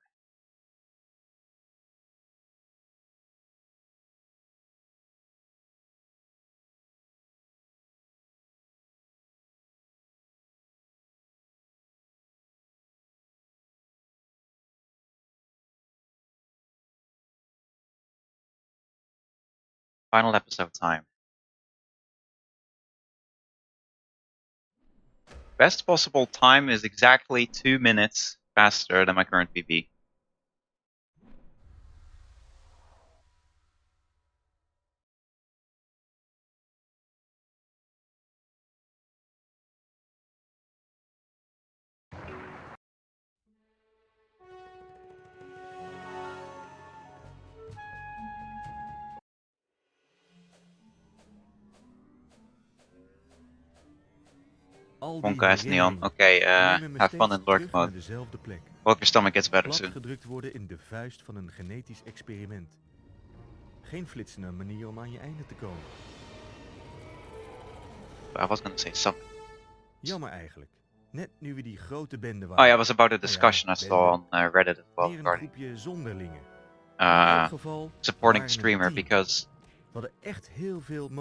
Final episode time. Best possible time is exactly 2 minutes faster than my current PB. Wonka is Neon. Okay, have fun in lurk mode. Hope your stomach gets better soon. Gedrukt worden in de vuist van een genetisch experiment. Geen flitsende manier om aan je einde te komen. I was gonna say something. Jammer eigenlijk. Net nu we die grote bende waren. Oh yeah, it was about a discussion I saw on Reddit as well regarding supporting the streamer, because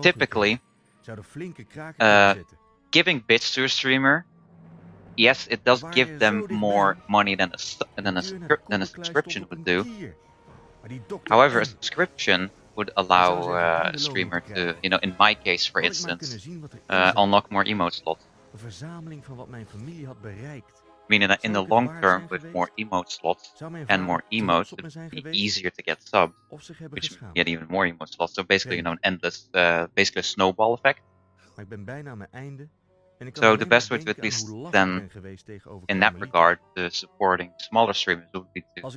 typically giving bits to a streamer, yes, it does give them more money than a subscription would do. However, a subscription would allow a streamer to, you know, in my case, for instance, unlock more emote slots. Meaning that in the long term, with more emote slots and more emotes, it would be easier to get subs, which would get even more emote slots. So basically, you know, an endless, basically a snowball effect. So the best way to at least then, in that regard, to supporting smaller streamers would be to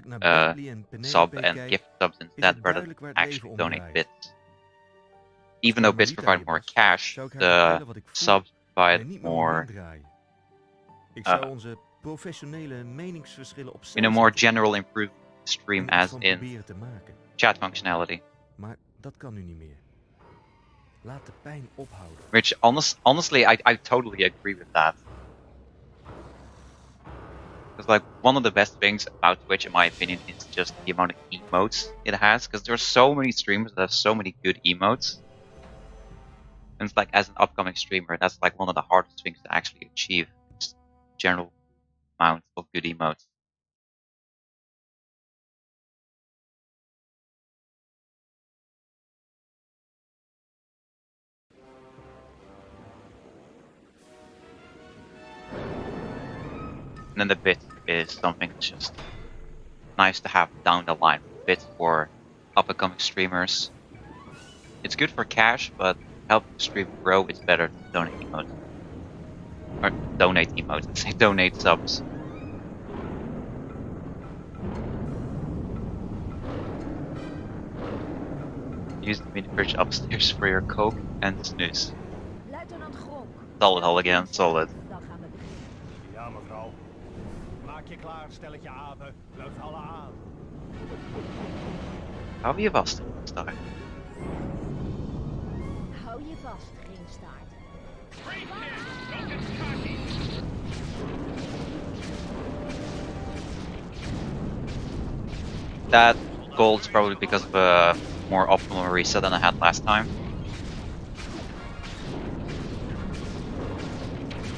sub and gift subs instead, rather than actually donate bits. Even though bits provide more cash, the subs provide more, in a more general improved stream, as in chat functionality. Which honestly, I totally agree with that. Because like one of the best things about Twitch, in my opinion, is just the amount of emotes it has. Because there's so many streamers that have so many good emotes. And it's like, as an upcoming streamer, that's like one of the hardest things to actually achieve. Just general amount of good emotes. And then the bit is something that's just nice to have down the line. Bit for up-and-coming streamers. It's good for cash, but help the stream grow, it's better to donate emotes. Or donate emotes, let's say donate subs. Use the mini fridge upstairs for your coke and snooze. Solid hull again, solid. Ja, mevrouw. Maak je klaar, stelletje apen. Luid alle aan. Hou je vast, Star. Hou je vast, geen staart. That gold's probably because of a more optimal reset than I had last time.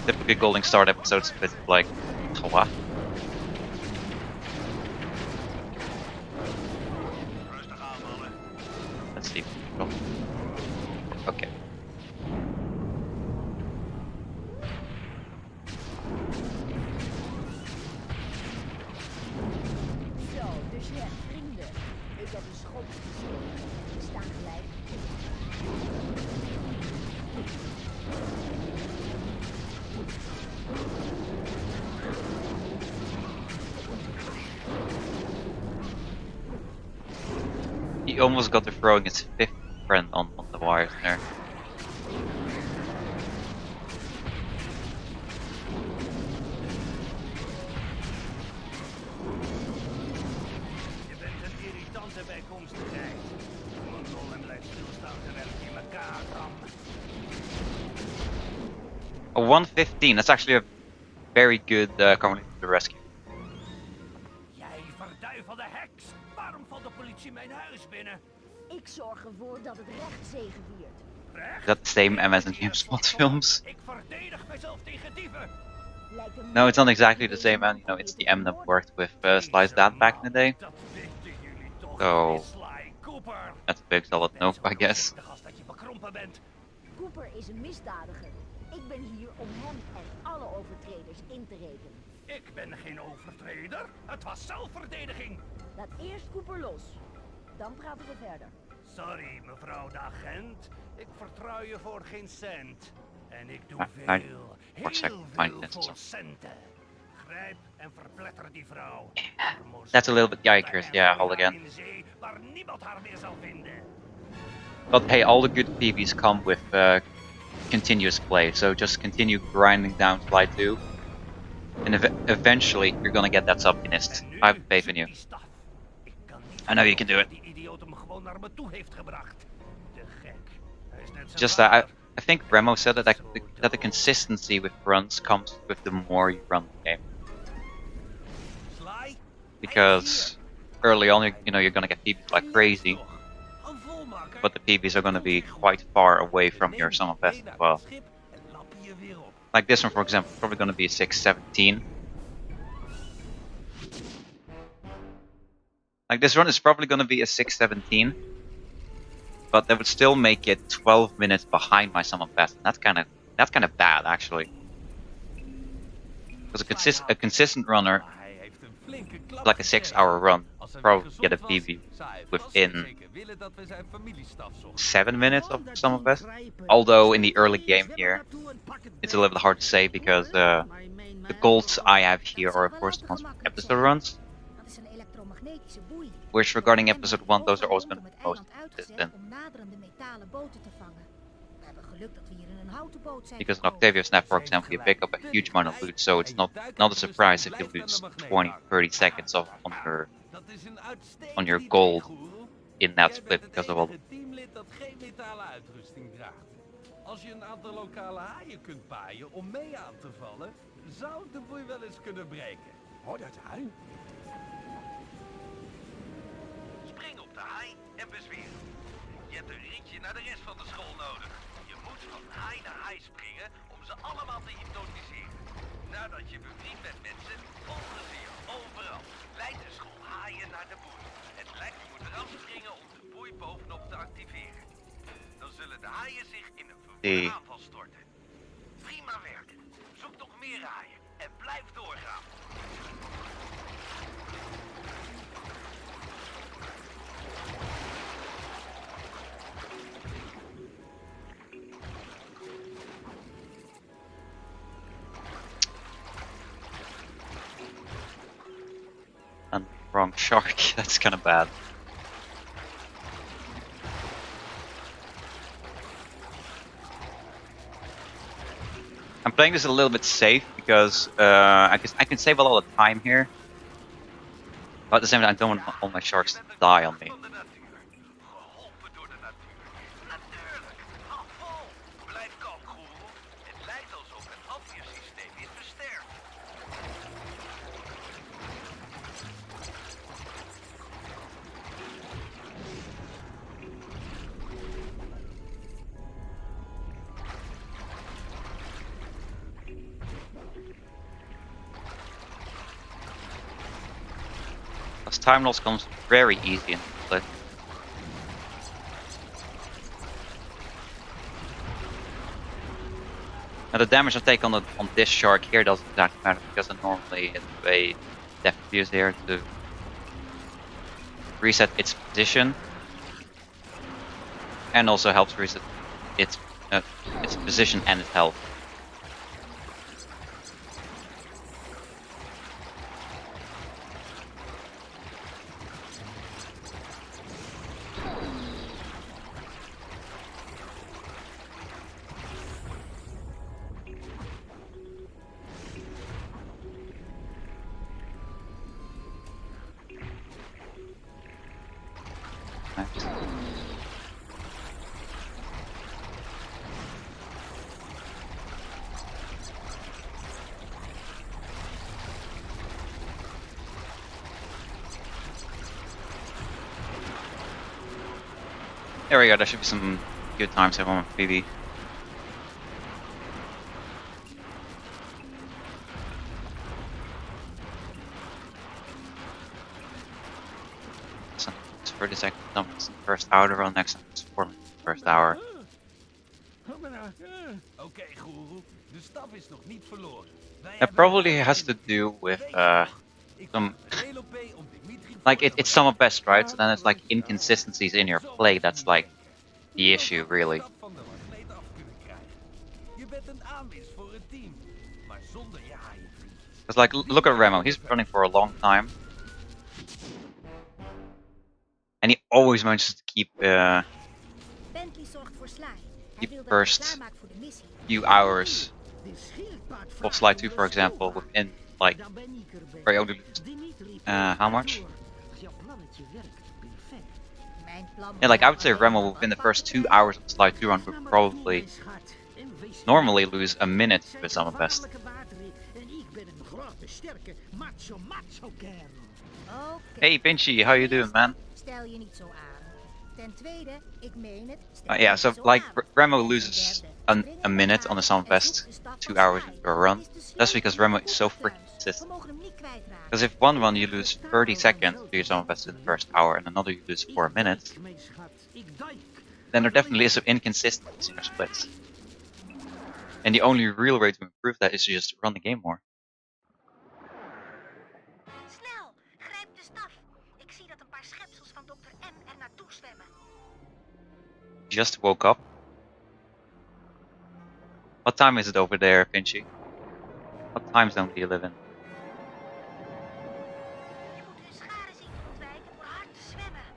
Typically Golding Start episodes a bit like, what? Let's see. Okay. Zo, dus je hebt vrienden. Ik heb een schot gezien. Ze staan gelijk. he almost got to throwing his 5th friend on the wires there. Je bent een irritante bijkomstigheid. Mongool en blijft stilstaan terwijl ik in elkaar ram. A 115, that's actually a very good coming to the rescue. Jij verduivelde heks! Waarom valt de politie mijn huis binnen? Ik zorg ervoor dat het recht zegeviert. Is that the same MS in James Bond films? Ik verdedig mezelf tegen dieven. No, it's not exactly the same, man. You know, it's the M that worked with Sly's dad back in the day. So that's a big solid no, I guess. Cooper is een misdadiger. Ik ben hier om hem en alle overtreders in te rekenen. Ik ben geen overtreder. Het was zelfverdediging. Laat eerst Cooper los. Dan praten we verder. Sorry, mevrouw de agent. Ik vertrouw je voor geen cent. En ik doe Ah, veel, for a second, heel fine, veel that's voor centen. Grijp en verpletter die vrouw. That's a little bit yikers, yeah, all again. In zee waar niemand haar meer zal vinden. But hey, all the good Pvs come with continuous play, so just continue grinding down Sly 2. And eventually you're gonna get that Subunist. I have faith in you. I know you can do it. Die idioot hem gewoon naar me toe heeft gebracht. De gek. Hij is net zijn Just vader. I think Remo said that the consistency with runs comes with the more you run the game. Because early on, you know, you're gonna get Pvs like crazy, but the Pvs are gonna be quite far away from your sum of best as well. Like this one, for example, is probably gonna be a 617. Like this run is probably gonna be a 617, but that would still make it 12 minutes behind my sum of best. And that's kind of bad actually. Because a consistent runner, like a 6-hour run, probably get a PV within 7 minutes of sum of best. Although in the early game here, it's a little bit hard to say because the golds I have here are of course the ones from episode runs. Which regarding episode 1, those are always going to be most consistent. Because in Octavia Snap, for example, you pick up a huge amount of loot, so it's not a surprise if you lose 20-30 seconds on your gold in that split because of all the... Als je een aantal lokale haaien kunt paaien om mee aan te vallen, zou de boei wel eens kunnen breken. Hoor dat haai? Spring op de haai en bezweer. Je hebt een ritje naar de rest van de school nodig. Je moet van haai naar haai springen om ze allemaal te hypnotiseren. Nadat je bevriend bent met ze, volgen ze je overal. Leidt de school haaien naar de boei. Het lijkt je moet eraf springen om de boei bovenop te activeren. Dan zullen de haaien zich in een verwoede aanval storten. Prima werk. Zoek nog meer haaien en blijf doorgaan. And wrong shark, that's kind of bad. I'm playing this a little bit safe because I can save a lot of time here. But at the same time, I don't want all my sharks to die on me. Because time loss comes very easy in this play. Now the damage I take on this shark here doesn't exactly matter because I normally hit a death fuse here to reset its position, and also helps reset its position and its health. There we go, there should be some good times here on PB. Some 30 seconds, first hour to run, next time it's 4 minutes first hour. Oké, Guru. De staf is nog niet verloren. That probably has to do with some like it's some of best, right? So then it's like inconsistencies in your play that's like the issue, really. Je bent een aanwinst voor het team, maar zonder je haaienvriendjes. Because like, look at Remo, he's been running for a long time. And he always manages to keep Bentley zorgt voor Sly. the first few hours of Slide 2, for example, within like, where he only loses, how much? Yeah, like I would say Remo within the first 2 hours of Slide 2 run would probably normally lose a minute with some of best. Hey Pinchy, how you doing, man? Stel je niet zo aan. Ten tweede, ik meen het. Yeah, so like Remo loses a minute on the Sum of Best 2 hours into a run. That's because Remo is so freaking consistent. Because if one run you lose 30 seconds to your Sum of Best in the first hour and another you lose 4 minutes, then there definitely is some inconsistencies in your splits. And the only real way to improve that is to just run the game more. Snel, grijp de staf. Ik zie dat een paar schepsels van Dr. M er naartoe zwemmen. Just woke up. What time is it over there, Pinchy? What time zone do you live in? Je moet hun schade zien te ontwijken door hard te zwemmen.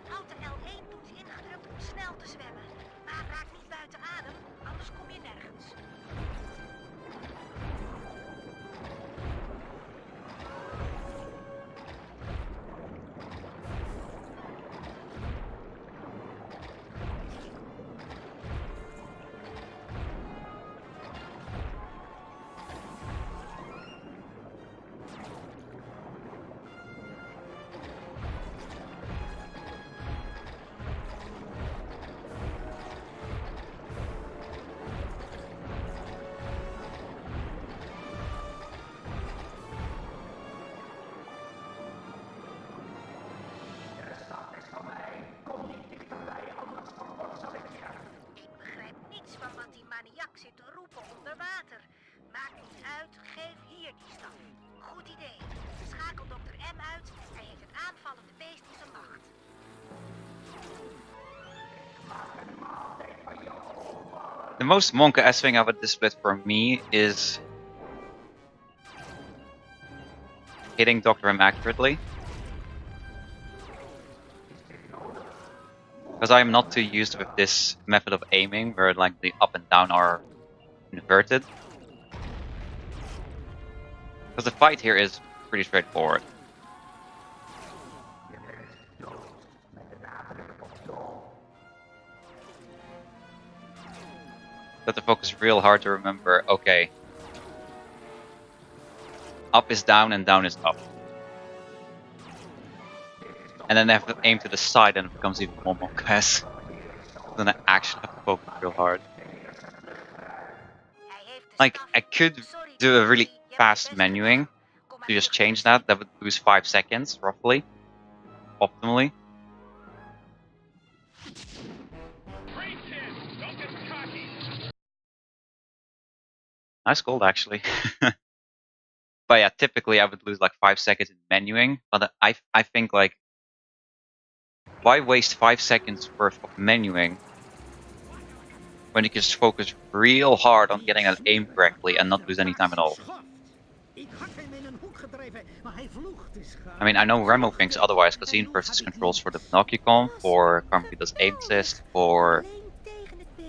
Houd de L1-toets ingedrukt om snel te zwemmen. Maar raak niet buiten adem, anders kom je nergens. maniak zit te roepen onder water. Maakt niet uit, geef hier die staf. Goed idee. Schakel Dr. M uit. Hij heeft het aanvallende beest in zijn macht. The most Monka-esque thing about this split for me is hitting Dr. M accurately. Because I am not too used with this method of aiming, where like the up and down are inverted. Because the fight here is pretty straightforward. You have to focus real hard to remember, okay, up is down and down is up. And then I have to aim to the side and it becomes even more Monka-esque. Then I actually have to focus real hard. Like, I could do a really fast menuing to just change that. That would lose 5 seconds, roughly. Optimally. Nice gold, actually. But yeah, typically I would lose like 5 seconds in menuing. But I think like, why waste 5 seconds worth of menuing when you can just focus real hard on getting an aim correctly and not lose any time at all? I mean, I know Remo thinks otherwise because he inverts controls for the Pinocchio, for Carmelita's aim assist, for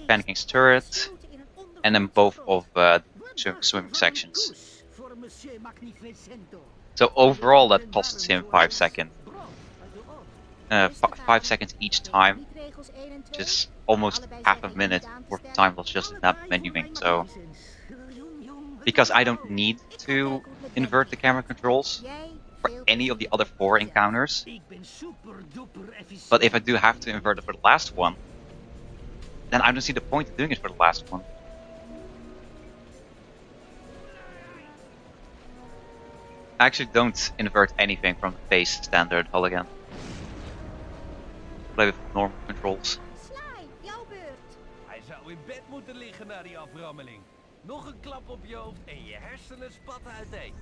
Panicing's turret, and then both of swimming sections. So overall that costs him 5 seconds. 5 seconds each time, just almost half a minute worth of time was just in that menuing. So, because I don't need to invert the camera controls for any of the other 4 encounters, but if I do have to invert it for the last one, then I don't see the point of doing it for the last one. I actually don't invert anything from the base standard hull again. Play with normal controls. Sly, jouw beurt. Hij zou in bed moeten liggen na die aframmeling. Nog een klap op je hoofd en je hersenen spatten uiteen.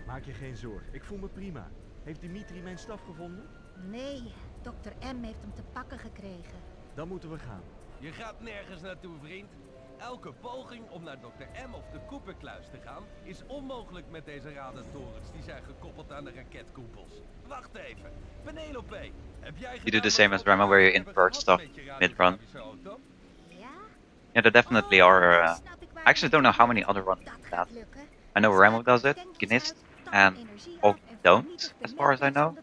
Maak je geen zorgen, ik voel me prima. Heeft Dimitri mijn staf gevonden? Nee, dokter M heeft hem te pakken gekregen. Dan moeten we gaan. Je gaat nergens naartoe, vriend. Elke poging om naar dokter M of de Cooperkluis te gaan is onmogelijk met deze radartorens die zijn gekoppeld aan de raketkoepels. Wacht even, Penelope, heb jij You do the same as Remo, where you invert stuff mid-run. Yeah, there definitely are. I actually don't know how many other runs do that. I know Remo does it, Gnist, and Og don't, as far as I know.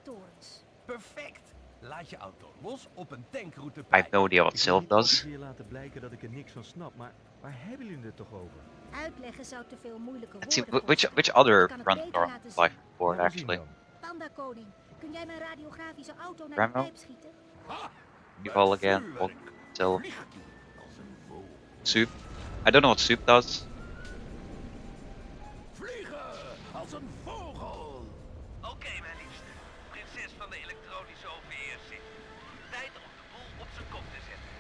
Perfect. Laat je auto los op een tankroute. I have no idea what Sylph does. Je laten blijken dat ik er niks van snap, maar waar hebben jullie het toch over? Uitleggen zou te veel moeilijke Let's see, woorden which other kan het runs beter are laten live zien. for actually? Panda koning, kun jij mijn radiografische auto naar Remo? de pijp schieten? Eval again, Og, Sylph. Soup. I don't know what Soup does. Vliegen als een vogel. Oké, mijn liefste. Prinses van de elektronische overheersing. Tijd om de boel op zijn kop te zetten.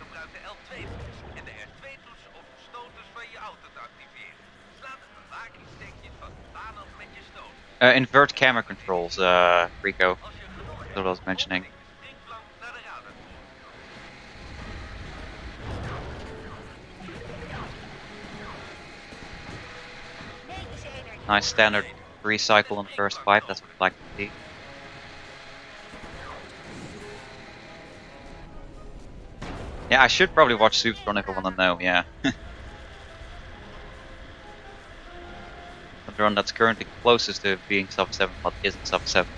Gebruik de L2-toets en de R2-toets om de stoters van je auto te activeren. Slaat een bewakingsstekje van de baan af met je stoot. Invert camera controls, Rico. That's what I was mentioning. Nice standard recycle on the first pipe, that's what I'd like to see. Yeah, I should probably watch Soup's run if I want to know, yeah. The run that's currently closest to being sub 7 but isn't sub 7.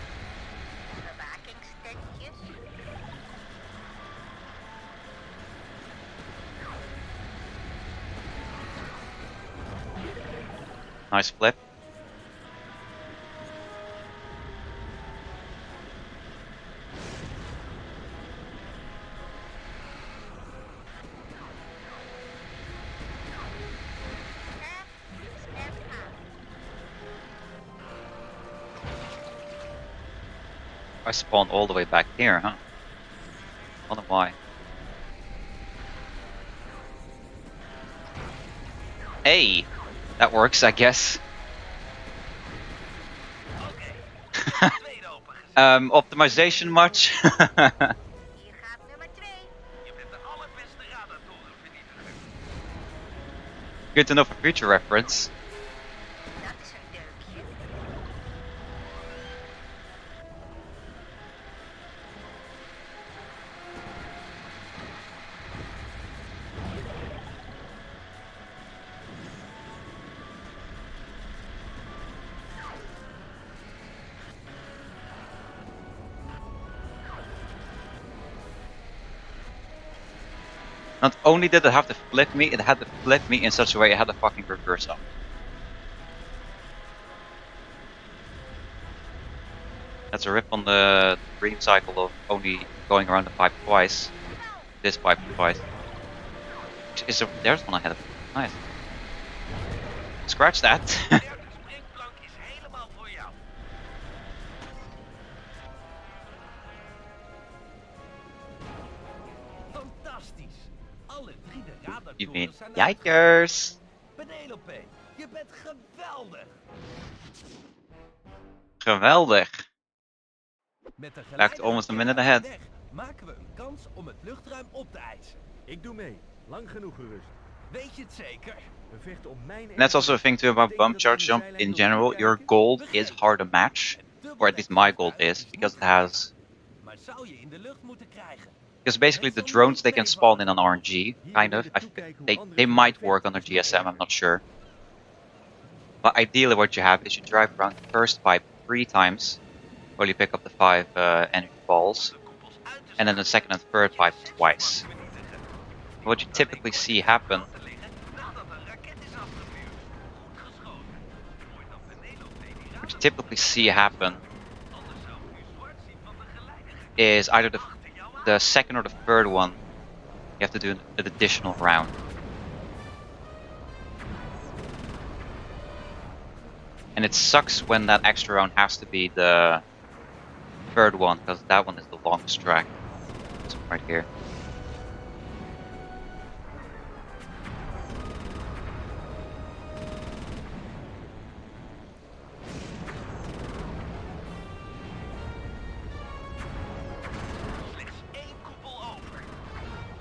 Nice flip. I spawned all the way back here, huh? Wonder why. Hey! That works, I guess. Optimization much? Good to know for future reference. Not only did it have to flip me, it had to flip me in such a way it had to fucking reverse up. That's a rip on the dream cycle of only going around the pipe twice. This pipe twice. There's one ahead of me. Nice. Scratch that. You mean yikers? Penelope, je bent geweldig. Geweldig. Met de Back to almost a minute ahead. Maken we een kans om het luchtruim op te eisen. Ik doe mee. Lang genoeg gerust. Weet je het zeker? We vechten om mijn... And that's also a thing too about bump charge jump in general. Your gold is hard to match, or at least my gold is, because it has. Maar zou je in de lucht moeten krijgen? Because basically the drones they can spawn in on RNG, kind of. They might work on a GSM, I'm not sure. But ideally what you have is you drive around the first pipe 3 times, while you pick up the 5 energy balls, and then the second and third pipe twice. What you typically see happen is either the second or the third one You have to do an additional round. And it sucks when that extra round has to be the third one, because that one is the longest track. This one right here. Slechts 1 koepel over.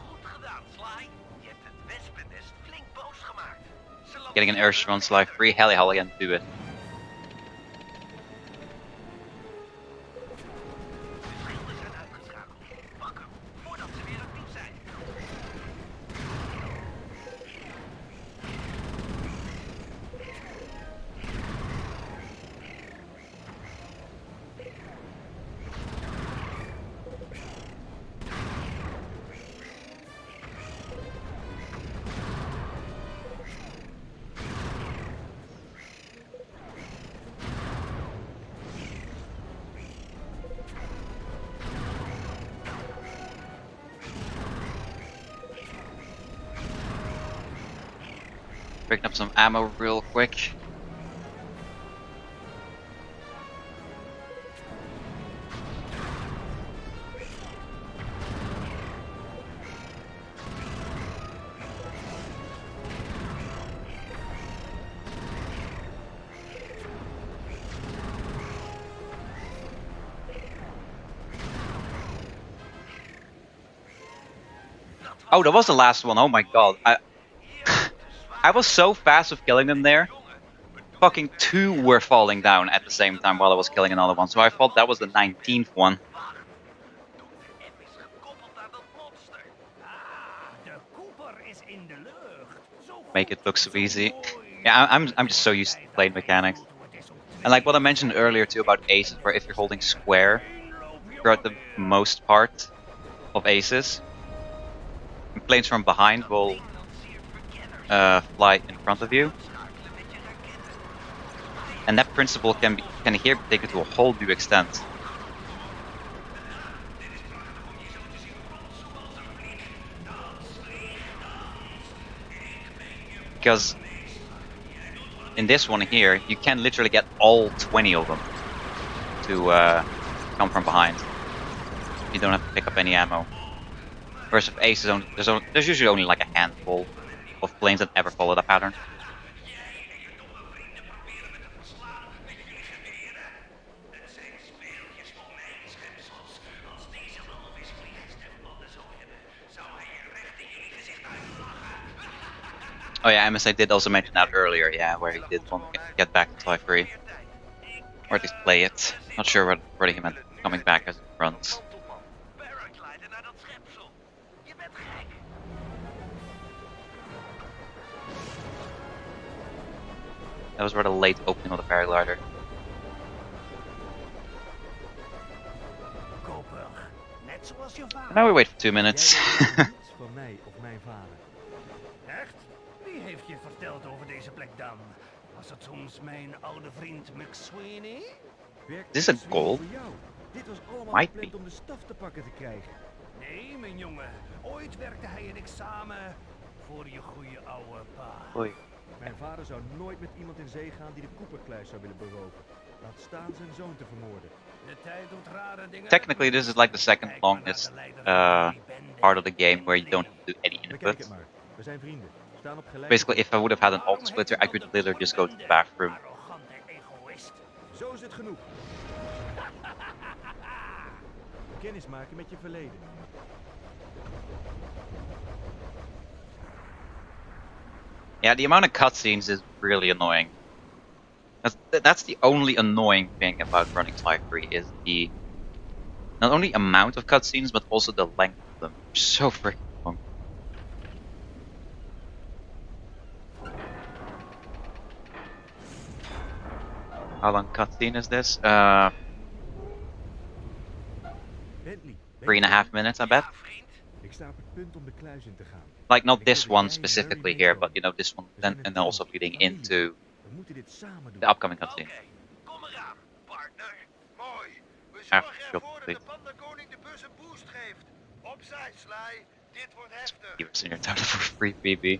Goed gedaan, Sly. Je hebt het wespennest flink boos gemaakt. Getting an airstrike on Sly 3, hell yeah, do it. Picking up some ammo real quick. Oh, that was the last one. Oh my god. I was so fast with killing them there. Fucking 2 were falling down at the same time while I was killing another one. So I thought that was the 19th one. Make it look so easy. Yeah, I'm just so used to blade mechanics. And like what I mentioned earlier too about aces, where if you're holding square throughout the most part of aces, planes from behind will fly in front of you. And that principle can here be taken to a whole new extent. Because in this one here, you can literally get all 20 of them to come from behind. You don't have to pick up any ammo. Whereas with aces, there's usually only like a handful of planes that ever follow that pattern. Oh yeah, MSA did also mention that earlier, yeah, where he did want to get back to Sly 3. Or at least play it. Not sure whether he meant coming back as it runs. That was rather late opening of the paraglider. And now we wait for 2 minutes. Van mij of mijn vader. Echt? Wie heeft je verteld over deze plek dan? Was het soms mijn oude vriend McSweeney? Is this a goal? Dit was allemaal Might gepland be. om de staf te pakken te krijgen. Nee, mijn jongen. Ooit werkte hij een examen voor je goede oude pa. Oei. Mijn vader zou nooit met iemand in zee gaan die de Cooperkluis zou willen beroven. Laat staan zijn zoon te vermoorden. De tijd doet rare dingen. Technically, this is like the second longest part of the game where you don't have to do any Bekijk input. het maar. We zijn vrienden. Staan op gelijk. Basically, if I would have had an alt splitter, I could literally just go to the bathroom. Zo is het genoeg. Kennis maken met je verleden. Yeah, the amount of cutscenes is really annoying. That's the only annoying thing about running Sly 3 is the not only amount of cutscenes but also the length of them. They're so freaking long. How long cutscene is this? 3.5 minutes, I bet. Ik sta op het punt om de kluis in te gaan. Like not this one specifically here, but you know this one, and also leading into the upcoming cutscene. Kom eraan, partner. Mooi. We Ah, zorgen joh, ervoor dat please. de pandakoning de bus een boost geeft. Opzij, Sly. Viewers in your time for free PB.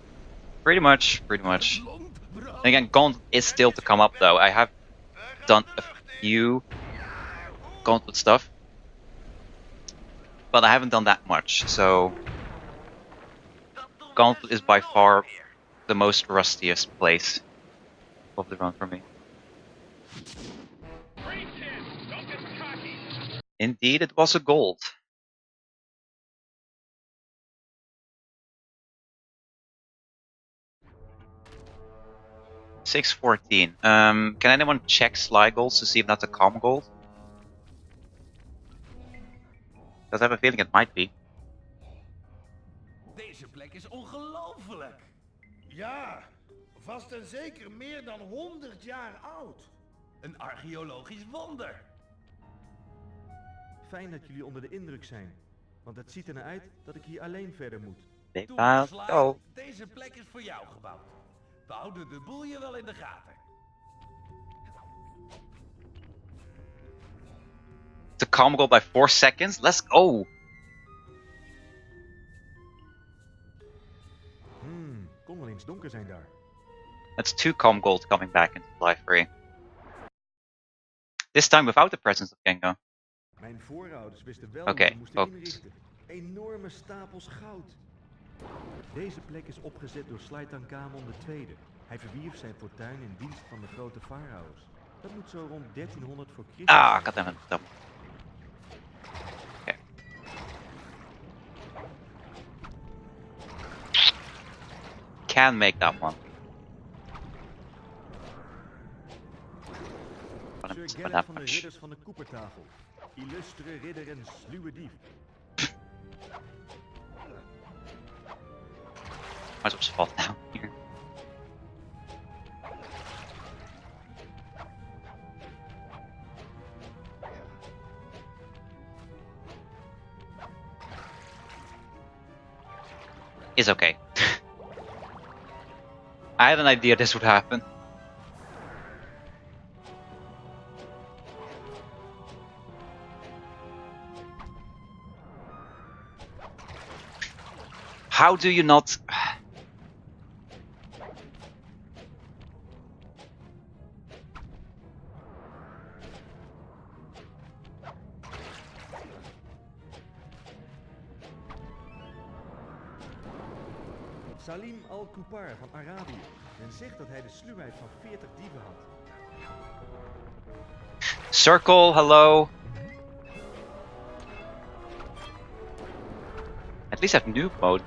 Pretty much. And again, Gauntlet is still to come up though. I have done a few Gauntlet stuff, but I haven't done that much, so Gauntlet is by far the most rustiest place of the run for me. Indeed, it was a gold. $6.14. Can anyone check Sly goals to see if that's a calm gold? Because I have a feeling it might be. Deze plek is ongelooflijk. Ja, vast en zeker meer dan 100 jaar oud. Een archeologisch wonder. Fijn dat jullie onder de indruk zijn, want het ziet ernaar uit dat ik hier alleen verder moet. Sly, deze plek is voor jou gebouwd. We houden de boel je wel in de gaten. The calm gold by 4 seconds? Let's go! Kon wel eens donker zijn daar. That's 2 calm gold coming back into Sly 3. This time without the presence of Gengo. Mijn voorouders wisten wel Oké, hoe ze moesten focus. inrichten. Enorme stapels goud. Deze plek is opgezet door Slytankamon II. Hij verwierf zijn fortuin in dienst van de grote farao's. Dat moet zo rond 1300 voor Christus. Ah, goddammit. Dumb. Okay. Can make that one. Sir Gellert van de ridders van de Koepertafel. Illustere ridder en sluwe dief. Might as well just fall down here. It's okay. I had an idea this would happen. How do you not... Salim al-Kupar van Arabië. Men zegt dat hij de sluwheid van 40 dieven had. Circle, hello. At least have noob mode.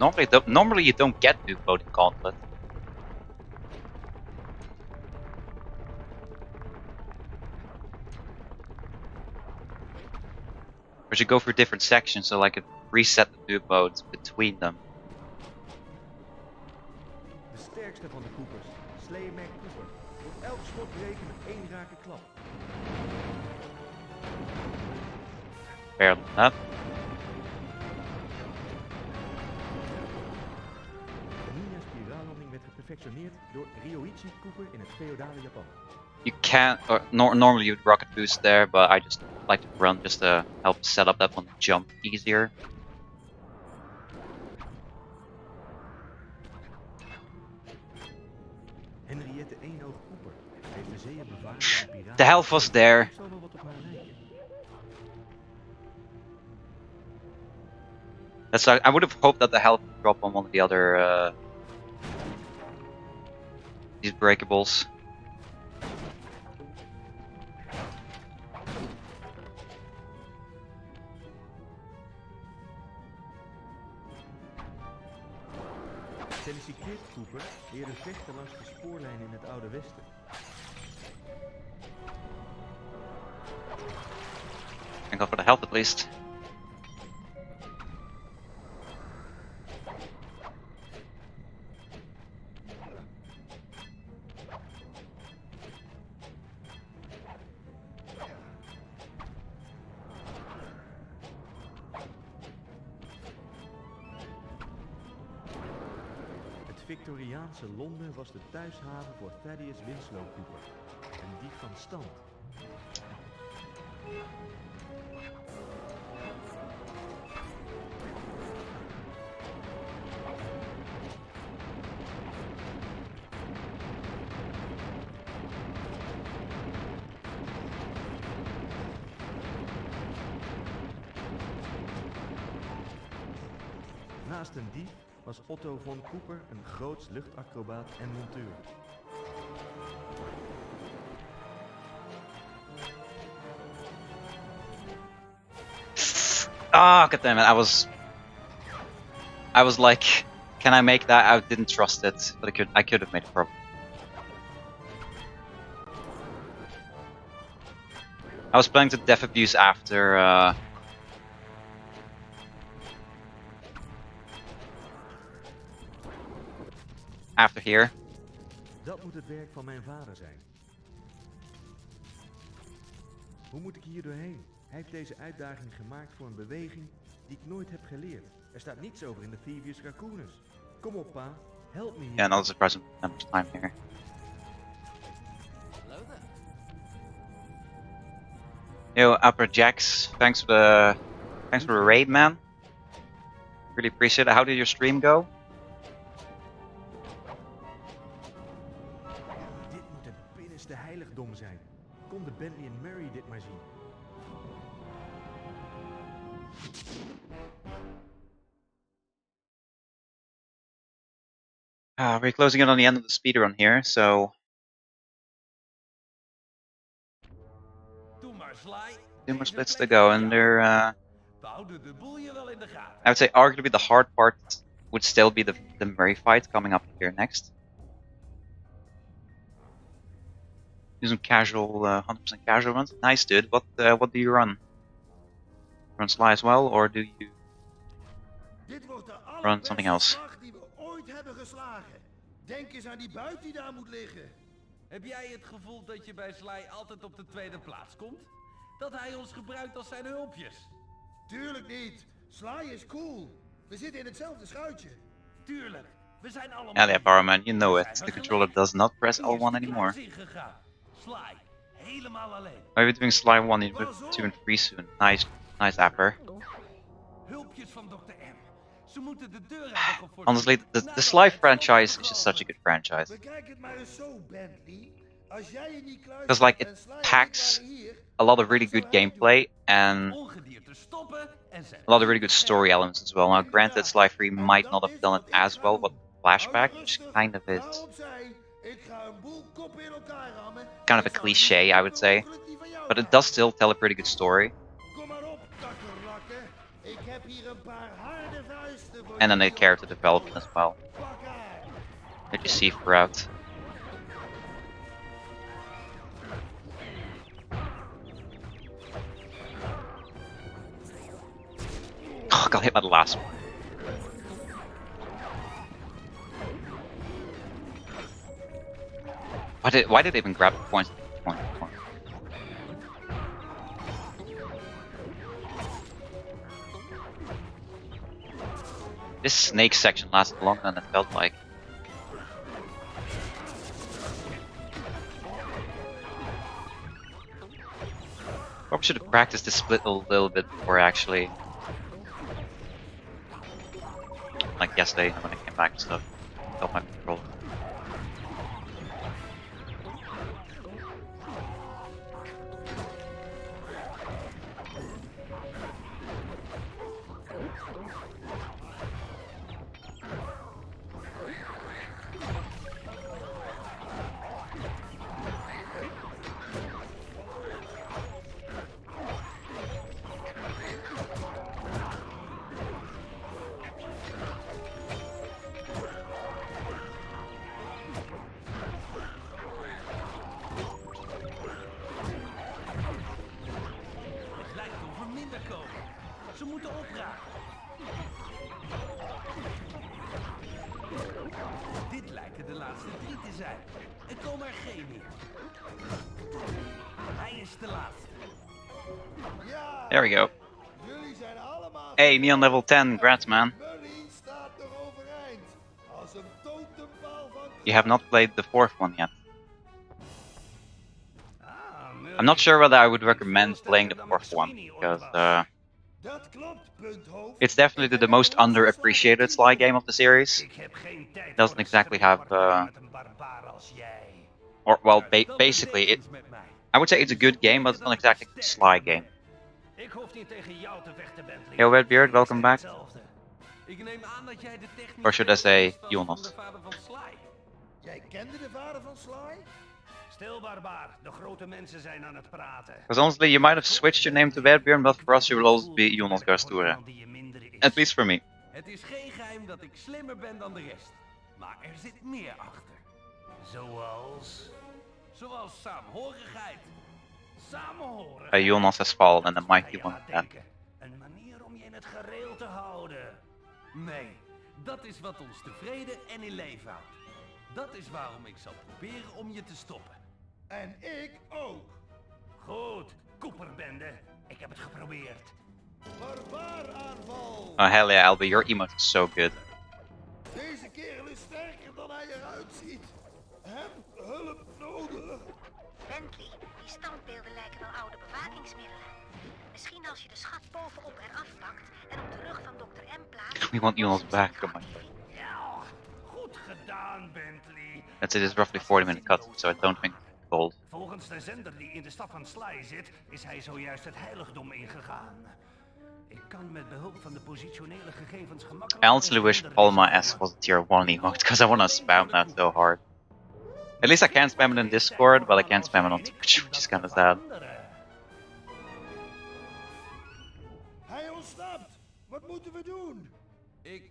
Normally you don't get noob mode in Gauntlet. Or you go through different sections, so like it reset the noob modes between them. De sterkste van de Coopers, Slayer Mac Cooper, wordt elk schot breken met 1 rake klap. Fair enough. De Ninja spiraallanding werd geperfectioneerd door Ryoichi Cooper in het feodale Japan. You can't, or normally you'd rocket boost there, but I just like to run just to help set up that one jump easier. Henriette Eenoog Cooper heeft de zeeën bewaard van piraten. The health was there. Zal wel wat op haar lijken. That's I would have hoped that the health would drop on one of the other these breakables. Tennessee Kid Cooper leerde vechten langs de spoorlijn in het Oude Westen. Can go for the health at least. Het Victoriaanse Londen was de thuishaven voor Thaddeus Winslow Cooper, een dief van stand. Naast een dief was Otto von Cooper een groots luchtacrobaat en monteur. Ah, goddammit! I was like, can I make that? I didn't trust it, but I could have made it probably. I was planning to death abuse after after here. Dat moet het werk van mijn vader zijn. Hoe moet ik hier doorheen? Hij heeft deze uitdaging gemaakt voor een beweging die ik nooit heb geleerd. Er staat niets over in de Thievius Raccoonus. Kom op, pa. Help me hier. Yeah, another surprise members time here. Hello there. Yo, Upper Jacks, thanks for the raid, man. Really appreciate it. How did your stream go? Dit moet het binnenste heiligdom zijn. Kon de Bentley en Murray dit maar zien? We're closing in on the end of the speedrun here, so Doe maar, Sly. 2 more splits to go, and they're We houden de boel je wel in de gaten. I would say arguably the hard part would still be the Murray fight coming up here next. Do some casual, 100% casual runs. Nice, dude. What do you run? Run Sly as well, or do you Dit wordt de run something else? slag die we ooit hebben geslagen. Denk eens aan die buit die daar moet liggen. Heb jij het gevoel dat je bij Sly altijd op de tweede plaats komt? Dat hij ons gebruikt als zijn hulpjes? Tuurlijk niet. Sly is cool. We zitten in hetzelfde schuitje. Tuurlijk. We zijn allemaal... Yeah, Power Man, you know it. The controller does not press L1 anymore. Sly, helemaal alleen. Maybe doing Sly 1, you do 2 and 3 soon. Nice, Apper. Hulpjes van Dr. M. Ze moeten de deur hebben geforceerd. Honestly, the Sly franchise is just such a good franchise. Bekijk het maar eens zo, Bentley. Als jij je niet kluist Because like en it Sly packs waren hier, a lot of really good gameplay and a lot of really good story elements as well. Now, granted, Sly 3 might not have done it as well, but Flashback, which kind of is kind of a cliche, I would say, but it does still tell a pretty good story. Kom maar op, kakkerlakken. Ik heb hier een paar harde vuisten voor And then je. the character development as well, that you see throughout. Oh, I got hit by the last one. Why did they even grab the points? This snake section lasted longer than it felt like. Probably should have practiced this split a little bit before actually, like yesterday when I came back and stuff. Felt my control. Het lijkt of er minder komen. Ze moeten opraken. Dit lijken de laatste 3 te zijn. Er komen er geen meer. Hij is de laatste. There we go. Jullie zijn allemaal... Hey, Neon level 10, congrats man. Murray staat nog overeind. Als een totempaal van... You have not played the 4th one yet. I'm not sure whether I would recommend playing the 4th one, because Dat klopt, punthoofd. it's definitely the most underappreciated Sly game of the series. It doesn't exactly have, or well, basically, I would say it's a good game, but it's not exactly a Sly game. Ik hoef niet tegen jou te vechten, Bentley. Yo, Redbeard, welcome back. Ik neem aan dat jij de technische Or should I say was van Jonas? de vader van Sly. Jij kende de vader van Sly? Stil, barbaar. De grote mensen zijn aan het praten. Because honestly, you might have switched your name to Bedbjörn, but for us you will always be Jonas Garstura. At least for me. Het is geen geheim dat ik slimmer ben dan de rest. Maar er zit meer achter. Zoals? Zoals saamhorigheid. Samenhoren. Jonas has fallen and the mighty one dead. Een manier om je in het gereel te houden. Nee, dat is wat ons tevreden en in leven houdt. Dat is waarom ik zal proberen om je te stoppen. En ik ook. Goed, Cooperbende. Ik heb het geprobeerd. Barbaaraanval. Oh hell yeah, Albie, your emote is so good. Deze kerel is sterker dan hij eruit ziet. Heb hulp nodig. Bentley, die standbeelden lijken wel oude bewakingsmiddelen. Misschien als je de schat bovenop eraf pakt en op de rug van Dr. M plaatst... We want Jonas back, come on. Ja, goed gedaan, Bentley. That's it, it's roughly 40-minute cut, so I don't think it's gold. Volgens de zender die in de stad van Sly zit, is hij zojuist het heiligdom ingegaan. Ik kan met behulp van de positionele gegevens gemakkelijk... I honestly wish Palma S was a tier 1 emote, because I want to spam that so hard. At least I can spam it in Discord, but I can't spam it on Twitch, which is kind of sad. Hij ontsnapt. Wat moeten we doen? Ik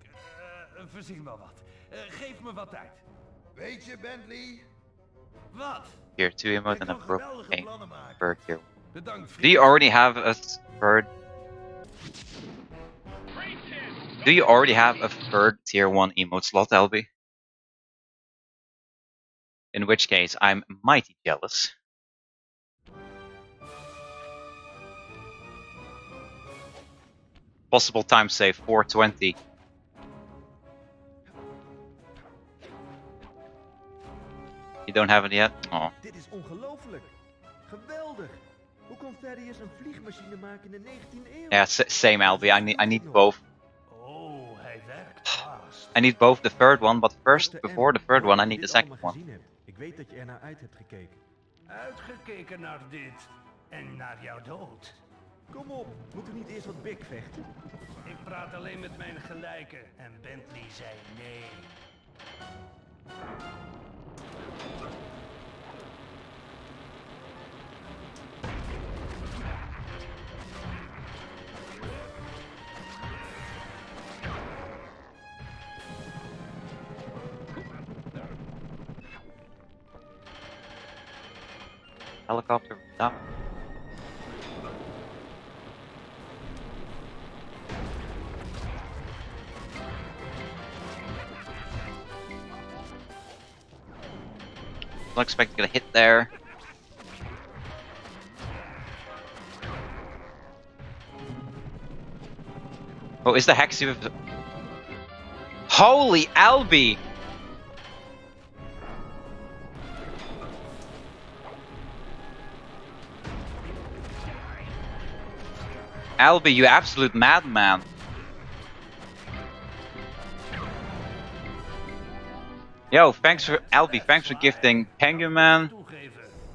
verzin wel wat. Geef me wat tijd. Weet je, Bentley? Wat? Tier 2 emote and a broken game for tier 1. Bedankt, Do you already have a third? Do you already have a third tier 1 emote slot, LB? In which case, I'm mighty jealous. Possible time save 420. You don't have it yet? Oh. Dit is ongelooflijk. Geweldig. Hoe kon Thaddeus een vliegmachine maken in de 19e eeuw? Yeah, same LB. I need both. Oh, hij werkt vast. I need both the third one, but first, before the third one, I need the second one. Ik weet dat je er naar uit hebt gekeken. Uitgekeken naar dit en naar jouw dood. Kom op, moeten we niet eerst wat big vechten? Ik praat alleen met mijn gelijke en Bentley zei nee. Helicopter down. Not expecting to get a hit there. Oh, is the hex even... Holy Albie! Albie, you absolute madman. Yo, thanks for Albie, thanks for gifting Penguin Man,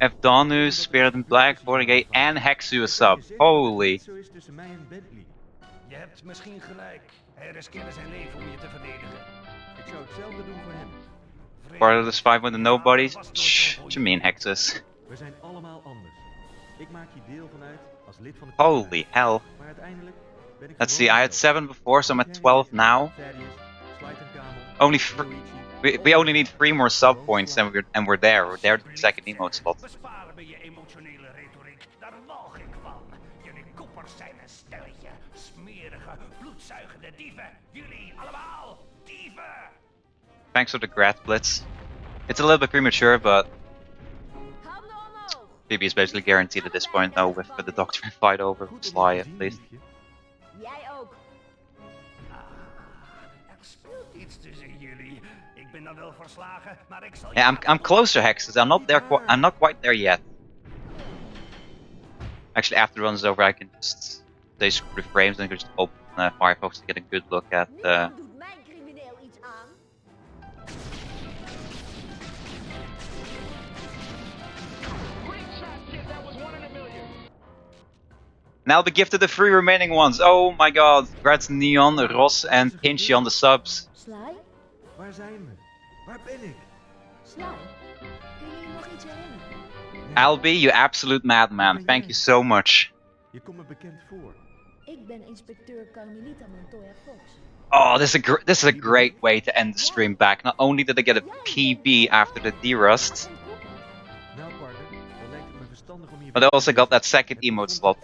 F. Donu, Spirit in Black, Borgay, and Hexu a sub. Holy. Zo is tussen mij en Bentley. Je hebt misschien gelijk. Hij riskeerde zijn leven om je te verdedigen. Ik zou hetzelfde doen voor hem. Part of this fight with the nobodies? Shh, what you mean, Hexus? We zijn allemaal anders. Ik maak hier deel van uit als lid van het Holy hell. Maar uiteindelijk ben ik Let's see, I had 7 before, so I'm at 12 now. Only we only need 3 more sub points and we're there. We're there to the second emote slot. Besparen me je emotionele retoriek. Daar walg ik van. Jullie koppers zijn een stelletje smerige, bloedzuigende dieven. Jullie allemaal dieven. Thanks for the Grat Blitz. It's a little bit premature, but BB is basically guaranteed at this point now with the Doctrine fight over Sly at least. Jij ook. Er speelt iets tussen jullie. Ik ben dan wel verslagen, maar ik zal... Yeah, I'm closer, Hexus. I'm not there. I'm not quite there yet. Actually, after the run is over, I can just stay screw the frames and I can just open Firefox to get a good look at. Doet mijn crimineel iets aan? And I'll be gifted the 3 remaining ones. Oh my god. Congrats Neon, Ross and Pinchy on the subs. Sly? Waar zijn we? Waar ben ik? Sly? Kun je je nog iets herinneren? Albie, you absolute madman. Thank you so much. Je komt me bekend voor. Ik ben inspecteur Carmelita Montoya Fox. Oh, this is a great way to end the stream back. Not only did I get a PB after the derust, Nou partner, dan lijkt het me verstandig om je... but I also got that second emote slot.